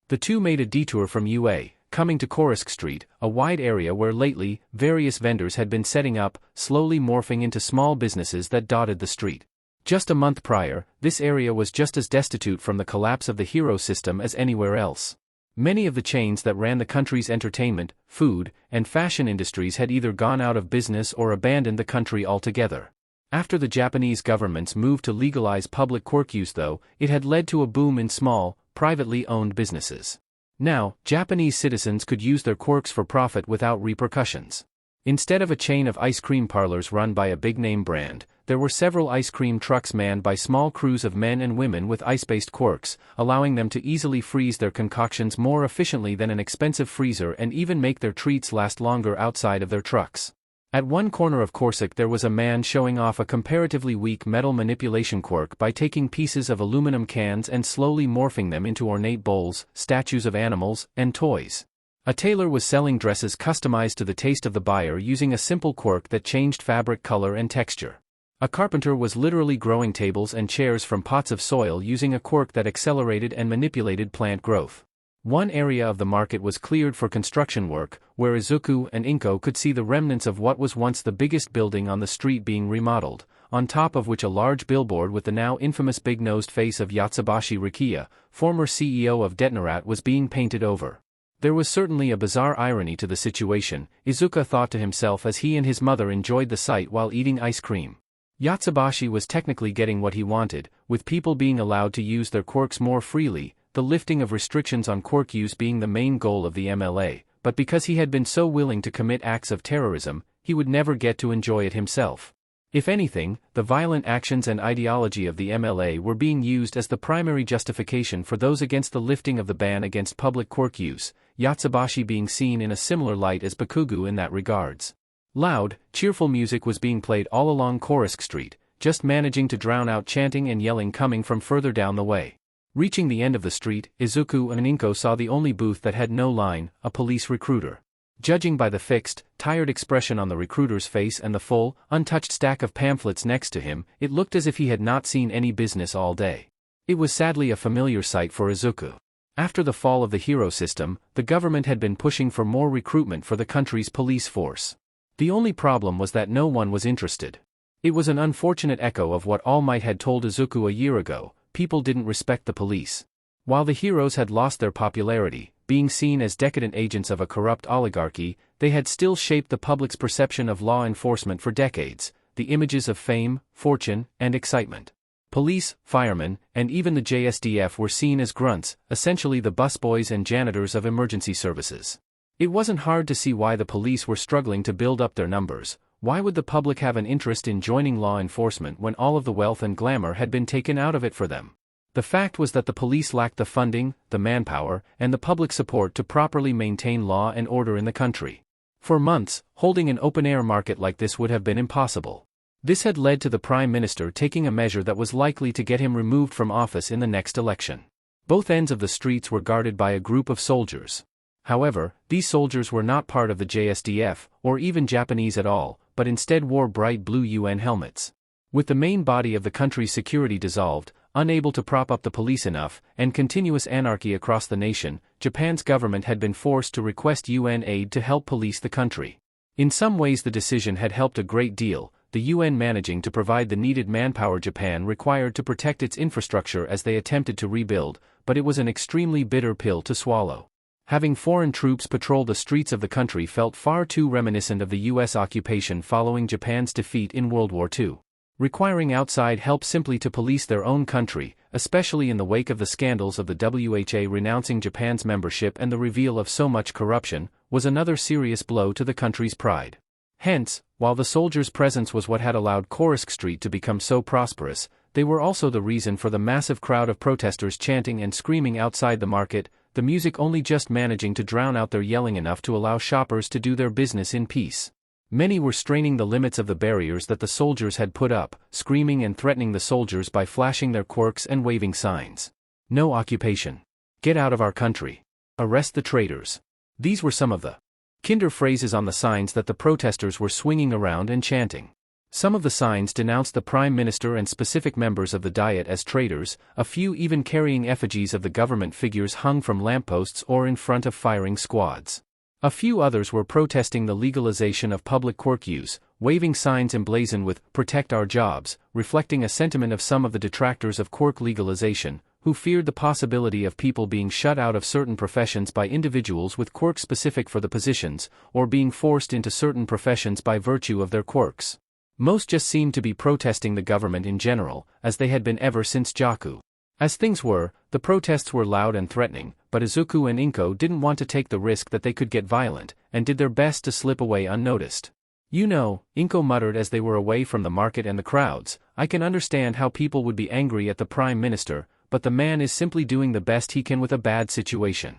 The two made a detour from UA, coming to Korisk Street, a wide area where lately, various vendors had been setting up, slowly morphing into small businesses that dotted the street. Just a month prior, this area was just as destitute from the collapse of the hero system as anywhere else. Many of the chains that ran the country's entertainment, food, and fashion industries had either gone out of business or abandoned the country altogether. After the Japanese government's move to legalize public quirk use though, it had led to a boom in small, privately owned businesses. Now, Japanese citizens could use their quirks for profit without repercussions. Instead of a chain of ice cream parlors run by a big-name brand, there were several ice cream trucks manned by small crews of men and women with ice-based quirks, allowing them to easily freeze their concoctions more efficiently than an expensive freezer and even make their treats last longer outside of their trucks. At one corner of Corsic there was a man showing off a comparatively weak metal manipulation quirk by taking pieces of aluminum cans and slowly morphing them into ornate bowls, statues of animals, and toys. A tailor was selling dresses customized to the taste of the buyer using a simple quirk that changed fabric color and texture. A carpenter was literally growing tables and chairs from pots of soil using a quirk that accelerated and manipulated plant growth. One area of the market was cleared for construction work, where Izuku and Inko could see the remnants of what was once the biggest building on the street being remodeled, on top of which a large billboard with the now infamous big-nosed face of Yatsubashi Rikiya, former CEO of Detnarat, was being painted over. There was certainly a bizarre irony to the situation, Izuku thought to himself as he and his mother enjoyed the sight while eating ice cream. Yatsubashi was technically getting what he wanted, with people being allowed to use their quirks more freely, the lifting of restrictions on quirk use being the main goal of the MLA, but because he had been so willing to commit acts of terrorism, he would never get to enjoy it himself. If anything, the violent actions and ideology of the MLA were being used as the primary justification for those against the lifting of the ban against public quirk use, Yatsubashi being seen in a similar light as Bakugo in that regards. Loud, cheerful music was being played all along Korisk Street, just managing to drown out chanting and yelling coming from further down the way. Reaching the end of the street, Izuku and Inko saw the only booth that had no line, a police recruiter. Judging by the fixed, tired expression on the recruiter's face and the full, untouched stack of pamphlets next to him, it looked as if he had not seen any business all day. It was sadly a familiar sight for Izuku. After the fall of the hero system, the government had been pushing for more recruitment for the country's police force. The only problem was that no one was interested. It was an unfortunate echo of what All Might had told Izuku a year ago: people didn't respect the police. While the heroes had lost their popularity, being seen as decadent agents of a corrupt oligarchy, they had still shaped the public's perception of law enforcement for decades, the images of fame, fortune, and excitement. Police, firemen, and even the JSDF were seen as grunts, essentially the busboys and janitors of emergency services. It wasn't hard to see why the police were struggling to build up their numbers. Why would the public have an interest in joining law enforcement when all of the wealth and glamour had been taken out of it for them? The fact was that the police lacked the funding, the manpower, and the public support to properly maintain law and order in the country. For months, holding an open-air market like this would have been impossible. This had led to the Prime Minister taking a measure that was likely to get him removed from office in the next election. Both ends of the streets were guarded by a group of soldiers. However, these soldiers were not part of the JSDF, or even Japanese at all, but instead wore bright blue UN helmets. With the main body of the country's security dissolved, unable to prop up the police enough, and continuous anarchy across the nation, Japan's government had been forced to request UN aid to help police the country. In some ways the decision had helped a great deal, the UN managing to provide the needed manpower Japan required to protect its infrastructure as they attempted to rebuild, but it was an extremely bitter pill to swallow. Having foreign troops patrol the streets of the country felt far too reminiscent of the US occupation following Japan's defeat in World War II. Requiring outside help simply to police their own country, especially in the wake of the scandals of the WHA renouncing Japan's membership and the reveal of so much corruption, was another serious blow to the country's pride. Hence, while the soldiers' presence was what had allowed Kursk Street to become so prosperous, they were also the reason for the massive crowd of protesters chanting and screaming outside the market, the music only just managing to drown out their yelling enough to allow shoppers to do their business in peace. Many were straining the limits of the barriers that the soldiers had put up, screaming and threatening the soldiers by flashing their quirks and waving signs. No occupation. Get out of our country. Arrest the traitors. These were some of the kinder phrases on the signs that the protesters were swinging around and chanting. Some of the signs denounced the Prime Minister and specific members of the Diet as traitors, a few even carrying effigies of the government figures hung from lampposts or in front of firing squads. A few others were protesting the legalization of public quirk use, waving signs emblazoned with "Protect Our Jobs," reflecting a sentiment of some of the detractors of quirk legalization, who feared the possibility of people being shut out of certain professions by individuals with quirks specific for the positions, or being forced into certain professions by virtue of their quirks. Most just seemed to be protesting the government in general, as they had been ever since Jaku. As things were, the protests were loud and threatening, but Izuku and Inko didn't want to take the risk that they could get violent, and did their best to slip away unnoticed. "You know," Inko muttered as they were away from the market and the crowds, "I can understand how people would be angry at the Prime Minister, but the man is simply doing the best he can with a bad situation."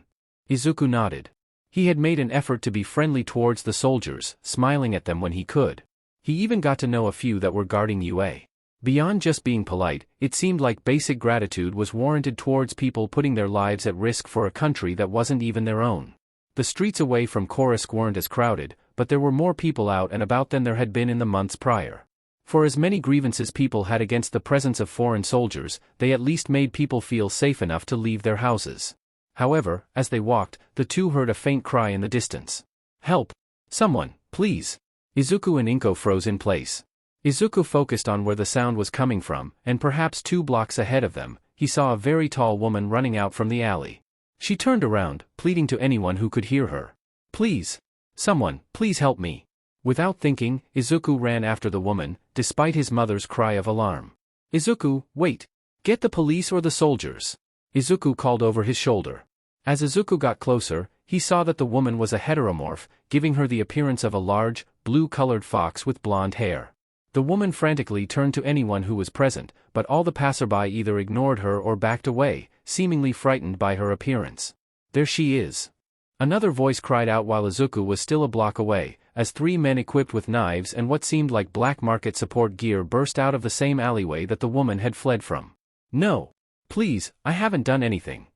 Izuku nodded. He had made an effort to be friendly towards the soldiers, smiling at them when he could. He even got to know a few that were guarding UA. Beyond just being polite, it seemed like basic gratitude was warranted towards people putting their lives at risk for a country that wasn't even their own. The streets away from Kursk weren't as crowded, but there were more people out and about than there had been in the months prior. For as many grievances people had against the presence of foreign soldiers, they at least made people feel safe enough to leave their houses. However, as they walked, the two heard a faint cry in the distance. "Help! Someone, please!" Izuku and Inko froze in place. Izuku focused on where the sound was coming from, and perhaps 2 blocks ahead of them, he saw a very tall woman running out from the alley. She turned around, pleading to anyone who could hear her. "Please! Someone, please help me!" Without thinking, Izuku ran after the woman, despite his mother's cry of alarm. "Izuku, wait! Get the police or the soldiers!" Izuku called over his shoulder. As Izuku got closer, he saw that the woman was a heteromorph, giving her the appearance of a large, blue-colored fox with blonde hair. The woman frantically turned to anyone who was present, but all the passerby either ignored her or backed away, seemingly frightened by her appearance. "There she is!" Another voice cried out while Izuku was still a block away, as 3 men equipped with knives and what seemed like black market support gear burst out of the same alleyway that the woman had fled from. "No! Please, I haven't done anything!"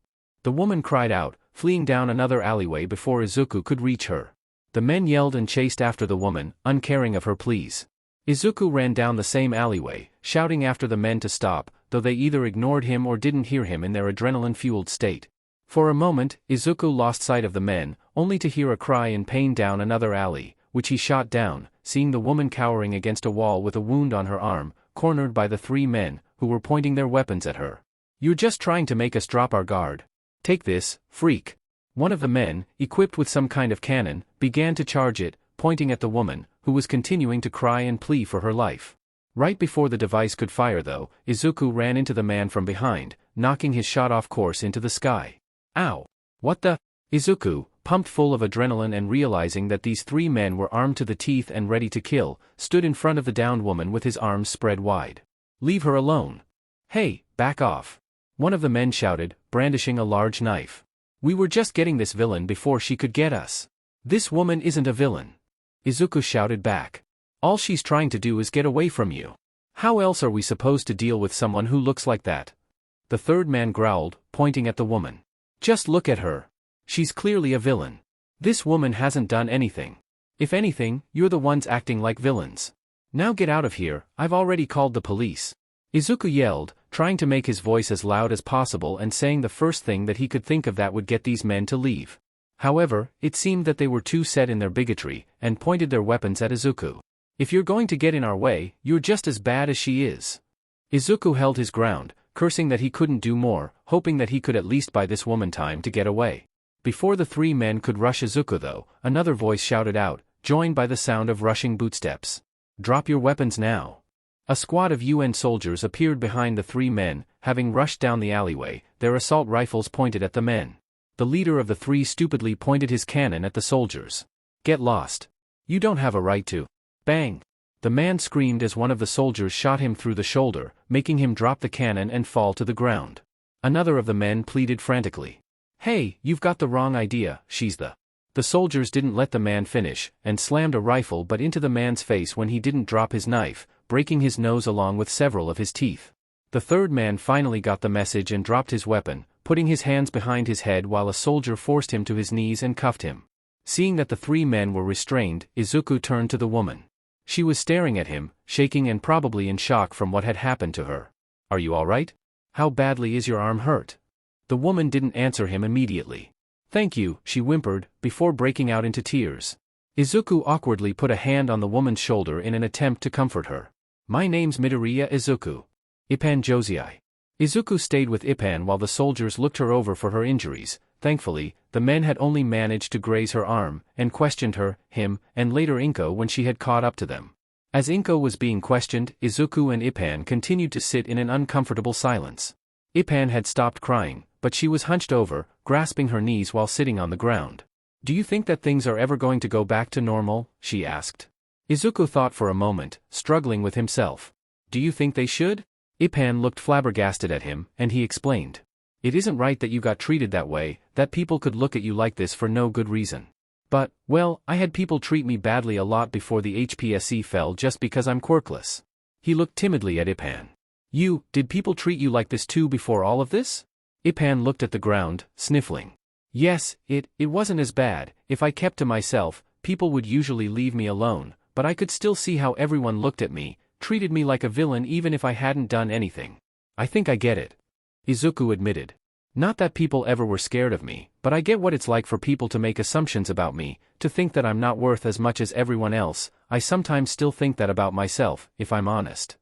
The woman cried out, fleeing down another alleyway before Izuku could reach her. The men yelled and chased after the woman, uncaring of her pleas. Izuku ran down the same alleyway, shouting after the men to stop, though they either ignored him or didn't hear him in their adrenaline-fueled state. For a moment, Izuku lost sight of the men, only to hear a cry in pain down another alley, which he shot down, seeing the woman cowering against a wall with a wound on her arm, cornered by the 3 men, who were pointing their weapons at her. "You're just trying to make us drop our guard. Take this, freak." One of the men, equipped with some kind of cannon, began to charge it, pointing at the woman, who was continuing to cry and plead for her life. Right before the device could fire though, Izuku ran into the man from behind, knocking his shot off course into the sky. "Ow! What the?" Izuku, pumped full of adrenaline and realizing that these 3 men were armed to the teeth and ready to kill, stood in front of the downed woman with his arms spread wide. "Leave her alone." "Hey, back off!" one of the men shouted, brandishing a large knife. "We were just getting this villain before she could get us." "This woman isn't a villain," Izuku shouted back. "All she's trying to do is get away from you. How else are we supposed to deal with someone who looks like that?" The third man growled, pointing at the woman. "Just look at her. She's clearly a villain. This woman hasn't done anything. If anything, you're the ones acting like villains." Now get out of here, I've already called the police. Izuku yelled, trying to make his voice as loud as possible and saying the first thing that he could think of that would get these men to leave. However, it seemed that they were too set in their bigotry, and pointed their weapons at Izuku. If you're going to get in our way, you're just as bad as she is. Izuku held his ground, cursing that he couldn't do more, hoping that he could at least buy this woman time to get away. Before the three men could rush Izuku though, another voice shouted out, joined by the sound of rushing bootsteps. Drop your weapons now. A squad of UN soldiers appeared behind the three men, having rushed down the alleyway, their assault rifles pointed at the men. The leader of the three stupidly pointed his cannon at the soldiers. Get lost. You don't have a right to. Bang! The man screamed as one of the soldiers shot him through the shoulder, making him drop the cannon and fall to the ground. Another of the men pleaded frantically. Hey, you've got the wrong idea, she's the. The soldiers didn't let the man finish, and slammed a rifle but into the man's face when he didn't drop his knife, breaking his nose along with several of his teeth. The third man finally got the message and dropped his weapon, putting his hands behind his head while a soldier forced him to his knees and cuffed him. Seeing that the three men were restrained, Izuku turned to the woman. She was staring at him, shaking and probably in shock from what had happened to her. Are you all right? How badly is your arm hurt? The woman didn't answer him immediately. Thank you, she whimpered, before breaking out into tears. Izuku awkwardly put a hand on the woman's shoulder in an attempt to comfort her. My name's Midoriya Izuku. Ippan Josei. Izuku stayed with Ippan while the soldiers looked her over for her injuries. Thankfully, the men had only managed to graze her arm, and questioned her, him, and later Inko when she had caught up to them. As Inko was being questioned, Izuku and Ippan continued to sit in an uncomfortable silence. Ippan had stopped crying, but she was hunched over, grasping her knees while sitting on the ground. Do you think that things are ever going to go back to normal? She asked. Izuku thought for a moment, struggling with himself. Do you think they should? Ippan looked flabbergasted at him, and he explained. It isn't right that you got treated that way, that people could look at you like this for no good reason. But, well, I had people treat me badly a lot before the HPSC fell just because I'm quirkless. He looked timidly at Ippan. Did people treat you like this too before all of this? Ippan looked at the ground, sniffling. Yes, it wasn't as bad. If I kept to myself, people would usually leave me alone, but I could still see how everyone looked at me, treated me like a villain even if I hadn't done anything. I think I get it. Izuku admitted. Not that people ever were scared of me, but I get what it's like for people to make assumptions about me, to think that I'm not worth as much as everyone else. I sometimes still think that about myself, if I'm honest.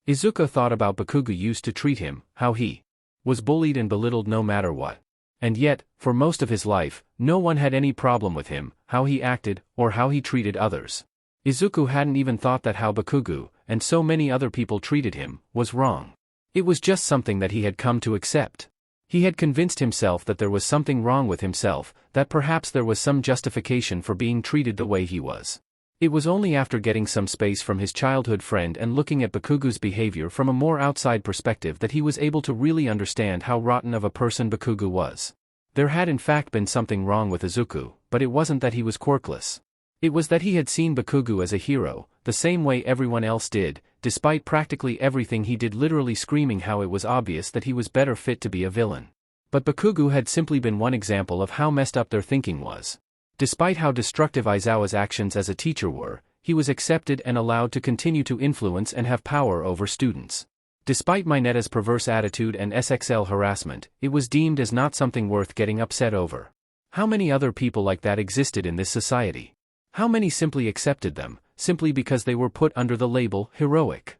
Izuku thought about Bakugo used to treat him, how he was bullied and belittled no matter what. And yet, for most of his life, no one had any problem with him, how he acted, or how he treated others. Izuku hadn't even thought that how Bakugo, and so many other people treated him, was wrong. It was just something that he had come to accept. He had convinced himself that there was something wrong with himself, that perhaps there was some justification for being treated the way he was. It was only after getting some space from his childhood friend and looking at Bakugo's behavior from a more outside perspective that he was able to really understand how rotten of a person Bakugo was. There had in fact been something wrong with Izuku, but it wasn't that he was quirkless. It was that he had seen Bakugo as a hero, the same way everyone else did, despite practically everything he did literally screaming how it was obvious that he was better fit to be a villain. But Bakugo had simply been one example of how messed up their thinking was. Despite how destructive Aizawa's actions as a teacher were, he was accepted and allowed to continue to influence and have power over students. Despite Mineta's perverse attitude and SXL harassment, it was deemed as not something worth getting upset over. How many other people like that existed in this society? How many simply accepted them, simply because they were put under the label heroic?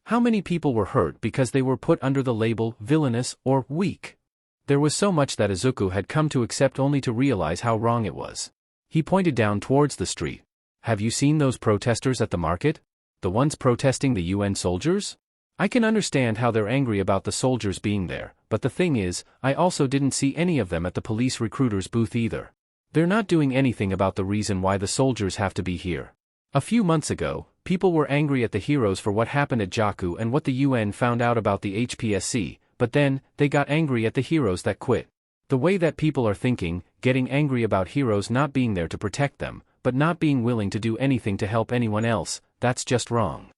How many people were hurt because they were put under the label villainous or weak? There was so much that Izuku had come to accept only to realize how wrong it was. He pointed down towards the street. Have you seen those protesters at the market? The ones protesting the UN soldiers? I can understand how they're angry about the soldiers being there, but the thing is, I also didn't see any of them at the police recruiter's booth either. They're not doing anything about the reason why the soldiers have to be here. A few months ago, people were angry at the heroes for what happened at Jakku and what the UN found out about the HPSC, but then, they got angry at the heroes that quit. The way that people are thinking, getting angry about heroes not being there to protect them, but not being willing to do anything to help anyone else, that's just wrong.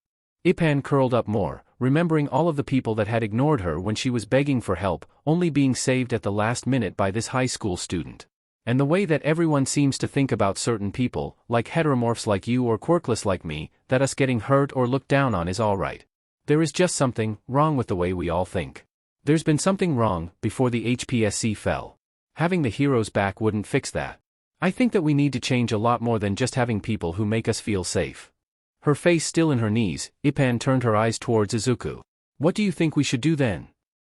Ippan curled up more, remembering all of the people that had ignored her when she was begging for help, only being saved at the last minute by this high school student. And the way that everyone seems to think about certain people, like heteromorphs like you or quirkless like me, that us getting hurt or looked down on is alright. There is just something wrong with the way we all think. There's been something wrong before the HPSC fell. Having the heroes back wouldn't fix that. I think that we need to change a lot more than just having people who make us feel safe. Her face still in her knees, Ipan turned her eyes towards Izuku. What do you think we should do then?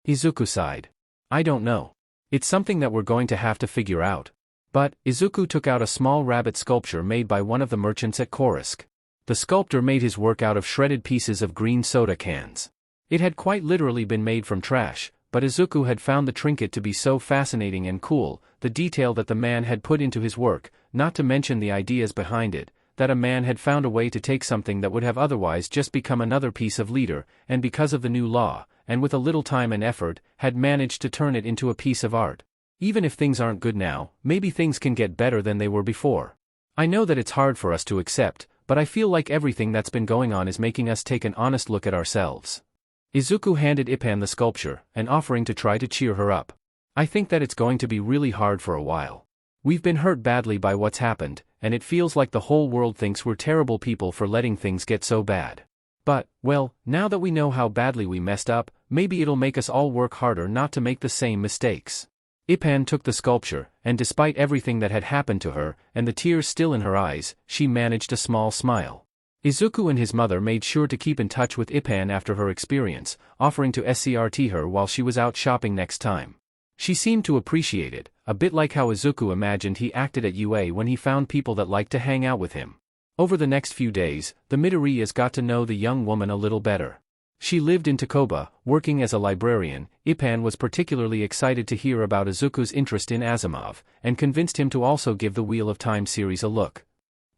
Izuku sighed. I don't know. It's something that we're going to have to figure out. But, Izuku took out a small rabbit sculpture made by one of the merchants at Korisk. The sculptor made his work out of shredded pieces of green soda cans. It had quite literally been made from trash, but Izuku had found the trinket to be so fascinating and cool, the detail that the man had put into his work, not to mention the ideas behind it, that a man had found a way to take something that would have otherwise just become another piece of leader, and because of the new law, and with a little time and effort, had managed to turn it into a piece of art. Even if things aren't good now, maybe things can get better than they were before. I know that it's hard for us to accept, but I feel like everything that's been going on is making us take an honest look at ourselves. Izuku handed Ipan the sculpture, an offering to try to cheer her up. I think that it's going to be really hard for a while. We've been hurt badly by what's happened, and it feels like the whole world thinks we're terrible people for letting things get so bad. But, well, now that we know how badly we messed up, maybe it'll make us all work harder not to make the same mistakes. Ipan took the sculpture, and despite everything that had happened to her, and the tears still in her eyes, she managed a small smile. Izuku and his mother made sure to keep in touch with Ipan after her experience, offering to SCRT her while she was out shopping next time. She seemed to appreciate it, a bit like how Izuku imagined he acted at UA when he found people that liked to hang out with him. Over the next few days, the Midoriyas got to know the young woman a little better. She lived in Takoba, working as a librarian. Ipan was particularly excited to hear about Izuku's interest in Asimov, and convinced him to also give the Wheel of Time series a look.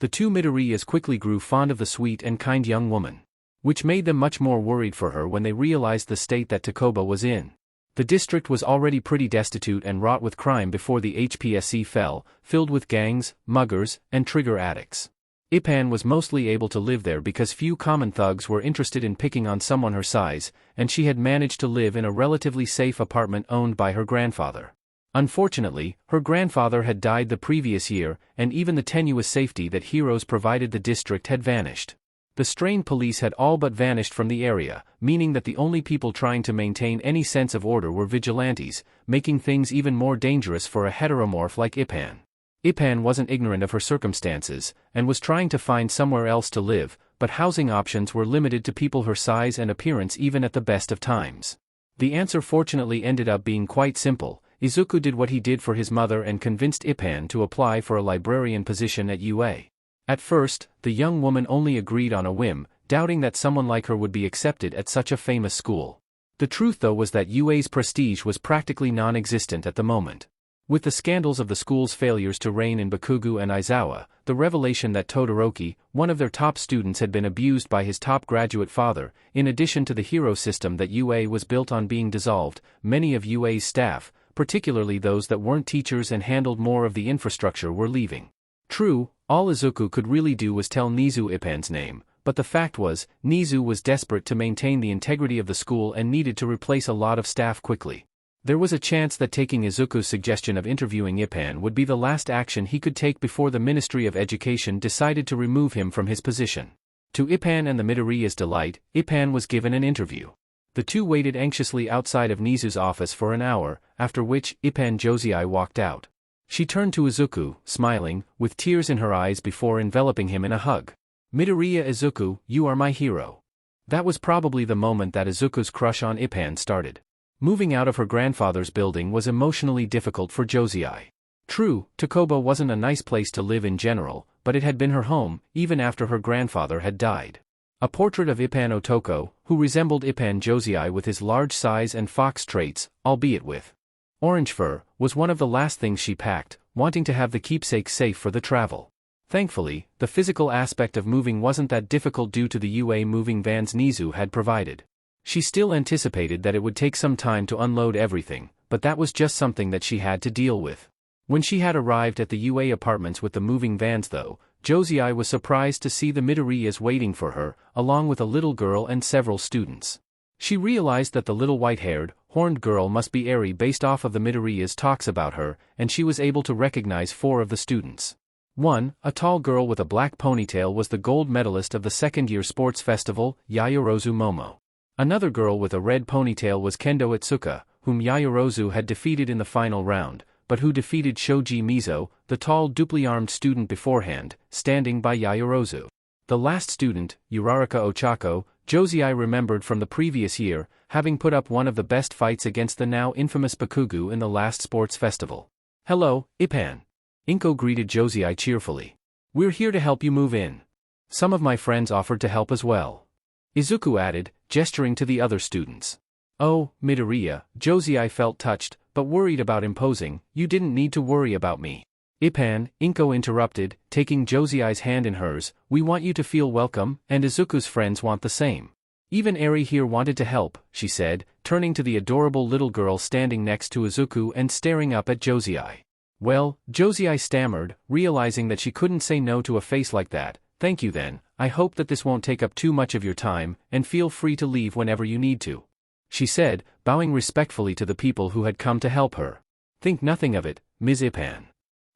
The two Midoriyas quickly grew fond of the sweet and kind young woman, which made them much more worried for her when they realized the state that Takoba was in. The district was already pretty destitute and wrought with crime before the HPSC fell, filled with gangs, muggers, and trigger addicts. Ipan was mostly able to live there because few common thugs were interested in picking on someone her size, and she had managed to live in a relatively safe apartment owned by her grandfather. Unfortunately, her grandfather had died the previous year, and even the tenuous safety that heroes provided the district had vanished. The strained police had all but vanished from the area, meaning that the only people trying to maintain any sense of order were vigilantes, making things even more dangerous for a heteromorph like Ipan. Ipan wasn't ignorant of her circumstances, and was trying to find somewhere else to live, but housing options were limited to people her size and appearance even at the best of times. The answer fortunately ended up being quite simple. Izuku did what he did for his mother and convinced Ipan to apply for a librarian position at UA. At first, the young woman only agreed on a whim, doubting that someone like her would be accepted at such a famous school. The truth though was that UA's prestige was practically non-existent at the moment. With the scandals of the school's failures to reign in Bakugo and Aizawa, the revelation that Todoroki, one of their top students, had been abused by his top graduate father, in addition to the hero system that UA was built on being dissolved, many of UA's staff, particularly those that weren't teachers and handled more of the infrastructure, were leaving. True, all Izuku could really do was tell Nizu Ipan's name, but the fact was, Nizu was desperate to maintain the integrity of the school and needed to replace a lot of staff quickly. There was a chance that taking Izuku's suggestion of interviewing Ipan would be the last action he could take before the Ministry of Education decided to remove him from his position. To Ipan and the Midoriya's delight, Ipan was given an interview. The two waited anxiously outside of Nizu's office for an hour, after which Ipan Josei walked out. She turned to Izuku, smiling, with tears in her eyes before enveloping him in a hug. Midoriya Izuku, you are my hero. That was probably the moment that Izuku's crush on Ipan started. Moving out of her grandfather's building was emotionally difficult for Josei. True, Takoba wasn't a nice place to live in general, but it had been her home, even after her grandfather had died. A portrait of Ipan Otoko, who resembled Ipan Josei with his large size and fox traits, albeit with orange fur, was one of the last things she packed, wanting to have the keepsake safe for the travel. Thankfully, the physical aspect of moving wasn't that difficult due to the UA moving vans Nizu had provided. She still anticipated that it would take some time to unload everything, but that was just something that she had to deal with. When she had arrived at the UA apartments with the moving vans though, Josei was surprised to see the Midoriyas waiting for her, along with a little girl and several students. She realized that the little white-haired, horned girl must be Eri based off of the Midoriya's talks about her, and she was able to recognize 4 of the students. 1. A tall girl with a black ponytail was the gold medalist of the second-year sports festival, Yayorozu Momo. Another girl with a red ponytail was Kendo Itsuka, whom Yayorozu had defeated in the final round, but who defeated Shoji Mizo, the tall duply-armed student beforehand, standing by Yayorozu. The last student, Uraraka Ochako, Josei remembered from the previous year, having put up one of the best fights against the now infamous Bakugu in the last sports festival. "Hello, Ippan." Inko greeted Josei cheerfully. "We're here to help you move in." Some of my friends offered to help as well, Izuku added, gesturing to the other students. "Oh, Midoriya," Josei felt touched, but worried about imposing. "You didn't need to worry about me." "Ippan," Inko interrupted, taking Josei's hand in hers, "we want you to feel welcome, and Izuku's friends want the same. Even Eri here wanted to help," she said, turning to the adorable little girl standing next to Izuku and staring up at Josei. "Well," Josei stammered, realizing that she couldn't say no to a face like that. "Thank you then, I hope that this won't take up too much of your time, and feel free to leave whenever you need to," she said, bowing respectfully to the people who had come to help her. "Think nothing of it, Ms. Ippan,"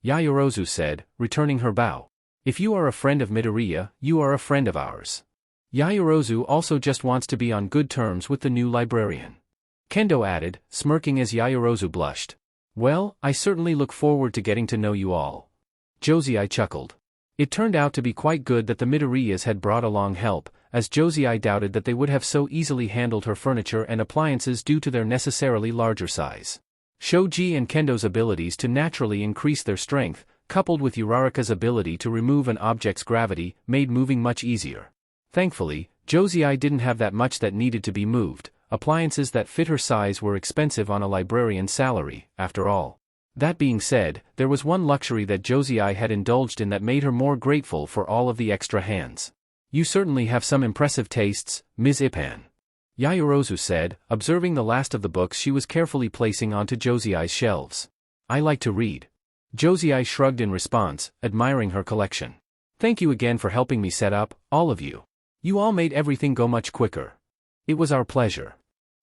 Yayorozu said, returning her bow. "If you are a friend of Midoriya, you are a friend of ours." Yayorozu also just wants to be on good terms with the new librarian, Kendo added, smirking as Yayorozu blushed. "Well, I certainly look forward to getting to know you all." Josei chuckled. It turned out to be quite good that the Midoriyas had brought along help, as Josei doubted that they would have so easily handled her furniture and appliances due to their necessarily larger size. Shoji and Kendo's abilities to naturally increase their strength, coupled with Uraraka's ability to remove an object's gravity, made moving much easier. Thankfully, Josei didn't have that much that needed to be moved. Appliances that fit her size were expensive on a librarian's salary, after all. That being said, there was one luxury that Josei had indulged in that made her more grateful for all of the extra hands. "You certainly have some impressive tastes, Ms. Ippan," Yayorozu said, observing the last of the books she was carefully placing onto Josei's shelves. "I like to read." Josei shrugged in response, admiring her collection. "Thank you again for helping me set up, all of you. You all made everything go much quicker." "It was our pleasure,"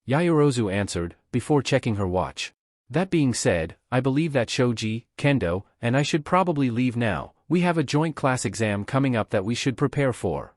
Yayorozu answered, before checking her watch. "That being said, I believe that Shoji, Kendo, and I should probably leave now. We have a joint class exam coming up that we should prepare for.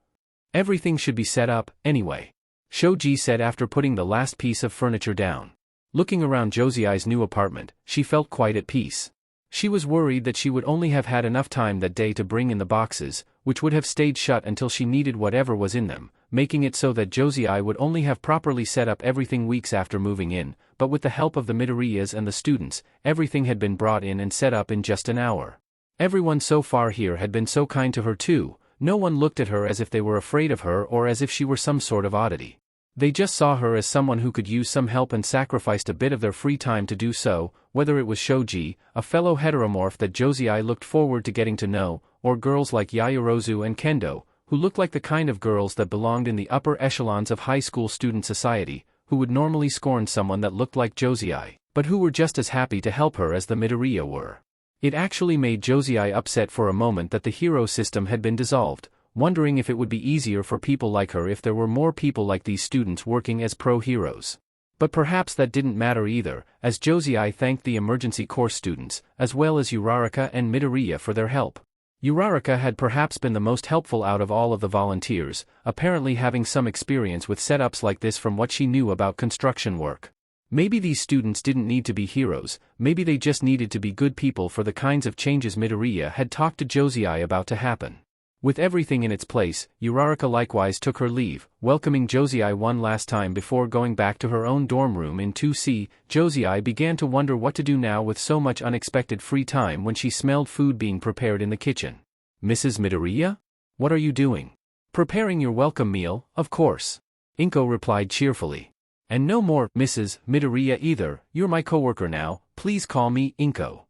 Everything should be set up, anyway," Shoji said after putting the last piece of furniture down. Looking around Josei's new apartment, she felt quite at peace. She was worried that she would only have had enough time that day to bring in the boxes, which would have stayed shut until she needed whatever was in them, making it so that Josei would only have properly set up everything weeks after moving in, but with the help of the Midoriyas and the students, everything had been brought in and set up in just an hour. Everyone so far here had been so kind to her too. No one looked at her as if they were afraid of her or as if she were some sort of oddity. They just saw her as someone who could use some help and sacrificed a bit of their free time to do so, whether it was Shoji, a fellow heteromorph that Josei looked forward to getting to know, or girls like Yayorozu and Kendo, who looked like the kind of girls that belonged in the upper echelons of high school student society, who would normally scorn someone that looked like Josei, but who were just as happy to help her as the Midoriya were. It actually made Josei upset for a moment that the hero system had been dissolved, wondering if it would be easier for people like her if there were more people like these students working as pro-heroes. But perhaps that didn't matter either, as Josei thanked the emergency course students, as well as Uraraka and Midoriya for their help. Uraraka had perhaps been the most helpful out of all of the volunteers, apparently having some experience with setups like this from what she knew about construction work. Maybe these students didn't need to be heroes, maybe they just needed to be good people for the kinds of changes Midoriya had talked to Josei about to happen. With everything in its place, Uraraka likewise took her leave, welcoming Josei one last time before going back to her own dorm room in 2C. Josei began to wonder what to do now with so much unexpected free time when she smelled food being prepared in the kitchen. "Mrs. Midoriya? What are you doing?" "Preparing your welcome meal, of course," Inko replied cheerfully. "And no more Mrs. Midoriya either, you're my coworker now, please call me Inko."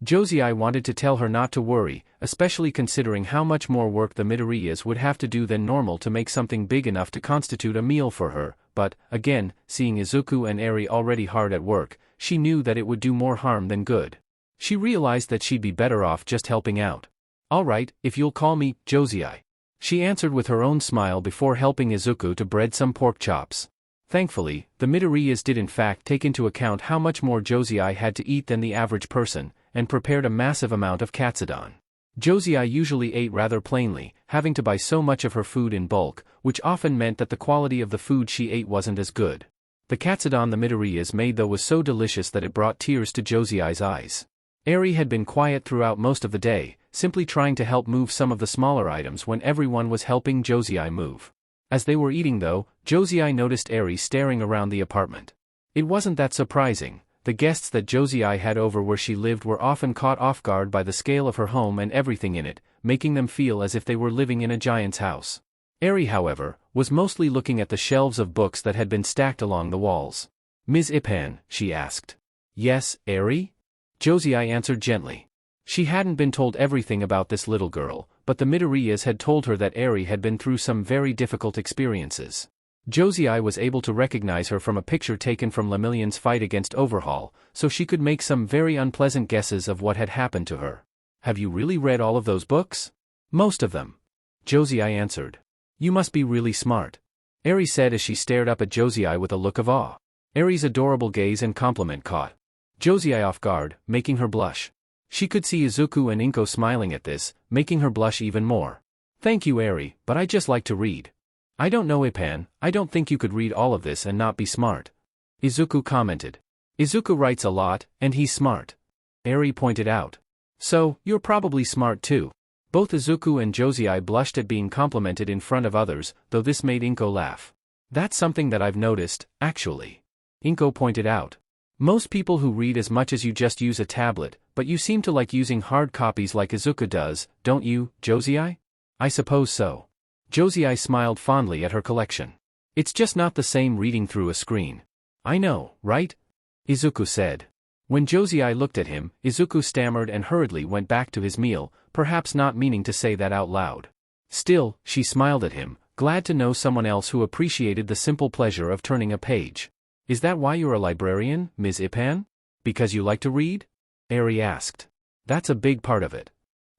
Josei wanted to tell her not to worry, especially considering how much more work the Midoriyas would have to do than normal to make something big enough to constitute a meal for her, but, again, seeing Izuku and Eri already hard at work, she knew that it would do more harm than good. She realized that she'd be better off just helping out. "All right, if you'll call me Josei," she answered with her own smile before helping Izuku to bread some pork chops. Thankfully, the Midoriyas did in fact take into account how much more Josei had to eat than the average person, and prepared a massive amount of katsudon. Josei usually ate rather plainly, having to buy so much of her food in bulk, which often meant that the quality of the food she ate wasn't as good. The katsudon the Midoriyas made though was so delicious that it brought tears to Josei's eyes. Eri had been quiet throughout most of the day, simply trying to help move some of the smaller items when everyone was helping Josei move. As they were eating though, Josei noticed Eri staring around the apartment. It wasn't that surprising. The guests that Josei had over where she lived were often caught off guard by the scale of her home and everything in it, making them feel as if they were living in a giant's house. Eri, however, was mostly looking at the shelves of books that had been stacked along the walls. "Ms. Ipan," she asked. "Yes, Eri?" Josei answered gently. She hadn't been told everything about this little girl, but the Midoriyas had told her that Eri had been through some very difficult experiences. Josei was able to recognize her from a picture taken from Lemillion's fight against Overhaul, so she could make some very unpleasant guesses of what had happened to her. "Have you really read all of those books?" "Most of them," Josei answered. "You must be really smart," Eri said as she stared up at Josei with a look of awe. Eri's adorable gaze and compliment caught Josei off guard, making her blush. She could see Izuku and Inko smiling at this, making her blush even more. "Thank you, Eri, but I just like to read." "I don't know, Ipan, I don't think you could read all of this and not be smart," Izuku commented. "Izuku writes a lot, and he's smart," Eri pointed out. "So, you're probably smart too." Both Izuku and Josei blushed at being complimented in front of others, though this made Inko laugh. "That's something that I've noticed, actually," Inko pointed out. "Most people who read as much as you just use a tablet, but you seem to like using hard copies like Izuku does, don't you, Josei?" "I suppose so." Josei smiled fondly at her collection. "It's just not the same reading through a screen." "I know, right?" Izuku said. When Josei looked at him, Izuku stammered and hurriedly went back to his meal, perhaps not meaning to say that out loud. Still, she smiled at him, glad to know someone else who appreciated the simple pleasure of turning a page. "Is that why you're a librarian, Ms. Ipan? Because you like to read?" Eri asked. "That's a big part of it,"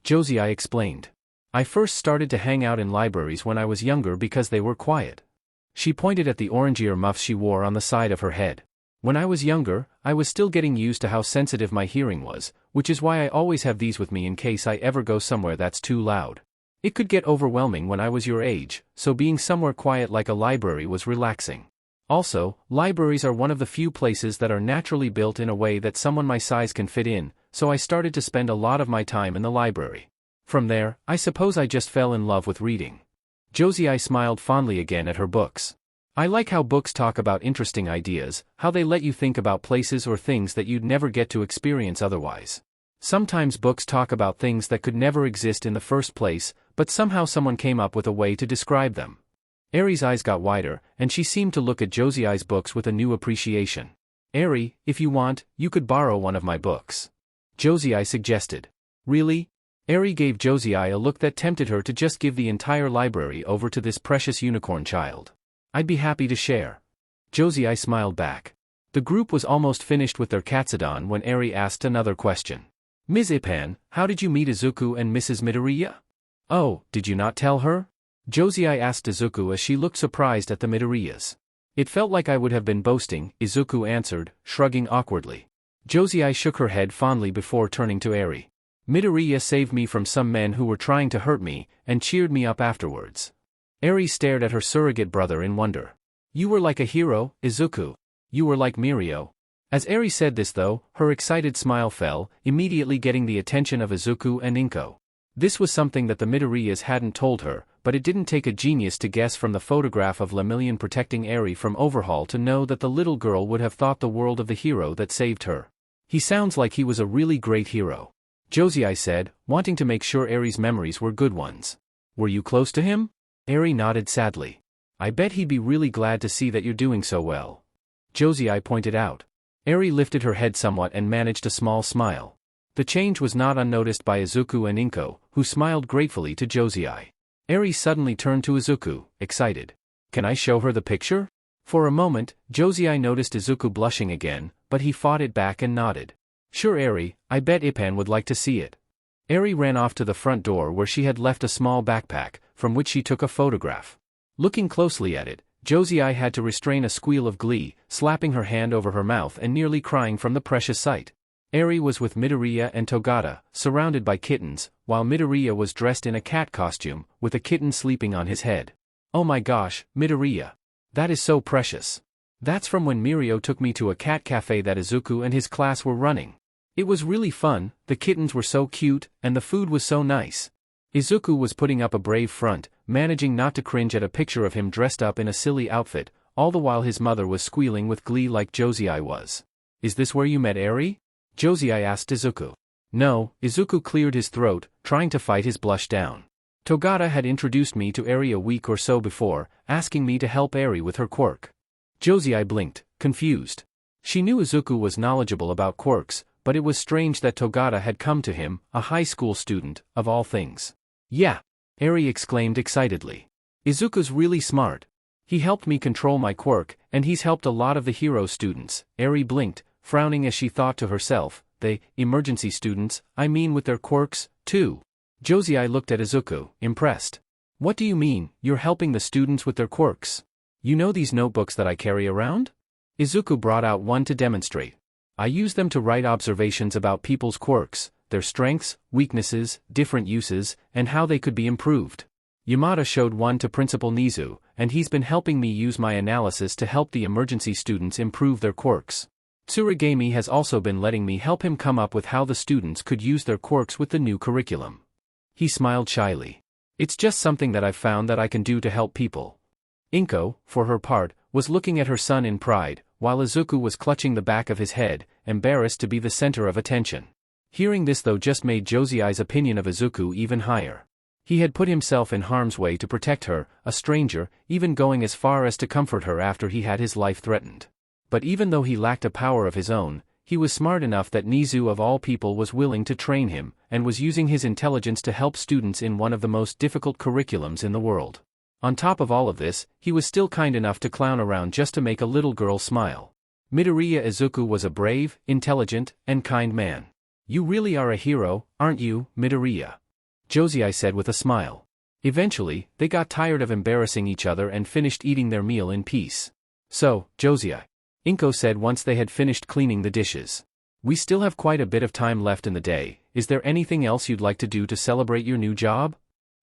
Josei explained. "I first started to hang out in libraries when I was younger because they were quiet." She pointed at the orange ear muffs she wore on the side of her head. "When I was younger, I was still getting used to how sensitive my hearing was, which is why I always have these with me in case I ever go somewhere that's too loud. It could get overwhelming when I was your age, so being somewhere quiet like a library was relaxing. Also, libraries are one of the few places that are naturally built in a way that someone my size can fit in, so I started to spend a lot of my time in the library. From there, I suppose I just fell in love with reading." Josei smiled fondly again at her books. "I like how books talk about interesting ideas, how they let you think about places or things that you'd never get to experience otherwise. Sometimes books talk about things that could never exist in the first place, but somehow someone came up with a way to describe them." Eri's eyes got wider, and she seemed to look at Josei's books with a new appreciation. "Eri, if you want, you could borrow one of my books," Josei suggested. "Really?" Eri gave Josei a look that tempted her to just give the entire library over to this precious unicorn child. "I'd be happy to share." Josei smiled back. The group was almost finished with their katsudon when Eri asked another question. "Ms. Ipan, how did you meet Izuku and Mrs. Midoriya?" "Oh, did you not tell her?" Josei asked Izuku as she looked surprised at the Midoriyas. "It felt like I would have been boasting," Izuku answered, shrugging awkwardly. Josei shook her head fondly before turning to Eri. "Midoriya saved me from some men who were trying to hurt me, and cheered me up afterwards." Eri stared at her surrogate brother in wonder. "You were like a hero, Izuku. You were like Mirio." As Eri said this though, her excited smile fell, immediately getting the attention of Izuku and Inko. This was something that the Midoriyas hadn't told her, but it didn't take a genius to guess from the photograph of Lemillion protecting Eri from Overhaul to know that the little girl would have thought the world of the hero that saved her. "He sounds like he was a really great hero," Josei said, wanting to make sure Eri's memories were good ones. "Were you close to him?" Eri nodded sadly. "I bet he'd be really glad to see that you're doing so well," Josei pointed out. Eri lifted her head somewhat and managed a small smile. The change was not unnoticed by Izuku and Inko, who smiled gratefully to Josei. Eri suddenly turned to Izuku, excited. "Can I show her the picture?" For a moment, Josei noticed Izuku blushing again, but he fought it back and nodded. "Sure Eri, I bet Ipan would like to see it." Eri ran off to the front door where she had left a small backpack, from which she took a photograph. Looking closely at it, Josei had to restrain a squeal of glee, slapping her hand over her mouth and nearly crying from the precious sight. Eri was with Midoriya and Togata, surrounded by kittens, while Midoriya was dressed in a cat costume, with a kitten sleeping on his head. Oh my gosh, Midoriya. That is so precious. That's from when Mirio took me to a cat cafe that Izuku and his class were running. It was really fun, the kittens were so cute, and the food was so nice. Izuku was putting up a brave front, managing not to cringe at a picture of him dressed up in a silly outfit, all the while his mother was squealing with glee like Josei was. Is this where you met Eri? Josei asked Izuku. No, Izuku cleared his throat, trying to fight his blush down. Togata had introduced me to Eri a week or so before, asking me to help Eri with her quirk. Josei blinked, confused. She knew Izuku was knowledgeable about quirks, but it was strange that Togata had come to him, a high school student, of all things. Yeah! Eri exclaimed excitedly. Izuku's really smart. He helped me control my quirk, and he's helped a lot of the hero students. Eri blinked, frowning as she thought to herself, they, emergency students, I mean with their quirks, too. Josei looked at Izuku, impressed. What do you mean, you're helping the students with their quirks? You know these notebooks that I carry around? Izuku brought out one to demonstrate. I use them to write observations about people's quirks, their strengths, weaknesses, different uses, and how they could be improved. Yamada showed one to Principal Nizu, and he's been helping me use my analysis to help the emergency students improve their quirks. Tsurigami has also been letting me help him come up with how the students could use their quirks with the new curriculum. He smiled shyly. It's just something that I've found that I can do to help people. Inko, for her part, was looking at her son in pride, while Izuku was clutching the back of his head, embarrassed to be the center of attention. Hearing this though just made Josei's opinion of Izuku even higher. He had put himself in harm's way to protect her, a stranger, even going as far as to comfort her after he had his life threatened. But even though he lacked a power of his own, he was smart enough that Nizu of all people was willing to train him, and was using his intelligence to help students in one of the most difficult curriculums in the world. On top of all of this, he was still kind enough to clown around just to make a little girl smile. Midoriya Izuku was a brave, intelligent, and kind man. You really are a hero, aren't you, Midoriya? Josei said with a smile. Eventually, they got tired of embarrassing each other and finished eating their meal in peace. So, Josei, Inko said once they had finished cleaning the dishes. We still have quite a bit of time left in the day, is there anything else you'd like to do to celebrate your new job?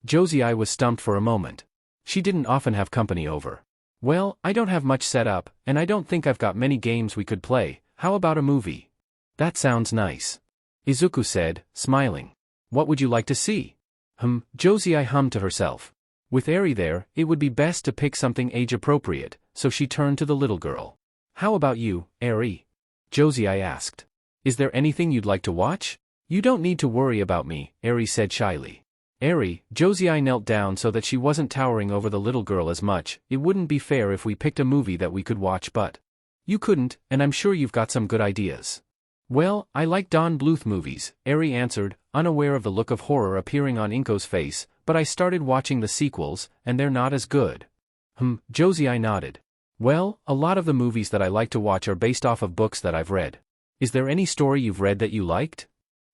Josei was stumped for a moment. She didn't often have company over. Well, I don't have much set up, and I don't think I've got many games we could play, how about a movie? That sounds nice. Izuku said, smiling. What would you like to see? Josei hummed to herself. With Eri there, it would be best to pick something age-appropriate, so she turned to the little girl. How about you, Eri? Josei asked. Is there anything you'd like to watch? You don't need to worry about me, Eri said shyly. Eri, Josei knelt down so that she wasn't towering over the little girl as much. It wouldn't be fair if we picked a movie that we could watch but. You couldn't, and I'm sure you've got some good ideas. Well, I like Don Bluth movies, Eri answered, unaware of the look of horror appearing on Inko's face, but I started watching the sequels, and they're not as good. Josei nodded. Well, a lot of the movies that I like to watch are based off of books that I've read. Is there any story you've read that you liked?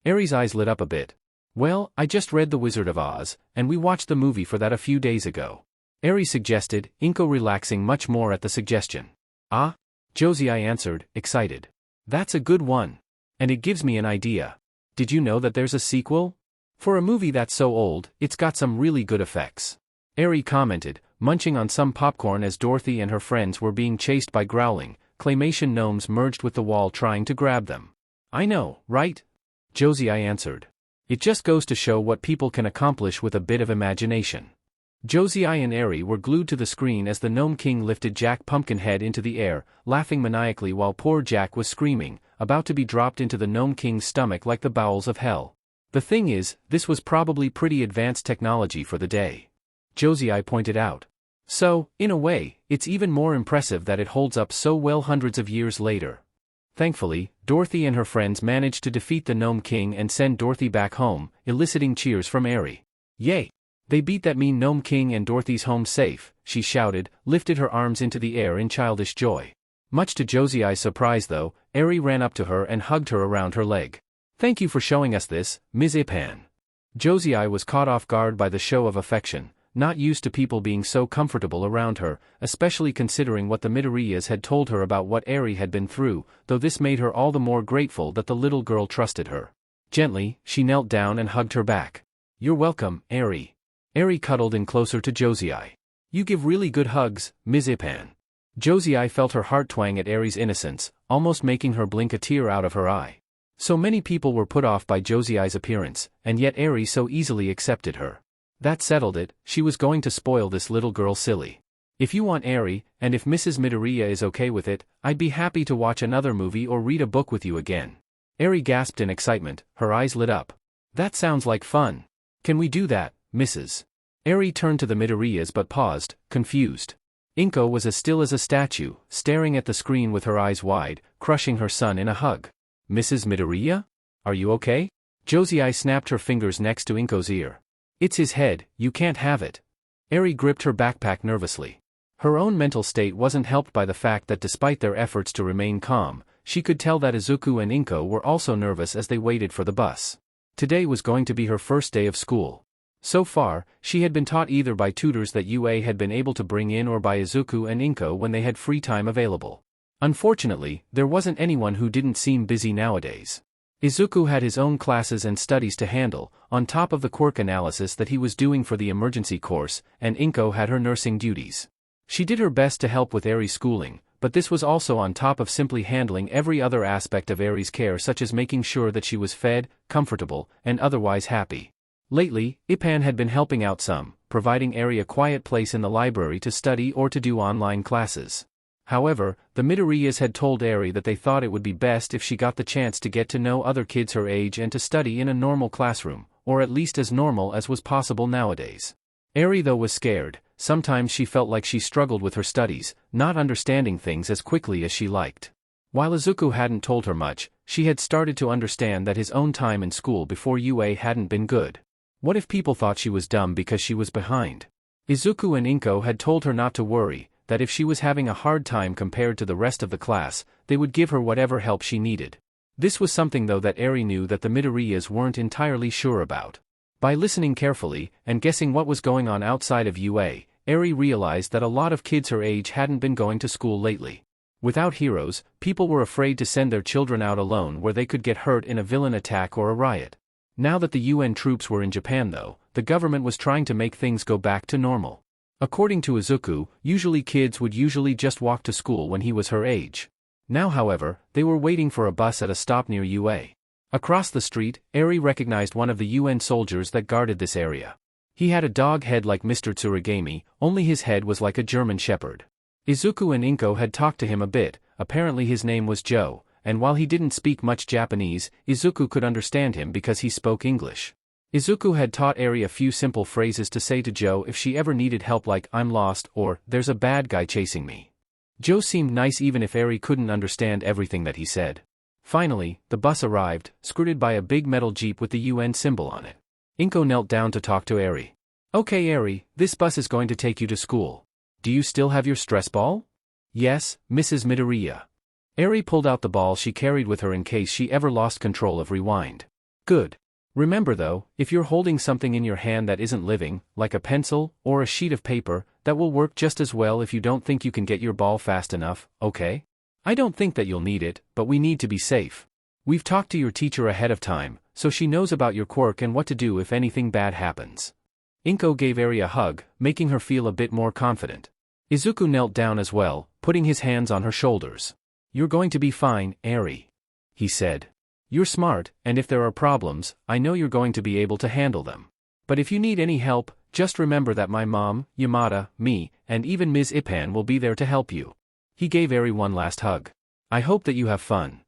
Eri's eyes lit up a bit. Well, I just read The Wizard of Oz, and we watched the movie for that a few days ago. Eri suggested, Inko relaxing much more at the suggestion. Ah? Josei answered, excited. That's a good one. And it gives me an idea. Did you know that there's a sequel? For a movie that's so old, it's got some really good effects. Eri commented, munching on some popcorn as Dorothy and her friends were being chased by growling, claymation gnomes merged with the wall trying to grab them. I know, right? Josei answered. It just goes to show what people can accomplish with a bit of imagination. Josei and Eri were glued to the screen as the Gnome King lifted Jack Pumpkinhead into the air, laughing maniacally while poor Jack was screaming, about to be dropped into the Gnome King's stomach like the bowels of hell. The thing is, this was probably pretty advanced technology for the day. Josei pointed out. So, in a way, it's even more impressive that it holds up so well hundreds of years later. Thankfully, Dorothy and her friends managed to defeat the Gnome King and send Dorothy back home, eliciting cheers from Eri. Yay! They beat that mean Gnome King and Dorothy's home safe, she shouted, lifted her arms into the air in childish joy. Much to Josei's surprise though, Eri ran up to her and hugged her around her leg. Thank you for showing us this, Ms. Ipan. Josei was caught off guard by the show of affection, not used to people being so comfortable around her, especially considering what the Midoriyas had told her about what Eri had been through, though this made her all the more grateful that the little girl trusted her. Gently, she knelt down and hugged her back. "You're welcome, Eri." Eri cuddled in closer to Josiai. "You give really good hugs, Ms. Ipan." Josiai felt her heart twang at Eri's innocence, almost making her blink a tear out of her eye. So many people were put off by Josiai's appearance, and yet Eri so easily accepted her. That settled it, she was going to spoil this little girl silly. "If you want Eri, and if Mrs. Midoriya is okay with it, I'd be happy to watch another movie or read a book with you again." Eri gasped in excitement, her eyes lit up. "That sounds like fun. Can we do that, Mrs.?" Eri turned to the Midoriyas but paused, confused. Inko was as still as a statue, staring at the screen with her eyes wide, crushing her son in a hug. "Mrs. Midoriya? Are you okay?" Josiai snapped her fingers next to Inko's ear. "It's his head, you can't have it." Eri gripped her backpack nervously. Her own mental state wasn't helped by the fact that despite their efforts to remain calm, she could tell that Izuku and Inko were also nervous as they waited for the bus. Today was going to be her first day of school. So far, she had been taught either by tutors that UA had been able to bring in or by Izuku and Inko when they had free time available. Unfortunately, there wasn't anyone who didn't seem busy nowadays. Izuku had his own classes and studies to handle, on top of the quirk analysis that he was doing for the emergency course, and Inko had her nursing duties. She did her best to help with Eri's schooling, but this was also on top of simply handling every other aspect of Eri's care, such as making sure that she was fed, comfortable, and otherwise happy. Lately, Ipan had been helping out some, providing Eri a quiet place in the library to study or to do online classes. However, the Midoriyas had told Eri that they thought it would be best if she got the chance to get to know other kids her age and to study in a normal classroom, or at least as normal as was possible nowadays. Eri though was scared. Sometimes she felt like she struggled with her studies, not understanding things as quickly as she liked. While Izuku hadn't told her much, she had started to understand that his own time in school before UA hadn't been good. What if people thought she was dumb because she was behind? Izuku and Inko had told her not to worry, that if she was having a hard time compared to the rest of the class, they would give her whatever help she needed. This was something though that Eri knew that the Midoriyas weren't entirely sure about. By listening carefully, and guessing what was going on outside of UA, Eri realized that a lot of kids her age hadn't been going to school lately. Without heroes, people were afraid to send their children out alone where they could get hurt in a villain attack or a riot. Now that the UN troops were in Japan though, the government was trying to make things go back to normal. According to Izuku, usually kids would just walk to school when he was her age. Now however, they were waiting for a bus at a stop near UA. Across the street, Eri recognized one of the UN soldiers that guarded this area. He had a dog head like Mr. Tsurigami, only his head was like a German shepherd. Izuku and Inko had talked to him a bit, apparently his name was Joe, and while he didn't speak much Japanese, Izuku could understand him because he spoke English. Izuku had taught Eri a few simple phrases to say to Joe if she ever needed help, like "I'm lost" or "there's a bad guy chasing me." Joe seemed nice even if Eri couldn't understand everything that he said. Finally, the bus arrived, skirted by a big metal jeep with the UN symbol on it. Inko knelt down to talk to Eri. "Okay Eri, this bus is going to take you to school. Do you still have your stress ball?" "Yes, Mrs. Midoriya." Eri pulled out the ball she carried with her in case she ever lost control of Rewind. "Good. Remember though, if you're holding something in your hand that isn't living, like a pencil, or a sheet of paper, that will work just as well if you don't think you can get your ball fast enough, okay? I don't think that you'll need it, but we need to be safe. We've talked to your teacher ahead of time, so she knows about your quirk and what to do if anything bad happens." Inko gave Eri a hug, making her feel a bit more confident. Izuku knelt down as well, putting his hands on her shoulders. "You're going to be fine, Eri," he said. "You're smart, and if there are problems, I know you're going to be able to handle them. But if you need any help, just remember that my mom, Yamada, me, and even Ms. Ipan will be there to help you." He gave Eri one last hug. "I hope that you have fun."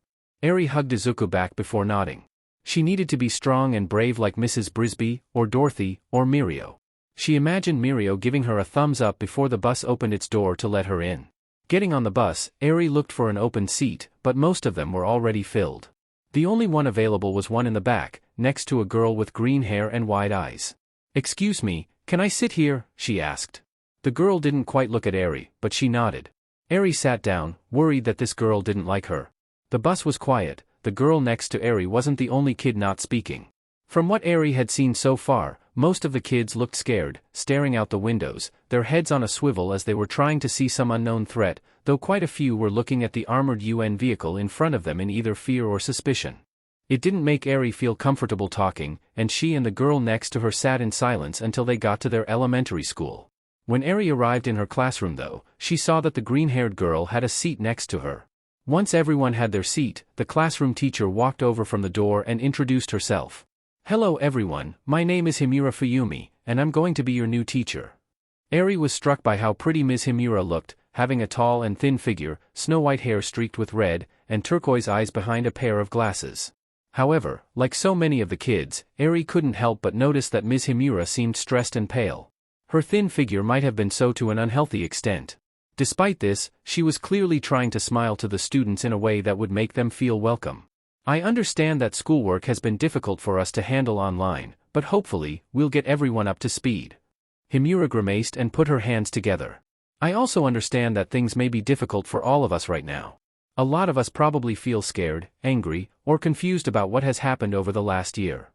Eri hugged Izuku back before nodding. She needed to be strong and brave like Mrs. Brisby, or Dorothy, or Mirio. She imagined Mirio giving her a thumbs up before the bus opened its door to let her in. Getting on the bus, Eri looked for an open seat, but most of them were already filled. The only one available was one in the back, next to a girl with green hair and wide eyes. "Excuse me, can I sit here?" she asked. The girl didn't quite look at Eri, but she nodded. Eri sat down, worried that this girl didn't like her. The bus was quiet. The girl next to Eri wasn't the only kid not speaking. From what Eri had seen so far, Most of the kids looked scared, staring out the windows, their heads on a swivel as they were trying to see some unknown threat, though quite a few were looking at the armored UN vehicle in front of them in either fear or suspicion. It didn't make Eri feel comfortable talking, and she and the girl next to her sat in silence until they got to their elementary school. When Eri arrived in her classroom though, she saw that the green-haired girl had a seat next to her. Once everyone had their seat, the classroom teacher walked over from the door and introduced herself. "Hello everyone, my name is Himura Fuyumi, and I'm going to be your new teacher." Eri was struck by how pretty Ms. Himura looked, having a tall and thin figure, snow-white hair streaked with red, and turquoise eyes behind a pair of glasses. However, like so many of the kids, Eri couldn't help but notice that Ms. Himura seemed stressed and pale. Her thin figure might have been so to an unhealthy extent. Despite this, she was clearly trying to smile to the students in a way that would make them feel welcome. "I understand that schoolwork has been difficult for us to handle online, but hopefully, we'll get everyone up to speed." Himura grimaced and put her hands together. "I also understand that things may be difficult for all of us right now. A lot of us probably feel scared, angry, or confused about what has happened over the last year."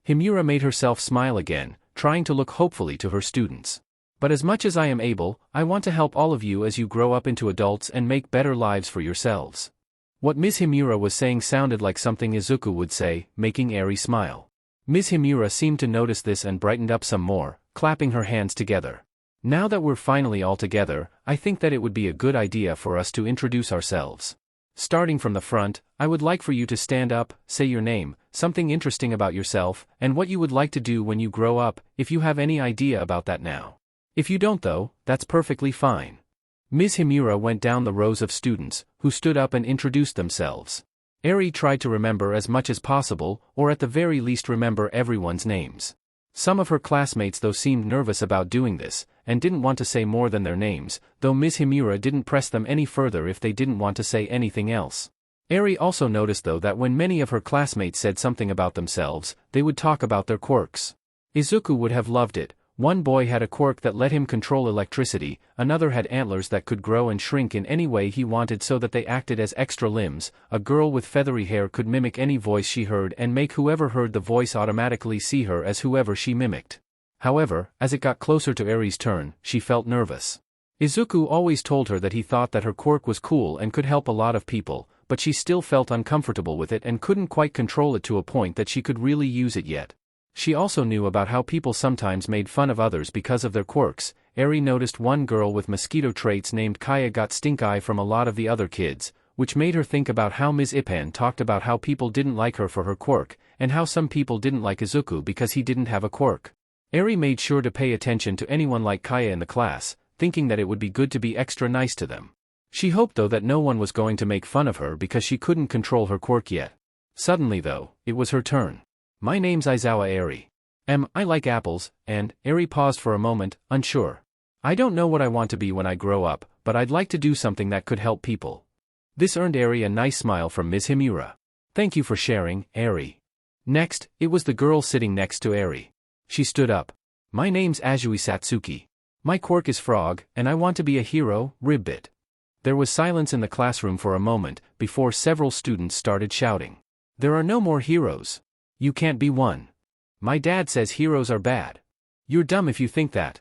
Himura made herself smile again, trying to look hopefully to her students. "But as much as I am able, I want to help all of you as you grow up into adults and make better lives for yourselves." What Ms. Himura was saying sounded like something Izuku would say, making Eri smile. Ms. Himura seemed to notice this and brightened up some more, clapping her hands together. "Now that we're finally all together, I think that it would be a good idea for us to introduce ourselves. Starting from the front, I would like for you to stand up, say your name, something interesting about yourself, and what you would like to do when you grow up, if you have any idea about that now. If you don't though, that's perfectly fine." Ms. Himura went down the rows of students, who stood up and introduced themselves. Eri tried to remember as much as possible, or at the very least remember everyone's names. Some of her classmates though seemed nervous about doing this, and didn't want to say more than their names, though Ms. Himura didn't press them any further if they didn't want to say anything else. Eri also noticed though that when many of her classmates said something about themselves, they would talk about their quirks. Izuku would have loved it. One boy had a quirk that let him control electricity, another had antlers that could grow and shrink in any way he wanted so that they acted as extra limbs, a girl with feathery hair could mimic any voice she heard and make whoever heard the voice automatically see her as whoever she mimicked. However, as it got closer to Eri's turn, she felt nervous. Izuku always told her that he thought that her quirk was cool and could help a lot of people, but she still felt uncomfortable with it and couldn't quite control it to a point that she could really use it yet. She also knew about how people sometimes made fun of others because of their quirks. Eri noticed one girl with mosquito traits named Kaya got stink eye from a lot of the other kids, which made her think about how Ms. Ipan talked about how people didn't like her for her quirk, and how some people didn't like Izuku because he didn't have a quirk. Eri made sure to pay attention to anyone like Kaya in the class, thinking that it would be good to be extra nice to them. She hoped though that no one was going to make fun of her because she couldn't control her quirk yet. Suddenly though, it was her turn. "My name's Aizawa Eri. I like apples," and Eri paused for a moment, unsure. "I don't know what I want to be when I grow up, but I'd like to do something that could help people." This earned Eri a nice smile from Ms. Himura. "Thank you for sharing, Eri." Next, it was the girl sitting next to Eri. She stood up. "My name's Azui Satsuki. My quirk is frog, and I want to be a hero, Ribbit." There was silence in the classroom for a moment, before several students started shouting. "There are no more heroes. You can't be one. My dad says heroes are bad. You're dumb if you think that."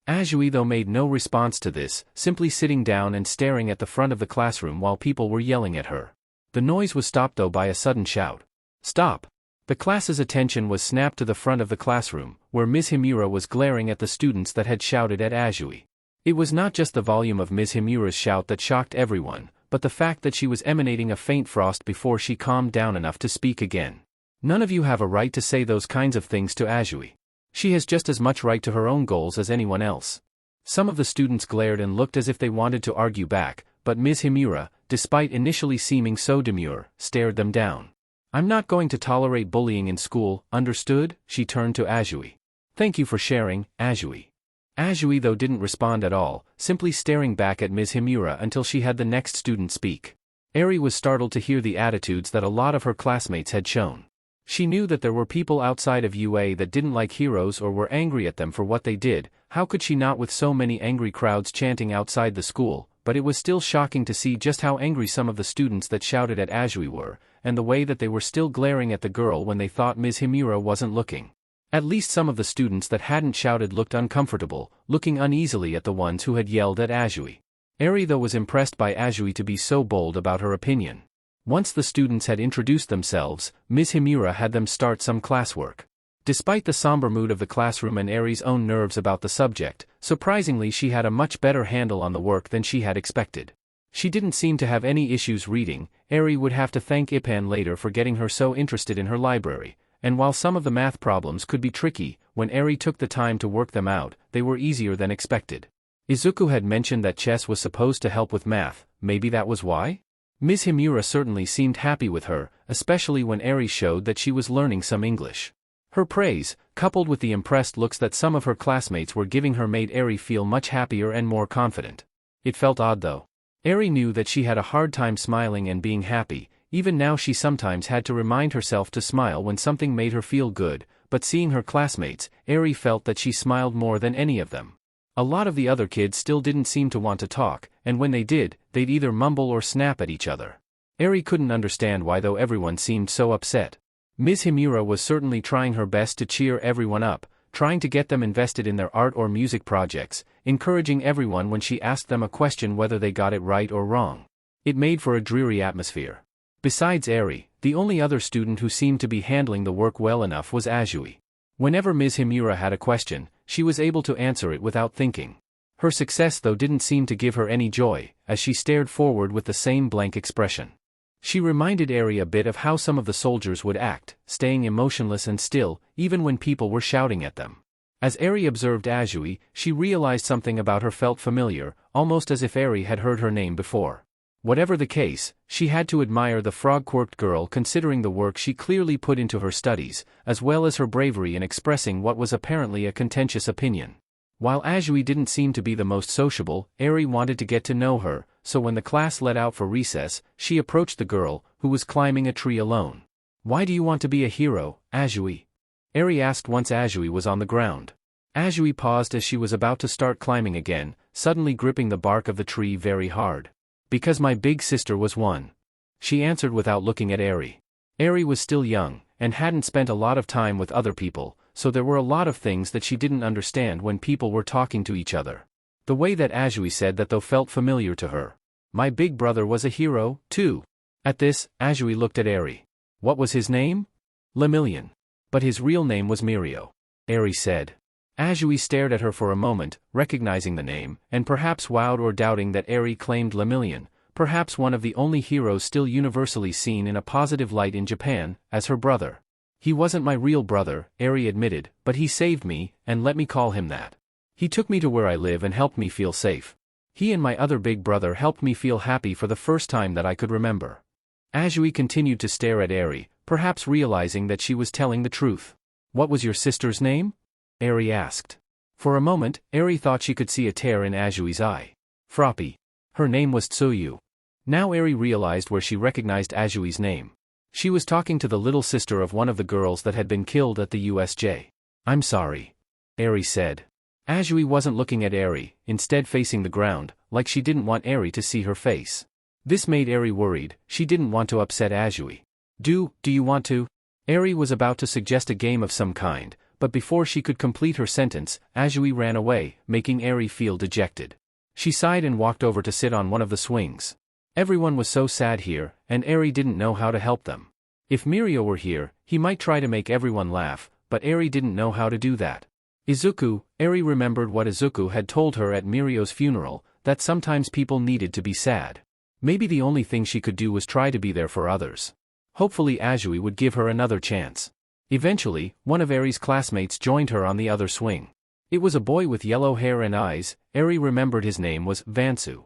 Azui though made no response to this, simply sitting down and staring at the front of the classroom while people were yelling at her. The noise was stopped though by a sudden shout. "Stop!" The class's attention was snapped to the front of the classroom, where Ms. Himura was glaring at the students that had shouted at Azui. It was not just the volume of Ms. Himura's shout that shocked everyone, but the fact that she was emanating a faint frost before she calmed down enough to speak again. "None of you have a right to say those kinds of things to Azui. She has just as much right to her own goals as anyone else." Some of the students glared and looked as if they wanted to argue back, but Ms. Himura, despite initially seeming so demure, stared them down. "I'm not going to tolerate bullying in school, understood?" She turned to Azui. "Thank you for sharing, Azui." Azui though didn't respond at all, simply staring back at Ms. Himura until she had the next student speak. Eri was startled to hear the attitudes that a lot of her classmates had shown. She knew that there were people outside of UA that didn't like heroes or were angry at them for what they did. How could she not with so many angry crowds chanting outside the school? But it was still shocking to see just how angry some of the students that shouted at Azui were, and the way that they were still glaring at the girl when they thought Ms. Himura wasn't looking. At least some of the students that hadn't shouted looked uncomfortable, looking uneasily at the ones who had yelled at Azui. Eri though was impressed by Azui to be so bold about her opinion. Once the students had introduced themselves, Ms. Himura had them start some classwork. Despite the somber mood of the classroom and Eri's own nerves about the subject, surprisingly she had a much better handle on the work than she had expected. She didn't seem to have any issues reading. Eri would have to thank Ipan later for getting her so interested in her library, and while some of the math problems could be tricky, when Eri took the time to work them out, they were easier than expected. Izuku had mentioned that chess was supposed to help with math, maybe that was why? Ms. Himura certainly seemed happy with her, especially when Eri showed that she was learning some English. Her praise, coupled with the impressed looks that some of her classmates were giving her, made Eri feel much happier and more confident. It felt odd though. Eri knew that she had a hard time smiling and being happy. Even now she sometimes had to remind herself to smile when something made her feel good, but seeing her classmates, Eri felt that she smiled more than any of them. A lot of the other kids still didn't seem to want to talk, and when they did, they'd either mumble or snap at each other. Eri couldn't understand why though everyone seemed so upset. Ms. Himura was certainly trying her best to cheer everyone up, trying to get them invested in their art or music projects, encouraging everyone when she asked them a question whether they got it right or wrong. It made for a dreary atmosphere. Besides Eri, the only other student who seemed to be handling the work well enough was Azui. Whenever Ms. Himura had a question, she was able to answer it without thinking. Her success though didn't seem to give her any joy, as she stared forward with the same blank expression. She reminded Eri a bit of how some of the soldiers would act, staying emotionless and still, even when people were shouting at them. As Eri observed Azui, she realized something about her felt familiar, almost as if Eri had heard her name before. Whatever the case, she had to admire the frog-quirked girl considering the work she clearly put into her studies, as well as her bravery in expressing what was apparently a contentious opinion. While Azui didn't seem to be the most sociable, Eri wanted to get to know her, so when the class let out for recess, she approached the girl, who was climbing a tree alone. "Why do you want to be a hero, Azui?" Eri asked once Azui was on the ground. Azui paused as she was about to start climbing again, suddenly gripping the bark of the tree very hard. "Because my big sister was one," she answered without looking at Eri. Eri was still young, and hadn't spent a lot of time with other people, so there were a lot of things that she didn't understand when people were talking to each other. The way that Azui said that though felt familiar to her. "My big brother was a hero, too." At this, Azui looked at Eri. "What was his name?" "Lemillion. But his real name was Mirio," Eri said. Azui stared at her for a moment, recognizing the name, and perhaps wowed or doubting that Eri claimed Lemillion, perhaps one of the only heroes still universally seen in a positive light in Japan, as her brother. "He wasn't my real brother," Eri admitted, "but he saved me, and let me call him that. He took me to where I live and helped me feel safe. He and my other big brother helped me feel happy for the first time that I could remember." Azui continued to stare at Eri, perhaps realizing that she was telling the truth. "What was your sister's name?" Eri asked. For a moment, Eri thought she could see a tear in Azui's eye. "Froppy. Her name was Tsuyu." Now Eri realized where she recognized Azui's name. She was talking to the little sister of one of the girls that had been killed at the USJ. "I'm sorry," Eri said. Azui wasn't looking at Eri, instead facing the ground, like she didn't want Eri to see her face. This made Eri worried. She didn't want to upset Azui. Do you want to?" Eri was about to suggest a game of some kind, but before she could complete her sentence, Azui ran away, making Eri feel dejected. She sighed and walked over to sit on one of the swings. Everyone was so sad here, and Eri didn't know how to help them. If Mirio were here, he might try to make everyone laugh, but Eri didn't know how to do that. Izuku, Eri remembered what Izuku had told her at Mirio's funeral, that sometimes people needed to be sad. Maybe the only thing she could do was try to be there for others. Hopefully Azui would give her another chance. Eventually, one of Eri's classmates joined her on the other swing. It was a boy with yellow hair and eyes. Eri remembered his name was Vansu.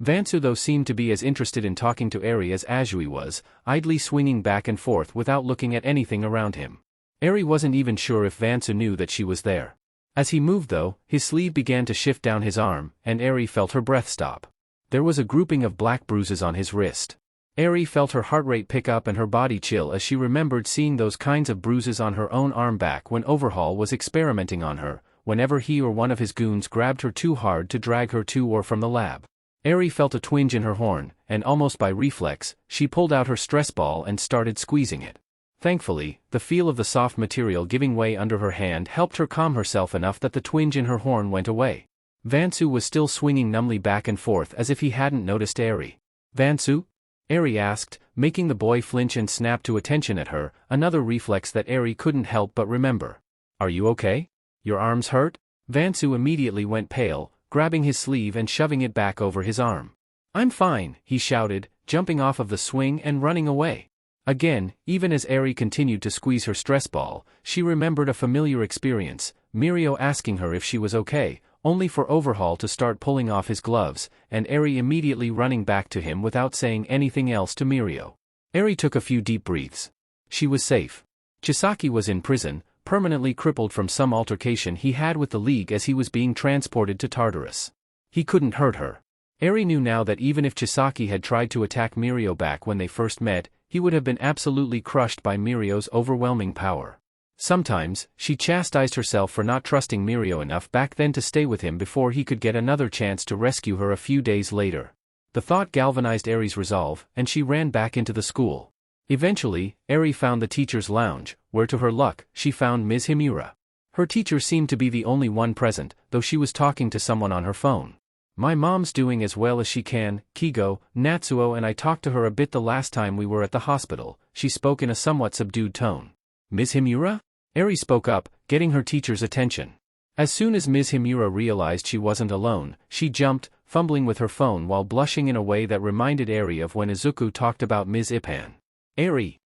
Vansu though seemed to be as interested in talking to Eri as Azui was, idly swinging back and forth without looking at anything around him. Eri wasn't even sure if Vansu knew that she was there. As he moved though, his sleeve began to shift down his arm, and Eri felt her breath stop. There was a grouping of black bruises on his wrist. Eri felt her heart rate pick up and her body chill as she remembered seeing those kinds of bruises on her own arm back when Overhaul was experimenting on her, whenever he or one of his goons grabbed her too hard to drag her to or from the lab. Eri felt a twinge in her horn, and almost by reflex, she pulled out her stress ball and started squeezing it. Thankfully, the feel of the soft material giving way under her hand helped her calm herself enough that the twinge in her horn went away. Vansu was still swinging numbly back and forth as if he hadn't noticed Eri. "Vansu?" Eri asked, making the boy flinch and snap to attention at her, another reflex that Eri couldn't help but remember. "Are you okay? Your arms hurt?" Vansu immediately went pale, grabbing his sleeve and shoving it back over his arm. "I'm fine," he shouted, jumping off of the swing and running away. Again, even as Eri continued to squeeze her stress ball, she remembered a familiar experience, Mirio asking her if she was okay, only for Overhaul to start pulling off his gloves, and Eri immediately running back to him without saying anything else to Mirio. Eri took a few deep breaths. She was safe. Chisaki was in prison, permanently crippled from some altercation he had with the League as he was being transported to Tartarus. He couldn't hurt her. Eri knew now that even if Chisaki had tried to attack Mirio back when they first met, he would have been absolutely crushed by Mirio's overwhelming power. Sometimes, she chastised herself for not trusting Mirio enough back then to stay with him before he could get another chance to rescue her a few days later. The thought galvanized Eri's resolve, and she ran back into the school. Eventually, Eri found the teacher's lounge, where to her luck, she found Ms. Himura. Her teacher seemed to be the only one present, though she was talking to someone on her phone. "My mom's doing as well as she can, Kigo, Natsuo and I talked to her a bit the last time we were at the hospital," she spoke in a somewhat subdued tone. "Ms. Himura?" Eri spoke up, getting her teacher's attention. As soon as Ms. Himura realized she wasn't alone, she jumped, fumbling with her phone while blushing in a way that reminded Eri of when Izuku talked about Ms. Ippan. "Eri.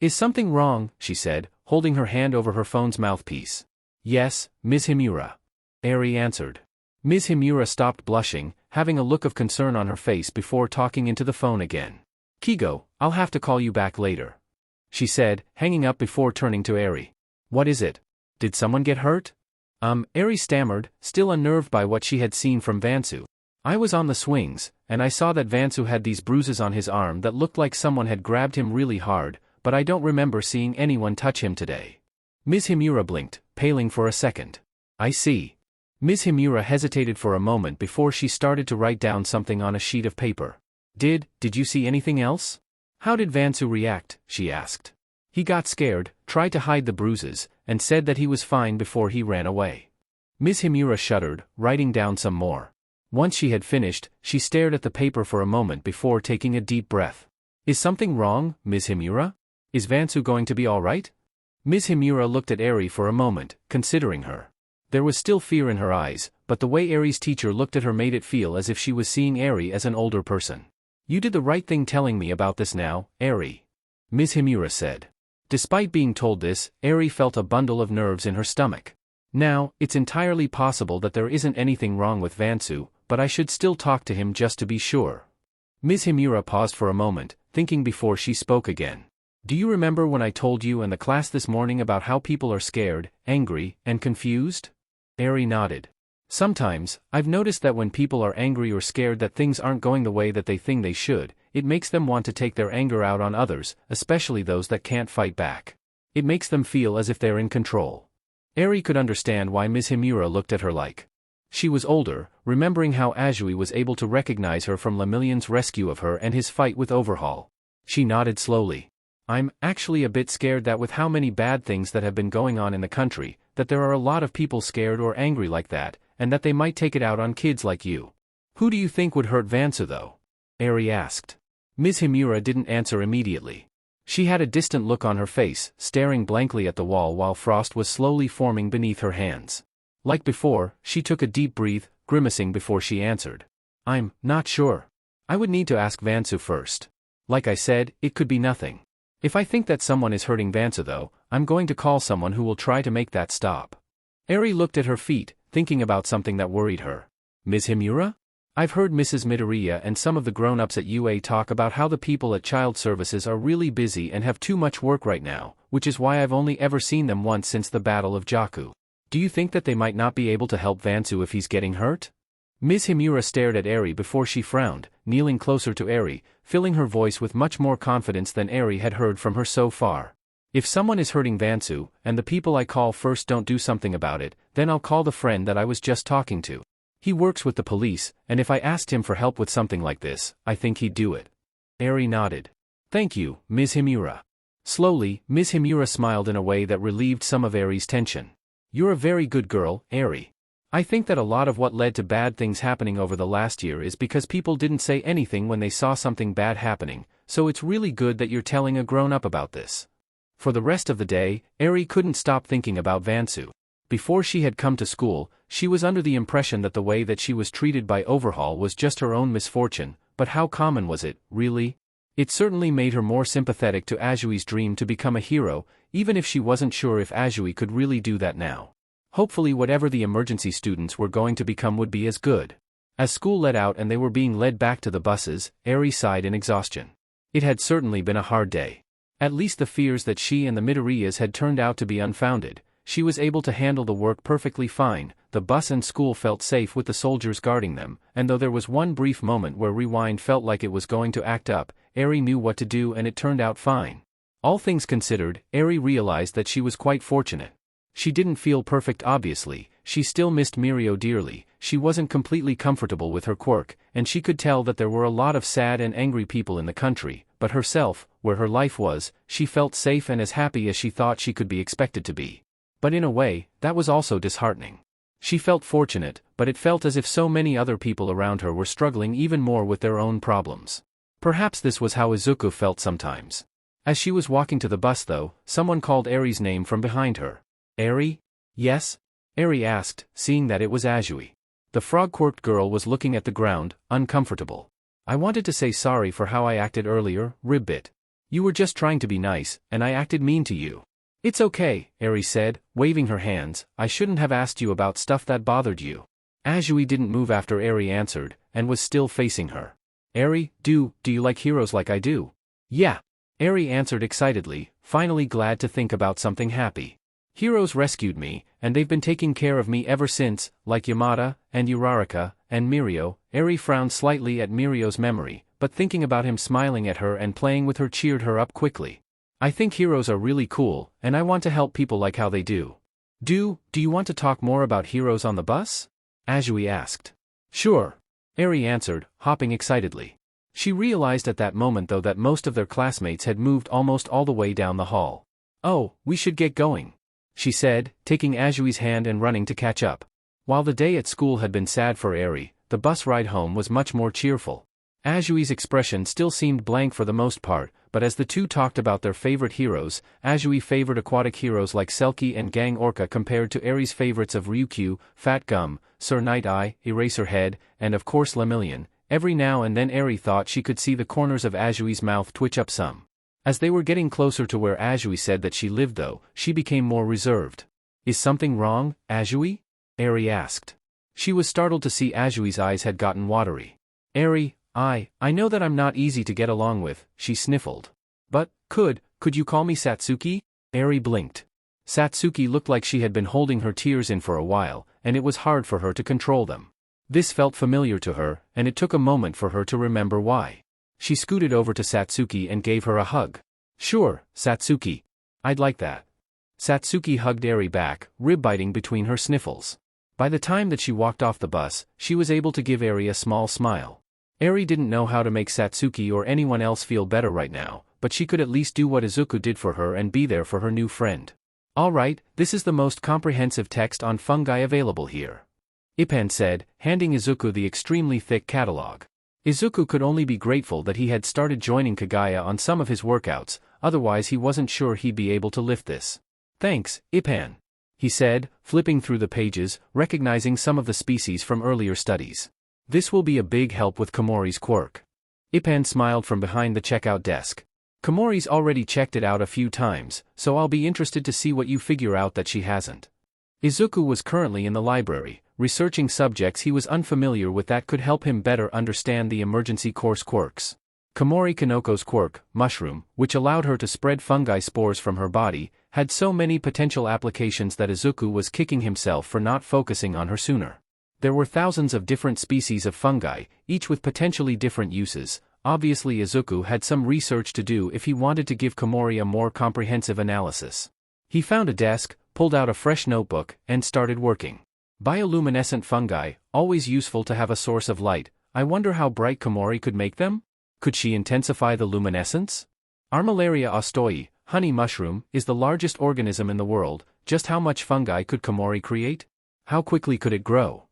Is something wrong?" she said, holding her hand over her phone's mouthpiece. "Yes, Ms. Himura." Eri answered. Ms. Himura stopped blushing, having a look of concern on her face before talking into the phone again. "Kigo, I'll have to call you back later," she said, hanging up before turning to Eri. "What is it? Did someone get hurt?" Eri stammered, still unnerved by what she had seen from Vansu. "I was on the swings, and I saw that Vansu had these bruises on his arm that looked like someone had grabbed him really hard, but I don't remember seeing anyone touch him today." Ms. Himura blinked, paling for a second. "I see." Ms. Himura hesitated for a moment before she started to write down something on a sheet of paper. Did you see anything else? How did Vansu react?" she asked. "He got scared, tried to hide the bruises, and said that he was fine before he ran away." Ms. Himura shuddered, writing down some more. Once she had finished, she stared at the paper for a moment before taking a deep breath. "Is something wrong, Ms. Himura? Is Vansu going to be all right?" Ms. Himura looked at Eri for a moment, considering her. There was still fear in her eyes, but the way Eri's teacher looked at her made it feel as if she was seeing Eri as an older person. "You did the right thing telling me about this now, Eri," Ms. Himura said. Despite being told this, Eri felt a bundle of nerves in her stomach. "Now, it's entirely possible that there isn't anything wrong with Vansu, but I should still talk to him just to be sure." Ms. Himura paused for a moment, thinking before she spoke again. "Do you remember when I told you and the class this morning about how people are scared, angry, and confused?" Eri nodded. "Sometimes, I've noticed that when people are angry or scared that things aren't going the way that they think they should, it makes them want to take their anger out on others, especially those that can't fight back. It makes them feel as if they're in control." Eri could understand why Ms. Himura looked at her like. She was older, remembering how Azui was able to recognize her from Lemillion's rescue of her and his fight with Overhaul. She nodded slowly. "I'm actually a bit scared that with how many bad things that have been going on in the country, that there are a lot of people scared or angry like that, and that they might take it out on kids like you." "Who do you think would hurt Vansu though?" Eri asked. Ms. Himura didn't answer immediately. She had a distant look on her face, staring blankly at the wall while frost was slowly forming beneath her hands. Like before, she took a deep breath, grimacing before she answered. "I'm not sure. I would need to ask Vansu first. Like I said, it could be nothing. If I think that someone is hurting Vansu though, I'm going to call someone who will try to make that stop." Eri looked at her feet, thinking about something that worried her. "Ms. Himura? I've heard Mrs. Midoriya and some of the grown-ups at UA talk about how the people at Child Services are really busy and have too much work right now, which is why I've only ever seen them once since the Battle of Jakku. Do you think that they might not be able to help Vansu if he's getting hurt?" Ms. Himura stared at Eri before she frowned, kneeling closer to Eri, filling her voice with much more confidence than Eri had heard from her so far. "If someone is hurting Vansu, and the people I call first don't do something about it, then I'll call the friend that I was just talking to. He works with the police, and if I asked him for help with something like this, I think he'd do it." Eri nodded. "Thank you, Ms. Himura." Slowly, Ms. Himura smiled in a way that relieved some of Eri's tension. You're a very good girl, Eri. I think that a lot of what led to bad things happening over the last year is because people didn't say anything when they saw something bad happening, so it's really good that you're telling a grown-up about this. For the rest of the day, Eri couldn't stop thinking about Vansu. Before she had come to school, she was under the impression that the way that she was treated by Overhaul was just her own misfortune, but how common was it, really? It certainly made her more sympathetic to Ajui's dream to become a hero, even if she wasn't sure if Ajui could really do that now. Hopefully whatever the emergency students were going to become would be as good. As school let out and they were being led back to the buses, Eri sighed in exhaustion. It had certainly been a hard day. At least the fears that she and the Midoriyas had turned out to be unfounded. She was able to handle the work perfectly fine, the bus and school felt safe with the soldiers guarding them, and though there was one brief moment where Rewind felt like it was going to act up, Eri knew what to do and it turned out fine. All things considered, Eri realized that she was quite fortunate. She didn't feel perfect obviously, she still missed Mirio dearly, she wasn't completely comfortable with her quirk, and she could tell that there were a lot of sad and angry people in the country, but herself, where her life was, she felt safe and as happy as she thought she could be expected to be. But in a way, that was also disheartening. She felt fortunate, but it felt as if so many other people around her were struggling even more with their own problems. Perhaps this was how Izuku felt sometimes. As she was walking to the bus though, someone called Eri's name from behind her. Eri? Yes? Eri asked, seeing that it was Ajui. The frog-quirked girl was looking at the ground, uncomfortable. I wanted to say sorry for how I acted earlier, Ribbit. You were just trying to be nice, and I acted mean to you. It's okay, Eri said, waving her hands, I shouldn't have asked you about stuff that bothered you. Ajui didn't move after Eri answered, and was still facing her. Eri, do you like heroes like I do? Yeah. Eri answered excitedly, finally glad to think about something happy. Heroes rescued me, and they've been taking care of me ever since, like Yamada, and Uraraka, and Mirio. Eri frowned slightly at Mirio's memory, but thinking about him smiling at her and playing with her cheered her up quickly. I think heroes are really cool, and I want to help people like how they do. Do you want to talk more about heroes on the bus? Ajui asked. Sure. Eri answered, hopping excitedly. She realized at that moment though that most of their classmates had moved almost all the way down the hall. Oh, we should get going, she said, taking Ajui's hand and running to catch up. While the day at school had been sad for Eri, the bus ride home was much more cheerful. Ajui's expression still seemed blank for the most part, but as the two talked about their favorite heroes, Ajui favored aquatic heroes like Selkie and Gang Orca compared to Eri's favorites of Ryukyu, Fat Gum, Sir Night Eye, Eraserhead, and of course Lemillion. Every now and then Eri thought she could see the corners of Ajui's mouth twitch up some. As they were getting closer to where Ajui said that she lived though, she became more reserved. Is something wrong, Ajui? Eri asked. She was startled to see Ajui's eyes had gotten watery. Eri, I know that I'm not easy to get along with, she sniffled. But, could you call me Satsuki? Eri blinked. Satsuki looked like she had been holding her tears in for a while, and it was hard for her to control them. This felt familiar to her, and it took a moment for her to remember why. She scooted over to Satsuki and gave her a hug. Sure, Satsuki. I'd like that. Satsuki hugged Eri back, rib-biting between her sniffles. By the time that she walked off the bus, she was able to give Eri a small smile. Eri didn't know how to make Satsuki or anyone else feel better right now, but she could at least do what Izuku did for her and be there for her new friend. Alright, this is the most comprehensive text on fungi available here, Ipan said, handing Izuku the extremely thick catalog. Izuku could only be grateful that he had started joining Kagaya on some of his workouts, otherwise he wasn't sure he'd be able to lift this. Thanks, Ipan, he said, flipping through the pages, recognizing some of the species from earlier studies. This will be a big help with Komori's quirk. Ipan smiled from behind the checkout desk. Komori's already checked it out a few times, so I'll be interested to see what you figure out that she hasn't. Izuku was currently in the library, researching subjects he was unfamiliar with that could help him better understand the emergency course quirks. Komori Kanoko's quirk, Mushroom, which allowed her to spread fungi spores from her body, had so many potential applications that Izuku was kicking himself for not focusing on her sooner. There were thousands of different species of fungi, each with potentially different uses. Obviously Izuku had some research to do if he wanted to give Komori a more comprehensive analysis. He found a desk, pulled out a fresh notebook, and started working. Bioluminescent fungi, always useful to have a source of light. I wonder how bright Komori could make them? Could she intensify the luminescence? Armillaria ostoi, honey mushroom, is the largest organism in the world. Just how much fungi could Komori create? How quickly could it grow?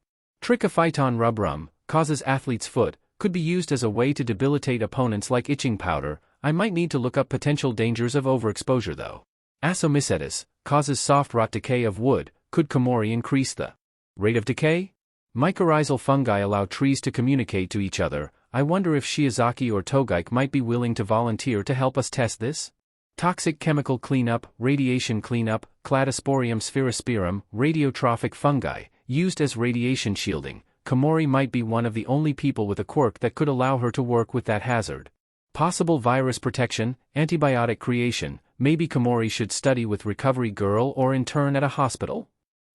Trichophyton rubrum, causes athlete's foot, could be used as a way to debilitate opponents like itching powder. I might need to look up potential dangers of overexposure though. Asomycetes, causes soft rot decay of wood. Could Komori increase the rate of decay? Mycorrhizal fungi allow trees to communicate to each other. I wonder if Shiozaki or Togeiki might be willing to volunteer to help us test this? Toxic chemical cleanup, radiation cleanup, Cladosporium sphaerosporum, radiotrophic fungi, used as radiation shielding. Komori might be one of the only people with a quirk that could allow her to work with that hazard. Possible virus protection, antibiotic creation. Maybe Komori should study with Recovery Girl or intern at a hospital?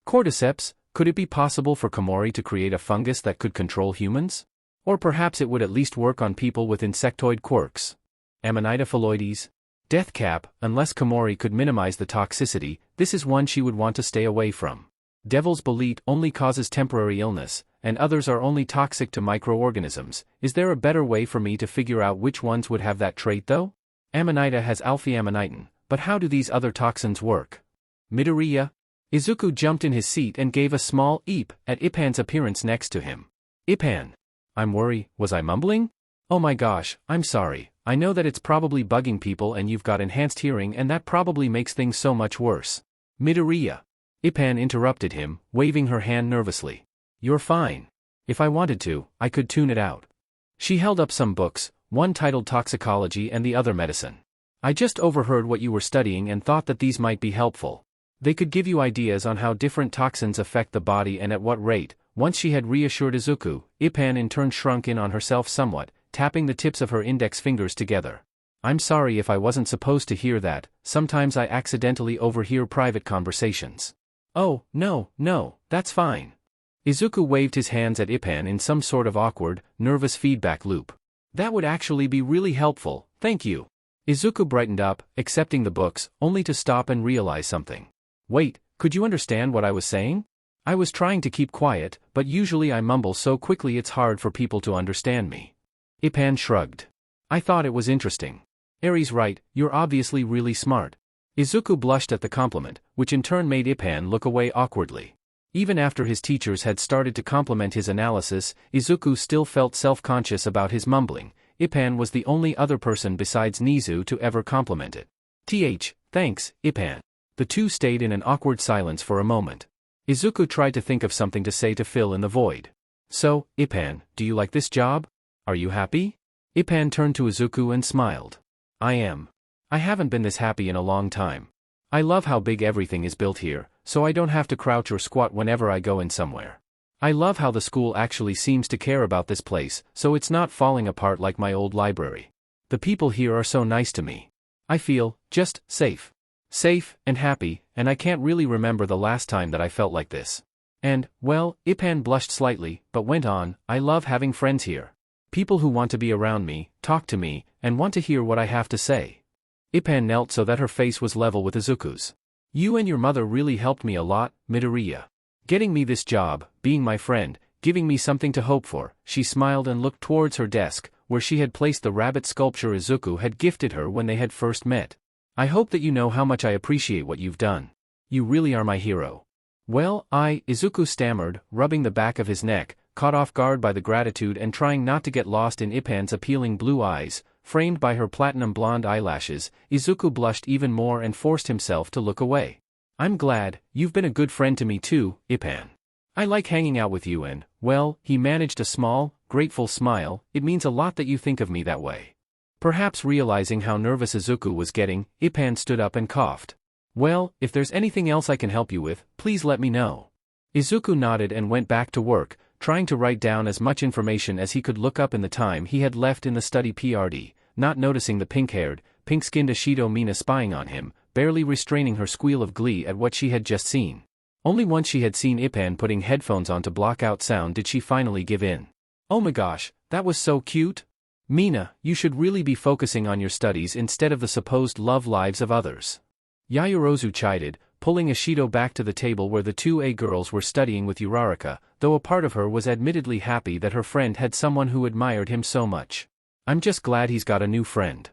Cordyceps, could it be possible for Komori to create a fungus that could control humans? Or perhaps it would at least work on people with insectoid quirks. Amanita phalloides. Death cap, unless Komori could minimize the toxicity, this is one she would want to stay away from. Devil's bolete only causes temporary illness, and others are only toxic to microorganisms. Is there a better way for me to figure out which ones would have that trait though? Amanita has alpha-amanitin, but how do these other toxins work? Midoriya Izuku jumped in his seat and gave a small eep at Ippan's appearance next to him. Ippan. I'm worried, was I mumbling? Oh my gosh, I'm sorry. I know that it's probably bugging people and you've got enhanced hearing and that probably makes things so much worse. Midoriya. Ippan interrupted him, waving her hand nervously. You're fine. If I wanted to, I could tune it out. She held up some books, one titled Toxicology and the other Medicine. I just overheard what you were studying and thought that these might be helpful. They could give you ideas on how different toxins affect the body and at what rate. Once she had reassured Izuku, Ippan in turn shrunk in on herself somewhat, tapping the tips of her index fingers together. I'm sorry if I wasn't supposed to hear that. Sometimes I accidentally overhear private conversations. Oh, no, that's fine. Izuku waved his hands at Ippan in some sort of awkward, nervous feedback loop. That would actually be really helpful, thank you. Izuku brightened up, accepting the books, only to stop and realize something. Wait, could you understand what I was saying? I was trying to keep quiet, but usually I mumble so quickly it's hard for people to understand me. Ippan shrugged. I thought it was interesting. Eri's right, you're obviously really smart. Izuku blushed at the compliment, which in turn made Ippan look away awkwardly. Even after his teachers had started to compliment his analysis, Izuku still felt self-conscious about his mumbling. Ippan was the only other person besides Nizu to ever compliment it. Thanks, Ippan. The two stayed in an awkward silence for a moment. Izuku tried to think of something to say to fill in the void. So, Ippan, do you like this job? Are you happy? Ippan turned to Izuku and smiled. I am. I haven't been this happy in a long time. I love how big everything is built here, so I don't have to crouch or squat whenever I go in somewhere. I love how the school actually seems to care about this place, so it's not falling apart like my old library. The people here are so nice to me. I feel, just, safe. Safe, and happy, and I can't really remember the last time that I felt like this. And, well, Ippan blushed slightly, but went on, I love having friends here. People who want to be around me, talk to me, and want to hear what I have to say. Ippan knelt so that her face was level with Izuku's. You and your mother really helped me a lot, Midoriya. Getting me this job, being my friend, giving me something to hope for. She smiled and looked towards her desk, where she had placed the rabbit sculpture Izuku had gifted her when they had first met. I hope that you know how much I appreciate what you've done. You really are my hero. Well, Izuku stammered, rubbing the back of his neck, caught off guard by the gratitude and trying not to get lost in Ippan's appealing blue eyes, framed by her platinum blonde eyelashes. Izuku blushed even more and forced himself to look away. I'm glad, you've been a good friend to me too, Ippan. I like hanging out with you and, well, he managed a small, grateful smile. It means a lot that you think of me that way. Perhaps realizing how nervous Izuku was getting, Ippan stood up and coughed. Well, if there's anything else I can help you with, please let me know. Izuku nodded and went back to work, trying to write down as much information as he could look up in the time he had left in the study PRD, not noticing the pink-haired, pink-skinned Ashido Mina spying on him, barely restraining her squeal of glee at what she had just seen. Only once she had seen Ippan putting headphones on to block out sound did she finally give in. Oh my gosh, that was so cute! Mina, you should really be focusing on your studies instead of the supposed love lives of others. Yayorozu chided, pulling Ashido back to the table where the two A girls were studying with Uraraka, though a part of her was admittedly happy that her friend had someone who admired him so much. I'm just glad he's got a new friend.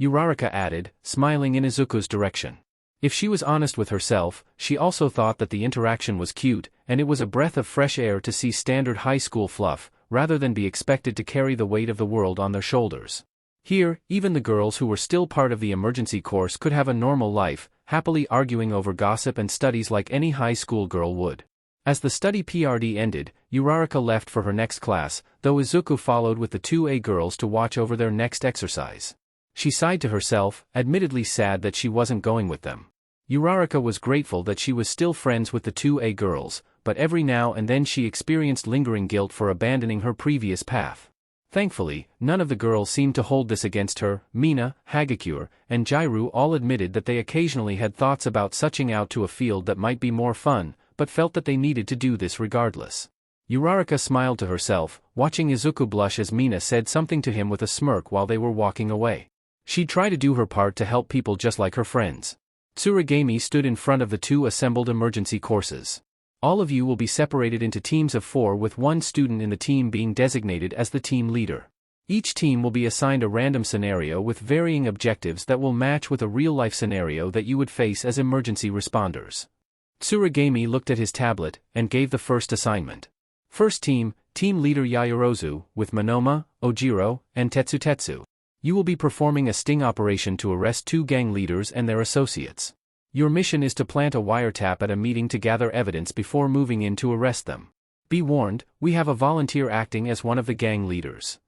Uraraka added, smiling in Izuku's direction. If she was honest with herself, she also thought that the interaction was cute, and it was a breath of fresh air to see standard high school fluff, rather than be expected to carry the weight of the world on their shoulders. Here, even the girls who were still part of the emergency course could have a normal life, happily arguing over gossip and studies like any high school girl would. As the study PRD ended, Uraraka left for her next class, though Izuku followed with the 2A girls to watch over their next exercise. She sighed to herself, admittedly sad that she wasn't going with them. Uraraka was grateful that she was still friends with the 2A girls, but every now and then she experienced lingering guilt for abandoning her previous path. Thankfully, none of the girls seemed to hold this against her. Mina, Hagakure, and Jairu all admitted that they occasionally had thoughts about switching out to a field that might be more fun, but felt that they needed to do this regardless. Uraraka smiled to herself, watching Izuku blush as Mina said something to him with a smirk while they were walking away. She'd try to do her part to help people just like her friends. Tsurigami stood in front of the 2 assembled emergency courses. All of you will be separated into teams of 4 with one student in the team being designated as the team leader. Each team will be assigned a random scenario with varying objectives that will match with a real-life scenario that you would face as emergency responders. Tsurigami looked at his tablet and gave the first assignment. First team, team leader Yaoyorozu, with Monoma, Ojiro, and Tetsutetsu. You will be performing a sting operation to arrest 2 gang leaders and their associates. Your mission is to plant a wiretap at a meeting to gather evidence before moving in to arrest them. Be warned, we have a volunteer acting as one of the gang leaders.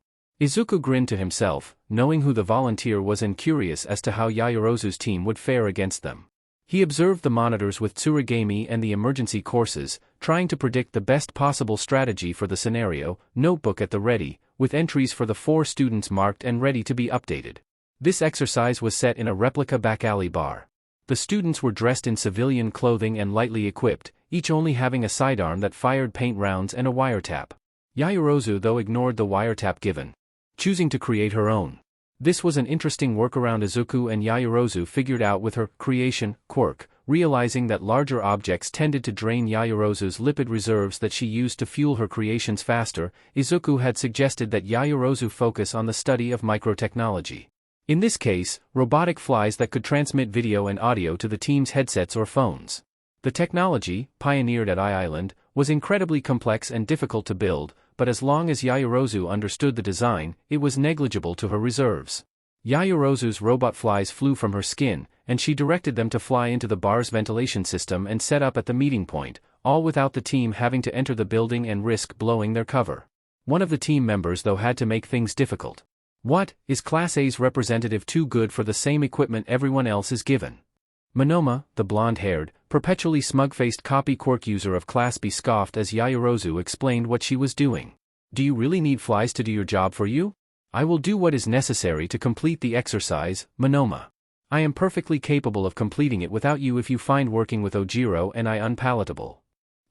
Izuku grinned to himself, knowing who the volunteer was and curious as to how Yaoyorozu's team would fare against them. He observed the monitors with Tsurigami and the emergency courses, trying to predict the best possible strategy for the scenario, notebook at the ready, with entries for the 4 students marked and ready to be updated. This exercise was set in a replica back alley bar. The students were dressed in civilian clothing and lightly equipped, each only having a sidearm that fired paint rounds and a wiretap. Yaoyorozu though ignored the wiretap given, choosing to create her own. This was an interesting workaround Izuku and Yaoyorozu figured out with her creation quirk, realizing that larger objects tended to drain Yaoyorozu's lipid reserves that she used to fuel her creations faster. Izuku had suggested that Yaoyorozu focus on the study of microtechnology. In this case, robotic flies that could transmit video and audio to the team's headsets or phones. The technology, pioneered at I-Island, was incredibly complex and difficult to build, but as long as Yaoyorozu understood the design, it was negligible to her reserves. Yaoyorozu's robot flies flew from her skin, and she directed them to fly into the bar's ventilation system and set up at the meeting point, all without the team having to enter the building and risk blowing their cover. One of the team members though had to make things difficult. What, is Class A's representative too good for the same equipment everyone else is given? Monoma, the blonde-haired, perpetually smug-faced copy quirk user of Class B scoffed as Yaoyorozu explained what she was doing. Do you really need flies to do your job for you? I will do what is necessary to complete the exercise, Monoma. I am perfectly capable of completing it without you if you find working with Ojiro and I unpalatable.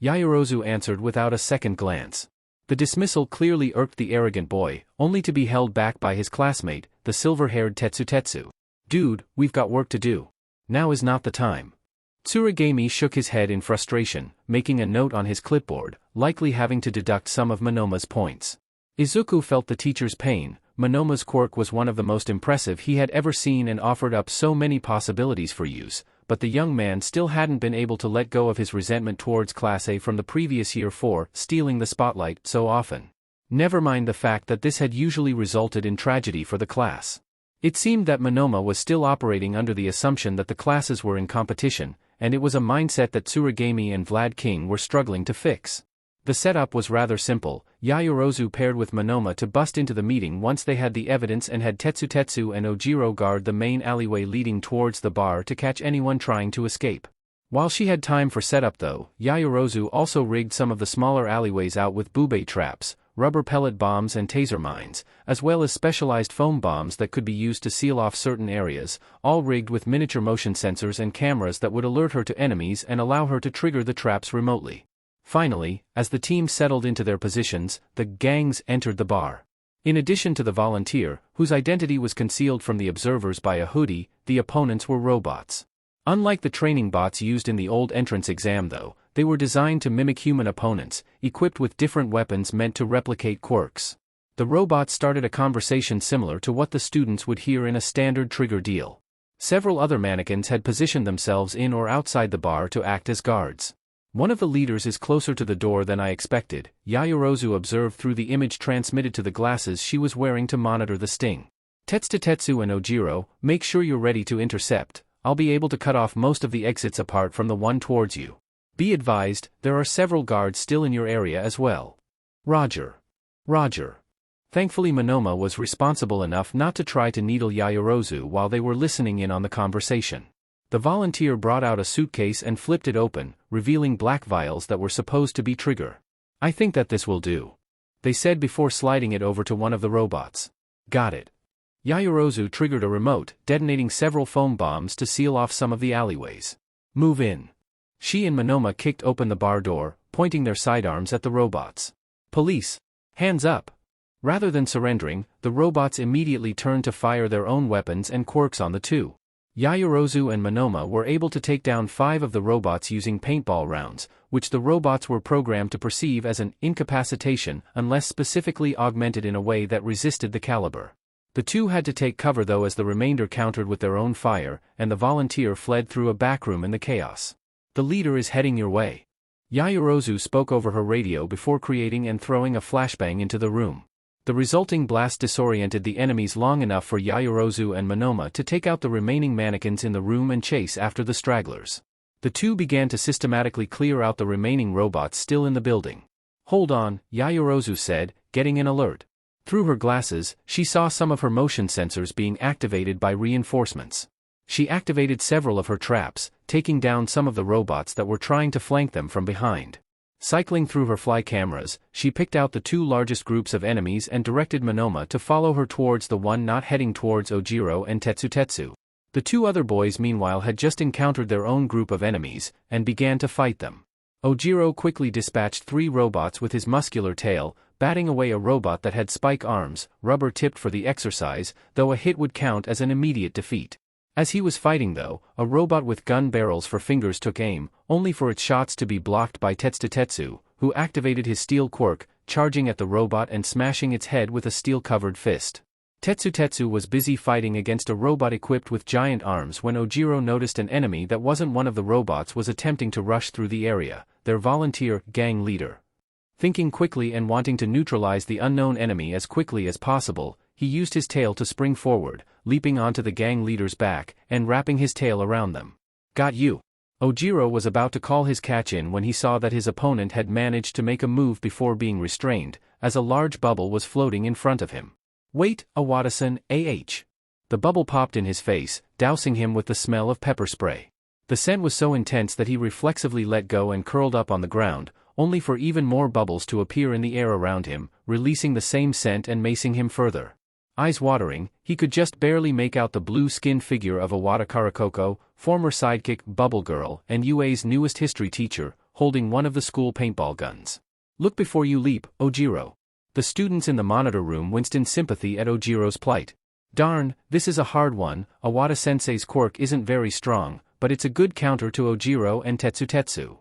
Yaoyorozu answered without a second glance. The dismissal clearly irked the arrogant boy, only to be held back by his classmate, the silver-haired Tetsutetsu. Dude, we've got work to do. Now is not the time. Tsurigami shook his head in frustration, making a note on his clipboard, likely having to deduct some of Monoma's points. Izuku felt the teacher's pain. Monoma's quirk was one of the most impressive he had ever seen and offered up so many possibilities for use, but the young man still hadn't been able to let go of his resentment towards Class A from the previous year for stealing the spotlight so often. Never mind the fact that this had usually resulted in tragedy for the class. It seemed that Monoma was still operating under the assumption that the classes were in competition, and it was a mindset that Tsurigami and Vlad King were struggling to fix. The setup was rather simple. Yaoyorozu paired with Monoma to bust into the meeting once they had the evidence and had Tetsutetsu and Ojiro guard the main alleyway leading towards the bar to catch anyone trying to escape. While she had time for setup though, Yaoyorozu also rigged some of the smaller alleyways out with bube traps, rubber pellet bombs and taser mines, as well as specialized foam bombs that could be used to seal off certain areas, all rigged with miniature motion sensors and cameras that would alert her to enemies and allow her to trigger the traps remotely. Finally, as the team settled into their positions, the gangs entered the bar. In addition to the volunteer, whose identity was concealed from the observers by a hoodie, the opponents were robots. Unlike the training bots used in the old entrance exam though, they were designed to mimic human opponents, equipped with different weapons meant to replicate quirks. The robots started a conversation similar to what the students would hear in a standard trigger deal. Several other mannequins had positioned themselves in or outside the bar to act as guards. One of the leaders is closer to the door than I expected, Yaoyorozu observed through the image transmitted to the glasses she was wearing to monitor the sting. Tetsu and Ojiro, make sure you're ready to intercept. I'll be able to cut off most of the exits apart from the one towards you. Be advised, there are several guards still in your area as well. Roger. Roger. Thankfully Monoma was responsible enough not to try to needle Yaoyorozu while they were listening in on the conversation. The volunteer brought out a suitcase and flipped it open, revealing black vials that were supposed to be trigger. I think that this will do, they said before sliding it over to one of the robots. Got it. Yaoyorozu triggered a remote, detonating several foam bombs to seal off some of the alleyways. Move in. She and Monoma kicked open the bar door, pointing their sidearms at the robots. Police! Hands up! Rather than surrendering, the robots immediately turned to fire their own weapons and quirks on the two. Yaoyorozu and Monoma were able to take down 5 of the robots using paintball rounds, which the robots were programmed to perceive as an incapacitation unless specifically augmented in a way that resisted the caliber. The two had to take cover though as the remainder countered with their own fire, and the volunteer fled through a backroom in the chaos. The leader is heading your way. Yaoyorozu spoke over her radio before creating and throwing a flashbang into the room. The resulting blast disoriented the enemies long enough for Yaoyorozu and Monoma to take out the remaining mannequins in the room and chase after the stragglers. The two began to systematically clear out the remaining robots still in the building. Hold on, Yaoyorozu said, getting an alert. Through her glasses, she saw some of her motion sensors being activated by reinforcements. She activated several of her traps, taking down some of the robots that were trying to flank them from behind. Cycling through her fly cameras, she picked out the 2 largest groups of enemies and directed Monoma to follow her towards the one not heading towards Ojiro and Tetsu. The 2 other boys meanwhile had just encountered their own group of enemies, and began to fight them. Ojiro quickly dispatched 3 robots with his muscular tail, batting away a robot that had spike arms, rubber-tipped for the exercise, though a hit would count as an immediate defeat. As he was fighting though, a robot with gun barrels for fingers took aim, only for its shots to be blocked by Tetsu, who activated his steel quirk, charging at the robot and smashing its head with a steel-covered fist. Tetsu was busy fighting against a robot equipped with giant arms when Ojiro noticed an enemy that wasn't one of the robots was attempting to rush through the area, their volunteer gang leader. Thinking quickly and wanting to neutralize the unknown enemy as quickly as possible, he used his tail to spring forward, leaping onto the gang leader's back, and wrapping his tail around them. Got you. Ojiro was about to call his catch in when he saw that his opponent had managed to make a move before being restrained, as a large bubble was floating in front of him. Wait, Awada-san, AH. The bubble popped in his face, dousing him with the smell of pepper spray. The scent was so intense that he reflexively let go and curled up on the ground, only for even more bubbles to appear in the air around him, releasing the same scent and macing him further. Eyes watering, he could just barely make out the blue-skinned figure of Awada Karakoko, former sidekick Bubble Girl and UA's newest history teacher, holding one of the school paintball guns. Look before you leap, Ojiro. The students in the monitor room winced in sympathy at Ojiro's plight. Darn, this is a hard one. Awada-sensei's quirk isn't very strong, but it's a good counter to Ojiro and Tetsu.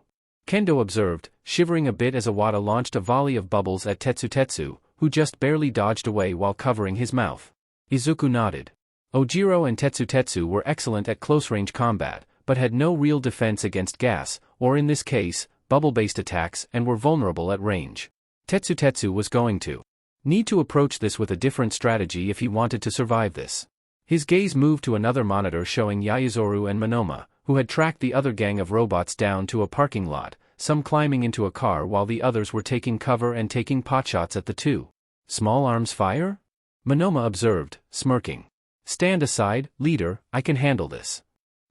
Kendo observed, shivering a bit as Awada launched a volley of bubbles at Tetsu, who just barely dodged away while covering his mouth. Izuku nodded. Ojiro and Tetsu were excellent at close-range combat, but had no real defense against gas, or in this case, bubble-based attacks, and were vulnerable at range. Tetsu was going to need to approach this with a different strategy if he wanted to survive this. His gaze moved to another monitor showing Yaoyorozu and Monoma, who had tracked the other gang of robots down to a parking lot, some climbing into a car while the others were taking cover and taking potshots at the two. Small arms fire? Monoma observed, smirking. Stand aside, leader, I can handle this.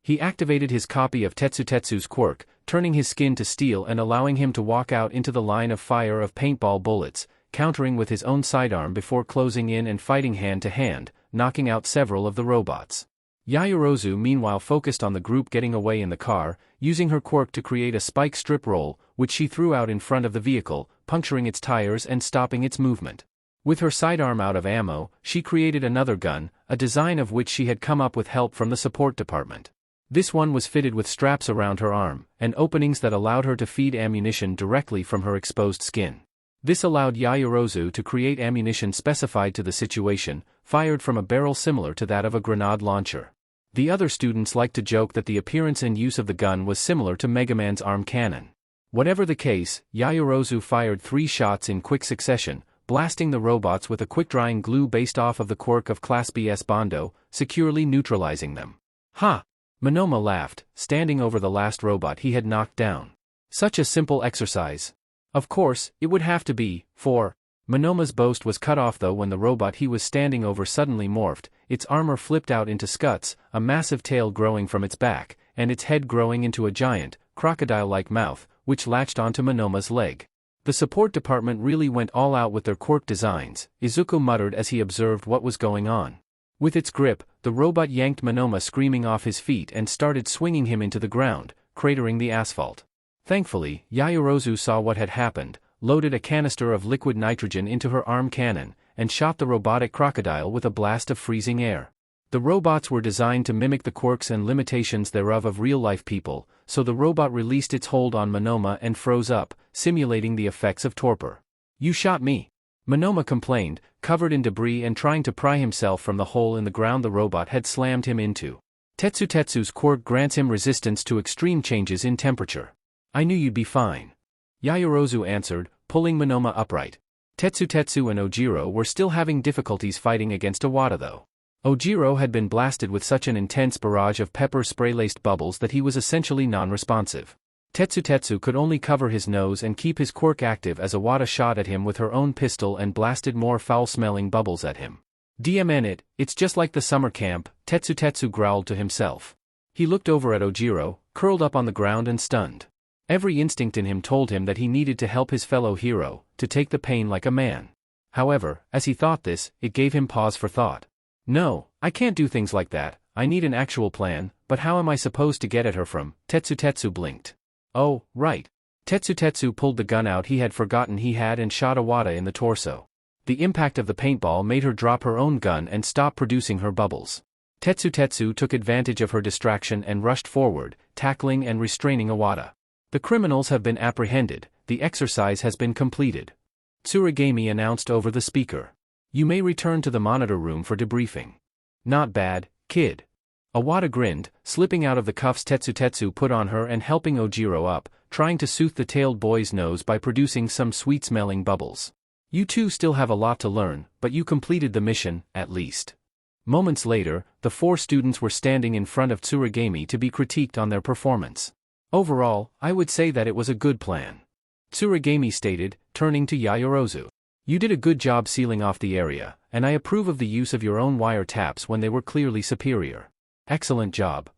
He activated his copy of Tetsu's quirk, turning his skin to steel and allowing him to walk out into the line of fire of paintball bullets, countering with his own sidearm before closing in and fighting hand to hand, knocking out several of the robots. Yaoyorozu meanwhile focused on the group getting away in the car, using her quirk to create a spike strip roll, which she threw out in front of the vehicle, puncturing its tires and stopping its movement. With her sidearm out of ammo, she created another gun, a design of which she had come up with help from the support department. This one was fitted with straps around her arm, and openings that allowed her to feed ammunition directly from her exposed skin. This allowed Yaoyorozu to create ammunition specified to the situation, fired from a barrel similar to that of a grenade launcher. The other students liked to joke that the appearance and use of the gun was similar to Mega Man's arm cannon. Whatever the case, Yaoyorozu fired 3 shots in quick succession, blasting the robots with a quick-drying glue based off of the quirk of Class BS Bondo, securely neutralizing them. Ha! Monoma laughed, standing over the last robot he had knocked down. Such a simple exercise. Of course, it would have to be, for Monoma's boast was cut off though when the robot he was standing over suddenly morphed, its armor flipped out into scuts, a massive tail growing from its back, and its head growing into a giant, crocodile-like mouth, which latched onto Monoma's leg. The support department really went all out with their quirk designs, Izuku muttered as he observed what was going on. With its grip, the robot yanked Monoma screaming off his feet and started swinging him into the ground, cratering the asphalt. Thankfully, Yaoyorozu saw what had happened, loaded a canister of liquid nitrogen into her arm cannon, and shot the robotic crocodile with a blast of freezing air. The robots were designed to mimic the quirks and limitations thereof of real-life people, so the robot released its hold on Monoma and froze up, simulating the effects of torpor. "You shot me," Monoma complained, covered in debris and trying to pry himself from the hole in the ground the robot had slammed him into. Tetsutetsu's quirk grants him resistance to extreme changes in temperature. "I knew you'd be fine," Yaoyorozu answered, pulling Monoma upright. Tetsutetsu and Ojiro were still having difficulties fighting against Iwata though. Ojiro had been blasted with such an intense barrage of pepper spray-laced bubbles that he was essentially non-responsive. Tetsutetsu could only cover his nose and keep his quirk active as Iwata shot at him with her own pistol and blasted more foul-smelling bubbles at him. "DMN it, it's just like the summer camp," Tetsutetsu growled to himself. He looked over at Ojiro, curled up on the ground and stunned. Every instinct in him told him that he needed to help his fellow hero, to take the pain like a man. However, as he thought this, it gave him pause for thought. "No, I can't do things like that, I need an actual plan, but how am I supposed to get at her from?" Tetsutetsu blinked. "Oh, right." Tetsutetsu pulled the gun out he had forgotten he had and shot Iwata in the torso. The impact of the paintball made her drop her own gun and stop producing her bubbles. Tetsutetsu took advantage of her distraction and rushed forward, tackling and restraining Iwata. "The criminals have been apprehended, the exercise has been completed," Tsurigami announced over the speaker. "You may return to the monitor room for debriefing." "Not bad, kid." Iwata grinned, slipping out of the cuffs Tetsutetsu put on her and helping Ojiro up, trying to soothe the tailed boy's nose by producing some sweet-smelling bubbles. "You two still have a lot to learn, but you completed the mission, at least." Moments later, the 4 students were standing in front of Tsurigami to be critiqued on their performance. "Overall, I would say that it was a good plan," Tsurigami stated, turning to Yaoyorozu. "You did a good job sealing off the area, and I approve of the use of your own wire taps when they were clearly superior." "Excellent job."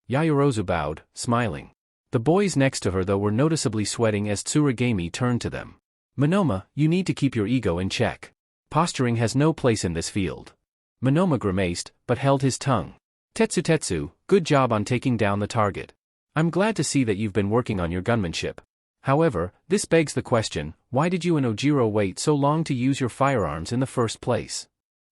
Yaoyorozu bowed, smiling. The boys next to her though were noticeably sweating as Tsurigami turned to them. "Monoma, you need to keep your ego in check. Posturing has no place in this field." Monoma grimaced, but held his tongue. "Tetsutetsu, good job on taking down the target. I'm glad to see that you've been working on your gunmanship. However, this begs the question, why did you and Ojiro wait so long to use your firearms in the first place?"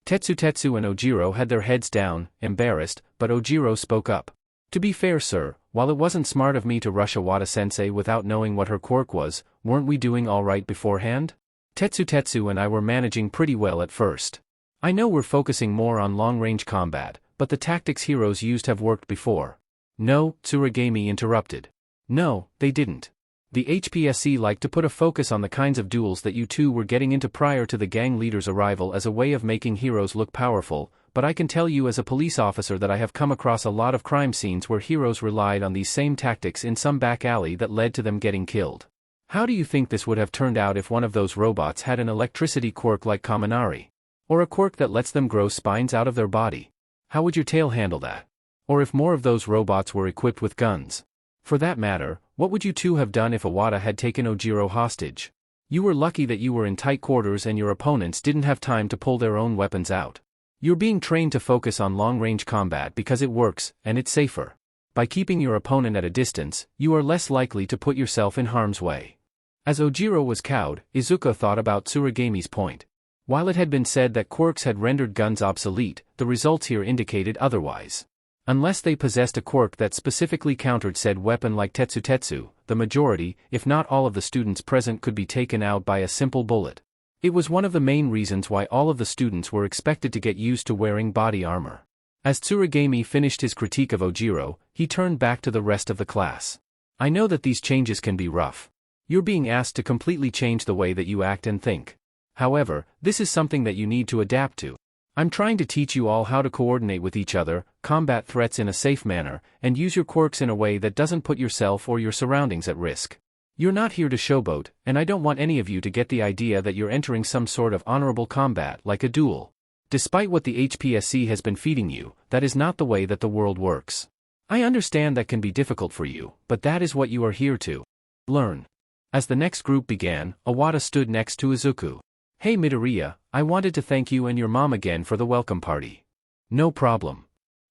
Tetsutetsu and Ojiro had their heads down, embarrassed, but Ojiro spoke up. "To be fair, sir, while it wasn't smart of me to rush Iwata-sensei without knowing what her quirk was, weren't we doing all right beforehand? Tetsutetsu and I were managing pretty well at first. I know we're focusing more on long-range combat, but the tactics heroes used have worked before." "No," Tsurigami interrupted. "No, they didn't. The HPSC liked to put a focus on the kinds of duels that you two were getting into prior to the gang leader's arrival as a way of making heroes look powerful, but I can tell you as a police officer that I have come across a lot of crime scenes where heroes relied on these same tactics in some back alley that led to them getting killed. How do you think this would have turned out if one of those robots had an electricity quirk like Kaminari? Or a quirk that lets them grow spines out of their body? How would your tail handle that? Or if more of those robots were equipped with guns? For that matter, what would you two have done if Iwata had taken Ojiro hostage? You were lucky that you were in tight quarters and your opponents didn't have time to pull their own weapons out. You're being trained to focus on long-range combat because it works, and it's safer. By keeping your opponent at a distance, you are less likely to put yourself in harm's way." As Ojiro was cowed, Izuku thought about Tsurigami's point. While it had been said that quirks had rendered guns obsolete, the results here indicated otherwise. Unless they possessed a quirk that specifically countered said weapon like Tetsutetsu, the majority, if not all of the students present could be taken out by a simple bullet. It was one of the main reasons why all of the students were expected to get used to wearing body armor. As Tsurugami finished his critique of Ojiro, he turned back to the rest of the class. I know that these changes can be rough. You're being asked to completely change the way that you act and think. However, this is something that you need to adapt to. I'm trying to teach you all how to coordinate with each other, combat threats in a safe manner, and use your quirks in a way that doesn't put yourself or your surroundings at risk. You're not here to showboat, and I don't want any of you to get the idea that you're entering some sort of honorable combat like a duel. Despite what the HPSC has been feeding you, that is not the way that the world works. I understand that can be difficult for you, but that is what you are here to learn. As the next group began, Iwata stood next to Izuku. Hey Midoriya, I wanted to thank you and your mom again for the welcome party. No problem.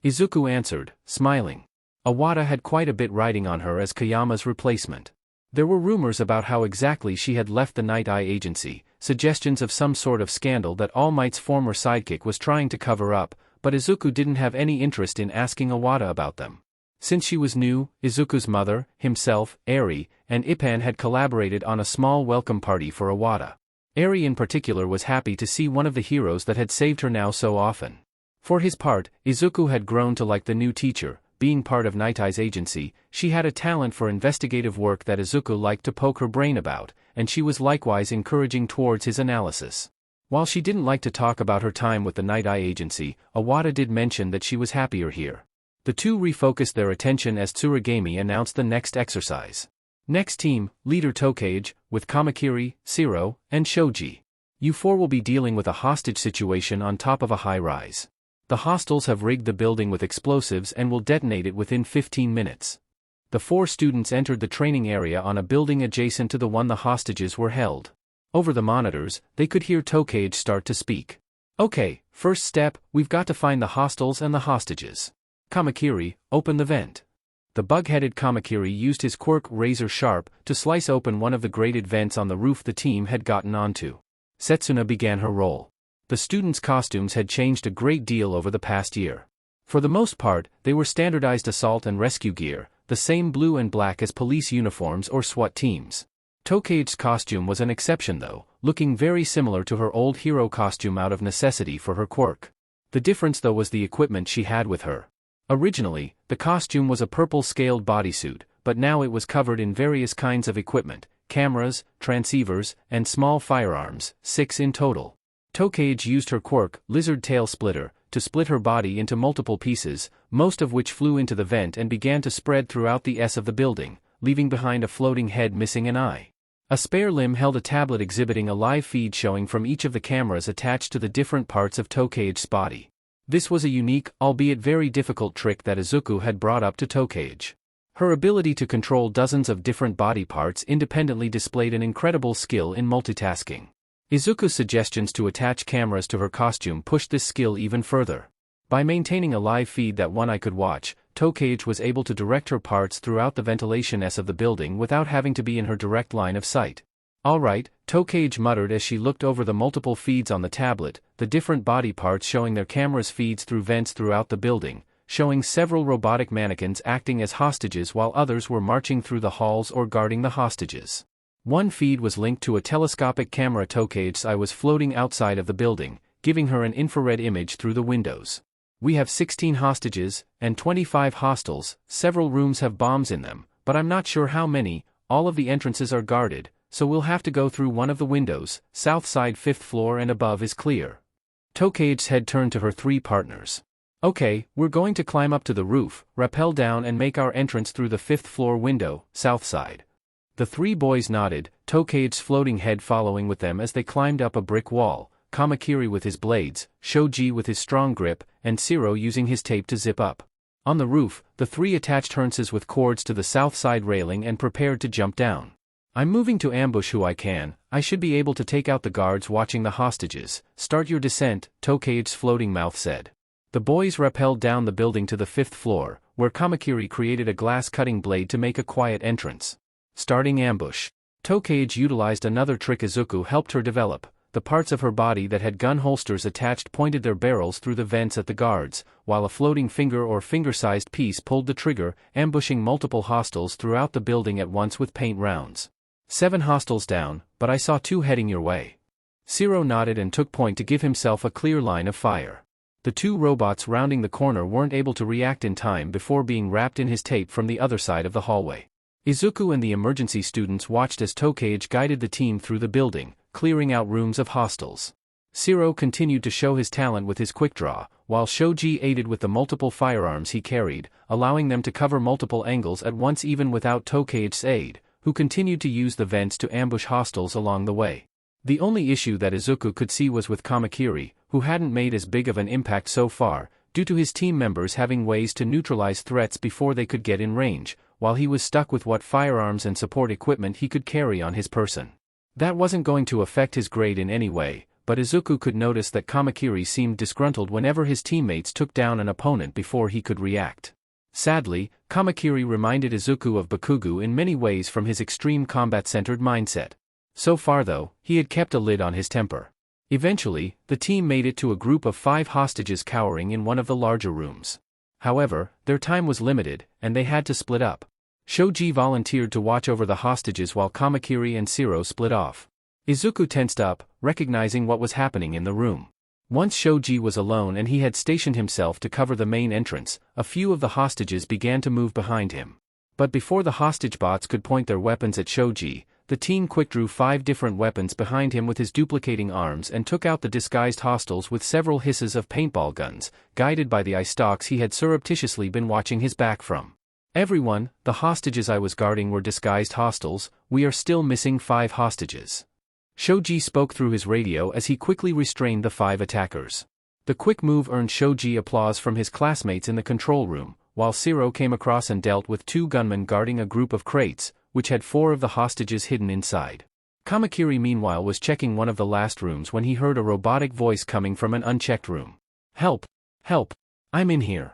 Izuku answered, smiling. Iwata had quite a bit riding on her as Kayama's replacement. There were rumors about how exactly she had left the Night Eye Agency, suggestions of some sort of scandal that All Might's former sidekick was trying to cover up, but Izuku didn't have any interest in asking Iwata about them. Since she was new, Izuku's mother, himself, Eri, and Ippan had collaborated on a small welcome party for Iwata. Eri in particular was happy to see one of the heroes that had saved her now so often. For his part, Izuku had grown to like the new teacher. Being part of Night Eye's agency, she had a talent for investigative work that Izuku liked to poke her brain about, and she was likewise encouraging towards his analysis. While she didn't like to talk about her time with the Night Eye agency, Iwata did mention that she was happier here. The two refocused their attention as Tsurugami announced the next exercise. Next team, leader Tokage, with Kamakiri, Shiro, and Shoji. You four will be dealing with a hostage situation on top of a high-rise. The hostiles have rigged the building with explosives and will detonate it within 15 minutes. The four students entered the training area on a building adjacent to the one the hostages were held. Over the monitors, they could hear Tokage start to speak. Okay, first step, we've got to find the hostiles and the hostages. Kamakiri, open the vent. The bug-headed Kamakiri used his quirk razor sharp to slice open one of the grated vents on the roof the team had gotten onto. Setsuna began her role. The students' costumes had changed a great deal over the past year. For the most part, they were standardized assault and rescue gear, the same blue and black as police uniforms or SWAT teams. Tokage's costume was an exception though, looking very similar to her old hero costume out of necessity for her quirk. The difference though was the equipment she had with her. Originally, the costume was a purple-scaled bodysuit, but now it was covered in various kinds of equipment, cameras, transceivers, and small firearms, 6 in total. Tokage used her quirk, Lizard Tail Splitter, to split her body into multiple pieces, most of which flew into the vent and began to spread throughout the S of the building, leaving behind a floating head missing an eye. A spare limb held a tablet exhibiting a live feed showing from each of the cameras attached to the different parts of Tokage's body. This was a unique, albeit very difficult trick that Izuku had brought up to Tokage. Her ability to control dozens of different body parts independently displayed an incredible skill in multitasking. Izuku's suggestions to attach cameras to her costume pushed this skill even further. By maintaining a live feed that one eye could watch, Tokage was able to direct her parts throughout the ventilation S of the building without having to be in her direct line of sight. Alright, Tokage muttered as she looked over the multiple feeds on the tablet, the different body parts showing their cameras feeds through vents throughout the building, showing several robotic mannequins acting as hostages while others were marching through the halls or guarding the hostages. One feed was linked to a telescopic camera. Tokage's eye was floating outside of the building, giving her an infrared image through the windows. We have 16 hostages, and 25 hostiles, several rooms have bombs in them, but I'm not sure how many, all of the entrances are guarded, so we'll have to go through one of the windows, south side 5th floor and above is clear. Tokage's head turned to her 3 partners. Okay, we're going to climb up to the roof, rappel down and make our entrance through the 5th floor window, south side. The 3 boys nodded, Tokage's floating head following with them as they climbed up a brick wall, Kamakiri with his blades, Shoji with his strong grip, and Shiro using his tape to zip up. On the roof, the 3 attached harnesses with cords to the south side railing and prepared to jump down. I'm moving to ambush who I can, I should be able to take out the guards watching the hostages. Start your descent, Tokage's floating mouth said. The boys rappelled down the building to the 5th floor, where Kamakiri created a glass cutting blade to make a quiet entrance. Starting ambush. Tokage utilized another trick Izuku helped her develop, the parts of her body that had gun holsters attached pointed their barrels through the vents at the guards, while a floating finger or finger-sized piece pulled the trigger, ambushing multiple hostiles throughout the building at once with paint rounds. 7 hostiles down, but I saw 2 heading your way. Zero nodded and took point to give himself a clear line of fire. The 2 robots rounding the corner weren't able to react in time before being wrapped in his tape from the other side of the hallway. Izuku and the emergency students watched as Tokage guided the team through the building, clearing out rooms of hostiles. Zero continued to show his talent with his quick draw, while Shoji aided with the multiple firearms he carried, allowing them to cover multiple angles at once even without Tokage's aid, who continued to use the vents to ambush hostiles along the way. The only issue that Izuku could see was with Kamakiri, who hadn't made as big of an impact so far, due to his team members having ways to neutralize threats before they could get in range, while he was stuck with what firearms and support equipment he could carry on his person. That wasn't going to affect his grade in any way, but Izuku could notice that Kamakiri seemed disgruntled whenever his teammates took down an opponent before he could react. Sadly, Kamakiri reminded Izuku of Bakugo in many ways from his extreme combat-centered mindset. So far though, he had kept a lid on his temper. Eventually, the team made it to a group of 5 hostages cowering in one of the larger rooms. However, their time was limited, and they had to split up. Shoji volunteered to watch over the hostages while Kamakiri and Zero split off. Izuku tensed up, recognizing what was happening in the room. Once Shoji was alone and he had stationed himself to cover the main entrance, a few of the hostages began to move behind him. But before the hostage bots could point their weapons at Shoji, the team quick-drew 5 different weapons behind him with his duplicating arms and took out the disguised hostiles with several hisses of paintball guns, guided by the eye stalks he had surreptitiously been watching his back from. Everyone, the hostages I was guarding were disguised hostiles, we are still missing 5 hostages. Shoji spoke through his radio as he quickly restrained the 5 attackers. The quick move earned Shoji applause from his classmates in the control room, while Zero came across and dealt with 2 gunmen guarding a group of crates, which had 4 of the hostages hidden inside. Kamakiri meanwhile was checking one of the last rooms when he heard a robotic voice coming from an unchecked room. "Help! Help! I'm in here!"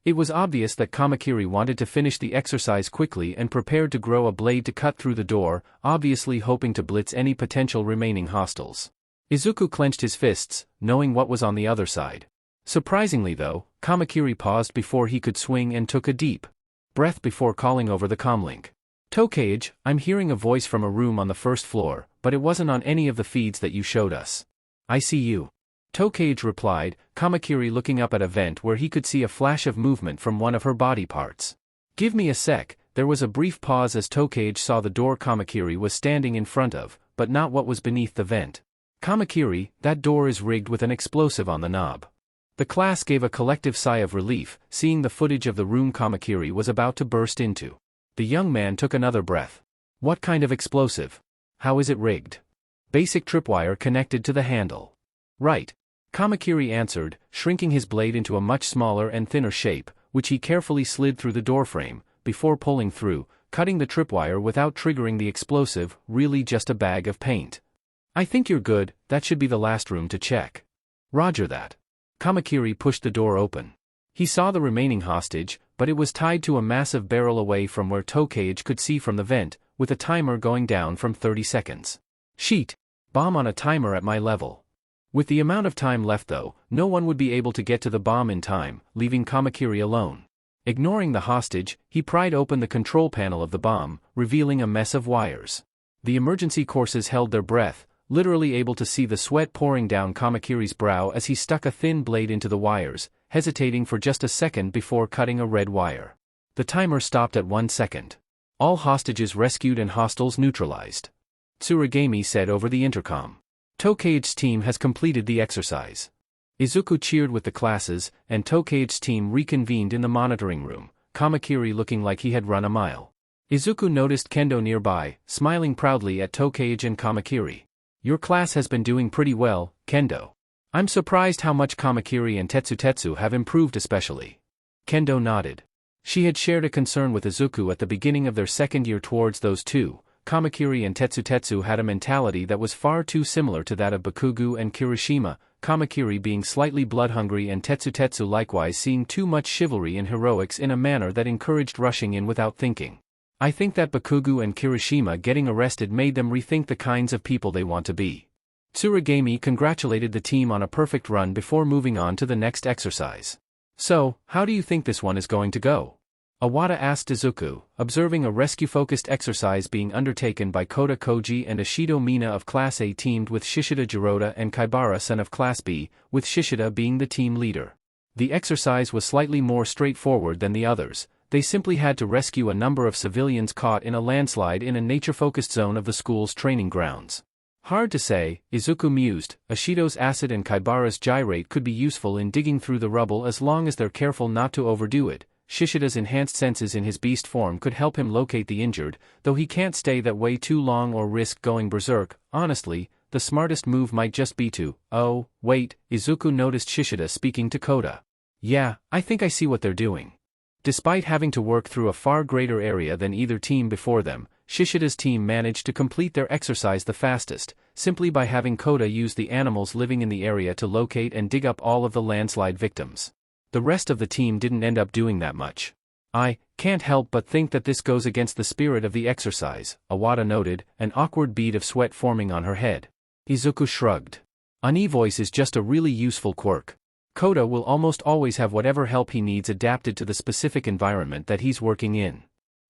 It was obvious that Kamakiri wanted to finish the exercise quickly and prepared to grow a blade to cut through the door, obviously hoping to blitz any potential remaining hostiles. Izuku clenched his fists, knowing what was on the other side. Surprisingly though, Kamakiri paused before he could swing and took a deep breath before calling over the comlink. "Tokage, I'm hearing a voice from a room on the 1st floor, but it wasn't on any of the feeds that you showed us." "I see you." Tokage replied, Kamakiri looking up at a vent where he could see a flash of movement from one of her body parts. "Give me a sec." There was a brief pause as Tokage saw the door Kamakiri was standing in front of, but not what was beneath the vent. "Kamakiri, that door is rigged with an explosive on the knob." The class gave a collective sigh of relief, seeing the footage of the room Kamakiri was about to burst into. The young man took another breath. "What kind of explosive? How is it rigged?" "Basic tripwire connected to the handle." "Right." Kamakiri answered, shrinking his blade into a much smaller and thinner shape, which he carefully slid through the doorframe, before pulling through, cutting the tripwire without triggering the explosive, really just a bag of paint. "I think you're good, that should be the last room to check." "Roger that." Kamakiri pushed the door open. He saw the remaining hostage, but it was tied to a massive barrel away from where Tokage could see from the vent, with a timer going down from 30 seconds. "Sheet. Bomb on a timer at my level." With the amount of time left though, no one would be able to get to the bomb in time, leaving Kamakiri alone. Ignoring the hostage, he pried open the control panel of the bomb, revealing a mess of wires. The emergency courses held their breath, literally able to see the sweat pouring down Kamakiri's brow as he stuck a thin blade into the wires, hesitating for just a second before cutting a red wire. The timer stopped at 1 second. "All hostages rescued and hostiles neutralized," Tsurigami said over the intercom. "Tokage's team has completed the exercise." Izuku cheered with the classes, and Tokage's team reconvened in the monitoring room, Kamakiri looking like he had run a mile. Izuku noticed Kendo nearby, smiling proudly at Tokage and Kamakiri. "Your class has been doing pretty well, Kendo." "I'm surprised how much Kamakiri and Tetsu have improved especially." Kendo nodded. She had shared a concern with Izuku at the beginning of their second year towards those two. Kamakiri and Tetsu had a mentality that was far too similar to that of Bakugo and Kirishima, Kamakiri being slightly blood-hungry and Tetsu likewise seeing too much chivalry and heroics in a manner that encouraged rushing in without thinking. I think that Bakugo and Kirishima getting arrested made them rethink the kinds of people they want to be. Tsurugami congratulated the team on a perfect run before moving on to the next exercise. So, how do you think this one is going to go? Iwata asked Izuku, observing a rescue-focused exercise being undertaken by Kota Koji and Ashido Mina of Class A teamed with Shishida Jiroda and Kaibara-san of Class B, with Shishida being the team leader. The exercise was slightly more straightforward than the others. They simply had to rescue a number of civilians caught in a landslide in a nature-focused zone of the school's training grounds. Hard to say, Izuku mused. Ashido's acid and Kaibara's gyrate could be useful in digging through the rubble as long as they're careful not to overdo it. Shishida's enhanced senses in his beast form could help him locate the injured, though he can't stay that way too long or risk going berserk. Honestly, the smartest move might just be to, oh, wait, Izuku noticed Shishida speaking to Kota. Yeah, I think I see what they're doing. Despite having to work through a far greater area than either team before them, Shishida's team managed to complete their exercise the fastest, simply by having Kota use the animals living in the area to locate and dig up all of the landslide victims. The rest of the team didn't end up doing that much. I can't help but think that this goes against the spirit of the exercise, Iwata noted, an awkward bead of sweat forming on her head. Izuku shrugged. An E-voice is just a really useful quirk. Kota will almost always have whatever help he needs adapted to the specific environment that he's working in.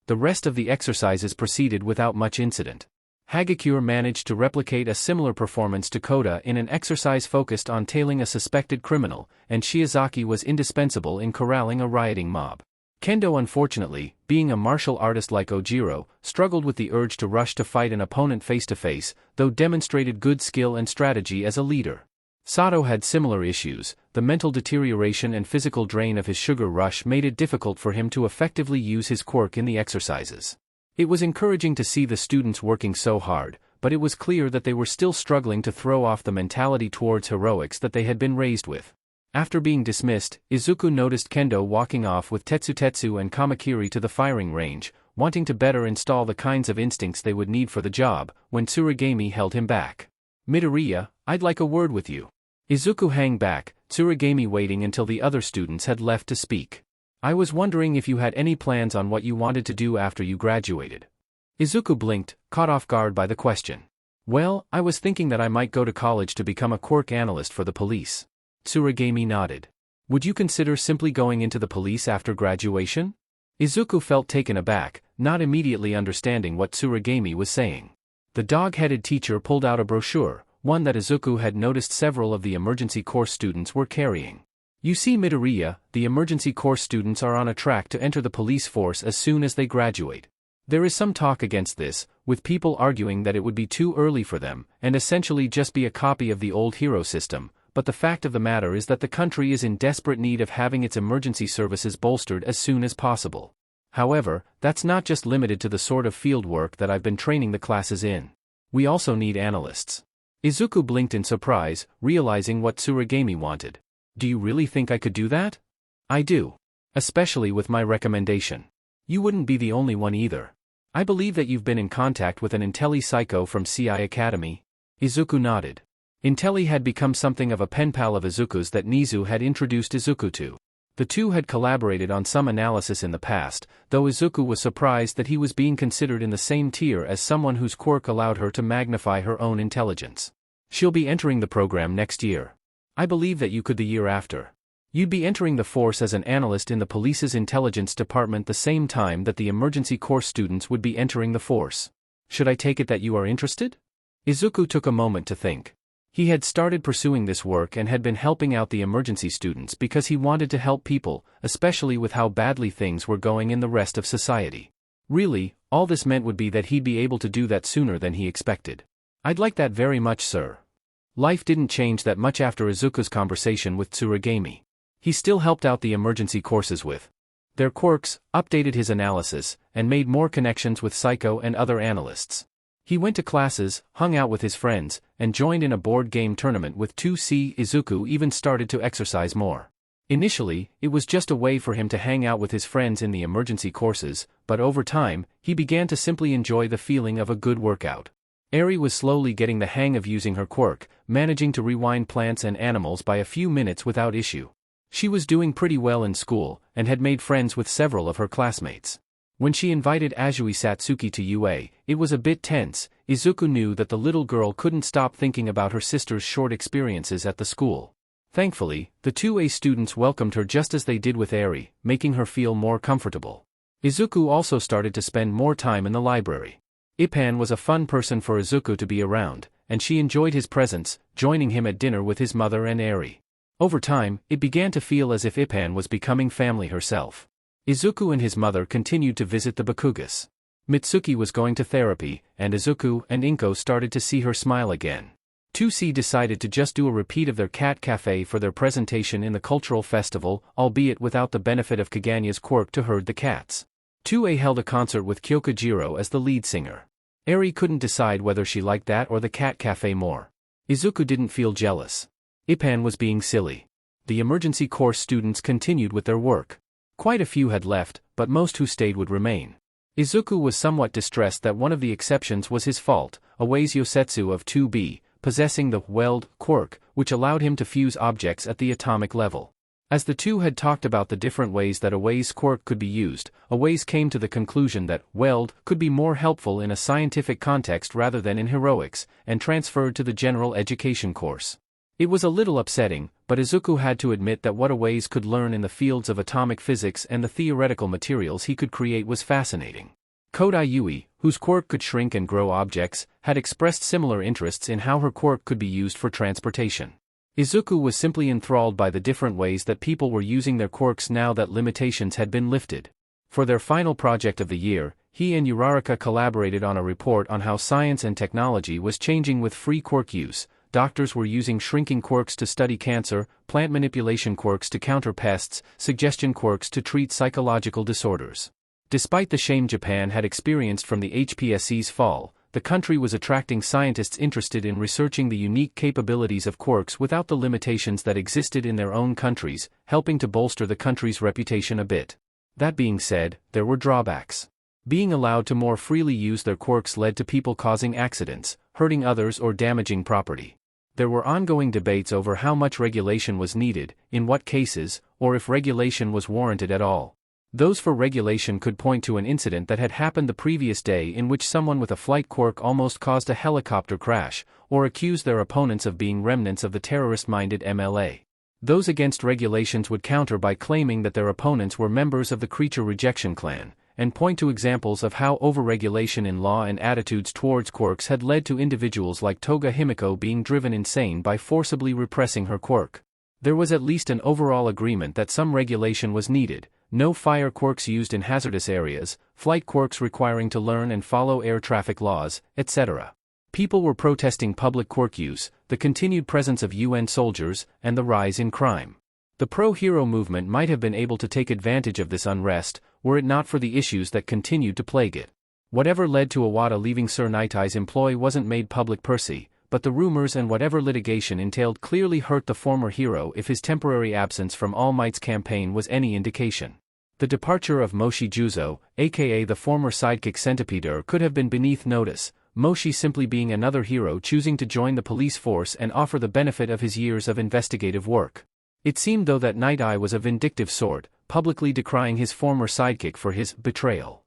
The rest of the exercises proceeded without much incident. Hagakure managed to replicate a similar performance to Kota in an exercise focused on tailing a suspected criminal, and Shiozaki was indispensable in corralling a rioting mob. Kendo, unfortunately, being a martial artist like Ojiro, struggled with the urge to rush to fight an opponent face-to-face, though demonstrated good skill and strategy as a leader. Sato had similar issues. The mental deterioration and physical drain of his sugar rush made it difficult for him to effectively use his quirk in the exercises. It was encouraging to see the students working so hard, but it was clear that they were still struggling to throw off the mentality towards heroics that they had been raised with. After being dismissed, Izuku noticed Kendo walking off with Tetsu and Kamakiri to the firing range, wanting to better install the kinds of instincts they would need for the job, when Tsurugami held him back. Midoriya, I'd like a word with you. Izuku hung back, Tsurugami waiting until the other students had left to speak. I was wondering if you had any plans on what you wanted to do after you graduated. Izuku blinked, caught off guard by the question. Well, I was thinking that I might go to college to become a quirk analyst for the police. Tsurugami nodded. Would you consider simply going into the police after graduation? Izuku felt taken aback, not immediately understanding what Tsurugami was saying. The dog-headed teacher pulled out a brochure, one that Izuku had noticed several of the emergency course students were carrying. You see, Midoriya, the emergency course students are on a track to enter the police force as soon as they graduate. There is some talk against this, with people arguing that it would be too early for them, and essentially just be a copy of the old hero system, but the fact of the matter is that the country is in desperate need of having its emergency services bolstered as soon as possible. However, that's not just limited to the sort of field work that I've been training the classes in. We also need analysts. Izuku blinked in surprise, realizing what Tsurugami wanted. Do you really think I could do that? I do. Especially with my recommendation. You wouldn't be the only one either. I believe that you've been in contact with an Intelli-Psycho from CI Academy. Izuku nodded. Intelli had become something of a pen pal of Izuku's that Nizu had introduced Izuku to. The two had collaborated on some analysis in the past, though Izuku was surprised that he was being considered in the same tier as someone whose quirk allowed her to magnify her own intelligence. She'll be entering the program next year. I believe that you could the year after. You'd be entering the force as an analyst in the police's intelligence department the same time that the emergency course students would be entering the force. Should I take it that you are interested? Izuku took a moment to think. He had started pursuing this work and had been helping out the emergency students because he wanted to help people, especially with how badly things were going in the rest of society. Really, all this meant would be that he'd be able to do that sooner than he expected. I'd like that very much, sir. Life didn't change that much after Izuku's conversation with Tsurugami. He still helped out the emergency courses with their quirks, updated his analysis, and made more connections with Psycho and other analysts. He went to classes, hung out with his friends, and joined in a board game tournament with 2C. Izuku even started to exercise more. Initially, it was just a way for him to hang out with his friends in the emergency courses, but over time, he began to simply enjoy the feeling of a good workout. Eri was slowly getting the hang of using her quirk, managing to rewind plants and animals by a few minutes without issue. She was doing pretty well in school, and had made friends with several of her classmates. When she invited Azui Satsuki to UA, it was a bit tense. Izuku knew that the little girl couldn't stop thinking about her sister's short experiences at the school. Thankfully, the 2A students welcomed her just as they did with Eri, making her feel more comfortable. Izuku also started to spend more time in the library. Ipan was a fun person for Izuku to be around, and she enjoyed his presence, joining him at dinner with his mother and Eri. Over time, it began to feel as if Ipan was becoming family herself. Izuku and his mother continued to visit the Bakugas. Mitsuki was going to therapy, and Izuku and Inko started to see her smile again. 2C decided to just do a repeat of their cat cafe for their presentation in the cultural festival, albeit without the benefit of Kaganya's quirk to herd the cats. 2A held a concert with Kyokujiro as the lead singer. Eri couldn't decide whether she liked that or the cat cafe more. Izuku didn't feel jealous. Ipan was being silly. The emergency course students continued with their work. Quite a few had left, but most who stayed would remain. Izuku was somewhat distressed that one of the exceptions was his fault, Awa's Yosetsu of 2B, possessing the weld quirk, which allowed him to fuse objects at the atomic level. As the two had talked about the different ways that Awa's quirk could be used, Awa's came to the conclusion that weld could be more helpful in a scientific context rather than in heroics, and transferred to the general education course. It was a little upsetting, but Izuku had to admit that what Awa's could learn in the fields of atomic physics and the theoretical materials he could create was fascinating. Kodai Yui, whose quirk could shrink and grow objects, had expressed similar interests in how her quirk could be used for transportation. Izuku was simply enthralled by the different ways that people were using their quirks now that limitations had been lifted. For their final project of the year, he and Uraraka collaborated on a report on how science and technology was changing with free quirk use. Doctors were using shrinking quirks to study cancer, plant manipulation quirks to counter pests, suggestion quirks to treat psychological disorders. Despite the shame Japan had experienced from the HPSC's fall, the country was attracting scientists interested in researching the unique capabilities of quirks without the limitations that existed in their own countries, helping to bolster the country's reputation a bit. That being said, there were drawbacks. Being allowed to more freely use their quirks led to people causing accidents, hurting others or damaging property. There were ongoing debates over how much regulation was needed, in what cases, or if regulation was warranted at all. Those for regulation could point to an incident that had happened the previous day in which someone with a flight quirk almost caused a helicopter crash, or accused their opponents of being remnants of the terrorist-minded MLA. Those against regulations would counter by claiming that their opponents were members of the creature rejection clan, and point to examples of how overregulation in law and attitudes towards quirks had led to individuals like Toga Himiko being driven insane by forcibly repressing her quirk. There was at least an overall agreement that some regulation was needed: no fire quirks used in hazardous areas, flight quirks requiring to learn and follow air traffic laws, etc. People were protesting public quirk use, the continued presence of UN soldiers, and the rise in crime. The pro-hero movement might have been able to take advantage of this unrest, were it not for the issues that continued to plague it. Whatever led to Iwata leaving Sir Nightai's employ wasn't made public per se, but the rumors and whatever litigation entailed clearly hurt the former hero if his temporary absence from All Might's campaign was any indication. The departure of Moshi Juzo, aka the former sidekick Centipeder, could have been beneath notice, Moshi simply being another hero choosing to join the police force and offer the benefit of his years of investigative work. It seemed though that Night Eye was a vindictive sort, publicly decrying his former sidekick for his betrayal.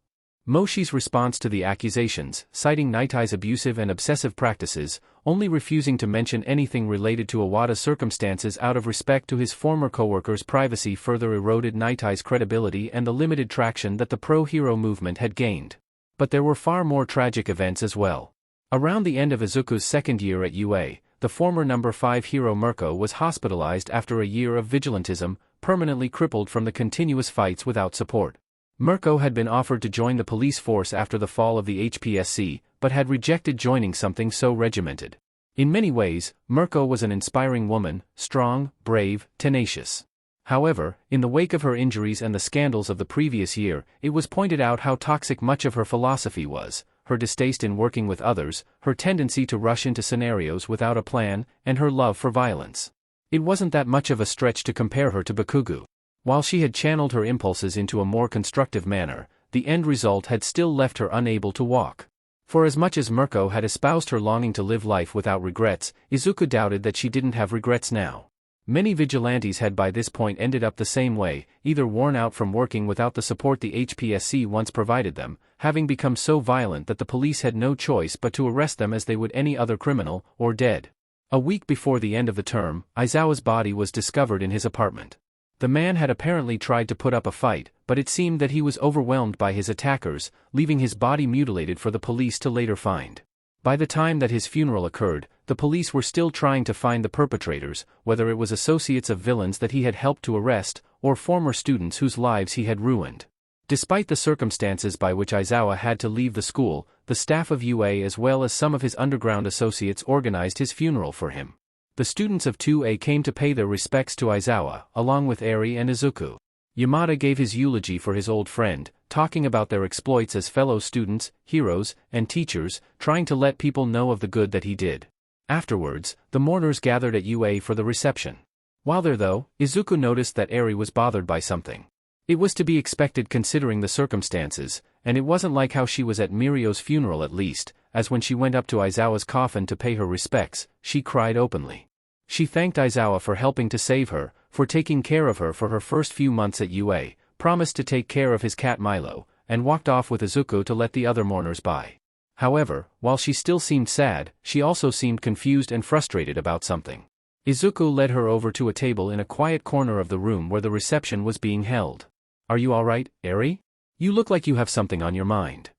Moshi's response to the accusations, citing Night Eye's abusive and obsessive practices, only refusing to mention anything related to Iwata's circumstances out of respect to his former co-worker's privacy, further eroded Night Eye's credibility and the limited traction that the pro-hero movement had gained. But there were far more tragic events as well. Around the end of Izuku's second year at UA, the former number 5 hero Mirko was hospitalized after a year of vigilantism, permanently crippled from the continuous fights without support. Mirko had been offered to join the police force after the fall of the HPSC, but had rejected joining something so regimented. In many ways, Mirko was an inspiring woman, strong, brave, tenacious. However, in the wake of her injuries and the scandals of the previous year, it was pointed out how toxic much of her philosophy was: her distaste in working with others, her tendency to rush into scenarios without a plan, and her love for violence. It wasn't that much of a stretch to compare her to Bakugo. While she had channeled her impulses into a more constructive manner, the end result had still left her unable to walk. For as much as Mirko had espoused her longing to live life without regrets, Izuku doubted that she didn't have regrets now. Many vigilantes had by this point ended up the same way, either worn out from working without the support the HPSC once provided them, having become so violent that the police had no choice but to arrest them as they would any other criminal, or dead. A week before the end of the term, Aizawa's body was discovered in his apartment. The man had apparently tried to put up a fight, but it seemed that he was overwhelmed by his attackers, leaving his body mutilated for the police to later find. By the time that his funeral occurred, the police were still trying to find the perpetrators, whether it was associates of villains that he had helped to arrest, or former students whose lives he had ruined. Despite the circumstances by which Aizawa had to leave the school, the staff of UA as well as some of his underground associates organized his funeral for him. The students of 2A came to pay their respects to Aizawa, along with Eri and Izuku. Yamada gave his eulogy for his old friend, talking about their exploits as fellow students, heroes, and teachers, trying to let people know of the good that he did. Afterwards, the mourners gathered at UA for the reception. While there though, Izuku noticed that Eri was bothered by something. It was to be expected considering the circumstances, and it wasn't like how she was at Mirio's funeral at least, as when she went up to Aizawa's coffin to pay her respects, she cried openly. She thanked Aizawa for helping to save her, for taking care of her for her first few months at UA, promised to take care of his cat Milo, and walked off with Izuku to let the other mourners by. However, while she still seemed sad, she also seemed confused and frustrated about something. Izuku led her over to a table in a quiet corner of the room where the reception was being held. "Are you alright, Eri? You look like you have something on your mind."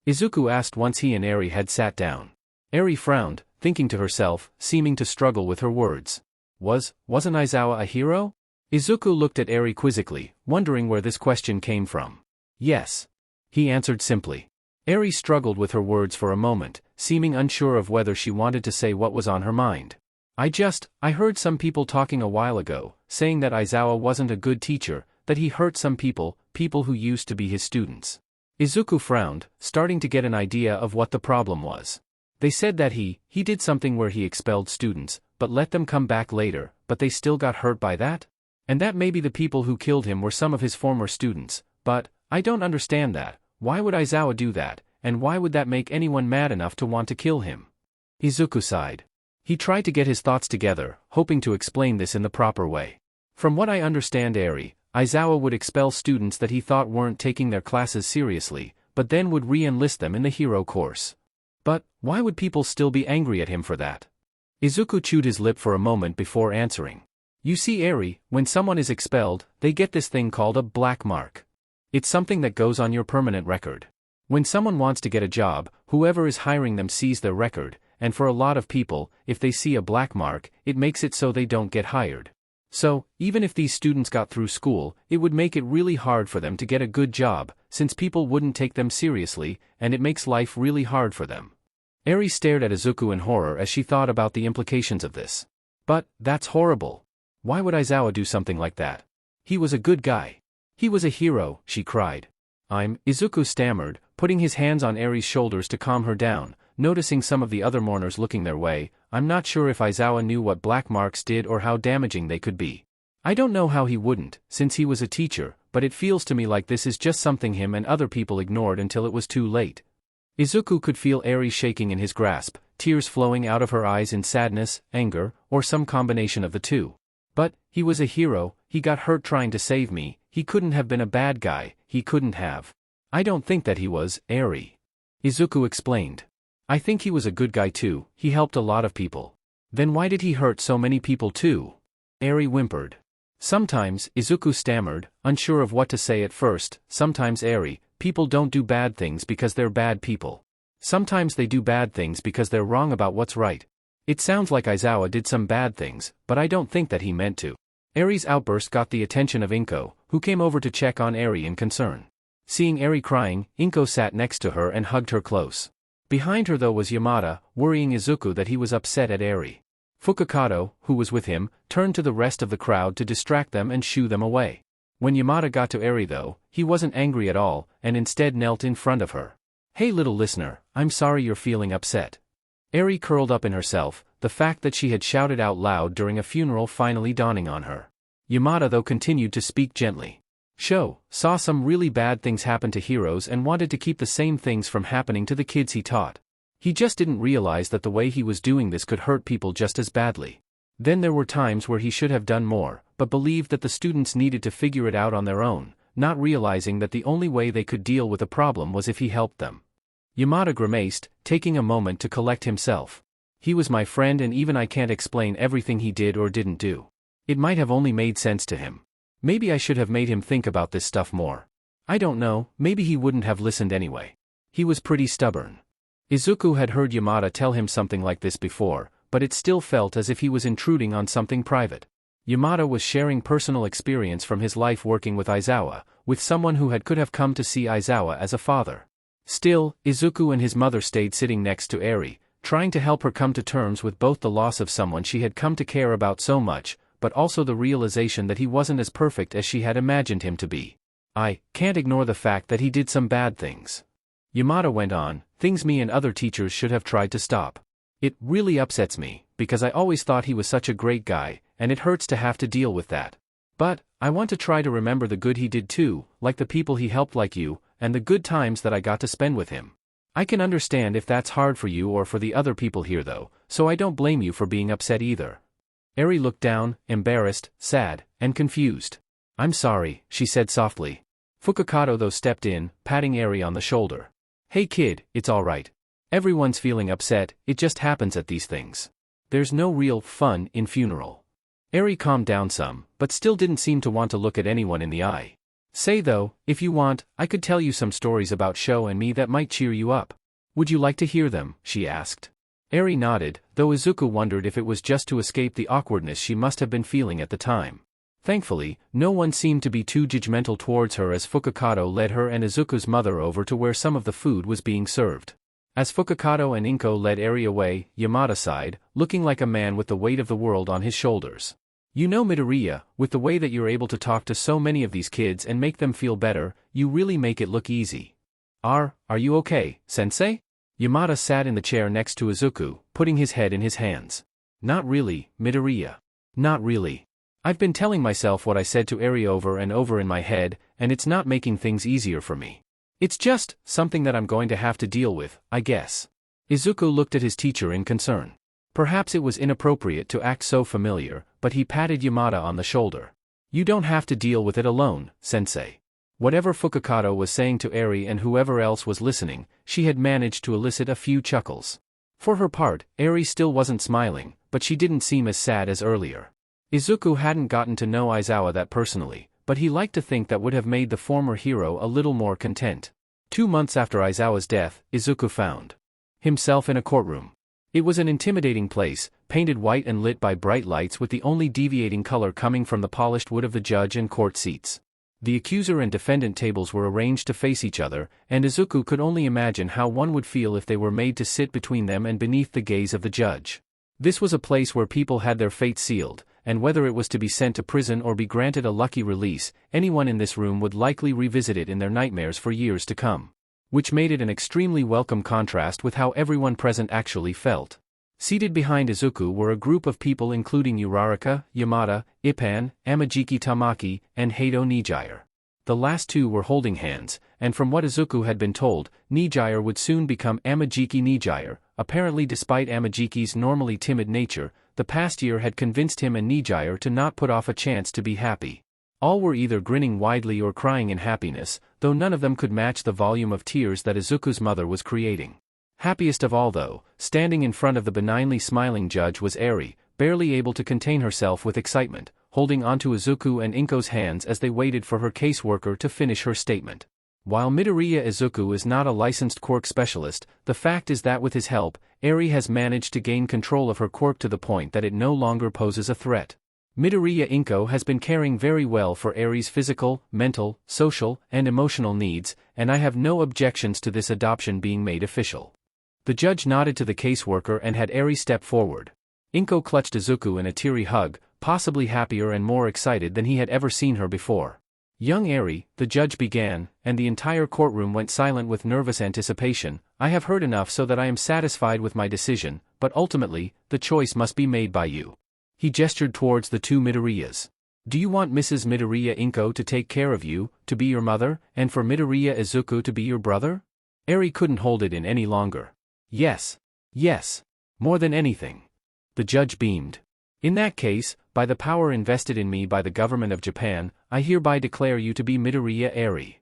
Izuku asked once he and Eri had sat down. Eri frowned, thinking to herself, seeming to struggle with her words. Wasn't Aizawa a hero? Izuku looked at Eri quizzically, wondering where this question came from. "Yes," he answered simply. Eri struggled with her words for a moment, seeming unsure of whether she wanted to say what was on her mind. I heard some people talking a while ago, saying that Aizawa wasn't a good teacher, that he hurt some people who used to be his students." Izuku frowned, starting to get an idea of what the problem was. They said that he did something where he expelled students, but let them come back later, but they still got hurt by that? And that maybe the people who killed him were some of his former students, but I don't understand that. Why would Aizawa do that, and why would that make anyone mad enough to want to kill him? Izuku sighed. He tried to get his thoughts together, hoping to explain this in the proper way. "From what I understand, Eri, Aizawa would expel students that he thought weren't taking their classes seriously, but then would re-enlist them in the hero course. But why would people still be angry at him for that?" Izuku chewed his lip for a moment before answering. "You see, Eri, when someone is expelled, they get this thing called a black mark. It's something that goes on your permanent record. When someone wants to get a job, whoever is hiring them sees their record, and for a lot of people, if they see a black mark, it makes it so they don't get hired. So, even if these students got through school, it would make it really hard for them to get a good job, since people wouldn't take them seriously, and it makes life really hard for them." Eri stared at Izuku in horror as she thought about the implications of this. "But, that's horrible. Why would Aizawa do something like that? He was a good guy. He was a hero," she cried. Izuku stammered, putting his hands on Eri's shoulders to calm her down, noticing some of the other mourners looking their way. "I'm not sure if Aizawa knew what black marks did or how damaging they could be. I don't know how he wouldn't, since he was a teacher, but it feels to me like this is just something him and other people ignored until it was too late." Izuku could feel Eri shaking in his grasp, tears flowing out of her eyes in sadness, anger, or some combination of the two. "But, he was a hero, he got hurt trying to save me, he couldn't have been a bad guy, he couldn't have." "I don't think that he was, Eri," Izuku explained. "I think he was a good guy too, he helped a lot of people." "Then why did he hurt so many people too?" Eri whimpered. "Sometimes," Izuku stammered, unsure of what to say at first, "sometimes, Eri, people don't do bad things because they're bad people. Sometimes they do bad things because they're wrong about what's right. It sounds like Aizawa did some bad things, but I don't think that he meant to." Eri's outburst got the attention of Inko, who came over to check on Eri in concern. Seeing Eri crying, Inko sat next to her and hugged her close. Behind her though was Yamada, worrying Izuku that he was upset at Eri. Fukakato, who was with him, turned to the rest of the crowd to distract them and shoo them away. When Yamada got to Eri though, he wasn't angry at all, and instead knelt in front of her. "Hey little listener, I'm sorry you're feeling upset." Eri curled up in herself, the fact that she had shouted out loud during a funeral finally dawning on her. Yamada though continued to speak gently. Saw some really bad things happen to heroes and wanted to keep the same things from happening to the kids he taught. He just didn't realize that the way he was doing this could hurt people just as badly. Then there were times where he should have done more, but believed that the students needed to figure it out on their own, not realizing that the only way they could deal with a problem was if he helped them. Yamada grimaced, taking a moment to collect himself. He was my friend and even I can't explain everything he did or didn't do. It might have only made sense to him. Maybe I should have made him think about this stuff more. I don't know, maybe he wouldn't have listened anyway. He was pretty stubborn. Izuku had heard Yamada tell him something like this before, but it still felt as if he was intruding on something private. Yamada was sharing personal experience from his life working with Aizawa, with someone who could have come to see Aizawa as a father. Still, Izuku and his mother stayed sitting next to Eri, trying to help her come to terms with both the loss of someone she had come to care about so much, but also the realization that he wasn't as perfect as she had imagined him to be. I can't ignore the fact that he did some bad things. Yamada went on, things me and other teachers should have tried to stop. It really upsets me, because I always thought he was such a great guy, and it hurts to have to deal with that. But, I want to try to remember the good he did too, like the people he helped like you, and the good times that I got to spend with him. I can understand if that's hard for you or for the other people here though, so I don't blame you for being upset either. Eri looked down, embarrassed, sad, and confused. I'm sorry, she said softly. Fukakato though stepped in, patting Eri on the shoulder. Hey kid, it's alright. Everyone's feeling upset, it just happens at these things. There's no real fun in funeral. Eri calmed down some, but still didn't seem to want to look at anyone in the eye. Say though, if you want, I could tell you some stories about Sho and me that might cheer you up. Would you like to hear them? She asked. Eri nodded, though Izuku wondered if it was just to escape the awkwardness she must have been feeling at the time. Thankfully, no one seemed to be too judgmental towards her as Fukakato led her and Izuku's mother over to where some of the food was being served. As Fukakato and Inko led Eri away, Yamada sighed, looking like a man with the weight of the world on his shoulders. You know Midoriya, with the way that you're able to talk to so many of these kids and make them feel better, you really make it look easy. Are you okay, sensei? Yamada sat in the chair next to Izuku, putting his head in his hands. Not really, Midoriya. Not really. I've been telling myself what I said to Eri over and over in my head, and it's not making things easier for me. It's just something that I'm going to have to deal with, I guess. Izuku looked at his teacher in concern. Perhaps it was inappropriate to act so familiar, but he patted Yamada on the shoulder. You don't have to deal with it alone, sensei. Whatever Fukakato was saying to Eri and whoever else was listening, she had managed to elicit a few chuckles. For her part, Eri still wasn't smiling, but she didn't seem as sad as earlier. Izuku hadn't gotten to know Aizawa that personally, but he liked to think that would have made the former hero a little more content. 2 months after Aizawa's death, Izuku found himself in a courtroom. It was an intimidating place, painted white and lit by bright lights with the only deviating color coming from the polished wood of the judge and court seats. The accuser and defendant tables were arranged to face each other, and Izuku could only imagine how one would feel if they were made to sit between them and beneath the gaze of the judge. This was a place where people had their fate sealed, and whether it was to be sent to prison or be granted a lucky release, anyone in this room would likely revisit it in their nightmares for years to come. Which made it an extremely welcome contrast with how everyone present actually felt. Seated behind Izuku were a group of people including Uraraka, Yamada, Ippan, Amajiki Tamaki, and Hado Nijire. The last two were holding hands, and from what Izuku had been told, Nijire would soon become Amajiki Nijire. Apparently, despite Amajiki's normally timid nature, the past year had convinced him and Nijire to not put off a chance to be happy. All were either grinning widely or crying in happiness, though none of them could match the volume of tears that Izuku's mother was creating. Happiest of all though, standing in front of the benignly smiling judge was Eri, barely able to contain herself with excitement, holding onto Izuku and Inko's hands as they waited for her caseworker to finish her statement. While Midoriya Izuku is not a licensed quirk specialist, the fact is that with his help, Eri has managed to gain control of her quirk to the point that it no longer poses a threat. Midoriya Inko has been caring very well for Eri's physical, mental, social, and emotional needs, and I have no objections to this adoption being made official. The judge nodded to the caseworker and had Eri step forward. Inko clutched Izuku in a teary hug, possibly happier and more excited than he had ever seen her before. Young Eri, the judge began, and the entire courtroom went silent with nervous anticipation. I have heard enough so that I am satisfied with my decision, but ultimately, the choice must be made by you. He gestured towards the two Midoriyas. Do you want Mrs. Midoriya Inko to take care of you, to be your mother, and for Midoriya Izuku to be your brother? Eri couldn't hold it in any longer. Yes. Yes. More than anything. The judge beamed. In that case, by the power invested in me by the government of Japan, I hereby declare you to be Midoriya Izuku.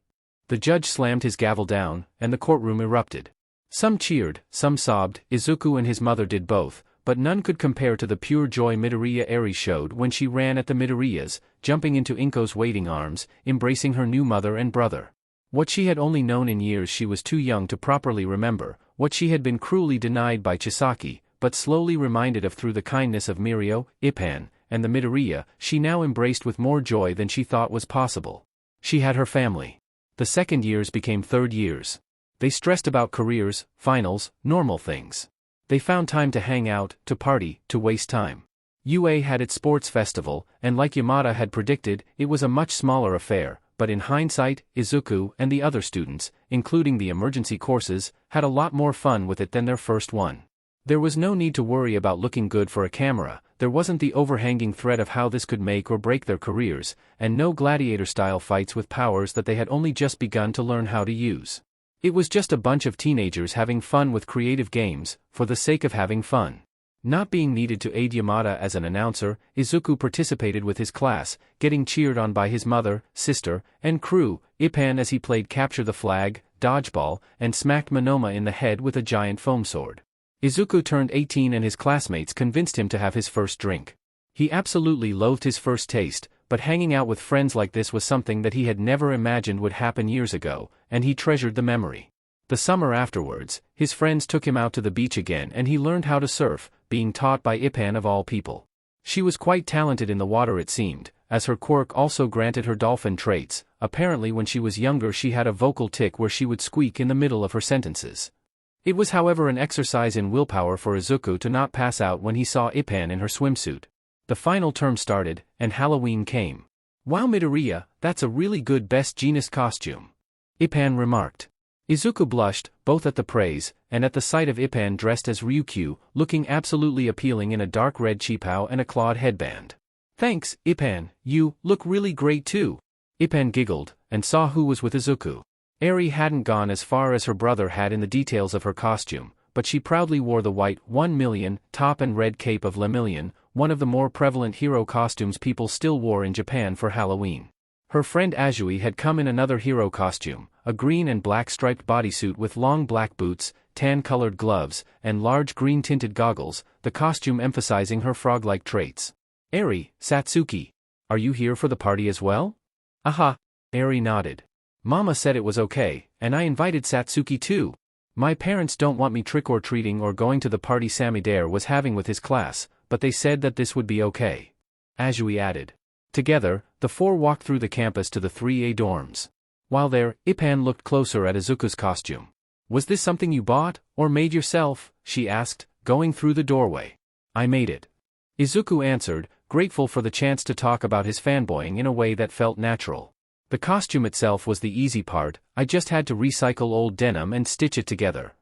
The judge slammed his gavel down, and the courtroom erupted. Some cheered, some sobbed. Izuku and his mother did both, but none could compare to the pure joy Midoriya Izuku showed when she ran at the Midoriyas, jumping into Inko's waiting arms, embracing her new mother and brother. What she had only known in years she was too young to properly remember, what she had been cruelly denied by Chisaki, but slowly reminded of through the kindness of Mirio, Ippan, and the Midoriya, she now embraced with more joy than she thought was possible. She had her family. The second years became third years. They stressed about careers, finals, normal things. They found time to hang out, to party, to waste time. UA had its sports festival, and like Yamada had predicted, it was a much smaller affair, but in hindsight, Izuku and the other students, including the emergency courses, had a lot more fun with it than their first one. There was no need to worry about looking good for a camera, there wasn't the overhanging threat of how this could make or break their careers, and no gladiator-style fights with powers that they had only just begun to learn how to use. It was just a bunch of teenagers having fun with creative games, for the sake of having fun. Not being needed to aid Yamada as an announcer, Izuku participated with his class, getting cheered on by his mother, sister, and crew, Ippan as he played capture the flag, dodgeball, and smacked Monoma in the head with a giant foam sword. Izuku turned 18 and his classmates convinced him to have his first drink. He absolutely loathed his first taste, but hanging out with friends like this was something that he had never imagined would happen years ago, and he treasured the memory. The summer afterwards, his friends took him out to the beach again and he learned how to surf, being taught by Ippan of all people. She was quite talented in the water it seemed, as her quirk also granted her dolphin traits. Apparently when she was younger she had a vocal tic where she would squeak in the middle of her sentences. It was however an exercise in willpower for Izuku to not pass out when he saw Ippan in her swimsuit. The final term started, and Halloween came. "Wow Midoriya, that's a really good best jeanist costume," Ippan remarked. Izuku blushed, both at the praise, and at the sight of Ippan dressed as Ryukyu, looking absolutely appealing in a dark red cheapao and a clawed headband. "Thanks, Ippan, you look really great too." Ippan giggled, and saw who was with Izuku. Eri hadn't gone as far as her brother had in the details of her costume, but she proudly wore the white 1,000,000 top and red cape of Lemillion, one of the more prevalent hero costumes people still wore in Japan for Halloween. Her friend Azui had come in another hero costume, a green and black striped bodysuit with long black boots, tan-colored gloves, and large green-tinted goggles, the costume emphasizing her frog-like traits. "Eri, Satsuki, are you here for the party as well?" "Aha." Eri nodded. "Mama said it was okay, and I invited Satsuki too. My parents don't want me trick-or-treating or going to the party Samidare was having with his class, but they said that this would be okay," Azui added. Together, the four walked through the campus to the 3A dorms. While there, Ippan looked closer at Izuku's costume. "Was this something you bought, or made yourself?" she asked, going through the doorway. "I made it," Izuku answered, grateful for the chance to talk about his fanboying in a way that felt natural. "The costume itself was the easy part, I just had to recycle old denim and stitch it together."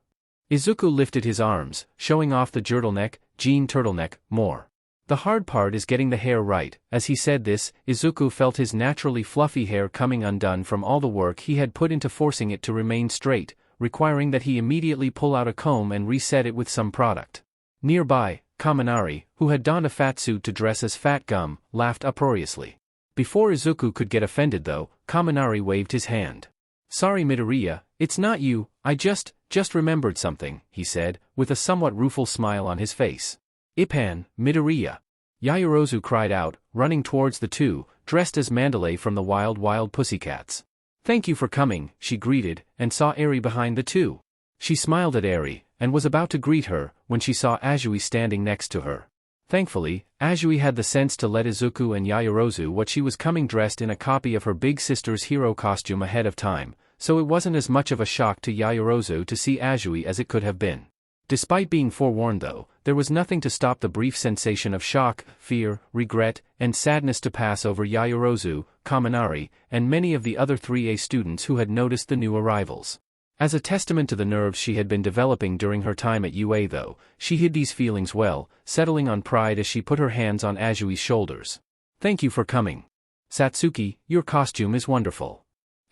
Izuku lifted his arms, showing off the turtleneck, jean turtleneck, more. "The hard part is getting the hair right." As he said this, Izuku felt his naturally fluffy hair coming undone from all the work he had put into forcing it to remain straight, requiring that he immediately pull out a comb and reset it with some product. Nearby, Kaminari, who had donned a fat suit to dress as Fat Gum, laughed uproariously. Before Izuku could get offended though, Kaminari waved his hand. "Sorry Midoriya, it's not you, I just remembered something," he said, with a somewhat rueful smile on his face. "Ippan, Midoriya." Yaoyorozu cried out, running towards the two, dressed as Mandalay from the Wild Wild Pussycats. "Thank you for coming," she greeted, and saw Eri behind the two. She smiled at Eri, and was about to greet her, when she saw Azui standing next to her. Thankfully, Azui had the sense to let Izuku and Yaoyorozu what she was coming dressed in a copy of her big sister's hero costume ahead of time, so it wasn't as much of a shock to Yaoyorozu to see Azui as it could have been. Despite being forewarned though, there was nothing to stop the brief sensation of shock, fear, regret, and sadness to pass over Yaoyorozu, Kaminari, and many of the other 3A students who had noticed the new arrivals. As a testament to the nerves she had been developing during her time at UA though, she hid these feelings well, settling on pride as she put her hands on Azui's shoulders. "Thank you for coming. Satsuki, your costume is wonderful."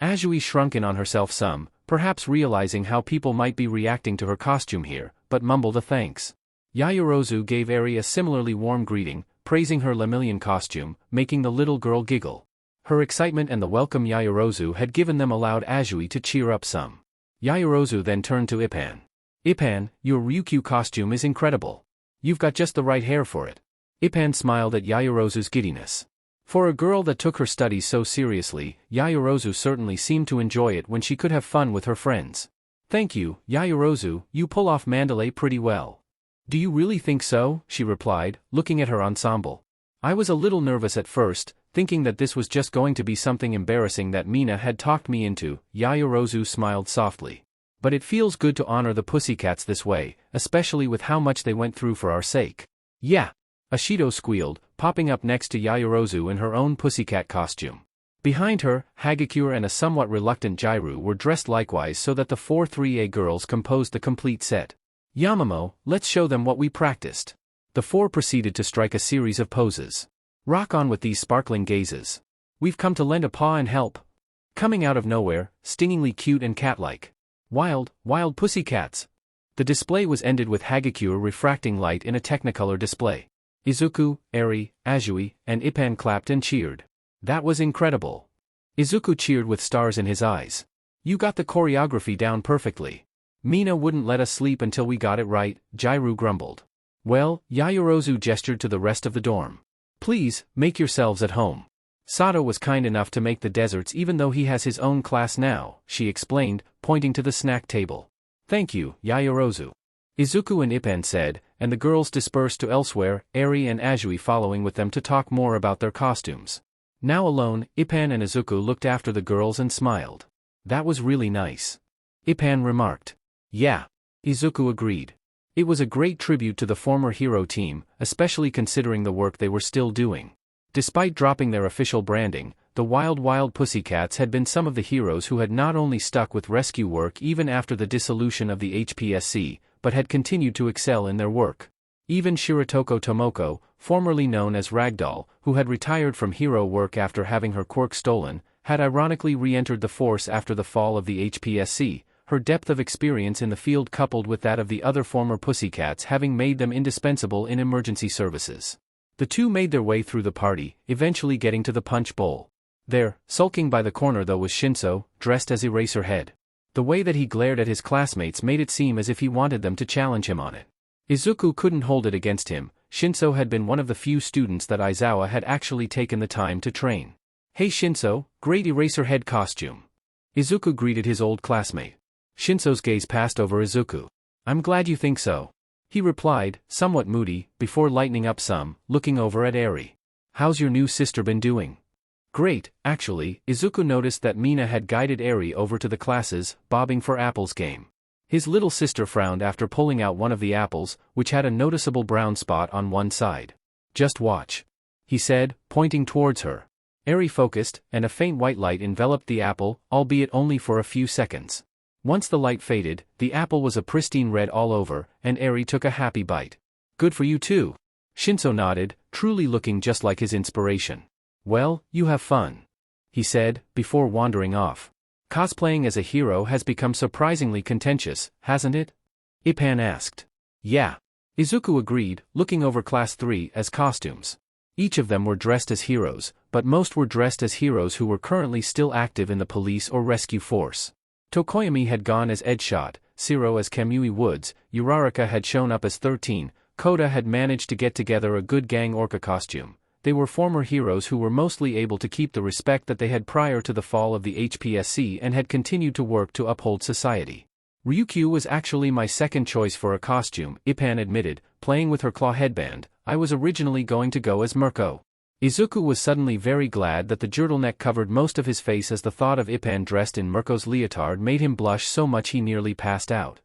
Azui shrunk in on herself some, perhaps realizing how people might be reacting to her costume here, but mumbled a thanks. Yaoyorozu gave Eri a similarly warm greeting, praising her lemillion costume, making the little girl giggle. Her excitement and the welcome Yaoyorozu had given them allowed Azui to cheer up some. Yaoyorozu then turned to Ippan. Ippan, your Ryukyu costume is incredible. You've got just the right hair for it. Ippan smiled at Yaoyorozu's giddiness. For a girl that took her studies so seriously, Yaoyorozu certainly seemed to enjoy it when she could have fun with her friends. Thank you, Yaoyorozu, you pull off Mandalay pretty well. Do you really think so? She replied, looking at her ensemble. I was a little nervous at first, thinking that this was just going to be something embarrassing that Mina had talked me into. Yaoyorozu smiled softly. But it feels good to honor the pussycats this way, especially with how much they went through for our sake. Yeah. Ashido squealed, popping up next to Yaoyorozu in her own pussycat costume. Behind her, Hagakure and a somewhat reluctant Jairu were dressed likewise so that the 4-3A girls composed the complete set. Yamamo, let's show them what we practiced. The four proceeded to strike a series of poses. Rock on with these sparkling gazes. We've come to lend a paw and help. Coming out of nowhere, stingingly cute and cat-like. Wild, wild pussycats. The display was ended with Hagakure refracting light in a technicolor display. Izuku, Eri, Azui, and Ippan clapped and cheered. That was incredible. Izuku cheered with stars in his eyes. You got the choreography down perfectly. Mina wouldn't let us sleep until we got it right, Jairu grumbled. Well, Yaoyorozu gestured to the rest of the dorm. Please, make yourselves at home. Sato was kind enough to make the desserts even though he has his own class now, she explained, pointing to the snack table. Thank you, Yaoyorozu. Izuku and Ippan said, and the girls dispersed to elsewhere, Eri and Azui following with them to talk more about their costumes. Now alone, Ippan and Izuku looked after the girls and smiled. That was really nice. Ippan remarked. Yeah. Izuku agreed. It was a great tribute to the former hero team, especially considering the work they were still doing. Despite dropping their official branding, the Wild Wild Pussycats had been some of the heroes who had not only stuck with rescue work even after the dissolution of the HPSC, but had continued to excel in their work. Even Shiratoko Tomoko, formerly known as Ragdoll, who had retired from hero work after having her quirk stolen, had ironically re-entered the force after the fall of the HPSC, her depth of experience in the field coupled with that of the other former Pussycats having made them indispensable in emergency services. The two made their way through the party, eventually getting to the punch bowl. There, sulking by the corner though was Shinso, dressed as Eraserhead. The way that he glared at his classmates made it seem as if he wanted them to challenge him on it. Izuku couldn't hold it against him. Shinso had been one of the few students that Aizawa had actually taken the time to train. Hey Shinso, great Eraserhead costume. Izuku greeted his old classmate. Shinso's gaze passed over Izuku. I'm glad you think so. He replied, somewhat moody, before lightening up some, looking over at Eri. How's your new sister been doing? Great, actually. Izuku noticed that Mina had guided Eri over to the classes, bobbing for apples game. His little sister frowned after pulling out one of the apples, which had a noticeable brown spot on one side. Just watch. He said, pointing towards her. Eri focused, and a faint white light enveloped the apple, albeit only for a few seconds. Once the light faded, the apple was a pristine red all over, and Eri took a happy bite. Good for you too. Shinso nodded, truly looking just like his inspiration. Well, you have fun. He said, before wandering off. Cosplaying as a hero has become surprisingly contentious, hasn't it? Ippan asked. Yeah. Izuku agreed, looking over Class 3 as costumes. Each of them were dressed as heroes, but most were dressed as heroes who were currently still active in the police or rescue force. Tokoyami had gone as Edshot, Siro as Kamui Woods, Uraraka had shown up as 13, Koda had managed to get together a good gang orca costume. They were former heroes who were mostly able to keep the respect that they had prior to the fall of the HPSC and had continued to work to uphold society. Ryukyu was actually my second choice for a costume, Ippan admitted, playing with her claw headband. I was originally going to go as Mirko. Izuku was suddenly very glad that the turtleneck covered most of his face as the thought of Ippan dressed in Mirko's leotard made him blush so much he nearly passed out.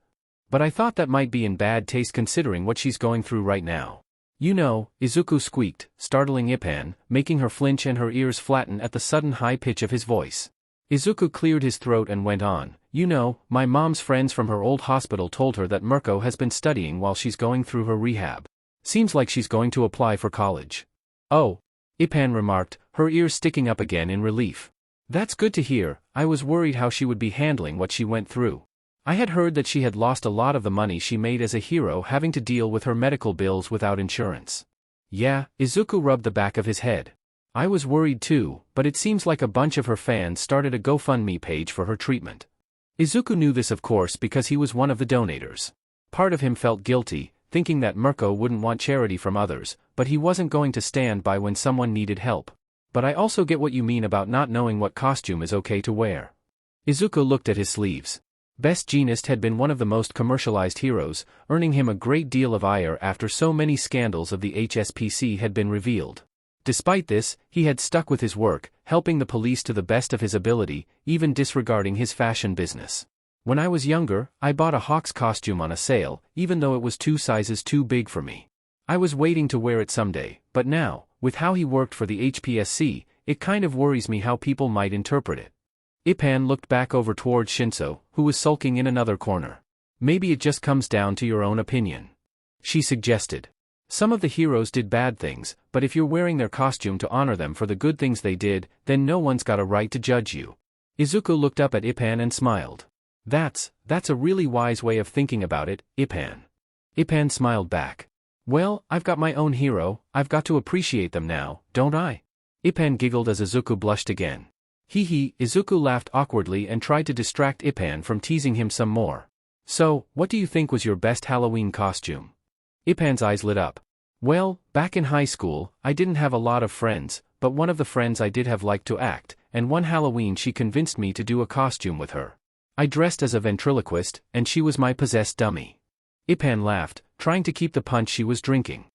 But I thought that might be in bad taste considering what she's going through right now. You know, Izuku squeaked, startling Ippan, making her flinch and her ears flatten at the sudden high pitch of his voice. Izuku cleared his throat and went on, you know, my mom's friends from her old hospital told her that Mirko has been studying while she's going through her rehab. Seems like she's going to apply for college. Oh. Ippan remarked, her ears sticking up again in relief. That's good to hear. I was worried how she would be handling what she went through. I had heard that she had lost a lot of the money she made as a hero having to deal with her medical bills without insurance. Yeah, Izuku rubbed the back of his head. I was worried too, but it seems like a bunch of her fans started a GoFundMe page for her treatment. Izuku knew this of course because he was one of the donators. Part of him felt guilty, thinking that Mirko wouldn't want charity from others, but he wasn't going to stand by when someone needed help. But I also get what you mean about not knowing what costume is okay to wear. Izuku looked at his sleeves. Best Jeanist had been one of the most commercialized heroes, earning him a great deal of ire after so many scandals of the HSPC had been revealed. Despite this, he had stuck with his work, helping the police to the best of his ability, even disregarding his fashion business. When I was younger, I bought a Hawk's costume on a sale, even though it was 2 sizes too big for me. I was waiting to wear it someday, but now, with how he worked for the HPSC, it kind of worries me how people might interpret it. Ipan looked back over towards Shinso, who was sulking in another corner. Maybe it just comes down to your own opinion, she suggested. Some of the heroes did bad things, but if you're wearing their costume to honor them for the good things they did, then no one's got a right to judge you. Izuku looked up at Ipan and smiled. That's a really wise way of thinking about it, Ipan. Ipan smiled back. Well, I've got my own hero, I've got to appreciate them now, don't I? Ipan giggled as Izuku blushed again. Hee, Izuku laughed awkwardly and tried to distract Ipan from teasing him some more. So, what do you think was your best Halloween costume? Ipan's eyes lit up. Well, back in high school, I didn't have a lot of friends, but one of the friends I did have liked to act, and one Halloween she convinced me to do a costume with her. I dressed as a ventriloquist, and she was my possessed dummy. Ipan laughed, trying to keep the punch she was drinking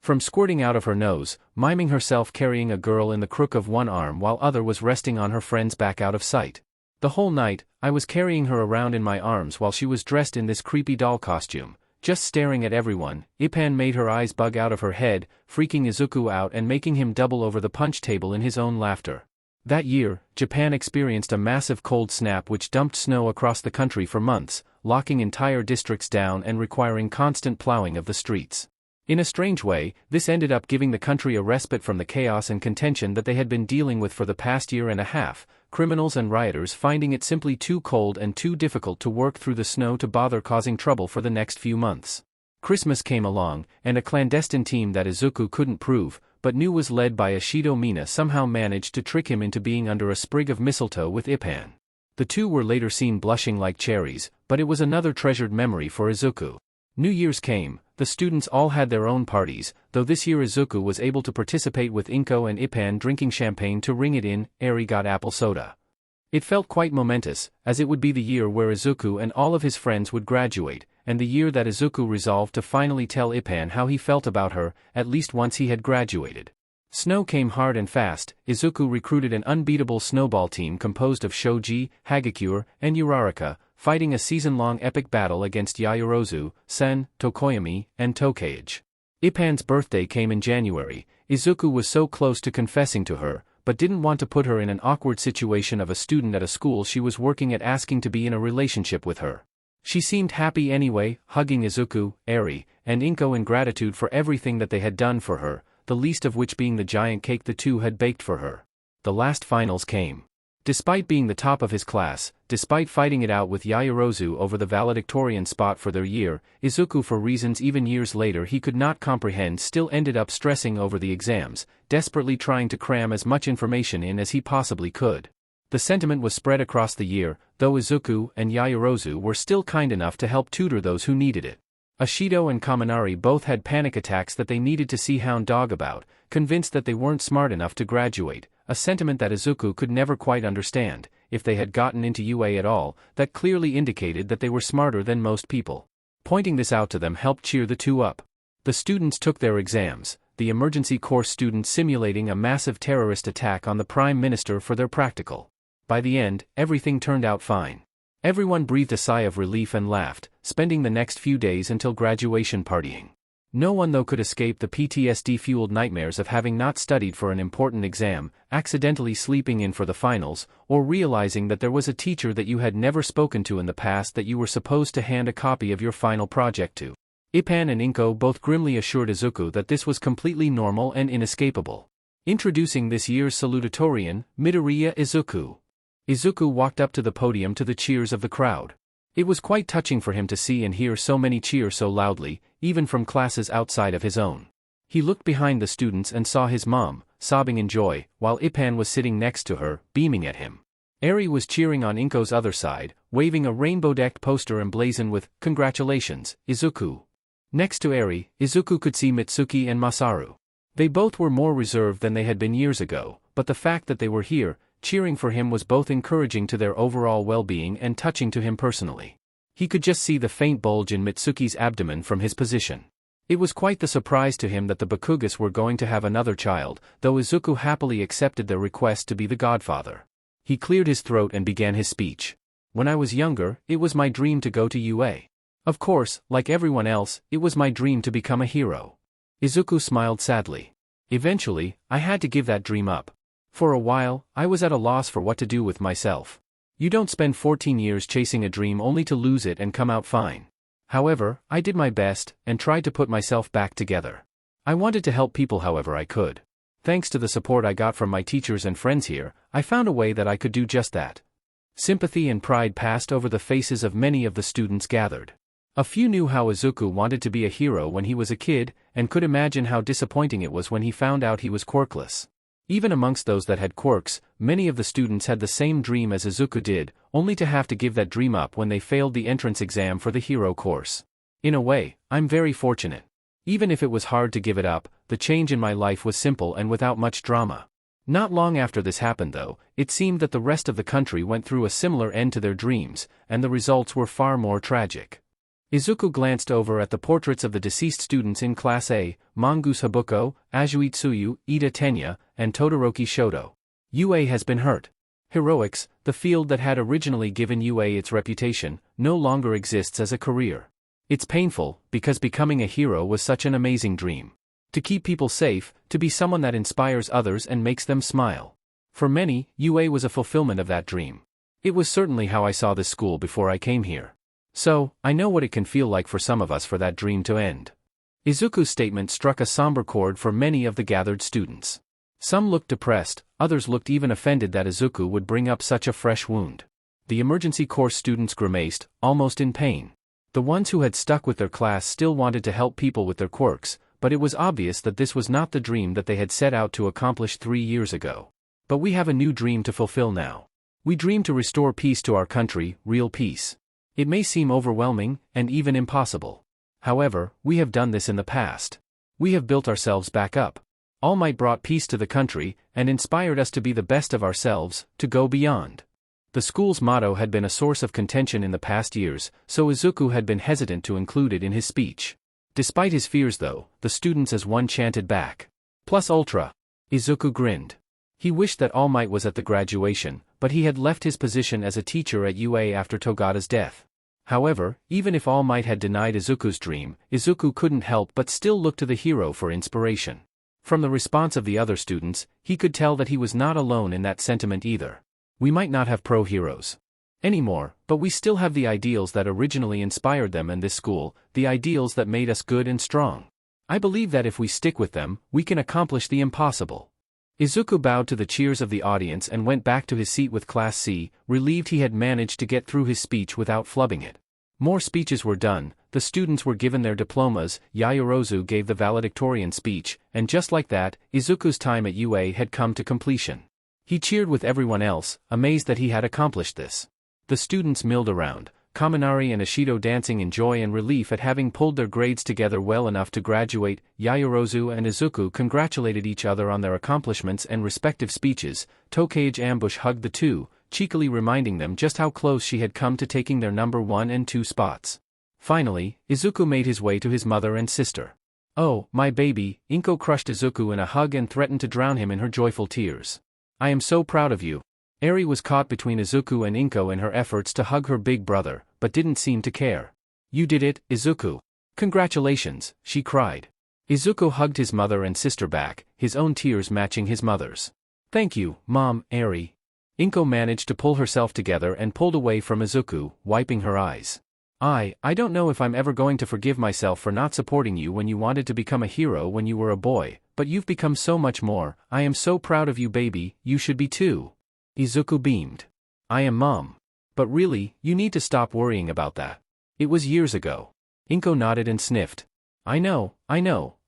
from squirting out of her nose, miming herself carrying a girl in the crook of one arm while other was resting on her friend's back out of sight. The whole night, I was carrying her around in my arms while she was dressed in this creepy doll costume, just staring at everyone. Ipan made her eyes bug out of her head, freaking Izuku out and making him double over the punch table in his own laughter. That year, Japan experienced a massive cold snap which dumped snow across the country for months, locking entire districts down and requiring constant plowing of the streets. In a strange way, this ended up giving the country a respite from the chaos and contention that they had been dealing with for the past year and a half, criminals and rioters finding it simply too cold and too difficult to work through the snow to bother causing trouble for the next few months. Christmas came along, and a clandestine team that Izuku couldn't prove, but knew was led by Ashido Mina somehow managed to trick him into being under a sprig of mistletoe with Ipan. The two were later seen blushing like cherries, but it was another treasured memory for Izuku. New Year's came, the students all had their own parties, though this year Izuku was able to participate with Inko and Ipan drinking champagne to ring it in. Eri got apple soda. It felt quite momentous, as it would be the year where Izuku and all of his friends would graduate, and the year that Izuku resolved to finally tell Ipan how he felt about her, at least once he had graduated. Snow came hard and fast. Izuku recruited an unbeatable snowball team composed of Shoji, Hagakure, and Uraraka, fighting a season-long epic battle against Yaoyorozu, Sen, Tokoyami, and Tokage. Ipan's birthday came in January. Izuku was so close to confessing to her, but didn't want to put her in an awkward situation of a student at a school she was working at asking to be in a relationship with her. She seemed happy anyway, hugging Izuku, Eri, and Inko in gratitude for everything that they had done for her, the least of which being the giant cake the two had baked for her. The last finals came. Despite being the top of his class, despite fighting it out with Yaoyorozu over the valedictorian spot for their year, Izuku for reasons even years later he could not comprehend still ended up stressing over the exams, desperately trying to cram as much information in as he possibly could. The sentiment was spread across the year, though Izuku and Yaoyorozu were still kind enough to help tutor those who needed it. Ashido and Kaminari both had panic attacks that they needed to see Hound Dog about, convinced that they weren't smart enough to graduate, a sentiment that Izuku could never quite understand. If they had gotten into UA at all, that clearly indicated that they were smarter than most people. Pointing this out to them helped cheer the two up. The students took their exams, the emergency course students simulating a massive terrorist attack on the Prime Minister for their practical. By the end, everything turned out fine. Everyone breathed a sigh of relief and laughed, spending the next few days until graduation partying. No one though could escape the PTSD-fueled nightmares of having not studied for an important exam, accidentally sleeping in for the finals, or realizing that there was a teacher that you had never spoken to in the past that you were supposed to hand a copy of your final project to. Ipan and Inko both grimly assured Izuku that this was completely normal and inescapable. Introducing this year's salutatorian, Midoriya Izuku. Izuku walked up to the podium to the cheers of the crowd. It was quite touching for him to see and hear so many cheer so loudly, even from classes outside of his own. He looked behind the students and saw his mom, sobbing in joy, while Ipan was sitting next to her, beaming at him. Eri was cheering on Inko's other side, waving a rainbow-decked poster emblazoned with, "Congratulations, Izuku." Next to Eri, Izuku could see Mitsuki and Masaru. They both were more reserved than they had been years ago, but the fact that they were here, cheering for him was both encouraging to their overall well-being and touching to him personally. He could just see the faint bulge in Mitsuki's abdomen from his position. It was quite the surprise to him that the Bakugas were going to have another child, though Izuku happily accepted their request to be the godfather. He cleared his throat and began his speech. "When I was younger, it was my dream to go to UA. Of course, like everyone else, it was my dream to become a hero." Izuku smiled sadly. "Eventually, I had to give that dream up. For a while, I was at a loss for what to do with myself. You don't spend 14 years chasing a dream only to lose it and come out fine. However, I did my best, and tried to put myself back together. I wanted to help people however I could. Thanks to the support I got from my teachers and friends here, I found a way that I could do just that." Sympathy and pride passed over the faces of many of the students gathered. A few knew how Izuku wanted to be a hero when he was a kid, and could imagine how disappointing it was when he found out he was quirkless. Even amongst those that had quirks, many of the students had the same dream as Izuku did, only to have to give that dream up when they failed the entrance exam for the hero course. In a way, I'm very fortunate. Even if it was hard to give it up, the change in my life was simple and without much drama. Not long after this happened though, it seemed that the rest of the country went through a similar end to their dreams, and the results were far more tragic. Izuku glanced over at the portraits of the deceased students in Class A, Mongoose Habuko, Azuit Tsuyu, Ida Tenya, and Todoroki Shoto. UA has been hurt. Heroics, the field that had originally given UA its reputation, no longer exists as a career. It's painful, because becoming a hero was such an amazing dream. To keep people safe, to be someone that inspires others and makes them smile. For many, UA was a fulfillment of that dream. It was certainly how I saw this school before I came here. So, I know what it can feel like for some of us for that dream to end. Izuku's statement struck a somber chord for many of the gathered students. Some looked depressed, others looked even offended that Izuku would bring up such a fresh wound. The emergency course students grimaced, almost in pain. The ones who had stuck with their class still wanted to help people with their quirks, but it was obvious that this was not the dream that they had set out to accomplish 3 years ago. But we have a new dream to fulfill now. We dream to restore peace to our country, real peace. It may seem overwhelming, and even impossible. However, we have done this in the past. We have built ourselves back up. All Might brought peace to the country, and inspired us to be the best of ourselves, to go beyond. The school's motto had been a source of contention in the past years, so Izuku had been hesitant to include it in his speech. Despite his fears though, the students as one chanted back. Plus Ultra. Izuku grinned. He wished that All Might was at the graduation, but he had left his position as a teacher at UA after Togata's death. However, even if All Might had denied Izuku's dream, Izuku couldn't help but still look to the hero for inspiration. From the response of the other students, he could tell that he was not alone in that sentiment either. We might not have pro-heroes anymore, but we still have the ideals that originally inspired them and this school, the ideals that made us good and strong. I believe that if we stick with them, we can accomplish the impossible. Izuku bowed to the cheers of the audience and went back to his seat with Class C, relieved he had managed to get through his speech without flubbing it. More speeches were done, the students were given their diplomas, Yaoyorozu gave the valedictorian speech, and just like that, Izuku's time at UA had come to completion. He cheered with everyone else, amazed that he had accomplished this. The students milled around, Kaminari and Ishido dancing in joy and relief at having pulled their grades together well enough to graduate. Yaoyorozu and Izuku congratulated each other on their accomplishments and respective speeches. Tokage Ambush hugged the two, cheekily reminding them just how close she had come to taking their number 1 and 2 spots. Finally, Izuku made his way to his mother and sister. "Oh, my baby," Inko crushed Izuku in a hug and threatened to drown him in her joyful tears. "I am so proud of you." Eri was caught between Izuku and Inko in her efforts to hug her big brother, but didn't seem to care. "You did it, Izuku. Congratulations," she cried. Izuku hugged his mother and sister back, his own tears matching his mother's. "Thank you, Mom, Eri." Inko managed to pull herself together and pulled away from Izuku, wiping her eyes. I don't know if I'm ever going to forgive myself for not supporting you when you wanted to become a hero when you were a boy, but you've become so much more. I am so proud of you, baby, you should be too." Izuku beamed. "I am, Mom. But really, you need to stop worrying about that. It was years ago." Inko nodded and sniffed. I know,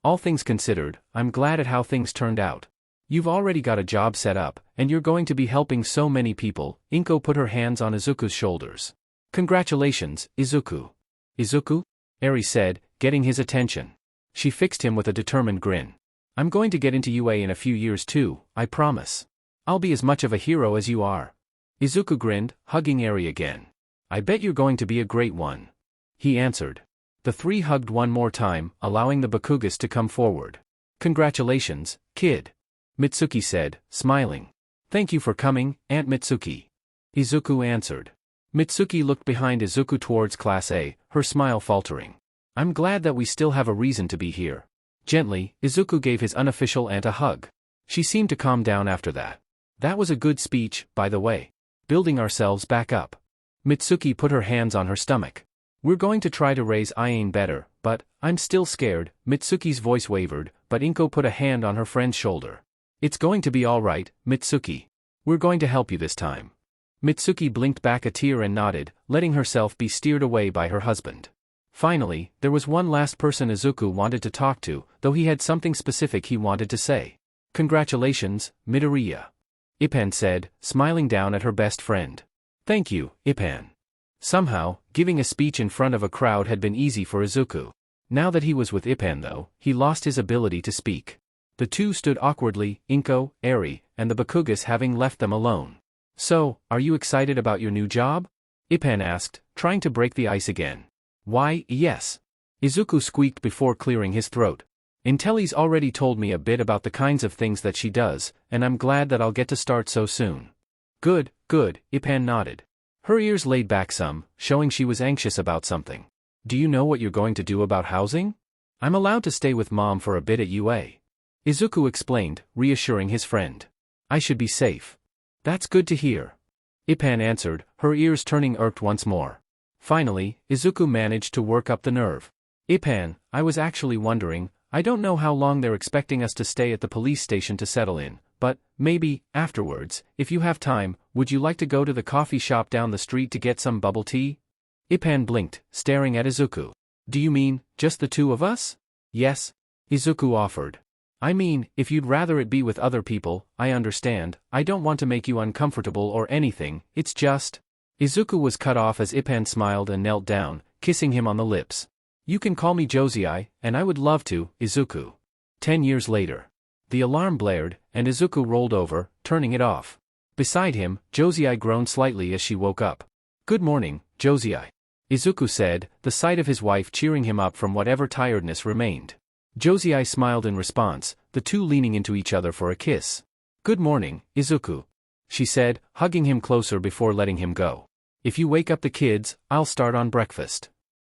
all things considered, I'm glad at how things turned out. You've already got a job set up, and you're going to be helping so many people." Inko put her hands on Izuku's shoulders. "Congratulations, Izuku." "Izuku?" Eri said, getting his attention. She fixed him with a determined grin. "I'm going to get into UA in a few years too, I promise. I'll be as much of a hero as you are." Izuku grinned, hugging Eri again. "I bet you're going to be a great one," he answered. The three hugged one more time, allowing the Bakugas to come forward. "Congratulations, kid," Mitsuki said, smiling. "Thank you for coming, Aunt Mitsuki," Izuku answered. Mitsuki looked behind Izuku towards Class A, her smile faltering. "I'm glad that we still have a reason to be here." Gently, Izuku gave his unofficial aunt a hug. She seemed to calm down after that. "That was a good speech, by the way. Building ourselves back up." Mitsuki put her hands on her stomach. "We're going to try to raise Iane better, but I'm still scared." Mitsuki's voice wavered, but Inko put a hand on her friend's shoulder. "It's going to be all right, Mitsuki. We're going to help you this time." Mitsuki blinked back a tear and nodded, letting herself be steered away by her husband. Finally, there was one last person Izuku wanted to talk to, though he had something specific he wanted to say. "Congratulations, Midoriya," Ippen said, smiling down at her best friend. "Thank you, Ippen." Somehow, giving a speech in front of a crowd had been easy for Izuku. Now that he was with Ippen though, he lost his ability to speak. The two stood awkwardly, Inko, Eri, and the Bakugas having left them alone. "So, are you excited about your new job?" Ippen asked, trying to break the ice again. "Why, yes," Izuku squeaked before clearing his throat. "Intelli's already told me a bit about the kinds of things that she does, and I'm glad that I'll get to start so soon." Good, Ippen nodded. Her ears laid back some, showing she was anxious about something. "Do you know what you're going to do about housing?" "I'm allowed to stay with Mom for a bit at UA," Izuku explained, reassuring his friend. "I should be safe." "That's good to hear," Ippen answered, her ears turning irked once more. Finally, Izuku managed to work up the nerve. "Ippen, I was actually wondering, I don't know how long they're expecting us to stay at the police station to settle in, but maybe, afterwards, if you have time, would you like to go to the coffee shop down the street to get some bubble tea?" Ippen blinked, staring at Izuku. "Do you mean, just the two of us?" "Yes," Izuku offered. "I mean, if you'd rather it be with other people, I understand. I don't want to make you uncomfortable or anything, it's just—" Izuku was cut off as Ippen smiled and knelt down, kissing him on the lips. "You can call me Josiai, and I would love to, Izuku." 10 years later. The alarm blared, and Izuku rolled over, turning it off. Beside him, Josiai groaned slightly as she woke up. "Good morning, Josiai," Izuku said, the sight of his wife cheering him up from whatever tiredness remained. Josiai smiled in response, the two leaning into each other for a kiss. "Good morning, Izuku," she said, hugging him closer before letting him go. "If you wake up the kids, I'll start on breakfast."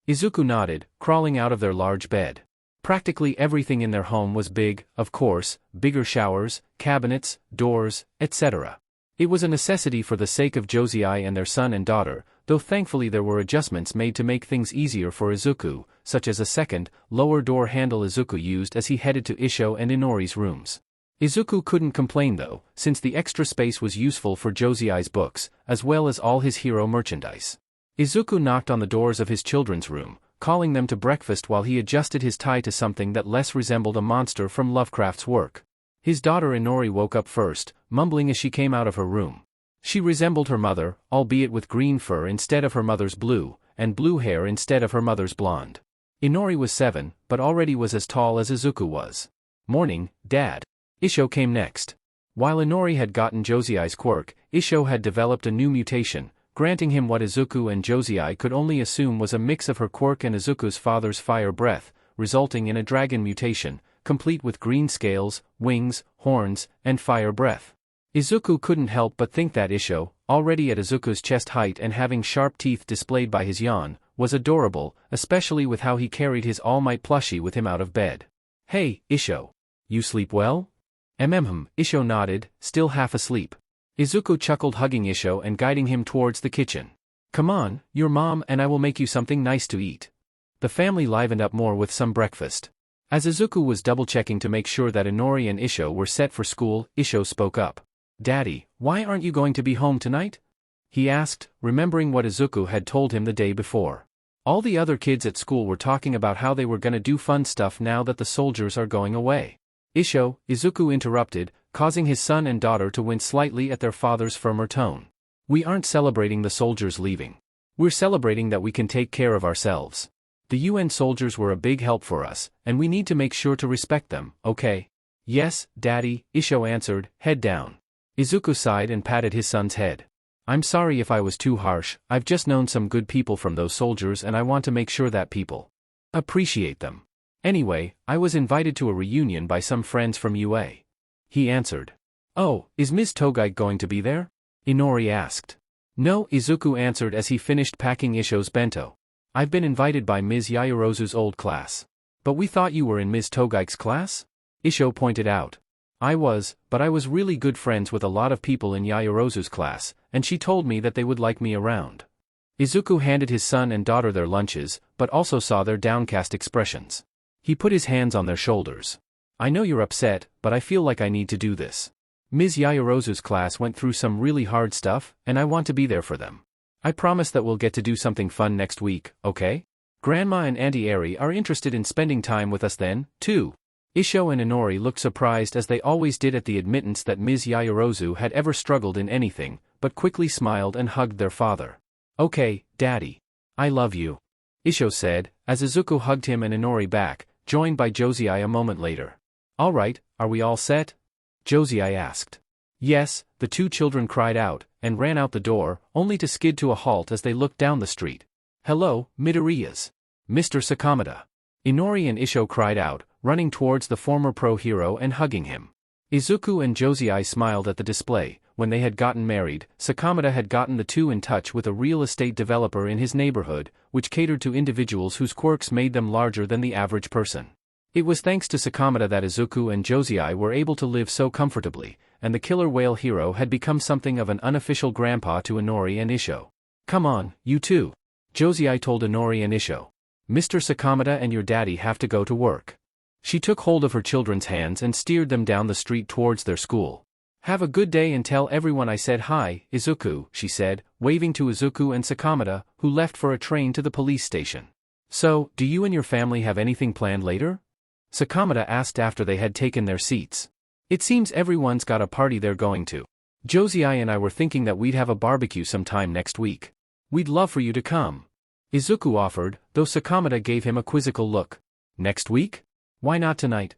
Izuku nodded, crawling out of their large bed. Practically everything in their home was big, of course, bigger showers, cabinets, doors, etc. It was a necessity for the sake of Josiai and their son and daughter, though thankfully there were adjustments made to make things easier for Izuku, such as a second, lower door handle Izuku used as he headed to Isho and Inori's rooms. Izuku couldn't complain though, since the extra space was useful for Josiai's books, as well as all his hero merchandise. Izuku knocked on the doors of his children's room, calling them to breakfast while he adjusted his tie to something that less resembled a monster from Lovecraft's work. His daughter Inori woke up first, mumbling as she came out of her room. She resembled her mother, albeit with green fur instead of her mother's blue, and blue hair instead of her mother's blonde. Inori was 7, but already was as tall as Izuku was. "Morning, Dad." Isho came next. While Inori had gotten Josiai's quirk, Isho had developed a new mutation, granting him what Izuku and Josiai could only assume was a mix of her quirk and Izuku's father's fire breath, resulting in a dragon mutation, complete with green scales, wings, horns, and fire breath. Izuku couldn't help but think that Isho, already at Izuku's chest height and having sharp teeth displayed by his yawn, was adorable, especially with how he carried his All Might plushie with him out of bed. "Hey, Isho. You sleep well?" Isho nodded, still half asleep. Izuku chuckled, hugging Isho and guiding him towards the kitchen. "Come on, your mom and I will make you something nice to eat." The family livened up more with some breakfast. As Izuku was double-checking to make sure that Inori and Isho were set for school, Isho spoke up. "Daddy, why aren't you going to be home tonight?" he asked, remembering what Izuku had told him the day before. All the other kids at school were talking about how they were gonna do fun stuff now that the soldiers are going away. Izuku interrupted, causing his son and daughter to wince slightly at their father's firmer tone. We aren't celebrating the soldiers leaving. We're celebrating that we can take care of ourselves. The UN soldiers were a big help for us, and we need to make sure to respect them, okay? Yes, Daddy, Isho answered, head down. Izuku sighed and patted his son's head. I'm sorry if I was too harsh, I've just known some good people from those soldiers and I want to make sure that people appreciate them. Anyway, I was invited to a reunion by some friends from UA. He answered. Oh, is Ms. Togai going to be there? Inori asked. No, Izuku answered as he finished packing Isho's bento. I've been invited by Ms. Yaoyorozu's old class. But we thought you were in Ms. Togai's class? Isho pointed out. I was, but I was really good friends with a lot of people in Yaoyorozu's class, and she told me that they would like me around. Izuku handed his son and daughter their lunches, but also saw their downcast expressions. He put his hands on their shoulders. I know you're upset, but I feel like I need to do this. Ms. Yaoyorozu's class went through some really hard stuff, and I want to be there for them. I promise that we'll get to do something fun next week, okay? Grandma and Auntie Eri are interested in spending time with us then, too. Isho and Inori looked surprised as they always did at the admittance that Ms. Yaoyorozu had ever struggled in anything, but quickly smiled and hugged their father. Okay, Daddy. I love you. Isho said, as Izuku hugged him and Inori back, joined by Josiai a moment later. Alright, are we all set? Josiai asked. Yes, the two children cried out, and ran out the door, only to skid to a halt as they looked down the street. Hello, Midoriyas. Mr. Sakamata. Inori and Isho cried out, running towards the former pro-hero and hugging him. Izuku and Josiai smiled at the display. When they had gotten married, Sakamata had gotten the two in touch with a real estate developer in his neighborhood, which catered to individuals whose quirks made them larger than the average person. It was thanks to Sakamata that Izuku and Josiai were able to live so comfortably, and the killer whale hero had become something of an unofficial grandpa to Inori and Isho. Come on, you two. Josiai told Inori and Isho. Mr. Sakamata and your daddy have to go to work. She took hold of her children's hands and steered them down the street towards their school. Have a good day and tell everyone I said hi, Izuku, she said, waving to Izuku and Sakamata, who left for a train to the police station. So, do you and your family have anything planned later? Sakamata asked after they had taken their seats. It seems everyone's got a party they're going to. Josiai and I were thinking that we'd have a barbecue sometime next week. We'd love for you to come. Izuku offered, though Sakamata gave him a quizzical look. Next week? Why not tonight?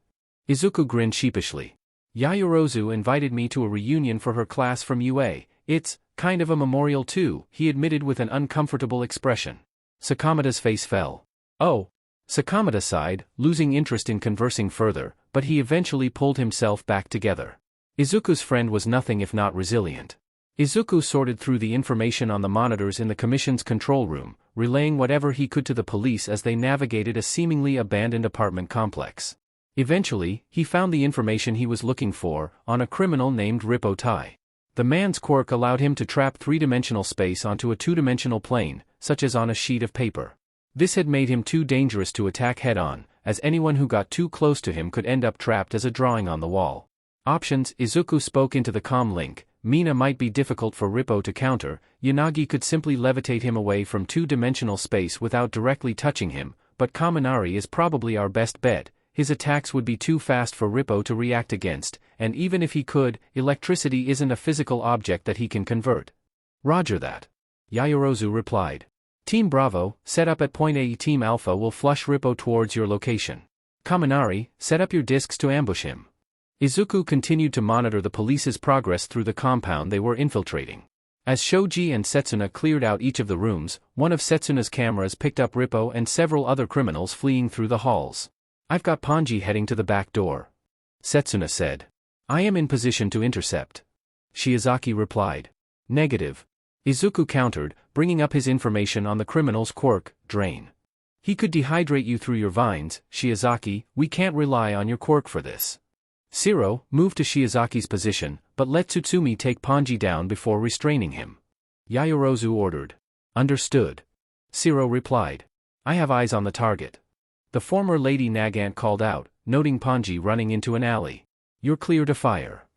Izuku grinned sheepishly. Yaoyorozu invited me to a reunion for her class from UA. It's kind of a memorial too, he admitted with an uncomfortable expression. Sakamata's face fell. Oh. Sakamata sighed, losing interest in conversing further, but he eventually pulled himself back together. Izuku's friend was nothing if not resilient. Izuku sorted through the information on the monitors in the commission's control room, relaying whatever he could to the police as they navigated a seemingly abandoned apartment complex. Eventually, he found the information he was looking for, on a criminal named Rippo Tai. The man's quirk allowed him to trap three-dimensional space onto a two-dimensional plane, such as on a sheet of paper. This had made him too dangerous to attack head-on, as anyone who got too close to him could end up trapped as a drawing on the wall. Options. Izuku spoke into the comm link. Mina might be difficult for Rippo to counter. Yanagi could simply levitate him away from two-dimensional space without directly touching him, but Kaminari is probably our best bet. His attacks would be too fast for Rippo to react against, and even if he could, electricity isn't a physical object that he can convert. Roger that. Yaoyorozu replied. Team Bravo, set up at point A. Team Alpha will flush Rippo towards your location. Kaminari, set up your discs to ambush him. Izuku continued to monitor the police's progress through the compound they were infiltrating. As Shoji and Setsuna cleared out each of the rooms, one of Setsuna's cameras picked up Rippo and several other criminals fleeing through the halls. I've got Ponji heading to the back door. Setsuna said. I am in position to intercept. Shiozaki replied. Negative. Izuku countered, bringing up his information on the criminal's quirk, Drain. He could dehydrate you through your vines, Shiozaki, we can't rely on your quirk for this. Shiro, move to Shiozaki's position, but let Tsutsumi take Ponji down before restraining him. Yaoyorozu ordered. Understood. Shiro replied. I have eyes on the target. The former Lady Nagant called out, noting Ponji running into an alley. You're clear to fire.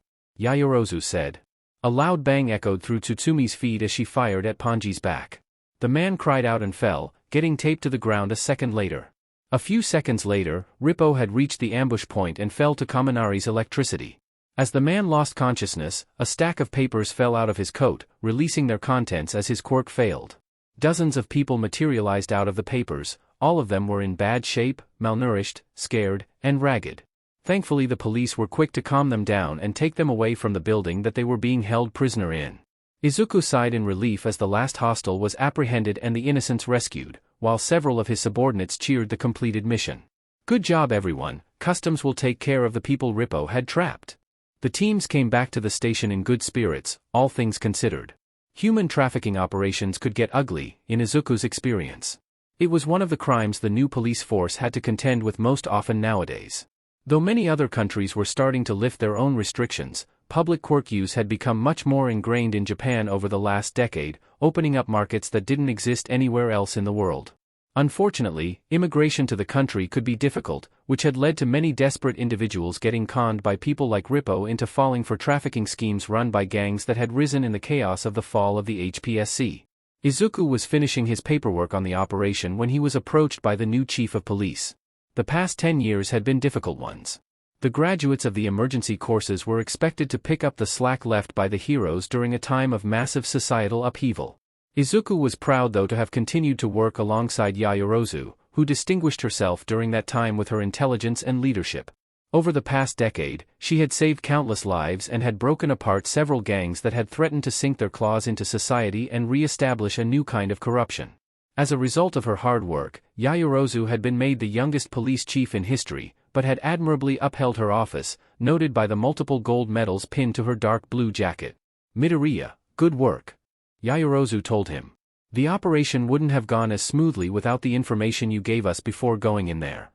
Yaoyorozu said. A loud bang echoed through Tsutsumi's feet as she fired at Ponji's back. The man cried out and fell, getting taped to the ground a second later. A few seconds later, Rippo had reached the ambush point and fell to Kaminari's electricity. As the man lost consciousness, a stack of papers fell out of his coat, releasing their contents as his quirk failed. Dozens of people materialized out of the papers. All of them were in bad shape, malnourished, scared, and ragged. Thankfully the police were quick to calm them down and take them away from the building that they were being held prisoner in. Izuku sighed in relief as the last hostile was apprehended and the innocents rescued, while several of his subordinates cheered the completed mission. Good job everyone, customs will take care of the people Rippo had trapped. The teams came back to the station in good spirits, all things considered. Human trafficking operations could get ugly, in Izuku's experience. It was one of the crimes the new police force had to contend with most often nowadays. Though many other countries were starting to lift their own restrictions, public quirk use had become much more ingrained in Japan over the last decade, opening up markets that didn't exist anywhere else in the world. Unfortunately, immigration to the country could be difficult, which had led to many desperate individuals getting conned by people like Rippo into falling for trafficking schemes run by gangs that had risen in the chaos of the fall of the HPSC. Izuku was finishing his paperwork on the operation when he was approached by the new chief of police. The past 10 years had been difficult ones. The graduates of the emergency courses were expected to pick up the slack left by the heroes during a time of massive societal upheaval. Izuku was proud though to have continued to work alongside Yaoyorozu, who distinguished herself during that time with her intelligence and leadership. Over the past decade, she had saved countless lives and had broken apart several gangs that had threatened to sink their claws into society and re-establish a new kind of corruption. As a result of her hard work, Yaoyorozu had been made the youngest police chief in history, but had admirably upheld her office, noted by the multiple gold medals pinned to her dark blue jacket. Midoriya, good work. Yaoyorozu told him. The operation wouldn't have gone as smoothly without the information you gave us before going in there.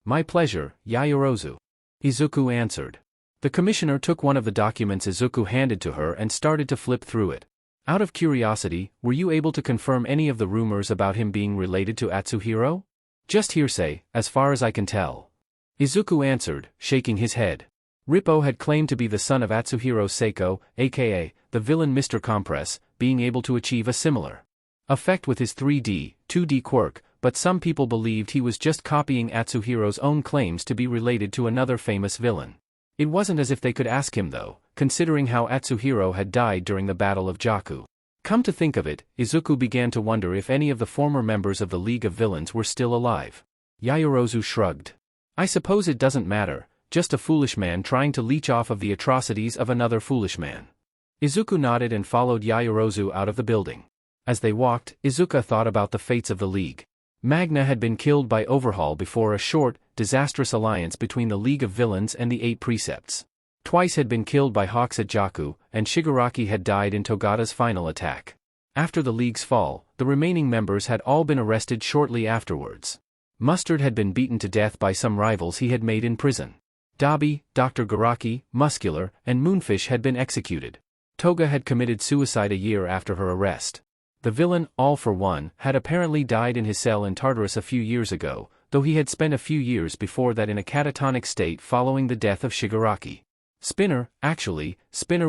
My pleasure, Yaoyorozu. Izuku answered. The commissioner took one of the documents Izuku handed to her and started to flip through it. Out of curiosity, were you able to confirm any of the rumors about him being related to Atsuhiro? Just hearsay, as far as I can tell. Izuku answered, shaking his head. Rippo had claimed to be the son of Atsuhiro Seiko, aka the villain Mr. Compress, being able to achieve a similar effect with his 3D, 2D quirk, but some people believed he was just copying Atsuhiro's own claims to be related to another famous villain. It wasn't as if they could ask him though, considering how Atsuhiro had died during the Battle of Jakku. Come to think of it, Izuku began to wonder if any of the former members of the League of Villains were still alive. Yaoyorozu shrugged. I suppose it doesn't matter, just a foolish man trying to leech off of the atrocities of another foolish man. Izuku nodded and followed Yaoyorozu out of the building. As they walked, Izuku thought about the fates of the League. Magna had been killed by Overhaul before a short, disastrous alliance between the League of Villains and the Eight Precepts. Twice had been killed by Hawks at Jakku, and Shigaraki had died in Togata's final attack. After the League's fall, the remaining members had all been arrested shortly afterwards. Mustard had been beaten to death by some rivals he had made in prison. Dabi, Dr. Garaki, Muscular, and Moonfish had been executed. Toga had committed suicide a year after her arrest. The villain, All for One, had apparently died in his cell in Tartarus a few years ago, though he had spent a few years before that in a catatonic state following the death of Shigaraki. Spinner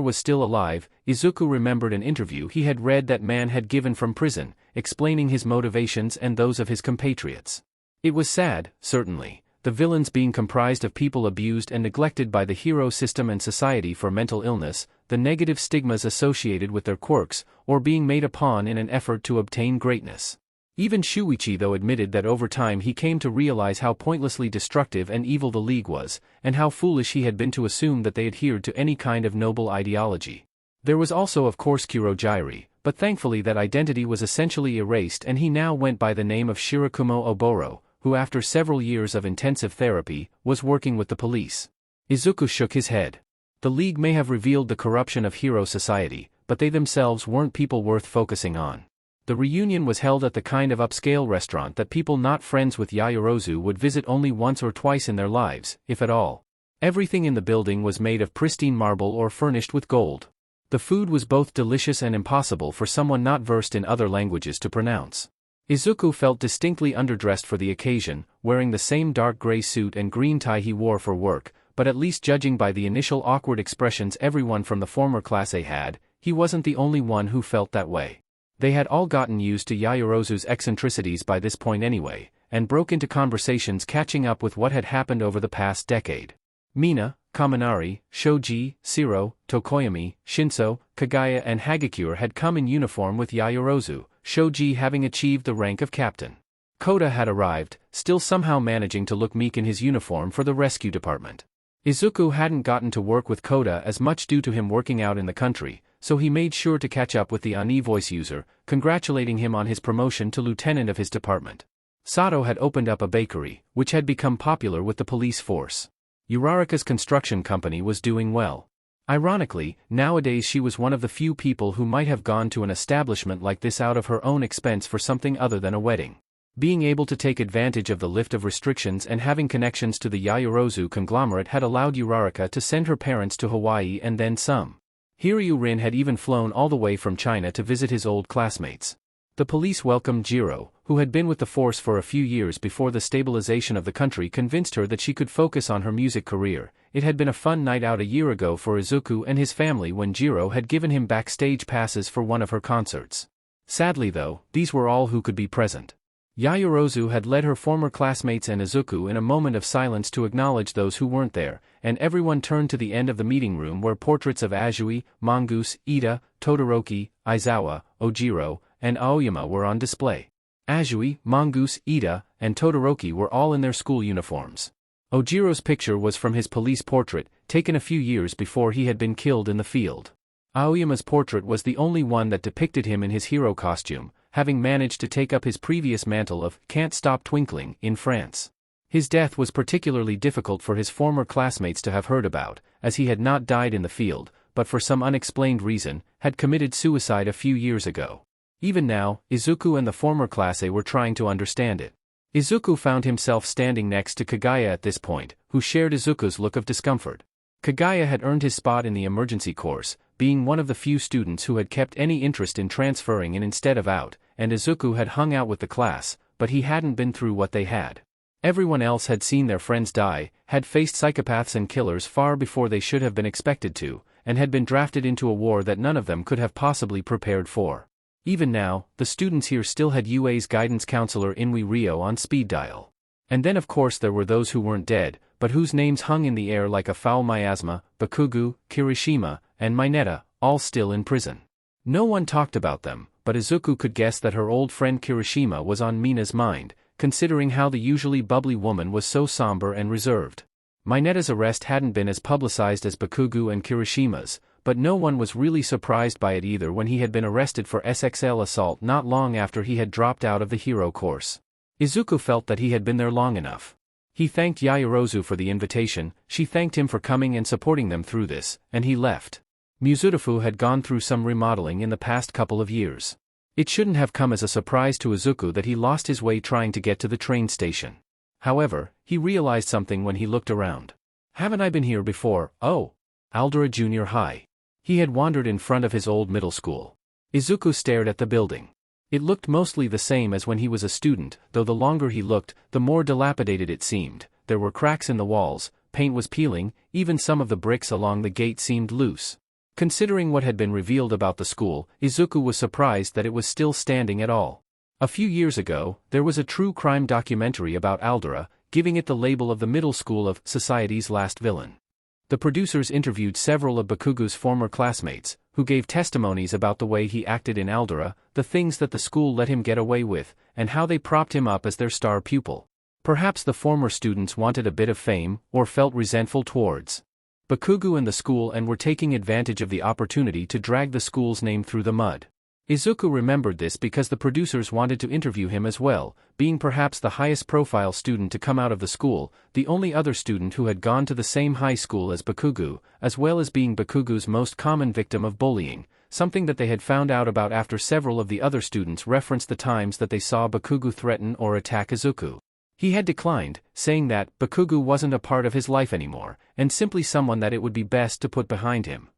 was still alive. Izuku remembered an interview he had read that man had given from prison, explaining his motivations and those of his compatriots. It was sad, certainly, the villains being comprised of people abused and neglected by the hero system and society for mental illness, the negative stigmas associated with their quirks, or being made a pawn in an effort to obtain greatness. Even Shuichi though admitted that over time he came to realize how pointlessly destructive and evil the League was, and how foolish he had been to assume that they adhered to any kind of noble ideology. There was also of course Kurojairi, but thankfully that identity was essentially erased and he now went by the name of Shirakumo Oboro, who after several years of intensive therapy, was working with the police. Izuku shook his head. The League may have revealed the corruption of hero society, but they themselves weren't people worth focusing on. The reunion was held at the kind of upscale restaurant that people not friends with Yaoyorozu would visit only once or twice in their lives, if at all. Everything in the building was made of pristine marble or furnished with gold. The food was both delicious and impossible for someone not versed in other languages to pronounce. Izuku felt distinctly underdressed for the occasion, wearing the same dark gray suit and green tie he wore for work, but at least judging by the initial awkward expressions everyone from the former class A had, he wasn't the only one who felt that way. They had all gotten used to Yaoyorozu's eccentricities by this point anyway, and broke into conversations catching up with what had happened over the past decade. Mina, Kaminari, Shoji, Shiro, Tokoyami, Shinso, Kagaya and Hagakure had come in uniform with Yaoyorozu, Shoji having achieved the rank of captain. Koda had arrived, still somehow managing to look meek in his uniform for the rescue department. Izuku hadn't gotten to work with Koda as much due to him working out in the country, so he made sure to catch up with the Ani voice user, congratulating him on his promotion to lieutenant of his department. Sato had opened up a bakery, which had become popular with the police force. Uraraka's construction company was doing well. Ironically, nowadays she was one of the few people who might have gone to an establishment like this out of her own expense for something other than a wedding. Being able to take advantage of the lift of restrictions and having connections to the Yaoyorozu conglomerate had allowed Uraraka to send her parents to Hawaii and then some. Hiryu-rin had even flown all the way from China to visit his old classmates. The police welcomed Jiro, who had been with the force for a few years before the stabilization of the country convinced her that she could focus on her music career. It had been a fun night out a year ago for Izuku and his family when Jiro had given him backstage passes for one of her concerts. Sadly though, these were all who could be present. Yaoyorozu had led her former classmates and Izuku in a moment of silence to acknowledge those who weren't there, and everyone turned to the end of the meeting room where portraits of Azui, Mongoose, Ida, Todoroki, Aizawa, Ojiro, and Aoyama were on display. Azui, Mongoose, Ida, and Todoroki were all in their school uniforms. Ojiro's picture was from his police portrait, taken a few years before he had been killed in the field. Aoyama's portrait was the only one that depicted him in his hero costume, having managed to take up his previous mantle of "Can't Stop Twinkling" in France. His death was particularly difficult for his former classmates to have heard about, as he had not died in the field, but for some unexplained reason, had committed suicide a few years ago. Even now, Izuku and the former class A were trying to understand it. Izuku found himself standing next to Kagaya at this point, who shared Izuku's look of discomfort. Kagaya had earned his spot in the emergency course, being one of the few students who had kept any interest in transferring in instead of out, and Izuku had hung out with the class, but he hadn't been through what they had. Everyone else had seen their friends die, had faced psychopaths and killers far before they should have been expected to, and had been drafted into a war that none of them could have possibly prepared for. Even now, the students here still had UA's guidance counselor Inui Ryo on speed dial. And then of course there were those who weren't dead, but whose names hung in the air like a foul miasma: Bakugu, Kirishima, and Mineta, all still in prison. No one talked about them, but Izuku could guess that her old friend Kirishima was on Mina's mind, considering how the usually bubbly woman was so somber and reserved. Mineta's arrest hadn't been as publicized as Bakugu and Kirishima's, but no one was really surprised by it either when he had been arrested for SXL assault not long after he had dropped out of the hero course. Izuku felt that he had been there long enough. He thanked Yaoyorozu for the invitation, she thanked him for coming and supporting them through this, and he left. Muzutafu had gone through some remodeling in the past couple of years. It shouldn't have come as a surprise to Izuku that he lost his way trying to get to the train station. However, he realized something when he looked around. Haven't I been here before? Oh! Aldera Junior High. He had wandered in front of his old middle school. Izuku stared at the building. It looked mostly the same as when he was a student, though the longer he looked, the more dilapidated it seemed. There were cracks in the walls, paint was peeling, even some of the bricks along the gate seemed loose. Considering what had been revealed about the school, Izuku was surprised that it was still standing at all. A few years ago, there was a true crime documentary about Aldera, giving it the label of the middle school of society's last villain. The producers interviewed several of Bakugu's former classmates, who gave testimonies about the way he acted in Aldera, the things that the school let him get away with, and how they propped him up as their star pupil. Perhaps the former students wanted a bit of fame, or felt resentful towards Bakugu and the school and were taking advantage of the opportunity to drag the school's name through the mud. Izuku remembered this because the producers wanted to interview him as well, being perhaps the highest profile student to come out of the school, the only other student who had gone to the same high school as Bakugu, as well as being Bakugu's most common victim of bullying, something that they had found out about after several of the other students referenced the times that they saw Bakugu threaten or attack Izuku. He had declined, saying that Bakugu wasn't a part of his life anymore, and simply someone that it would be best to put behind him.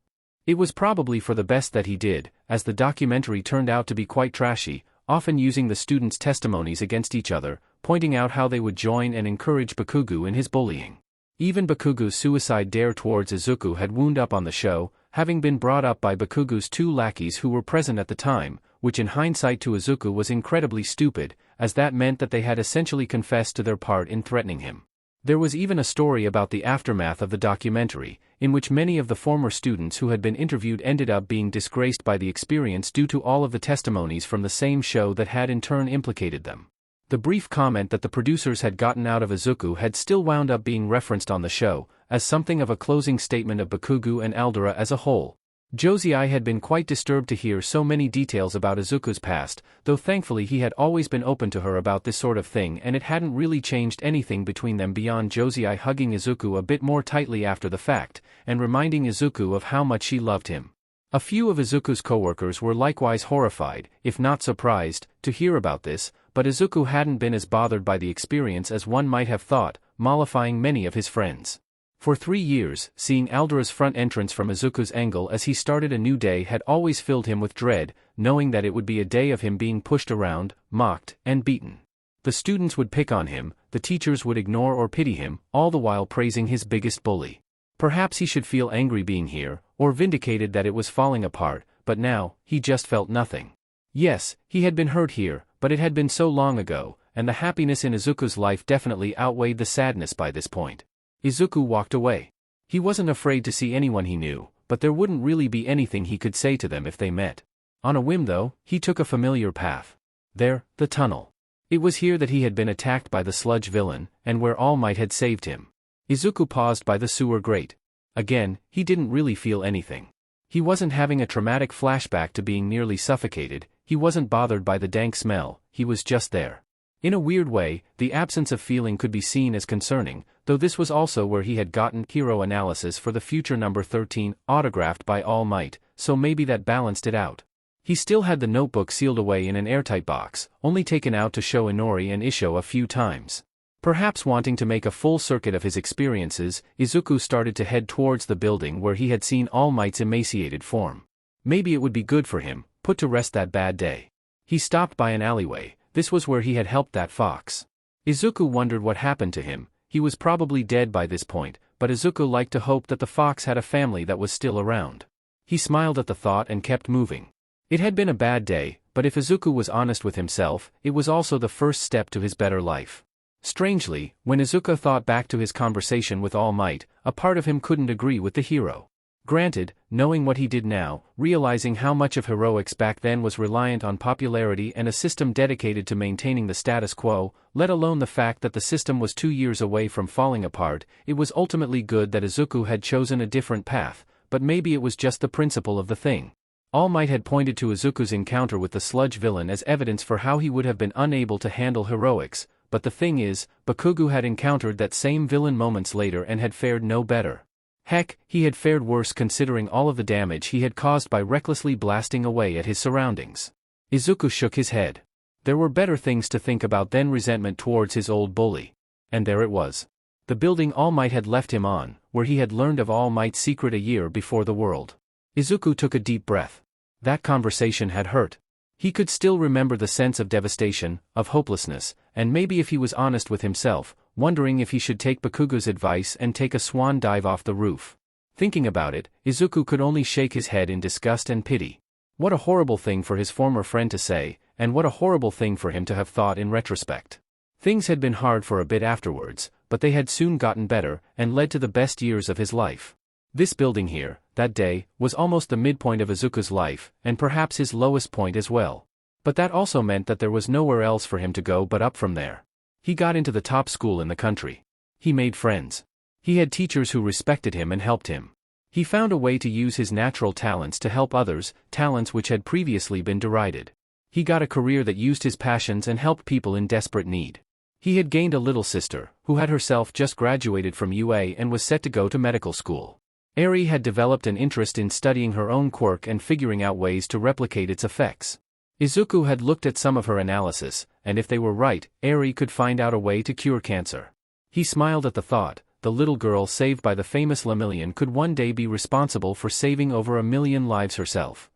It was probably for the best that he did, as the documentary turned out to be quite trashy, often using the students' testimonies against each other, pointing out how they would join and encourage Bakugu in his bullying. Even Bakugu's suicide dare towards Izuku had wound up on the show, having been brought up by Bakugu's two lackeys who were present at the time, which in hindsight to Izuku was incredibly stupid, as that meant that they had essentially confessed to their part in threatening him. There was even a story about the aftermath of the documentary, in which many of the former students who had been interviewed ended up being disgraced by the experience due to all of the testimonies from the same show that had in turn implicated them. The brief comment that the producers had gotten out of Izuku had still wound up being referenced on the show, as something of a closing statement of Bakugo and Aldera as a whole. Josei had been quite disturbed to hear so many details about Izuku's past, though thankfully he had always been open to her about this sort of thing and it hadn't really changed anything between them beyond Josei hugging Izuku a bit more tightly after the fact, and reminding Izuku of how much she loved him. A few of Izuku's coworkers were likewise horrified, if not surprised, to hear about this, but Izuku hadn't been as bothered by the experience as one might have thought, mollifying many of his friends. For 3 years, seeing Aldera's front entrance from Izuku's angle as he started a new day had always filled him with dread, knowing that it would be a day of him being pushed around, mocked, and beaten. The students would pick on him, the teachers would ignore or pity him, all the while praising his biggest bully. Perhaps he should feel angry being here, or vindicated that it was falling apart, but now, he just felt nothing. Yes, he had been hurt here, but it had been so long ago, and the happiness in Izuku's life definitely outweighed the sadness by this point. Izuku walked away. He wasn't afraid to see anyone he knew, but there wouldn't really be anything he could say to them if they met. On a whim though, he took a familiar path. There, the tunnel. It was here that he had been attacked by the sludge villain, and where All Might had saved him. Izuku paused by the sewer grate. Again, he didn't really feel anything. He wasn't having a traumatic flashback to being nearly suffocated, he wasn't bothered by the dank smell, he was just there. In a weird way, the absence of feeling could be seen as concerning, though this was also where he had gotten hero analysis for the future number 13, autographed by All Might, so maybe that balanced it out. He still had the notebook sealed away in an airtight box, only taken out to show Inori and Isho a few times. Perhaps wanting to make a full circuit of his experiences, Izuku started to head towards the building where he had seen All Might's emaciated form. Maybe it would be good for him, put to rest that bad day. He stopped by an alleyway. This was where he had helped that fox. Izuku wondered what happened to him. He was probably dead by this point, but Izuku liked to hope that the fox had a family that was still around. He smiled at the thought and kept moving. It had been a bad day, but if Izuku was honest with himself, it was also the first step to his better life. Strangely, when Izuku thought back to his conversation with All Might, a part of him couldn't agree with the hero. Granted, knowing what he did now, realizing how much of heroics back then was reliant on popularity and a system dedicated to maintaining the status quo, let alone the fact that the system was 2 years away from falling apart, it was ultimately good that Izuku had chosen a different path, but maybe it was just the principle of the thing. All Might had pointed to Izuku's encounter with the sludge villain as evidence for how he would have been unable to handle heroics, but the thing is, Bakugo had encountered that same villain moments later and had fared no better. Heck, he had fared worse considering all of the damage he had caused by recklessly blasting away at his surroundings. Izuku shook his head. There were better things to think about than resentment towards his old bully. And there it was. The building All Might had left him on, where he had learned of All Might's secret a year before the world. Izuku took a deep breath. That conversation had hurt. He could still remember the sense of devastation, of hopelessness, and maybe if he was honest with himself, wondering if he should take Bakugo's advice and take a swan dive off the roof. Thinking about it, Izuku could only shake his head in disgust and pity. What a horrible thing for his former friend to say, and what a horrible thing for him to have thought in retrospect. Things had been hard for a bit afterwards, but they had soon gotten better, and led to the best years of his life. This building here, that day, was almost the midpoint of Izuku's life, and perhaps his lowest point as well. But that also meant that there was nowhere else for him to go but up from there. He got into the top school in the country. He made friends. He had teachers who respected him and helped him. He found a way to use his natural talents to help others, talents which had previously been derided. He got a career that used his passions and helped people in desperate need. He had gained a little sister, who had herself just graduated from UA and was set to go to medical school. Eri had developed an interest in studying her own quirk and figuring out ways to replicate its effects. Izuku had looked at some of her analysis, and if they were right, Eri could find out a way to cure cancer. He smiled at the thought. The little girl saved by the famous Lemillion could one day be responsible for saving over 1 million lives herself.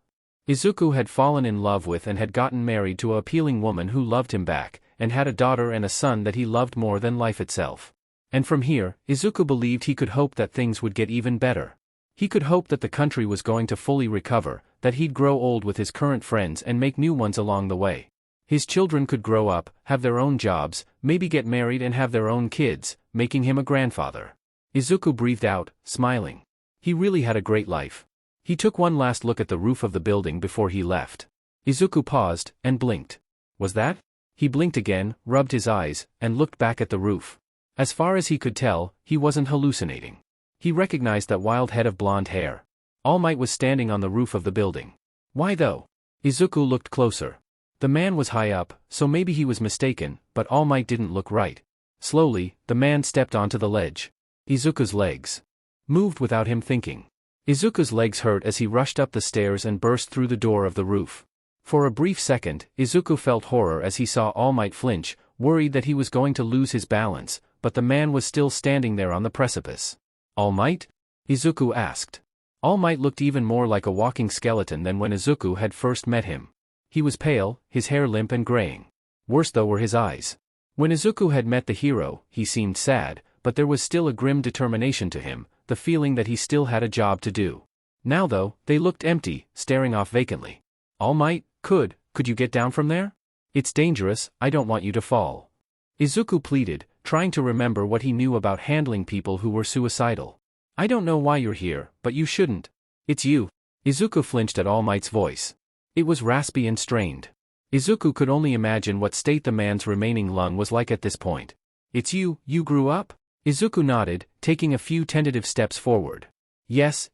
Izuku had fallen in love with and had gotten married to an appealing woman who loved him back, and had a daughter and a son that he loved more than life itself. And from here, Izuku believed he could hope that things would get even better. He could hope that the country was going to fully recover, that he'd grow old with his current friends and make new ones along the way. His children could grow up, have their own jobs, maybe get married and have their own kids, making him a grandfather. Izuku breathed out, smiling. He really had a great life. He took one last look at the roof of the building before he left. Izuku paused, and blinked. Was that? He blinked again, rubbed his eyes, and looked back at the roof. As far as he could tell, he wasn't hallucinating. He recognized that wild head of blonde hair. All Might was standing on the roof of the building. Why though? Izuku looked closer. The man was high up, so maybe he was mistaken, but All Might didn't look right. Slowly, the man stepped onto the ledge. Izuku's legs moved without him thinking. Izuku's legs hurt as he rushed up the stairs and burst through the door of the roof. For a brief second, Izuku felt horror as he saw All Might flinch, worried that he was going to lose his balance, but the man was still standing there on the precipice. All Might? Izuku asked. All Might looked even more like a walking skeleton than when Izuku had first met him. He was pale, his hair limp and graying. Worse though were his eyes. When Izuku had met the hero, he seemed sad, but there was still a grim determination to him, the feeling that he still had a job to do. Now though, they looked empty, staring off vacantly. All Might, could you get down from there? It's dangerous, I don't want you to fall. Izuku pleaded, trying to remember what he knew about handling people who were suicidal. I don't know why you're here, but you shouldn't. It's you. Izuku flinched at All Might's voice. It was raspy and strained. Izuku could only imagine what state the man's remaining lung was like at this point. It's you grew up? Izuku nodded, taking a few tentative steps forward. Yes,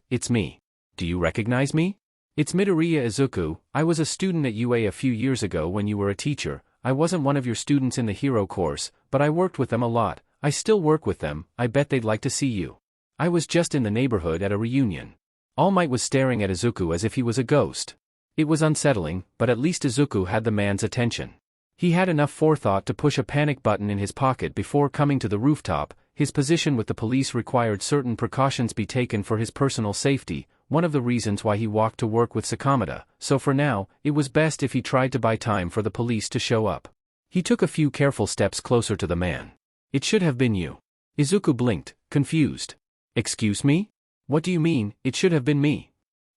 it's me. Do you recognize me? It's Midoriya Izuku. I was a student at UA a few years ago when you were a teacher. I wasn't one of your students in the hero course, but I worked with them a lot. I still work with them, I bet they'd like to see you. I was just in the neighborhood at a reunion. All Might was staring at Izuku as if he was a ghost. It was unsettling, but at least Izuku had the man's attention. He had enough forethought to push a panic button in his pocket before coming to the rooftop. His position with the police required certain precautions be taken for his personal safety, one of the reasons why he walked to work with Sakamata, so for now, it was best if he tried to buy time for the police to show up. He took a few careful steps closer to the man. It should have been you. Izuku blinked, confused. Excuse me? What do you mean, it should have been me?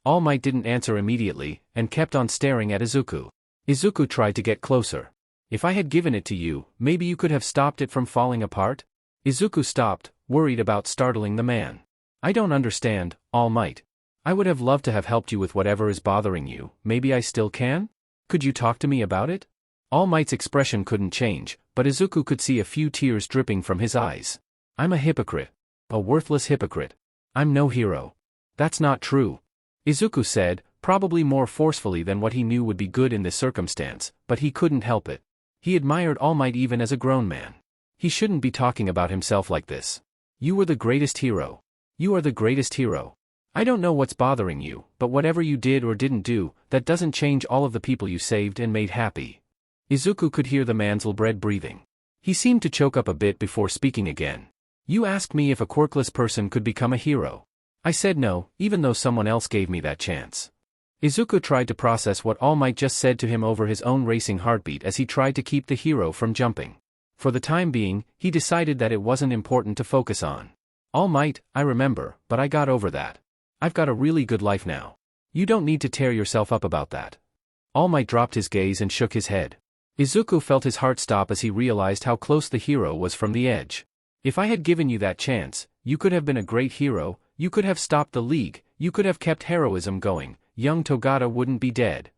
All Might didn't answer immediately, and kept on staring at Izuku. Izuku tried to get closer. If I had given it to you, maybe you could have stopped it from falling apart? Izuku stopped, worried about startling the man. I don't understand, All Might. I would have loved to have helped you with whatever is bothering you, maybe I still can? Could you talk to me about it? All Might's expression couldn't change, but Izuku could see a few tears dripping from his eyes. I'm a hypocrite. A worthless hypocrite. I'm no hero. That's not true. Izuku said, probably more forcefully than what he knew would be good in this circumstance, but he couldn't help it. He admired All Might even as a grown man. He shouldn't be talking about himself like this. You were the greatest hero. You are the greatest hero. I don't know what's bothering you, but whatever you did or didn't do, that doesn't change all of the people you saved and made happy. Izuku could hear the man's ill-bred breathing. He seemed to choke up a bit before speaking again. You asked me if a quirkless person could become a hero. I said no, even though someone else gave me that chance. Izuku tried to process what All Might just said to him over his own racing heartbeat as he tried to keep the hero from jumping. For the time being, he decided that it wasn't important to focus on. All Might, I remember, but I got over that. I've got a really good life now. You don't need to tear yourself up about that. All Might dropped his gaze and shook his head. Izuku felt his heart stop as he realized how close the hero was from the edge. If I had given you that chance, you could have been a great hero, you could have stopped the League, you could have kept heroism going, young Togata wouldn't be dead.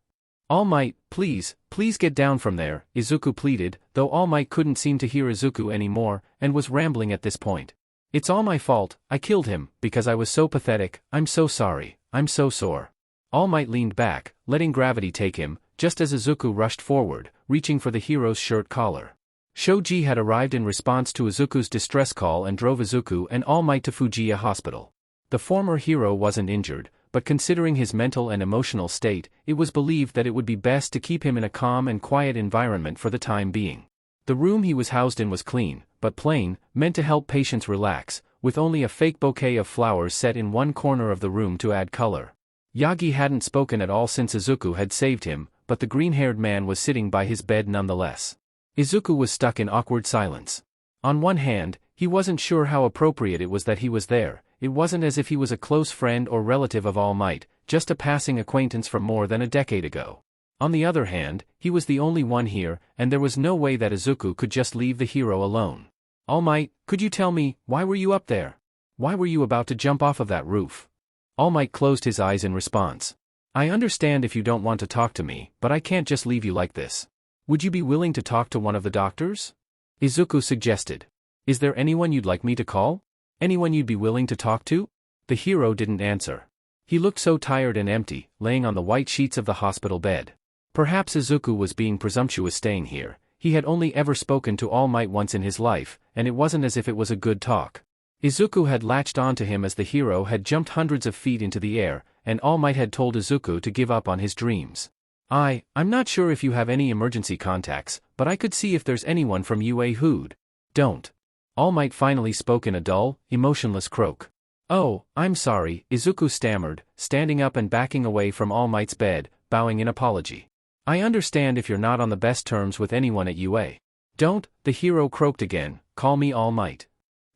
All Might, please get down from there, Izuku pleaded, though All Might couldn't seem to hear Izuku anymore, and was rambling at this point. It's all my fault, I killed him, because I was so pathetic, I'm so sorry, I'm so sore. All Might leaned back, letting gravity take him, just as Izuku rushed forward, reaching for the hero's shirt collar. Shoji had arrived in response to Izuku's distress call and drove Izuku and All Might to Fujiya Hospital. The former hero wasn't injured, but considering his mental and emotional state, it was believed that it would be best to keep him in a calm and quiet environment for the time being. The room he was housed in was clean, but plain, meant to help patients relax, with only a fake bouquet of flowers set in one corner of the room to add color. Yagi hadn't spoken at all since Izuku had saved him, but the green-haired man was sitting by his bed nonetheless. Izuku was stuck in awkward silence. On one hand, he wasn't sure how appropriate it was that he was there. It wasn't as if he was a close friend or relative of All Might, just a passing acquaintance from more than a decade ago. On the other hand, he was the only one here, and there was no way that Izuku could just leave the hero alone. All Might, could you tell me, why were you up there? Why were you about to jump off of that roof? All Might closed his eyes in response. I understand if you don't want to talk to me, but I can't just leave you like this. Would you be willing to talk to one of the doctors? Izuku suggested. Is there anyone you'd like me to call? Anyone you'd be willing to talk to? The hero didn't answer. He looked so tired and empty, laying on the white sheets of the hospital bed. Perhaps Izuku was being presumptuous staying here. He had only ever spoken to All Might once in his life, and it wasn't as if it was a good talk. Izuku had latched onto him as the hero had jumped hundreds of feet into the air, and All Might had told Izuku to give up on his dreams. I'm not sure if you have any emergency contacts, but I could see if there's anyone from UA who'd. Don't. All Might finally spoke in a dull, emotionless croak. Oh, I'm sorry, Izuku stammered, standing up and backing away from All Might's bed, bowing in apology. I understand if you're not on the best terms with anyone at UA. Don't, the hero croaked again, call me All Might.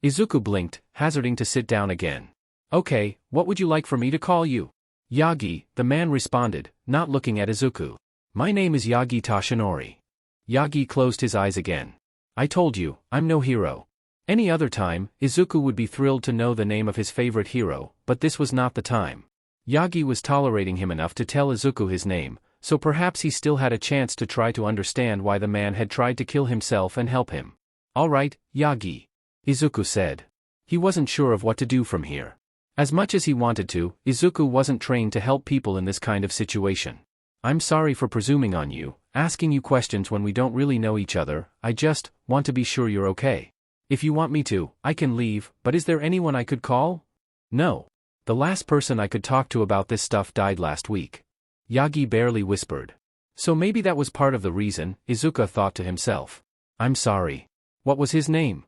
Izuku blinked, hazarding to sit down again. Okay, what would you like for me to call you? Yagi, the man responded, not looking at Izuku. My name is Yagi Tashinori. Yagi closed his eyes again. I told you, I'm no hero. Any other time, Izuku would be thrilled to know the name of his favorite hero, but this was not the time. Yagi was tolerating him enough to tell Izuku his name, so perhaps he still had a chance to try to understand why the man had tried to kill himself and help him. All right, Yagi. Izuku said. He wasn't sure of what to do from here. As much as he wanted to, Izuku wasn't trained to help people in this kind of situation. I'm sorry for presuming on you, asking you questions when we don't really know each other, I just want to be sure you're okay. If you want me to, I can leave, but is there anyone I could call? No. The last person I could talk to about this stuff died last week. Yagi barely whispered. So maybe that was part of the reason, Izuku thought to himself. I'm sorry. What was his name?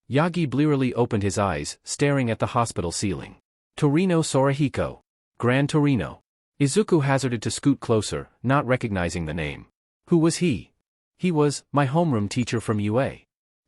Yagi blearily opened his eyes, staring at the hospital ceiling. Torino Sorahiko. Gran Torino. Izuku hazarded to scoot closer, not recognizing the name. Who was he? He was my homeroom teacher from UA.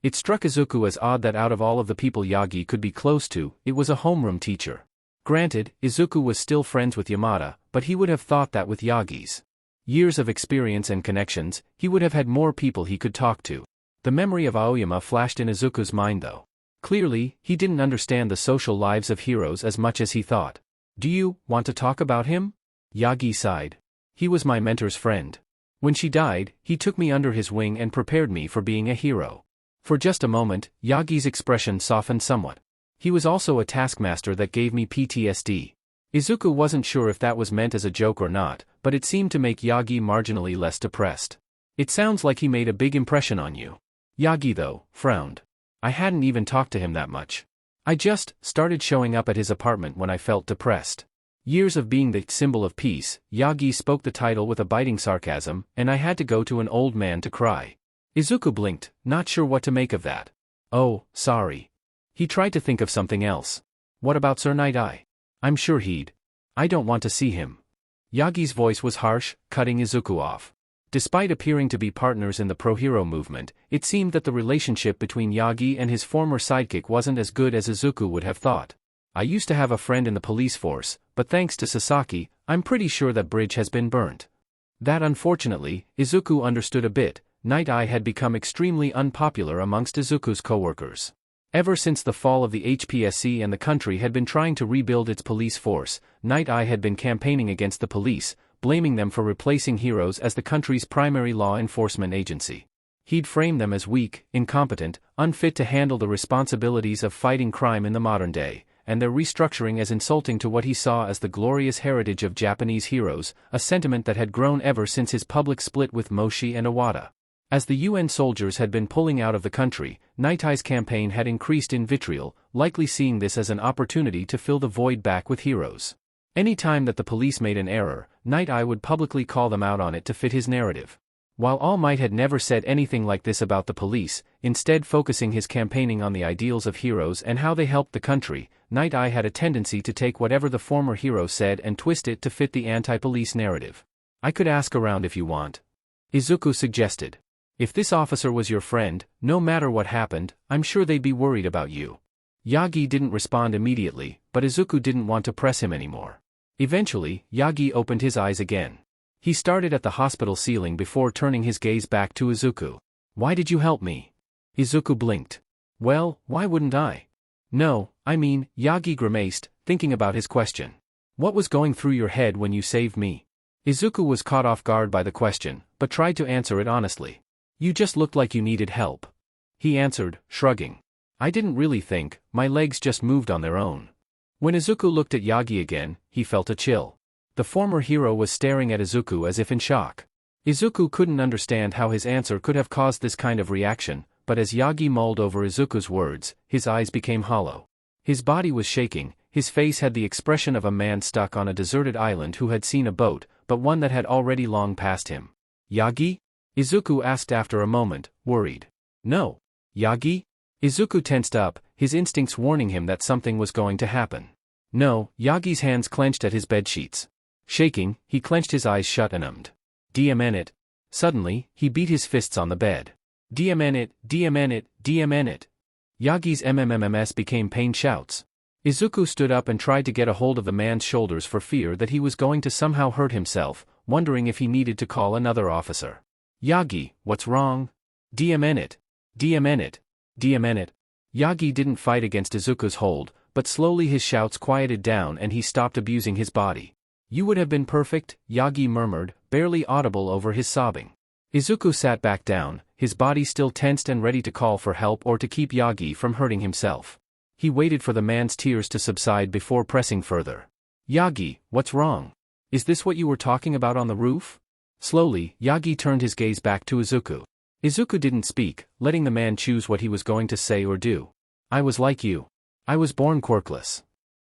It struck Izuku as odd that out of all of the people Yagi could be close to, it was a homeroom teacher. Granted, Izuku was still friends with Yamada, but he would have thought that with Yagi's years of experience and connections, he would have had more people he could talk to. The memory of Aoyama flashed in Izuku's mind though. Clearly, he didn't understand the social lives of heroes as much as he thought. Do you want to talk about him? Yagi sighed. He was my mentor's friend. When she died, he took me under his wing and prepared me for being a hero. For just a moment, Yagi's expression softened somewhat. He was also a taskmaster that gave me PTSD. Izuku wasn't sure if that was meant as a joke or not, but it seemed to make Yagi marginally less depressed. It sounds like he made a big impression on you. Yagi though, frowned. I hadn't even talked to him that much. I just started showing up at his apartment when I felt depressed. Years of being the symbol of peace, Yagi spoke the title with a biting sarcasm, and I had to go to an old man to cry. Izuku blinked, not sure what to make of that. Oh, sorry. He tried to think of something else. What about Sir Night Eye? I'm sure he'd. I don't want to see him. Yagi's voice was harsh, cutting Izuku off. Despite appearing to be partners in the pro-hero movement, it seemed that the relationship between Yagi and his former sidekick wasn't as good as Izuku would have thought. I used to have a friend in the police force, but thanks to Sasaki, I'm pretty sure that bridge has been burnt. That unfortunately, Izuku understood a bit. Night Eye had become extremely unpopular amongst Izuku's co-workers. Ever since the fall of the HPSC and the country had been trying to rebuild its police force, Night Eye had been campaigning against the police, blaming them for replacing heroes as the country's primary law enforcement agency. He'd framed them as weak, incompetent, unfit to handle the responsibilities of fighting crime in the modern day, and their restructuring as insulting to what he saw as the glorious heritage of Japanese heroes, a sentiment that had grown ever since his public split with Moshi and Iwata. As the UN soldiers had been pulling out of the country, Night Eye's campaign had increased in vitriol, likely seeing this as an opportunity to fill the void back with heroes. Any time that the police made an error, Night Eye would publicly call them out on it to fit his narrative. While All Might had never said anything like this about the police, instead focusing his campaigning on the ideals of heroes and how they helped the country, Night Eye had a tendency to take whatever the former hero said and twist it to fit the anti-police narrative. I could ask around if you want. Izuku suggested. If this officer was your friend, no matter what happened, I'm sure they'd be worried about you. Yagi didn't respond immediately, but Izuku didn't want to press him anymore. Eventually, Yagi opened his eyes again. He started at the hospital ceiling before turning his gaze back to Izuku. "Why did you help me?" Izuku blinked. "Well, why wouldn't I?" "No, I mean," Yagi grimaced, thinking about his question. "What was going through your head when you saved me?" Izuku was caught off guard by the question, but tried to answer it honestly. "You just looked like you needed help," he answered, shrugging. "I didn't really think, my legs just moved on their own." When Izuku looked at Yagi again, he felt a chill. The former hero was staring at Izuku as if in shock. Izuku couldn't understand how his answer could have caused this kind of reaction, but as Yagi mulled over Izuku's words, his eyes became hollow. His body was shaking, his face had the expression of a man stuck on a deserted island who had seen a boat, but one that had already long passed him. "Yagi?" Izuku asked after a moment, worried. "No. Yagi?" Izuku tensed up, his instincts warning him that something was going to happen. "No." Yagi's hands clenched at his bedsheets. Shaking, he clenched his eyes shut and ummed. "DMN it." Suddenly, he beat his fists on the bed. "DMN it, DMN it, DMN it." Yagi's MMMMS became pained shouts. Izuku stood up and tried to get a hold of the man's shoulders for fear that he was going to somehow hurt himself, wondering if he needed to call another officer. "Yagi, what's wrong?" "DMN it. DMN it. DMN it." Yagi didn't fight against Izuku's hold, but slowly his shouts quieted down and he stopped abusing his body. "You would have been perfect," Yagi murmured, barely audible over his sobbing. Izuku sat back down, his body still tensed and ready to call for help or to keep Yagi from hurting himself. He waited for the man's tears to subside before pressing further. "Yagi, what's wrong? Is this what you were talking about on the roof?" Slowly, Yagi turned his gaze back to Izuku. Izuku didn't speak, letting the man choose what he was going to say or do. "I was like you. I was born quirkless."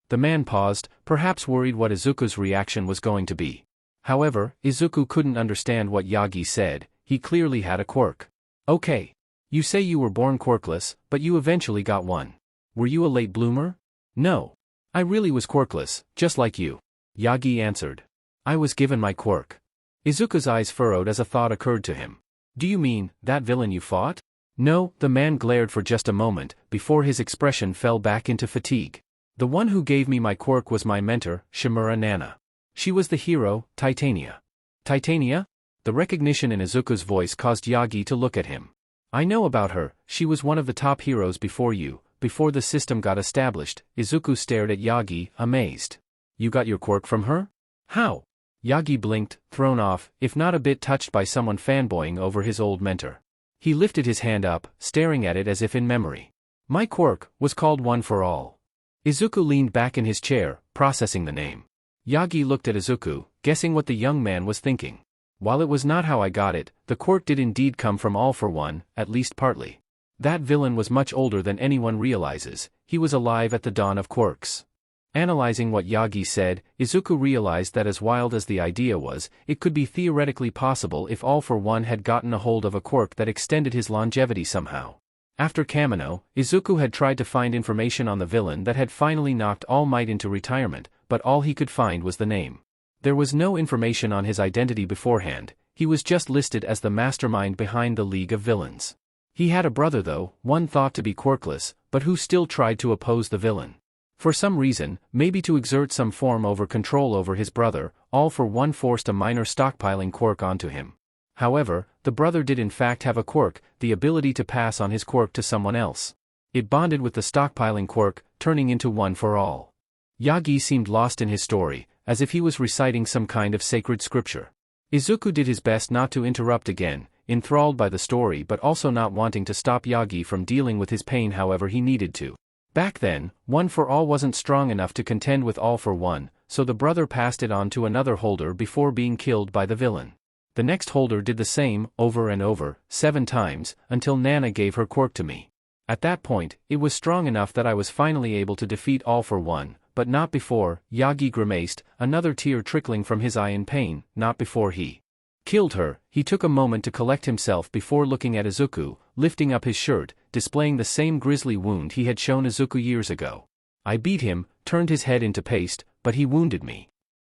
The man paused, perhaps worried what Izuku's reaction was going to be. However, Izuku couldn't understand what Yagi said, he clearly had a quirk. "Okay. You say you were born quirkless, but you eventually got one. Were you a late bloomer?" "No. I really was quirkless, just like you," Yagi answered. "I was given my quirk." Izuku's eyes furrowed as a thought occurred to him. "Do you mean, that villain you fought?" "No," the man glared for just a moment, before his expression fell back into fatigue. "The one who gave me my quirk was my mentor, Shimura Nana. She was the hero, Titania." "Titania?" The recognition in Izuku's voice caused Yagi to look at him. "I know about her, she was one of the top heroes before you, before the system got established." Izuku stared at Yagi, amazed. "You got your quirk from her? How?" Yagi blinked, thrown off, if not a bit touched by someone fanboying over his old mentor. He lifted his hand up, staring at it as if in memory. "My quirk was called One for All." Izuku leaned back in his chair, processing the name. Yagi looked at Izuku, guessing what the young man was thinking. "While it was not how I got it, the quirk did indeed come from All for One, at least partly. That villain was much older than anyone realizes, he was alive at the dawn of quirks." Analyzing what Yagi said, Izuku realized that as wild as the idea was, it could be theoretically possible if All for One had gotten a hold of a quirk that extended his longevity somehow. After Kamino, Izuku had tried to find information on the villain that had finally knocked All Might into retirement, but all he could find was the name. There was no information on his identity beforehand, he was just listed as the mastermind behind the League of Villains. He had a brother though, one thought to be quirkless, but who still tried to oppose the villain. For some reason, maybe to exert some form of control over his brother, All for One forced a minor stockpiling quirk onto him. However, the brother did in fact have a quirk, the ability to pass on his quirk to someone else. It bonded with the stockpiling quirk, turning into One for All. Yagi seemed lost in his story, as if he was reciting some kind of sacred scripture. Izuku did his best not to interrupt again, enthralled by the story but also not wanting to stop Yagi from dealing with his pain however he needed to. Back then, One for All wasn't strong enough to contend with All for One, so the brother passed it on to another holder before being killed by the villain. The next holder did the same, over and over, 7 times, until Nana gave her quirk to me. At that point, it was strong enough that I was finally able to defeat All for One, but not before, Yagi grimaced, another tear trickling from his eye in pain, not before he killed her. He took a moment to collect himself before looking at Izuku, lifting up his shirt, displaying the same grisly wound he had shown Izuku years ago. "I beat him, turned his head into paste, but he wounded me."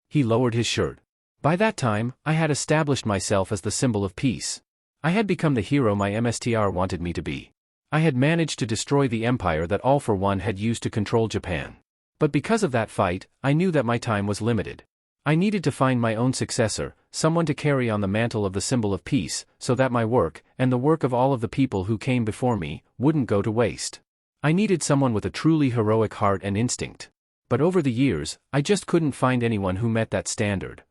He lowered his shirt. "By that time, I had established myself as the symbol of peace. I had become the hero my MSTR wanted me to be." I had managed to destroy the empire that All for One had used to control Japan. But because of that fight, I knew that my time was limited. I needed to find my own successor, someone to carry on the mantle of the symbol of peace, so that my work, and the work of all of the people who came before me, wouldn't go to waste. I needed someone with a truly heroic heart and instinct. But over the years, I just couldn't find anyone who met that standard.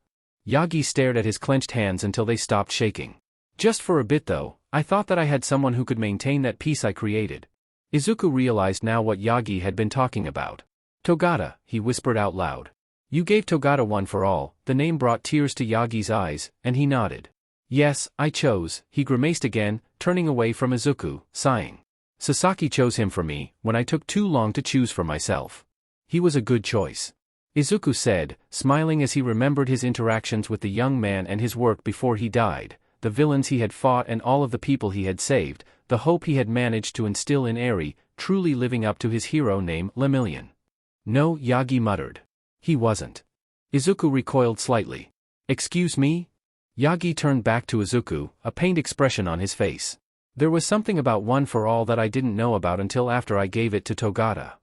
Yagi stared at his clenched hands until they stopped shaking. Just for a bit though, I thought that I had someone who could maintain that peace I created. Izuku realized now what Yagi had been talking about. Togata, he whispered out loud. You gave Togata one for all. The name brought tears to Yagi's eyes, and he nodded. Yes, I chose, he grimaced again, turning away from Izuku, sighing. Sasaki chose him for me, when I took too long to choose for myself. He was a good choice. Izuku said, smiling as he remembered his interactions with the young man and his work before he died, the villains he had fought and all of the people he had saved, the hope he had managed to instill in Eri, truly living up to his hero name Lemillion. No, Yagi muttered. He wasn't. Izuku recoiled slightly. Excuse me? Yagi turned back to Izuku, a pained expression on his face. There was something about One for All that I didn't know about until after I gave it to Togata.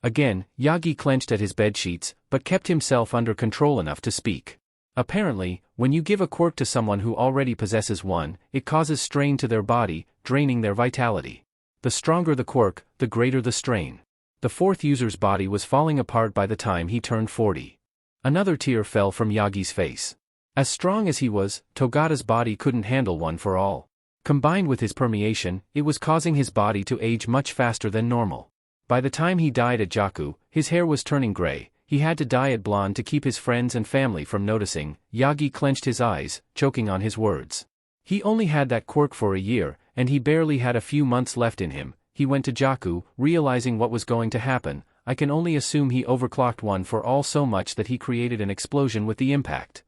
Again, Yagi clenched at his bedsheets, but kept himself under control enough to speak. Apparently, when you give a quirk to someone who already possesses one, it causes strain to their body, draining their vitality. The stronger the quirk, the greater the strain. The fourth user's body was falling apart by the time he turned 40. Another tear fell from Yagi's face. As strong as he was, Togata's body couldn't handle One for All. Combined with his permeation, it was causing his body to age much faster than normal. By the time he died at Jaku, his hair was turning gray. He had to dye it blonde to keep his friends and family from noticing. Yagi clenched his eyes, choking on his words. He only had that quirk for a year, and he barely had a few months left in him. He went to Jaku, realizing what was going to happen. I can only assume he overclocked One for All so much that he created an explosion with the impact.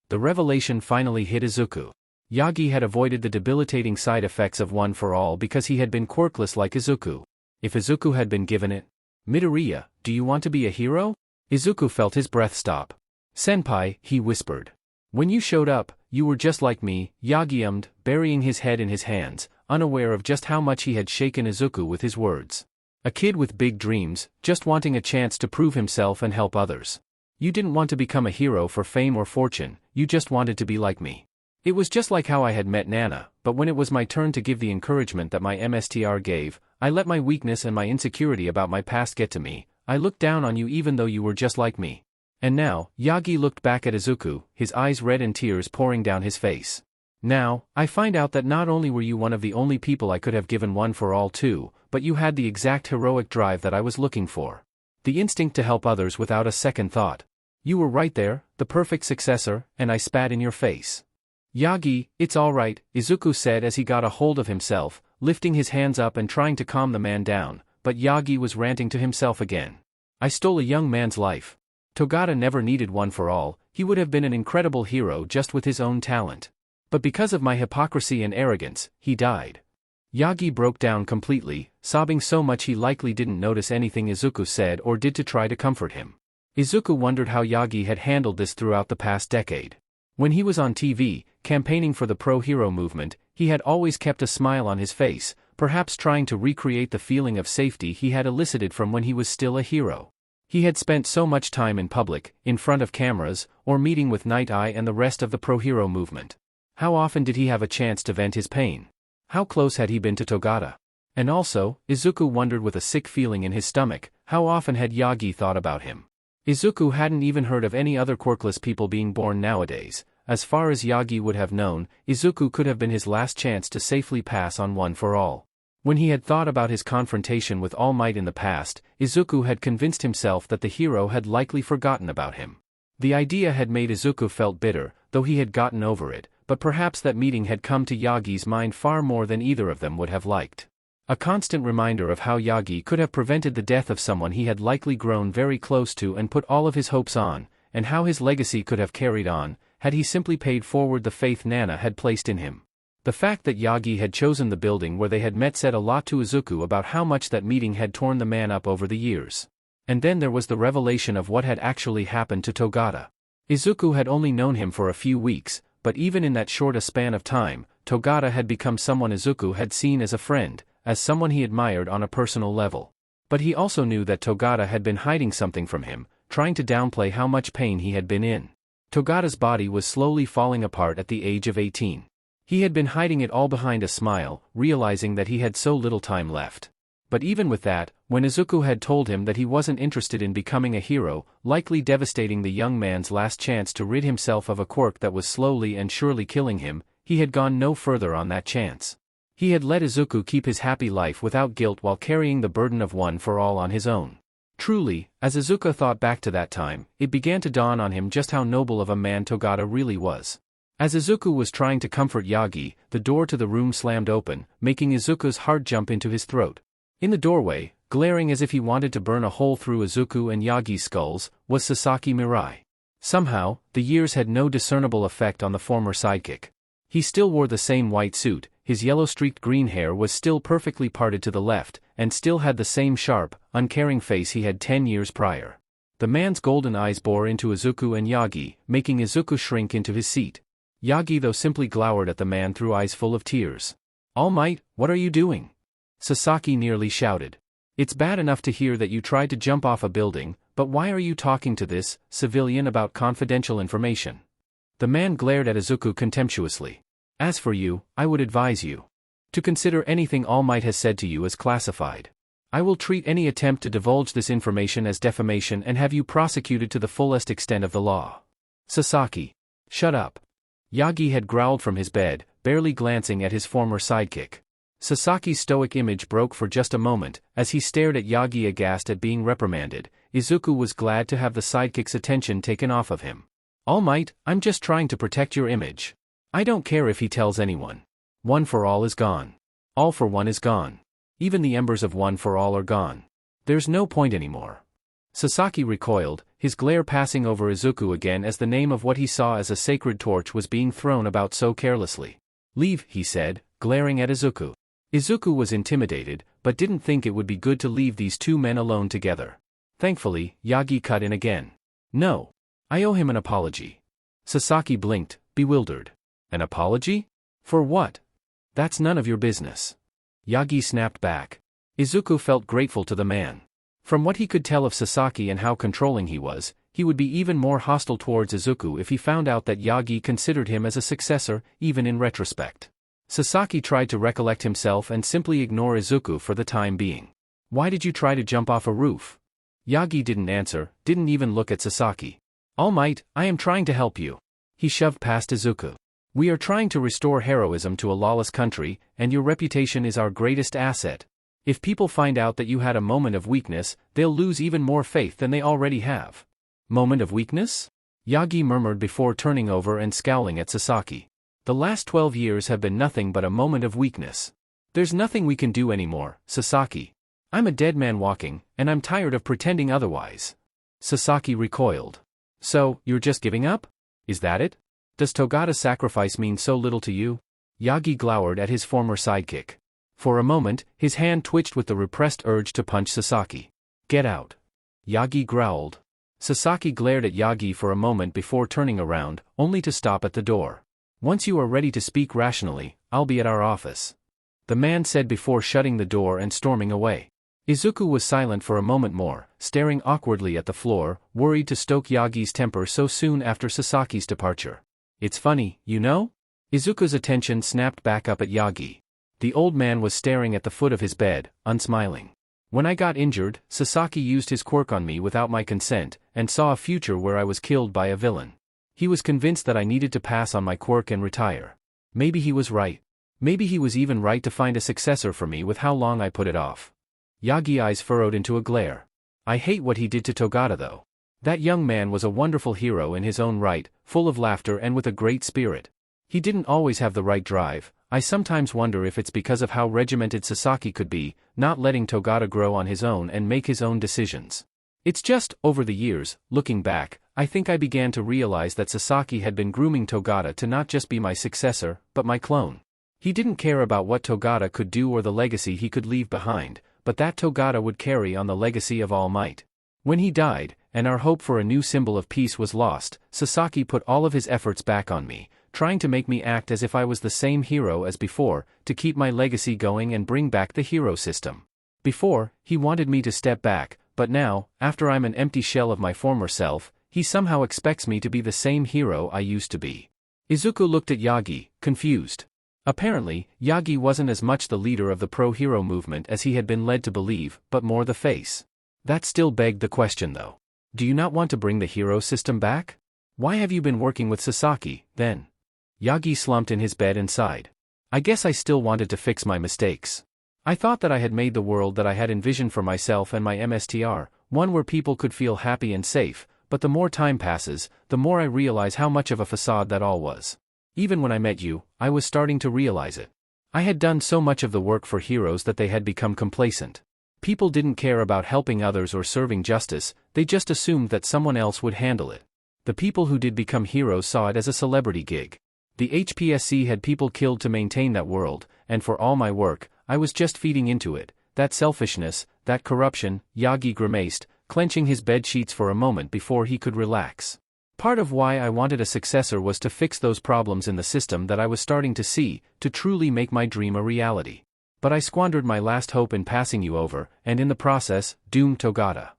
The revelation finally hit Izuku. Yagi had avoided the debilitating side effects of One for All because he had been quirkless like Izuku. If Izuku had been given it. Midoriya, do you want to be a hero? Izuku felt his breath stop. Senpai, he whispered. When you showed up, you were just like me, Yagi ummed, burying his head in his hands, unaware of just how much he had shaken Izuku with his words. A kid with big dreams, just wanting a chance to prove himself and help others. You didn't want to become a hero for fame or fortune, you just wanted to be like me. It was just like how I had met Nana, but when it was my turn to give the encouragement that my MSTR gave, I let my weakness and my insecurity about my past get to me. I looked down on you even though you were just like me. And now, Yagi looked back at Izuku, his eyes red and tears pouring down his face. Now, I find out that not only were you one of the only people I could have given One for All to, but you had the exact heroic drive that I was looking for. The instinct to help others without a second thought. You were right there, the perfect successor, and I spat in your face. Yagi, it's all right, Izuku said as he got a hold of himself, lifting his hands up and trying to calm the man down, but Yagi was ranting to himself again. I stole a young man's life. Togata never needed One for All, he would have been an incredible hero just with his own talent. But because of my hypocrisy and arrogance, he died. Yagi broke down completely, sobbing so much he likely didn't notice anything Izuku said or did to try to comfort him. Izuku wondered how Yagi had handled this throughout the past decade. When he was on TV, campaigning for the pro-hero movement, he had always kept a smile on his face, perhaps trying to recreate the feeling of safety he had elicited from when he was still a hero. He had spent so much time in public, in front of cameras, or meeting with Night Eye and the rest of the pro-hero movement. How often did he have a chance to vent his pain? How close had he been to Togata? And also, Izuku wondered with a sick feeling in his stomach, how often had Yagi thought about him? Izuku hadn't even heard of any other quirkless people being born nowadays. As far as Yagi would have known, Izuku could have been his last chance to safely pass on One for All. When he had thought about his confrontation with All Might in the past, Izuku had convinced himself that the hero had likely forgotten about him. The idea had made Izuku felt bitter, though he had gotten over it, but perhaps that meeting had come to Yagi's mind far more than either of them would have liked. A constant reminder of how Yagi could have prevented the death of someone he had likely grown very close to and put all of his hopes on, and how his legacy could have carried on, had he simply paid forward the faith Nana had placed in him. The fact that Yagi had chosen the building where they had met said a lot to Izuku about how much that meeting had torn the man up over the years. And then there was the revelation of what had actually happened to Togata. Izuku had only known him for a few weeks, but even in that short a span of time, Togata had become someone Izuku had seen as a friend, as someone he admired on a personal level. But he also knew that Togata had been hiding something from him, trying to downplay how much pain he had been in. Togata's body was slowly falling apart at the age of 18. He had been hiding it all behind a smile, realizing that he had so little time left. But even with that, when Izuku had told him that he wasn't interested in becoming a hero, likely devastating the young man's last chance to rid himself of a quirk that was slowly and surely killing him, he had gone no further on that chance. He had let Izuku keep his happy life without guilt while carrying the burden of one for all on his own. Truly, as Izuku thought back to that time, it began to dawn on him just how noble of a man Togata really was. As Izuku was trying to comfort Yagi, the door to the room slammed open, making Izuku's heart jump into his throat. In the doorway, glaring as if he wanted to burn a hole through Izuku and Yagi's skulls, was Sasaki Mirai. Somehow, the years had no discernible effect on the former sidekick. He still wore the same white suit, his yellow-streaked green hair was still perfectly parted to the left, and still had the same sharp, uncaring face he had 10 years prior. The man's golden eyes bore into Izuku and Yagi, making Izuku shrink into his seat. Yagi though simply glowered at the man through eyes full of tears. "All Might, what are you doing?" Sasaki nearly shouted. "It's bad enough to hear that you tried to jump off a building, but why are you talking to this civilian about confidential information?" The man glared at Izuku contemptuously. "As for you, I would advise you to consider anything All Might has said to you as classified. I will treat any attempt to divulge this information as defamation and have you prosecuted to the fullest extent of the law." "Sasaki, shut up." Yagi had growled from his bed, barely glancing at his former sidekick. Sasaki's stoic image broke for just a moment, as he stared at Yagi aghast at being reprimanded. Izuku was glad to have the sidekick's attention taken off of him. "All Might, I'm just trying to protect your image. I don't care if he tells anyone. One for all is gone. All for one is gone. Even the embers of one for all are gone. There's no point anymore." Sasaki recoiled, his glare passing over Izuku again as the name of what he saw as a sacred torch was being thrown about so carelessly. "Leave," he said, glaring at Izuku. Izuku was intimidated, but didn't think it would be good to leave these two men alone together. Thankfully, Yagi cut in again. "No. I owe him an apology." Sasaki blinked, bewildered. "An apology? For what?" "That's none of your business." Yagi snapped back. Izuku felt grateful to the man. From what he could tell of Sasaki and how controlling he was, he would be even more hostile towards Izuku if he found out that Yagi considered him as a successor, even in retrospect. Sasaki tried to recollect himself and simply ignore Izuku for the time being. "Why did you try to jump off a roof?" Yagi didn't answer, didn't even look at Sasaki. "All Might, I am trying to help you." He shoved past Izuku. "We are trying to restore heroism to a lawless country, and your reputation is our greatest asset. If people find out that you had a moment of weakness, they'll lose even more faith than they already have." "Moment of weakness?" Yagi murmured before turning over and scowling at Sasaki. "The last 12 years have been nothing but a moment of weakness. There's nothing we can do anymore, Sasaki. I'm a dead man walking, and I'm tired of pretending otherwise." Sasaki recoiled. "So, you're just giving up? Is that it? Does Togata's sacrifice mean so little to you?" Yagi glowered at his former sidekick. For a moment, his hand twitched with the repressed urge to punch Sasaki. "Get out." Yagi growled. Sasaki glared at Yagi for a moment before turning around, only to stop at the door. "Once you are ready to speak rationally, I'll be at our office," the man said before shutting the door and storming away. Izuku was silent for a moment more, staring awkwardly at the floor, worried to stoke Yagi's temper so soon after Sasaki's departure. "It's funny, you know?" Izuku's attention snapped back up at Yagi. The old man was staring at the foot of his bed, unsmiling. "When I got injured, Sasaki used his quirk on me without my consent, and saw a future where I was killed by a villain. He was convinced that I needed to pass on my quirk and retire. Maybe he was right. Maybe he was even right to find a successor for me with how long I put it off." Yagi eyes furrowed into a glare. "I hate what he did to Togata though. That young man was a wonderful hero in his own right, full of laughter and with a great spirit. He didn't always have the right drive. I sometimes wonder if it's because of how regimented Sasaki could be, not letting Togata grow on his own and make his own decisions. It's just, over the years, looking back, I think I began to realize that Sasaki had been grooming Togata to not just be my successor, but my clone. He didn't care about what Togata could do or the legacy he could leave behind, but that Togata would carry on the legacy of All Might. When he died, and our hope for a new symbol of peace was lost, Sasaki put all of his efforts back on me, trying to make me act as if I was the same hero as before, to keep my legacy going and bring back the hero system. Before, he wanted me to step back, but now, after I'm an empty shell of my former self, he somehow expects me to be the same hero I used to be. Izuku looked at Yagi, confused. Apparently, Yagi wasn't as much the leader of the pro-hero movement as he had been led to believe, but more the face. That still begged the question though. Do you not want to bring the hero system back? Why have you been working with Sasaki, then? Yagi slumped in his bed and sighed. I guess I still wanted to fix my mistakes. I thought that I had made the world that I had envisioned for myself and my MSTR, one where people could feel happy and safe, but the more time passes, the more I realize how much of a facade that all was. Even when I met you, I was starting to realize it. I had done so much of the work for heroes that they had become complacent. People didn't care about helping others or serving justice, they just assumed that someone else would handle it. The people who did become heroes saw it as a celebrity gig. The HPSC had people killed to maintain that world, and for all my work, I was just feeding into it. That selfishness, that corruption. Yagi grimaced, clenching his bed sheets for a moment before he could relax. Part of why I wanted a successor was to fix those problems in the system that I was starting to see, to truly make my dream a reality. But I squandered my last hope in passing you over, and in the process, doomed Togata.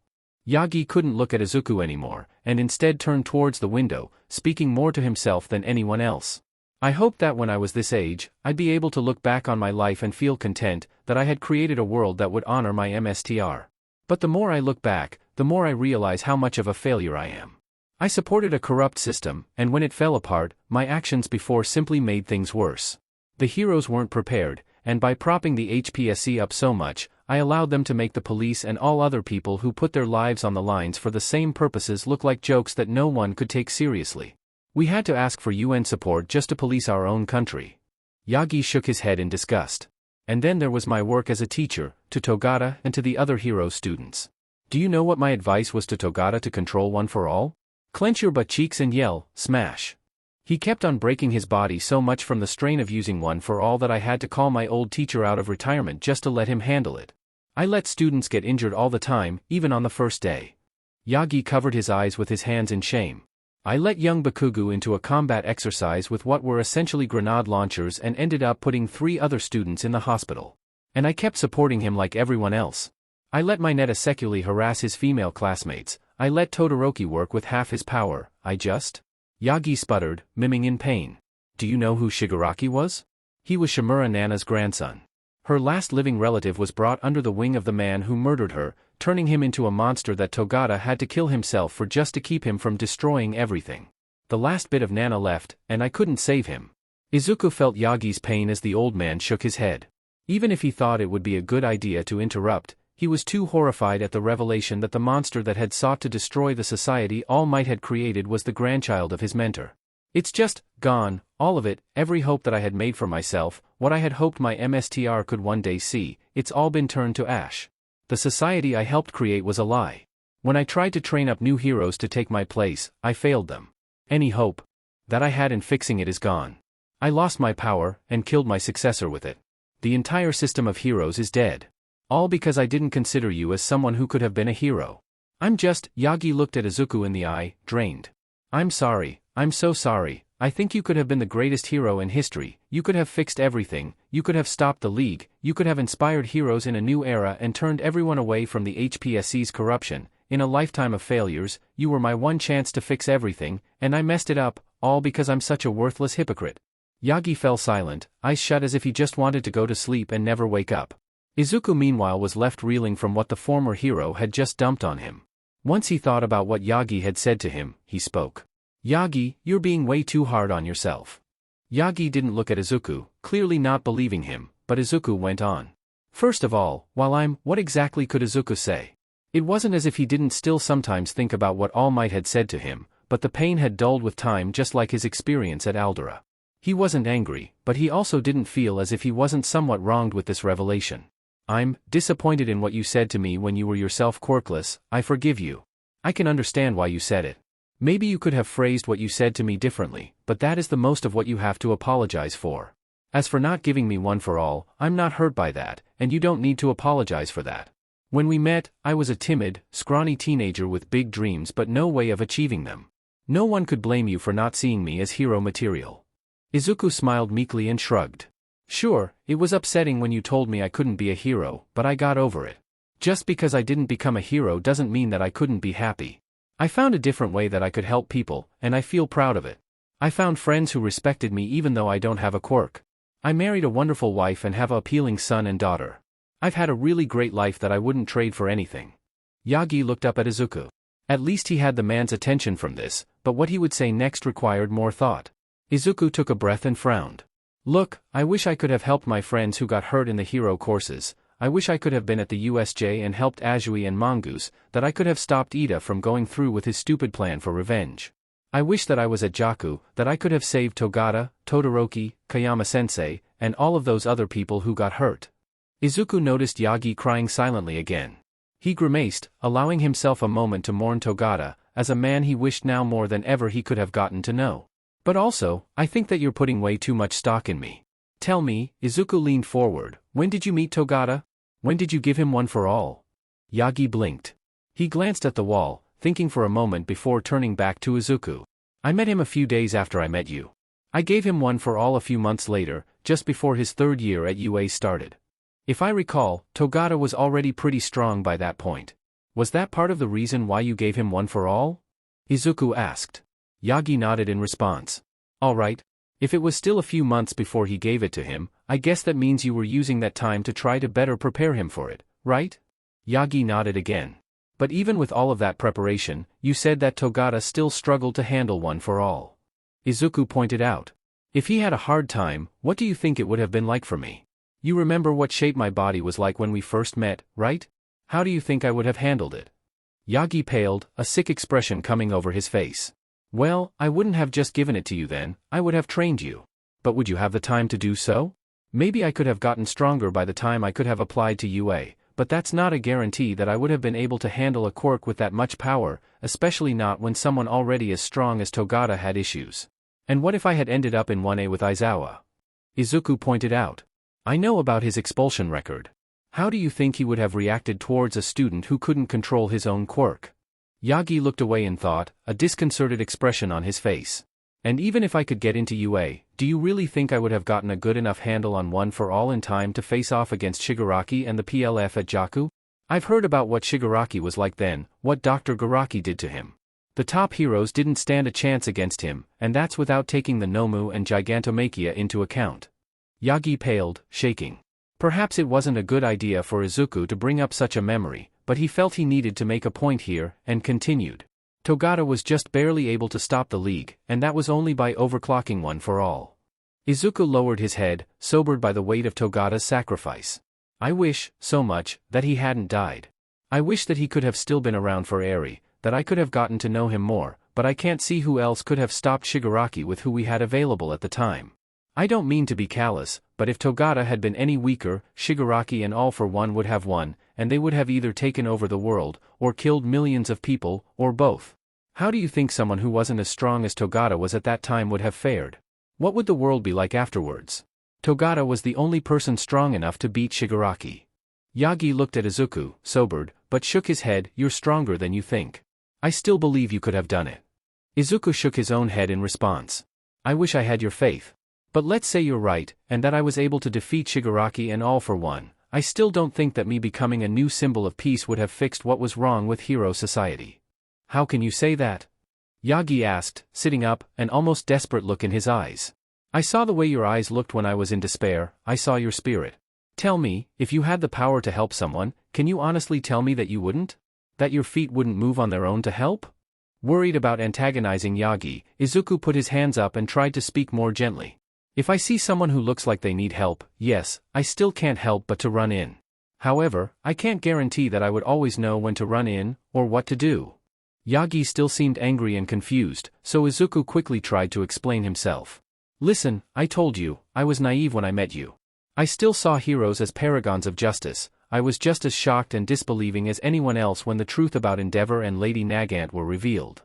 Yagi couldn't look at Izuku anymore, and instead turned towards the window, speaking more to himself than anyone else. I hoped that when I was this age, I'd be able to look back on my life and feel content that I had created a world that would honor my MSTR. But the more I look back, the more I realize how much of a failure I am. I supported a corrupt system, and when it fell apart, my actions before simply made things worse. The heroes weren't prepared, and by propping the HPSC up so much, I allowed them to make the police and all other people who put their lives on the lines for the same purposes look like jokes that no one could take seriously. We had to ask for UN support just to police our own country. Yagi shook his head in disgust. And then there was my work as a teacher, to Togata and to the other hero students. Do you know what my advice was to Togata to control One for All? Clench your butt cheeks and yell, smash. He kept on breaking his body so much from the strain of using One for All that I had to call my old teacher out of retirement just to let him handle it. I let students get injured all the time, even on the first day. Yagi covered his eyes with his hands in shame. I let young Bakugu into a combat exercise with what were essentially grenade launchers and ended up putting 3 other students in the hospital. And I kept supporting him like everyone else. I let my Neta secularly harass his female classmates. I let Todoroki work with half his power. Yagi sputtered, miming in pain. Do you know who Shigaraki was? He was Shimura Nana's grandson. Her last living relative was brought under the wing of the man who murdered her, turning him into a monster that Togata had to kill himself for just to keep him from destroying everything. The last bit of Nana left, and I couldn't save him. Izuku felt Yagi's pain as the old man shook his head. Even if he thought it would be a good idea to interrupt, he was too horrified at the revelation that the monster that had sought to destroy the society All Might had created was the grandchild of his mentor. It's just gone, all of it, every hope that I had made for myself, what I had hoped my MSTR could one day see, it's all been turned to ash. The society I helped create was a lie. When I tried to train up new heroes to take my place, I failed them. Any hope that I had in fixing it is gone. I lost my power, and killed my successor with it. The entire system of heroes is dead. All because I didn't consider you as someone who could have been a hero. Yagi looked at Izuku in the eye, drained. I'm sorry, I'm so sorry. I think you could have been the greatest hero in history, you could have fixed everything, you could have stopped the League, you could have inspired heroes in a new era and turned everyone away from the HPSC's corruption. In a lifetime of failures, you were my one chance to fix everything, and I messed it up, all because I'm such a worthless hypocrite. Yagi fell silent, eyes shut as if he just wanted to go to sleep and never wake up. Izuku meanwhile was left reeling from what the former hero had just dumped on him. Once he thought about what Yagi had said to him, he spoke. Yagi, you're being way too hard on yourself. Yagi didn't look at Izuku, clearly not believing him, but Izuku went on. First of all, what exactly could Izuku say? It wasn't as if he didn't still sometimes think about what All Might had said to him, but the pain had dulled with time just like his experience at Aldera. He wasn't angry, but he also didn't feel as if he wasn't somewhat wronged with this revelation. I'm disappointed in what you said to me when you were yourself quirkless. I forgive you. I can understand why you said it. Maybe you could have phrased what you said to me differently, but that is the most of what you have to apologize for. As for not giving me One for All, I'm not hurt by that, and you don't need to apologize for that. When we met, I was a timid, scrawny teenager with big dreams but no way of achieving them. No one could blame you for not seeing me as hero material. Izuku smiled meekly and shrugged. Sure, it was upsetting when you told me I couldn't be a hero, but I got over it. Just because I didn't become a hero doesn't mean that I couldn't be happy. I found a different way that I could help people, and I feel proud of it. I found friends who respected me even though I don't have a quirk. I married a wonderful wife and have an appealing son and daughter. I've had a really great life that I wouldn't trade for anything. Yagi looked up at Izuku. At least he had the man's attention from this, but what he would say next required more thought. Izuku took a breath and frowned. Look, I wish I could have helped my friends who got hurt in the hero courses. I wish I could have been at the USJ and helped Azui and Mongoose, that I could have stopped Ida from going through with his stupid plan for revenge. I wish that I was at Jaku, that I could have saved Togata, Todoroki, Kayama-sensei, and all of those other people who got hurt. Izuku noticed Yagi crying silently again. He grimaced, allowing himself a moment to mourn Togata, as a man he wished now more than ever he could have gotten to know. But also, I think that you're putting way too much stock in me. Tell me, Izuku leaned forward, when did you meet Togata? When did you give him one for all? Yagi blinked. He glanced at the wall, thinking for a moment before turning back to Izuku. I met him a few days after I met you. I gave him one for all a few months later, just before his third year at UA started. If I recall, Togata was already pretty strong by that point. Was that part of the reason why you gave him one for all? Izuku asked. Yagi nodded in response. All right. If it was still a few months before he gave it to him, I guess that means you were using that time to try to better prepare him for it, right? Yagi nodded again. But even with all of that preparation, you said that Togata still struggled to handle one for all. Izuku pointed out. If he had a hard time, what do you think it would have been like for me? You remember what shape my body was like when we first met, right? How do you think I would have handled it? Yagi paled, a sick expression coming over his face. Well, I wouldn't have just given it to you then, I would have trained you. But would you have the time to do so? Maybe I could have gotten stronger by the time I could have applied to UA, but that's not a guarantee that I would have been able to handle a quirk with that much power, especially not when someone already as strong as Togata had issues. And what if I had ended up in 1A with Aizawa? Izuku pointed out. I know about his expulsion record. How do you think he would have reacted towards a student who couldn't control his own quirk? Yagi looked away in thought, a disconcerted expression on his face. And even if I could get into UA, do you really think I would have gotten a good enough handle on one for all in time to face off against Shigaraki and the PLF at Jaku? I've heard about what Shigaraki was like then, what Dr. Garaki did to him. The top heroes didn't stand a chance against him, and that's without taking the Nomu and Gigantomachia into account. Yagi paled, shaking. Perhaps it wasn't a good idea for Izuku to bring up such a memory, but he felt he needed to make a point here, and continued. Togata was just barely able to stop the league, and that was only by overclocking one for all. Izuku lowered his head, sobered by the weight of Togata's sacrifice. I wish, so much, that he hadn't died. I wish that he could have still been around for Eri, that I could have gotten to know him more, but I can't see who else could have stopped Shigaraki with who we had available at the time. I don't mean to be callous, but if Togata had been any weaker, Shigaraki and All for One would have won, and they would have either taken over the world, or killed millions of people, or both. How do you think someone who wasn't as strong as Togata was at that time would have fared? What would the world be like afterwards? Togata was the only person strong enough to beat Shigaraki. Yagi looked at Izuku, sobered, but shook his head. You're stronger than you think. I still believe you could have done it. Izuku shook his own head in response. I wish I had your faith. But let's say you're right, and that I was able to defeat Shigaraki and All for One. I still don't think that me becoming a new symbol of peace would have fixed what was wrong with Hero Society. How can you say that? Yagi asked, sitting up, an almost desperate look in his eyes. I saw the way your eyes looked when I was in despair. I saw your spirit. Tell me, if you had the power to help someone, can you honestly tell me that you wouldn't? That your feet wouldn't move on their own to help? Worried about antagonizing Yagi, Izuku put his hands up and tried to speak more gently. If I see someone who looks like they need help, yes, I still can't help but to run in. However, I can't guarantee that I would always know when to run in, or what to do. Yagi still seemed angry and confused, so Izuku quickly tried to explain himself. Listen, I told you, I was naive when I met you. I still saw heroes as paragons of justice. I was just as shocked and disbelieving as anyone else when the truth about Endeavor and Lady Nagant were revealed.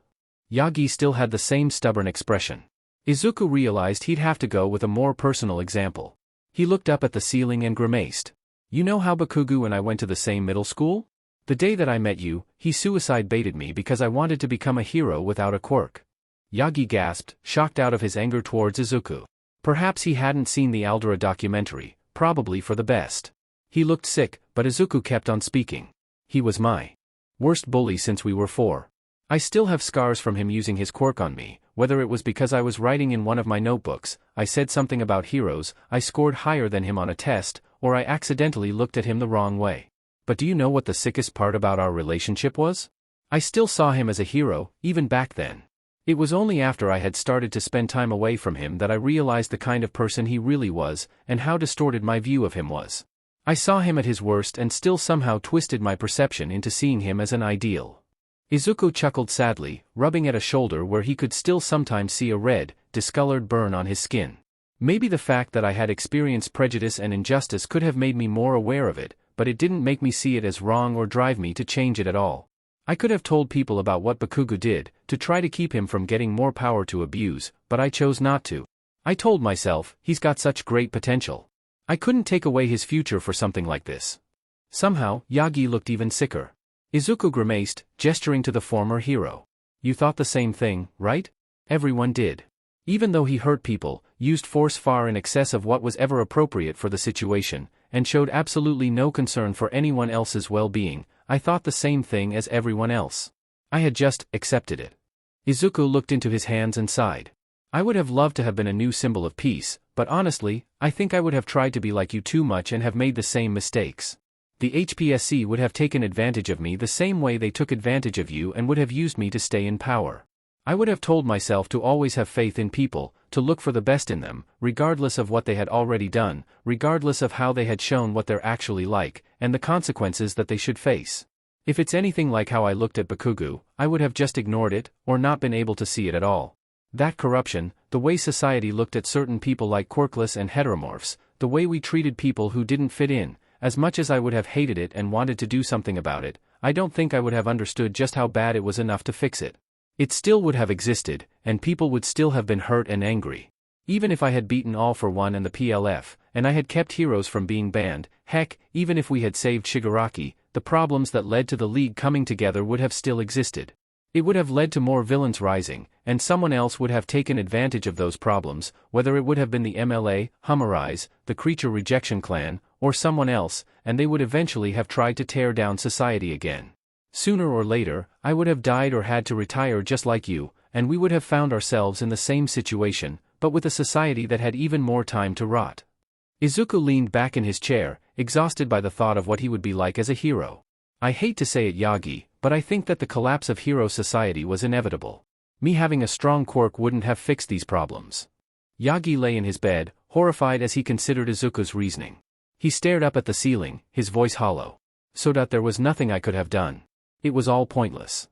Yagi still had the same stubborn expression. Izuku realized he'd have to go with a more personal example. He looked up at the ceiling and grimaced. You know how Bakugo and I went to the same middle school? The day that I met you, he suicide baited me because I wanted to become a hero without a quirk. Yagi gasped, shocked out of his anger towards Izuku. Perhaps he hadn't seen the Aldera documentary, probably for the best. He looked sick, but Izuku kept on speaking. He was my worst bully since we were 4. I still have scars from him using his quirk on me, whether it was because I was writing in one of my notebooks, I said something about heroes, I scored higher than him on a test, or I accidentally looked at him the wrong way. But do you know what the sickest part about our relationship was? I still saw him as a hero, even back then. It was only after I had started to spend time away from him that I realized the kind of person he really was, and how distorted my view of him was. I saw him at his worst and still somehow twisted my perception into seeing him as an ideal. Izuku chuckled sadly, rubbing at a shoulder where he could still sometimes see a red, discolored burn on his skin. Maybe the fact that I had experienced prejudice and injustice could have made me more aware of it, but it didn't make me see it as wrong or drive me to change it at all. I could have told people about what Bakugo did, to try to keep him from getting more power to abuse, but I chose not to. I told myself, he's got such great potential. I couldn't take away his future for something like this. Somehow, Yagi looked even sicker. Izuku grimaced, gesturing to the former hero. You thought the same thing, right? Everyone did. Even though he hurt people, used force far in excess of what was ever appropriate for the situation, and showed absolutely no concern for anyone else's well-being, I thought the same thing as everyone else. I had just accepted it. Izuku looked into his hands and sighed. I would have loved to have been a new symbol of peace, but honestly, I think I would have tried to be like you too much and have made the same mistakes. The HPSC would have taken advantage of me the same way they took advantage of you and would have used me to stay in power. I would have told myself to always have faith in people, to look for the best in them, regardless of what they had already done, regardless of how they had shown what they're actually like, and the consequences that they should face. If it's anything like how I looked at Bakugo, I would have just ignored it, or not been able to see it at all. That corruption, the way society looked at certain people like quirkless and heteromorphs, the way we treated people who didn't fit in, as much as I would have hated it and wanted to do something about it, I don't think I would have understood just how bad it was enough to fix it. It still would have existed, and people would still have been hurt and angry. Even if I had beaten All for One and the PLF, and I had kept heroes from being banned, heck, even if we had saved Shigaraki, the problems that led to the League coming together would have still existed. It would have led to more villains rising, and someone else would have taken advantage of those problems, whether it would have been the MLA, Humorize, the Creature Rejection Clan, or someone else, and they would eventually have tried to tear down society again. Sooner or later, I would have died or had to retire just like you, and we would have found ourselves in the same situation, but with a society that had even more time to rot. Izuku leaned back in his chair, exhausted by the thought of what he would be like as a hero. I hate to say it, Yagi, but I think that the collapse of hero society was inevitable. Me having a strong quirk wouldn't have fixed these problems. Yagi lay in his bed, horrified as he considered Izuku's reasoning. He stared up at the ceiling, his voice hollow. So that there was nothing I could have done. It was all pointless.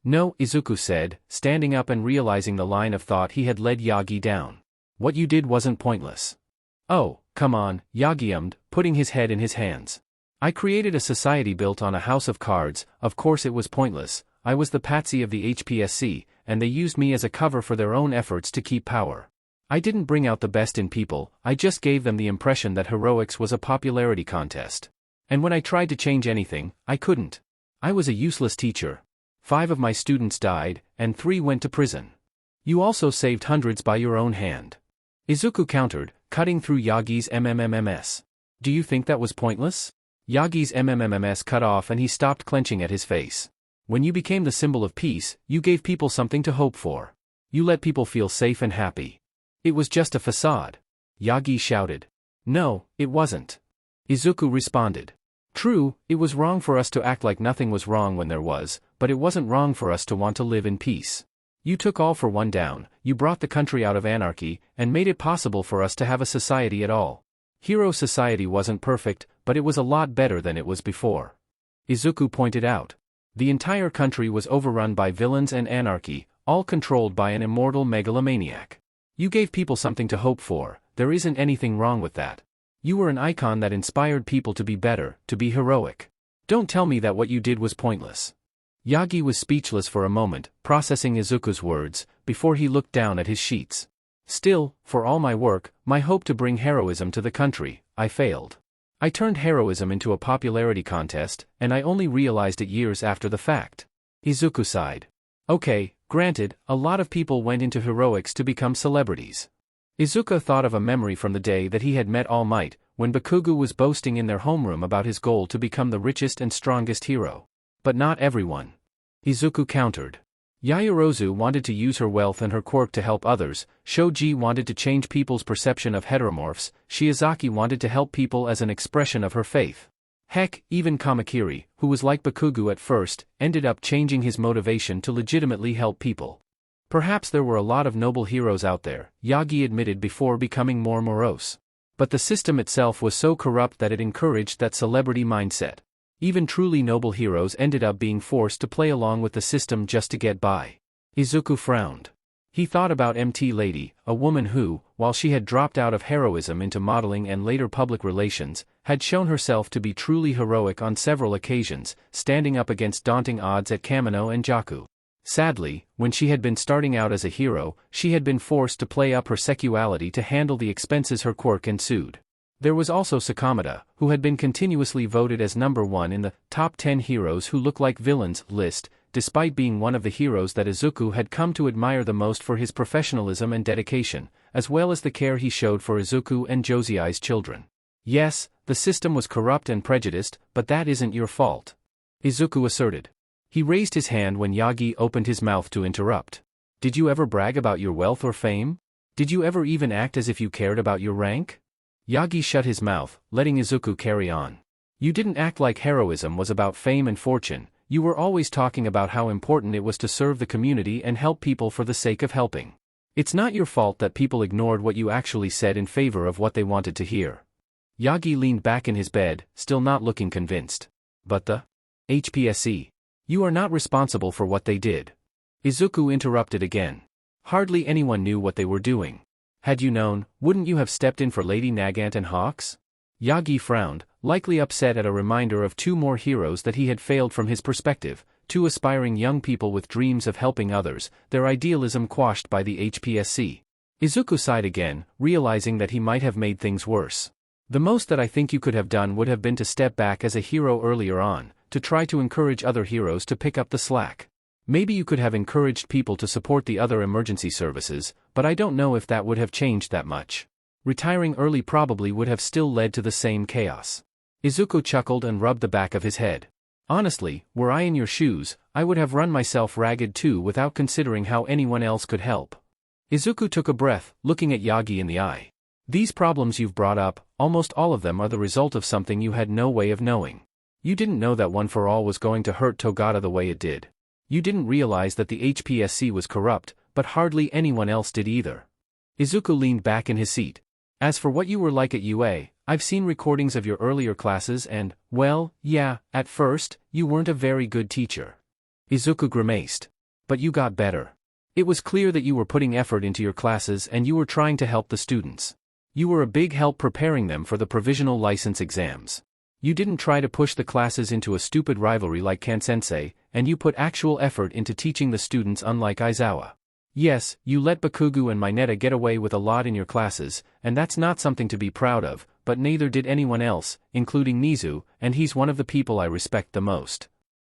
No, Izuku said, standing up and realizing the line of thought he had led Yagi down. What you did wasn't pointless. Oh, come on, Yagi ummed, putting his head in his hands. I created a society built on a house of cards, of course it was pointless, I was the patsy of the HPSC, and they used me as a cover for their own efforts to keep power. I didn't bring out the best in people, I just gave them the impression that heroics was a popularity contest. And when I tried to change anything, I couldn't. I was a useless teacher. 5 of my students died, and 3 went to prison. You also saved hundreds by your own hand. Izuku countered, cutting through Yagi's MMMMS. Do you think that was pointless? Yagi's MMMMS cut off and he stopped clenching at his face. When you became the symbol of peace, you gave people something to hope for. You let people feel safe and happy. It was just a facade. Yagi shouted. No, it wasn't. Izuku responded. True, it was wrong for us to act like nothing was wrong when there was, but it wasn't wrong for us to want to live in peace. You took All for One down, you brought the country out of anarchy, and made it possible for us to have a society at all. Hero society wasn't perfect, but it was a lot better than it was before. Izuku pointed out. The entire country was overrun by villains and anarchy, all controlled by an immortal megalomaniac. You gave people something to hope for, there isn't anything wrong with that. You were an icon that inspired people to be better, to be heroic. Don't tell me that what you did was pointless. Yagi was speechless for a moment, processing Izuku's words, before he looked down at his sheets. Still, for all my work, my hope to bring heroism to the country, I failed. I turned heroism into a popularity contest, and I only realized it years after the fact. Izuku sighed. Okay, granted, a lot of people went into heroics to become celebrities. Izuku thought of a memory from the day that he had met All Might, when Bakugo was boasting in their homeroom about his goal to become the richest and strongest hero. But not everyone. Izuku countered. Yaoyorozu wanted to use her wealth and her quirk to help others, Shoji wanted to change people's perception of heteromorphs, Shiozaki wanted to help people as an expression of her faith. Heck, even Kamakiri, who was like Bakugo at first, ended up changing his motivation to legitimately help people. Perhaps there were a lot of noble heroes out there, Yagi admitted before becoming more morose. But the system itself was so corrupt that it encouraged that celebrity mindset. Even truly noble heroes ended up being forced to play along with the system just to get by. Izuku frowned. He thought about MT Lady, a woman who, while she had dropped out of heroism into modeling and later public relations, had shown herself to be truly heroic on several occasions, standing up against daunting odds at Kamino and Jaku. Sadly, when she had been starting out as a hero, she had been forced to play up her sexuality to handle the expenses her quirk ensued. There was also Sakamada, who had been continuously voted as number 1 in the top 10 heroes who look like villains list, despite being one of the heroes that Izuku had come to admire the most for his professionalism and dedication, as well as the care he showed for Izuku and Josei's children. Yes, the system was corrupt and prejudiced, but that isn't your fault, Izuku asserted. He raised his hand when Yagi opened his mouth to interrupt. Did you ever brag about your wealth or fame? Did you ever even act as if you cared about your rank? Yagi shut his mouth, letting Izuku carry on. You didn't act like heroism was about fame and fortune, you were always talking about how important it was to serve the community and help people for the sake of helping. It's not your fault that people ignored what you actually said in favor of what they wanted to hear. Yagi leaned back in his bed, still not looking convinced. But the HPSC. You are not responsible for what they did. Izuku interrupted again. Hardly anyone knew what they were doing. Had you known, wouldn't you have stepped in for Lady Nagant and Hawks? Yagi frowned, likely upset at a reminder of 2 more heroes that he had failed from his perspective, 2 aspiring young people with dreams of helping others, their idealism quashed by the HPSC. Izuku sighed again, realizing that he might have made things worse. The most that I think you could have done would have been to step back as a hero earlier on, to try to encourage other heroes to pick up the slack. Maybe you could have encouraged people to support the other emergency services, but I don't know if that would have changed that much. Retiring early probably would have still led to the same chaos. Izuku chuckled and rubbed the back of his head. Honestly, were I in your shoes, I would have run myself ragged too without considering how anyone else could help. Izuku took a breath, looking at Yagi in the eye. These problems you've brought up, almost all of them are the result of something you had no way of knowing. You didn't know that One for All was going to hurt Togata the way it did. You didn't realize that the HPSC was corrupt, but hardly anyone else did either. Izuku leaned back in his seat. As for what you were like at UA, I've seen recordings of your earlier classes and, well, yeah, at first, you weren't a very good teacher. Izuku grimaced. But you got better. It was clear that you were putting effort into your classes and you were trying to help the students. You were a big help preparing them for the provisional license exams. You didn't try to push the classes into a stupid rivalry like Kansensei, and you put actual effort into teaching the students unlike Aizawa. Yes, you let Bakugo and Mineta get away with a lot in your classes, and that's not something to be proud of, but neither did anyone else, including Nizu, and he's one of the people I respect the most.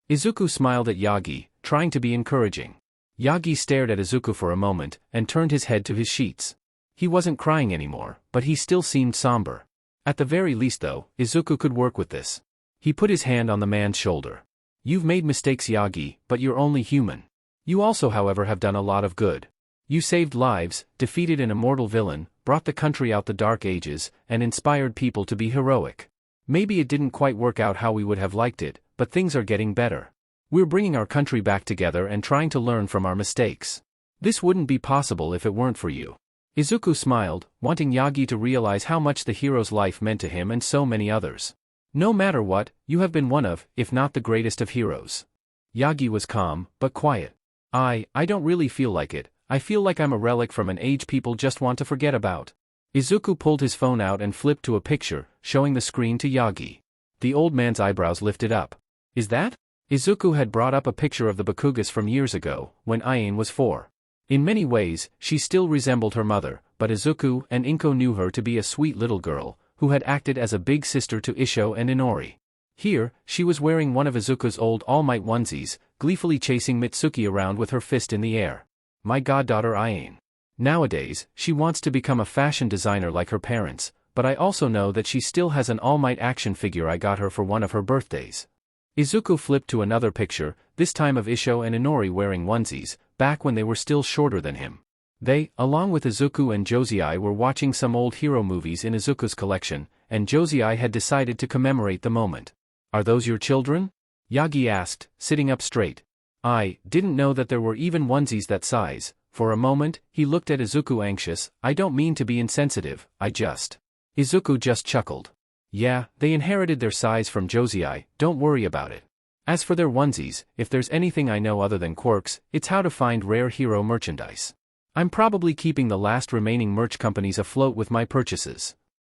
Izuku smiled at Yagi, trying to be encouraging. Yagi stared at Izuku for a moment, and turned his head to his sheets. He wasn't crying anymore, but he still seemed somber. At the very least though, Izuku could work with this. He put his hand on the man's shoulder. You've made mistakes, Yagi, but you're only human. You also, however, have done a lot of good. You saved lives, defeated an immortal villain, brought the country out the dark ages, and inspired people to be heroic. Maybe it didn't quite work out how we would have liked it, but things are getting better. We're bringing our country back together and trying to learn from our mistakes. This wouldn't be possible if it weren't for you. Izuku smiled, wanting Yagi to realize how much the hero's life meant to him and so many others. No matter what, you have been one of, if not the greatest of heroes. Yagi was calm, but quiet. I don't really feel like it. I feel like I'm a relic from an age people just want to forget about. Izuku pulled his phone out and flipped to a picture, showing the screen to Yagi. The old man's eyebrows lifted up. Is that? Izuku had brought up a picture of the Bakugas from years ago, when Aine was 4. In many ways, she still resembled her mother, but Izuku and Inko knew her to be a sweet little girl, who had acted as a big sister to Isho and Inori. Here, she was wearing one of Izuku's old All Might onesies, gleefully chasing Mitsuki around with her fist in the air. My goddaughter Aine. Nowadays, she wants to become a fashion designer like her parents, but I also know that she still has an All Might action figure I got her for one of her birthdays. Izuku flipped to another picture, this time of Isho and Inori wearing onesies, back when they were still shorter than him. They, along with Izuku and Josei, were watching some old hero movies in Izuku's collection, and Josei had decided to commemorate the moment. Are those your children? Yagi asked, sitting up straight. I didn't know that there were even onesies that size. For a moment, he looked at Izuku anxious. I don't mean to be insensitive, Izuku just chuckled. Yeah, they inherited their size from Josei, don't worry about it. As for their onesies, if there's anything I know other than quirks, it's how to find rare hero merchandise. I'm probably keeping the last remaining merch companies afloat with my purchases.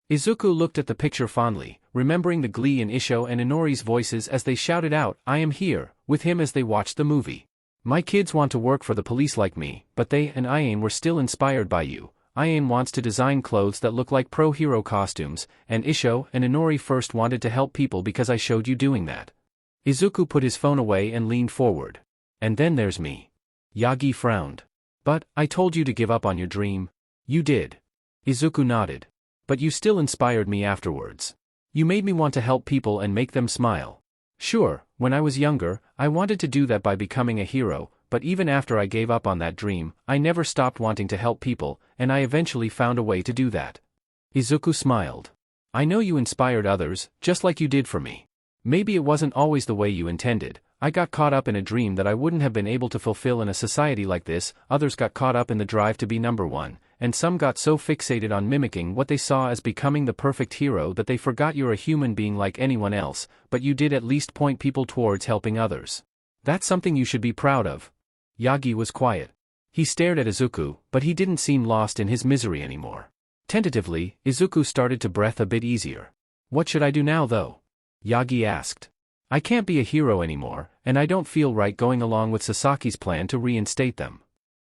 Izuku looked at the picture fondly, remembering the glee in Isho and Inori's voices as they shouted out, I am here, with him as they watched the movie. My kids want to work for the police like me, but they and Iane were still inspired by you. Iane wants to design clothes that look like pro-hero costumes, and Isho and Inori first wanted to help people because I showed you doing that. Izuku put his phone away and leaned forward. And then there's me. Yagi frowned. But, I told you to give up on your dream. You did. Izuku nodded. But you still inspired me afterwards. You made me want to help people and make them smile. Sure, when I was younger, I wanted to do that by becoming a hero, but even after I gave up on that dream, I never stopped wanting to help people, and I eventually found a way to do that. Izuku smiled. I know you inspired others, just like you did for me. Maybe it wasn't always the way you intended. I got caught up in a dream that I wouldn't have been able to fulfill in a society like this, others got caught up in the drive to be number one, and some got so fixated on mimicking what they saw as becoming the perfect hero that they forgot you're a human being like anyone else, but you did at least point people towards helping others. That's something you should be proud of. Yagi was quiet. He stared at Izuku, but he didn't seem lost in his misery anymore. Tentatively, Izuku started to breathe a bit easier. What should I do now though? Yagi asked. I can't be a hero anymore, and I don't feel right going along with Sasaki's plan to reinstate them.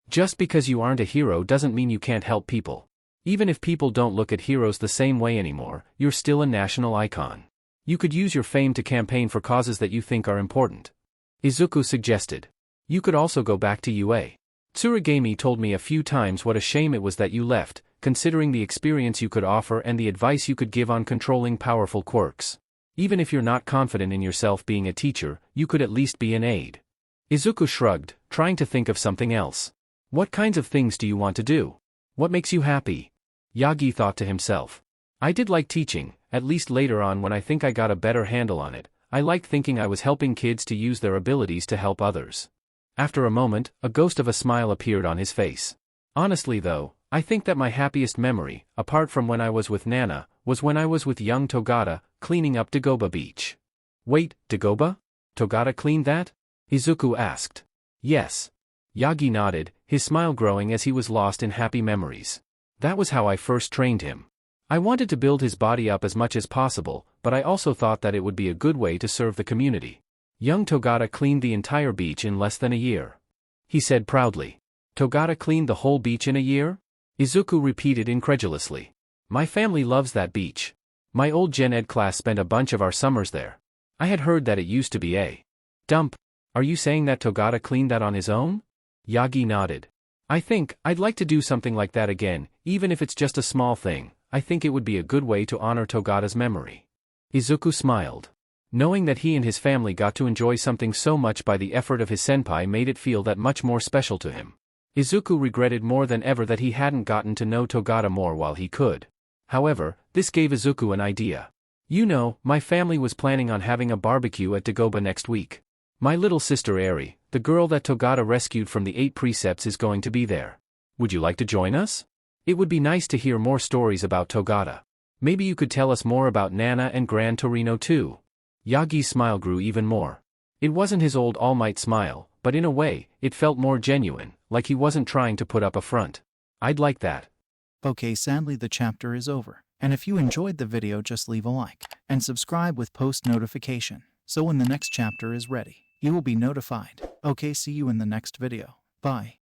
Just because you aren't a hero doesn't mean you can't help people. Even if people don't look at heroes the same way anymore, you're still a national icon. You could use your fame to campaign for causes that you think are important. Izuku suggested. You could also go back to UA. Tsurigami told me a few times what a shame it was that you left, considering the experience you could offer and the advice you could give on controlling powerful quirks. Even if you're not confident in yourself being a teacher, you could at least be an aide. Izuku shrugged, trying to think of something else. What kinds of things do you want to do? What makes you happy? Yagi thought to himself. I did like teaching, at least later on when I think I got a better handle on it. I liked thinking I was helping kids to use their abilities to help others. After a moment, a ghost of a smile appeared on his face. Honestly though, I think that my happiest memory, apart from when I was with Nana, was when I was with young Togata, cleaning up Dagoba Beach. Wait, Dagoba? Togata cleaned that? Izuku asked. Yes. Yagi nodded, his smile growing as he was lost in happy memories. That was how I first trained him. I wanted to build his body up as much as possible, but I also thought that it would be a good way to serve the community. Young Togata cleaned the entire beach in less than a year. He said proudly. Togata cleaned the whole beach in a year? Izuku repeated incredulously. My family loves that beach. My old Gen Ed class spent a bunch of our summers there. I had heard that it used to be a dump. Are you saying that Togata cleaned that on his own? Yagi nodded. I think I'd like to do something like that again, even if it's just a small thing. I think it would be a good way to honor Togata's memory. Izuku smiled. Knowing that he and his family got to enjoy something so much by the effort of his senpai made it feel that much more special to him. Izuku regretted more than ever that he hadn't gotten to know Togata more while he could. However, this gave Izuku an idea. You know, my family was planning on having a barbecue at Dagoba next week. My little sister Eri, the girl that Togata rescued from the 8 precepts, is going to be there. Would you like to join us? It would be nice to hear more stories about Togata. Maybe you could tell us more about Nana and Gran Torino too. Yagi's smile grew even more. It wasn't his old All Might smile, but in a way, it felt more genuine, like he wasn't trying to put up a front. I'd like that. Okay, sadly the chapter is over, and if you enjoyed the video just leave a like, and subscribe with post notification, so when the next chapter is ready, you will be notified. Okay, see you in the next video. Bye.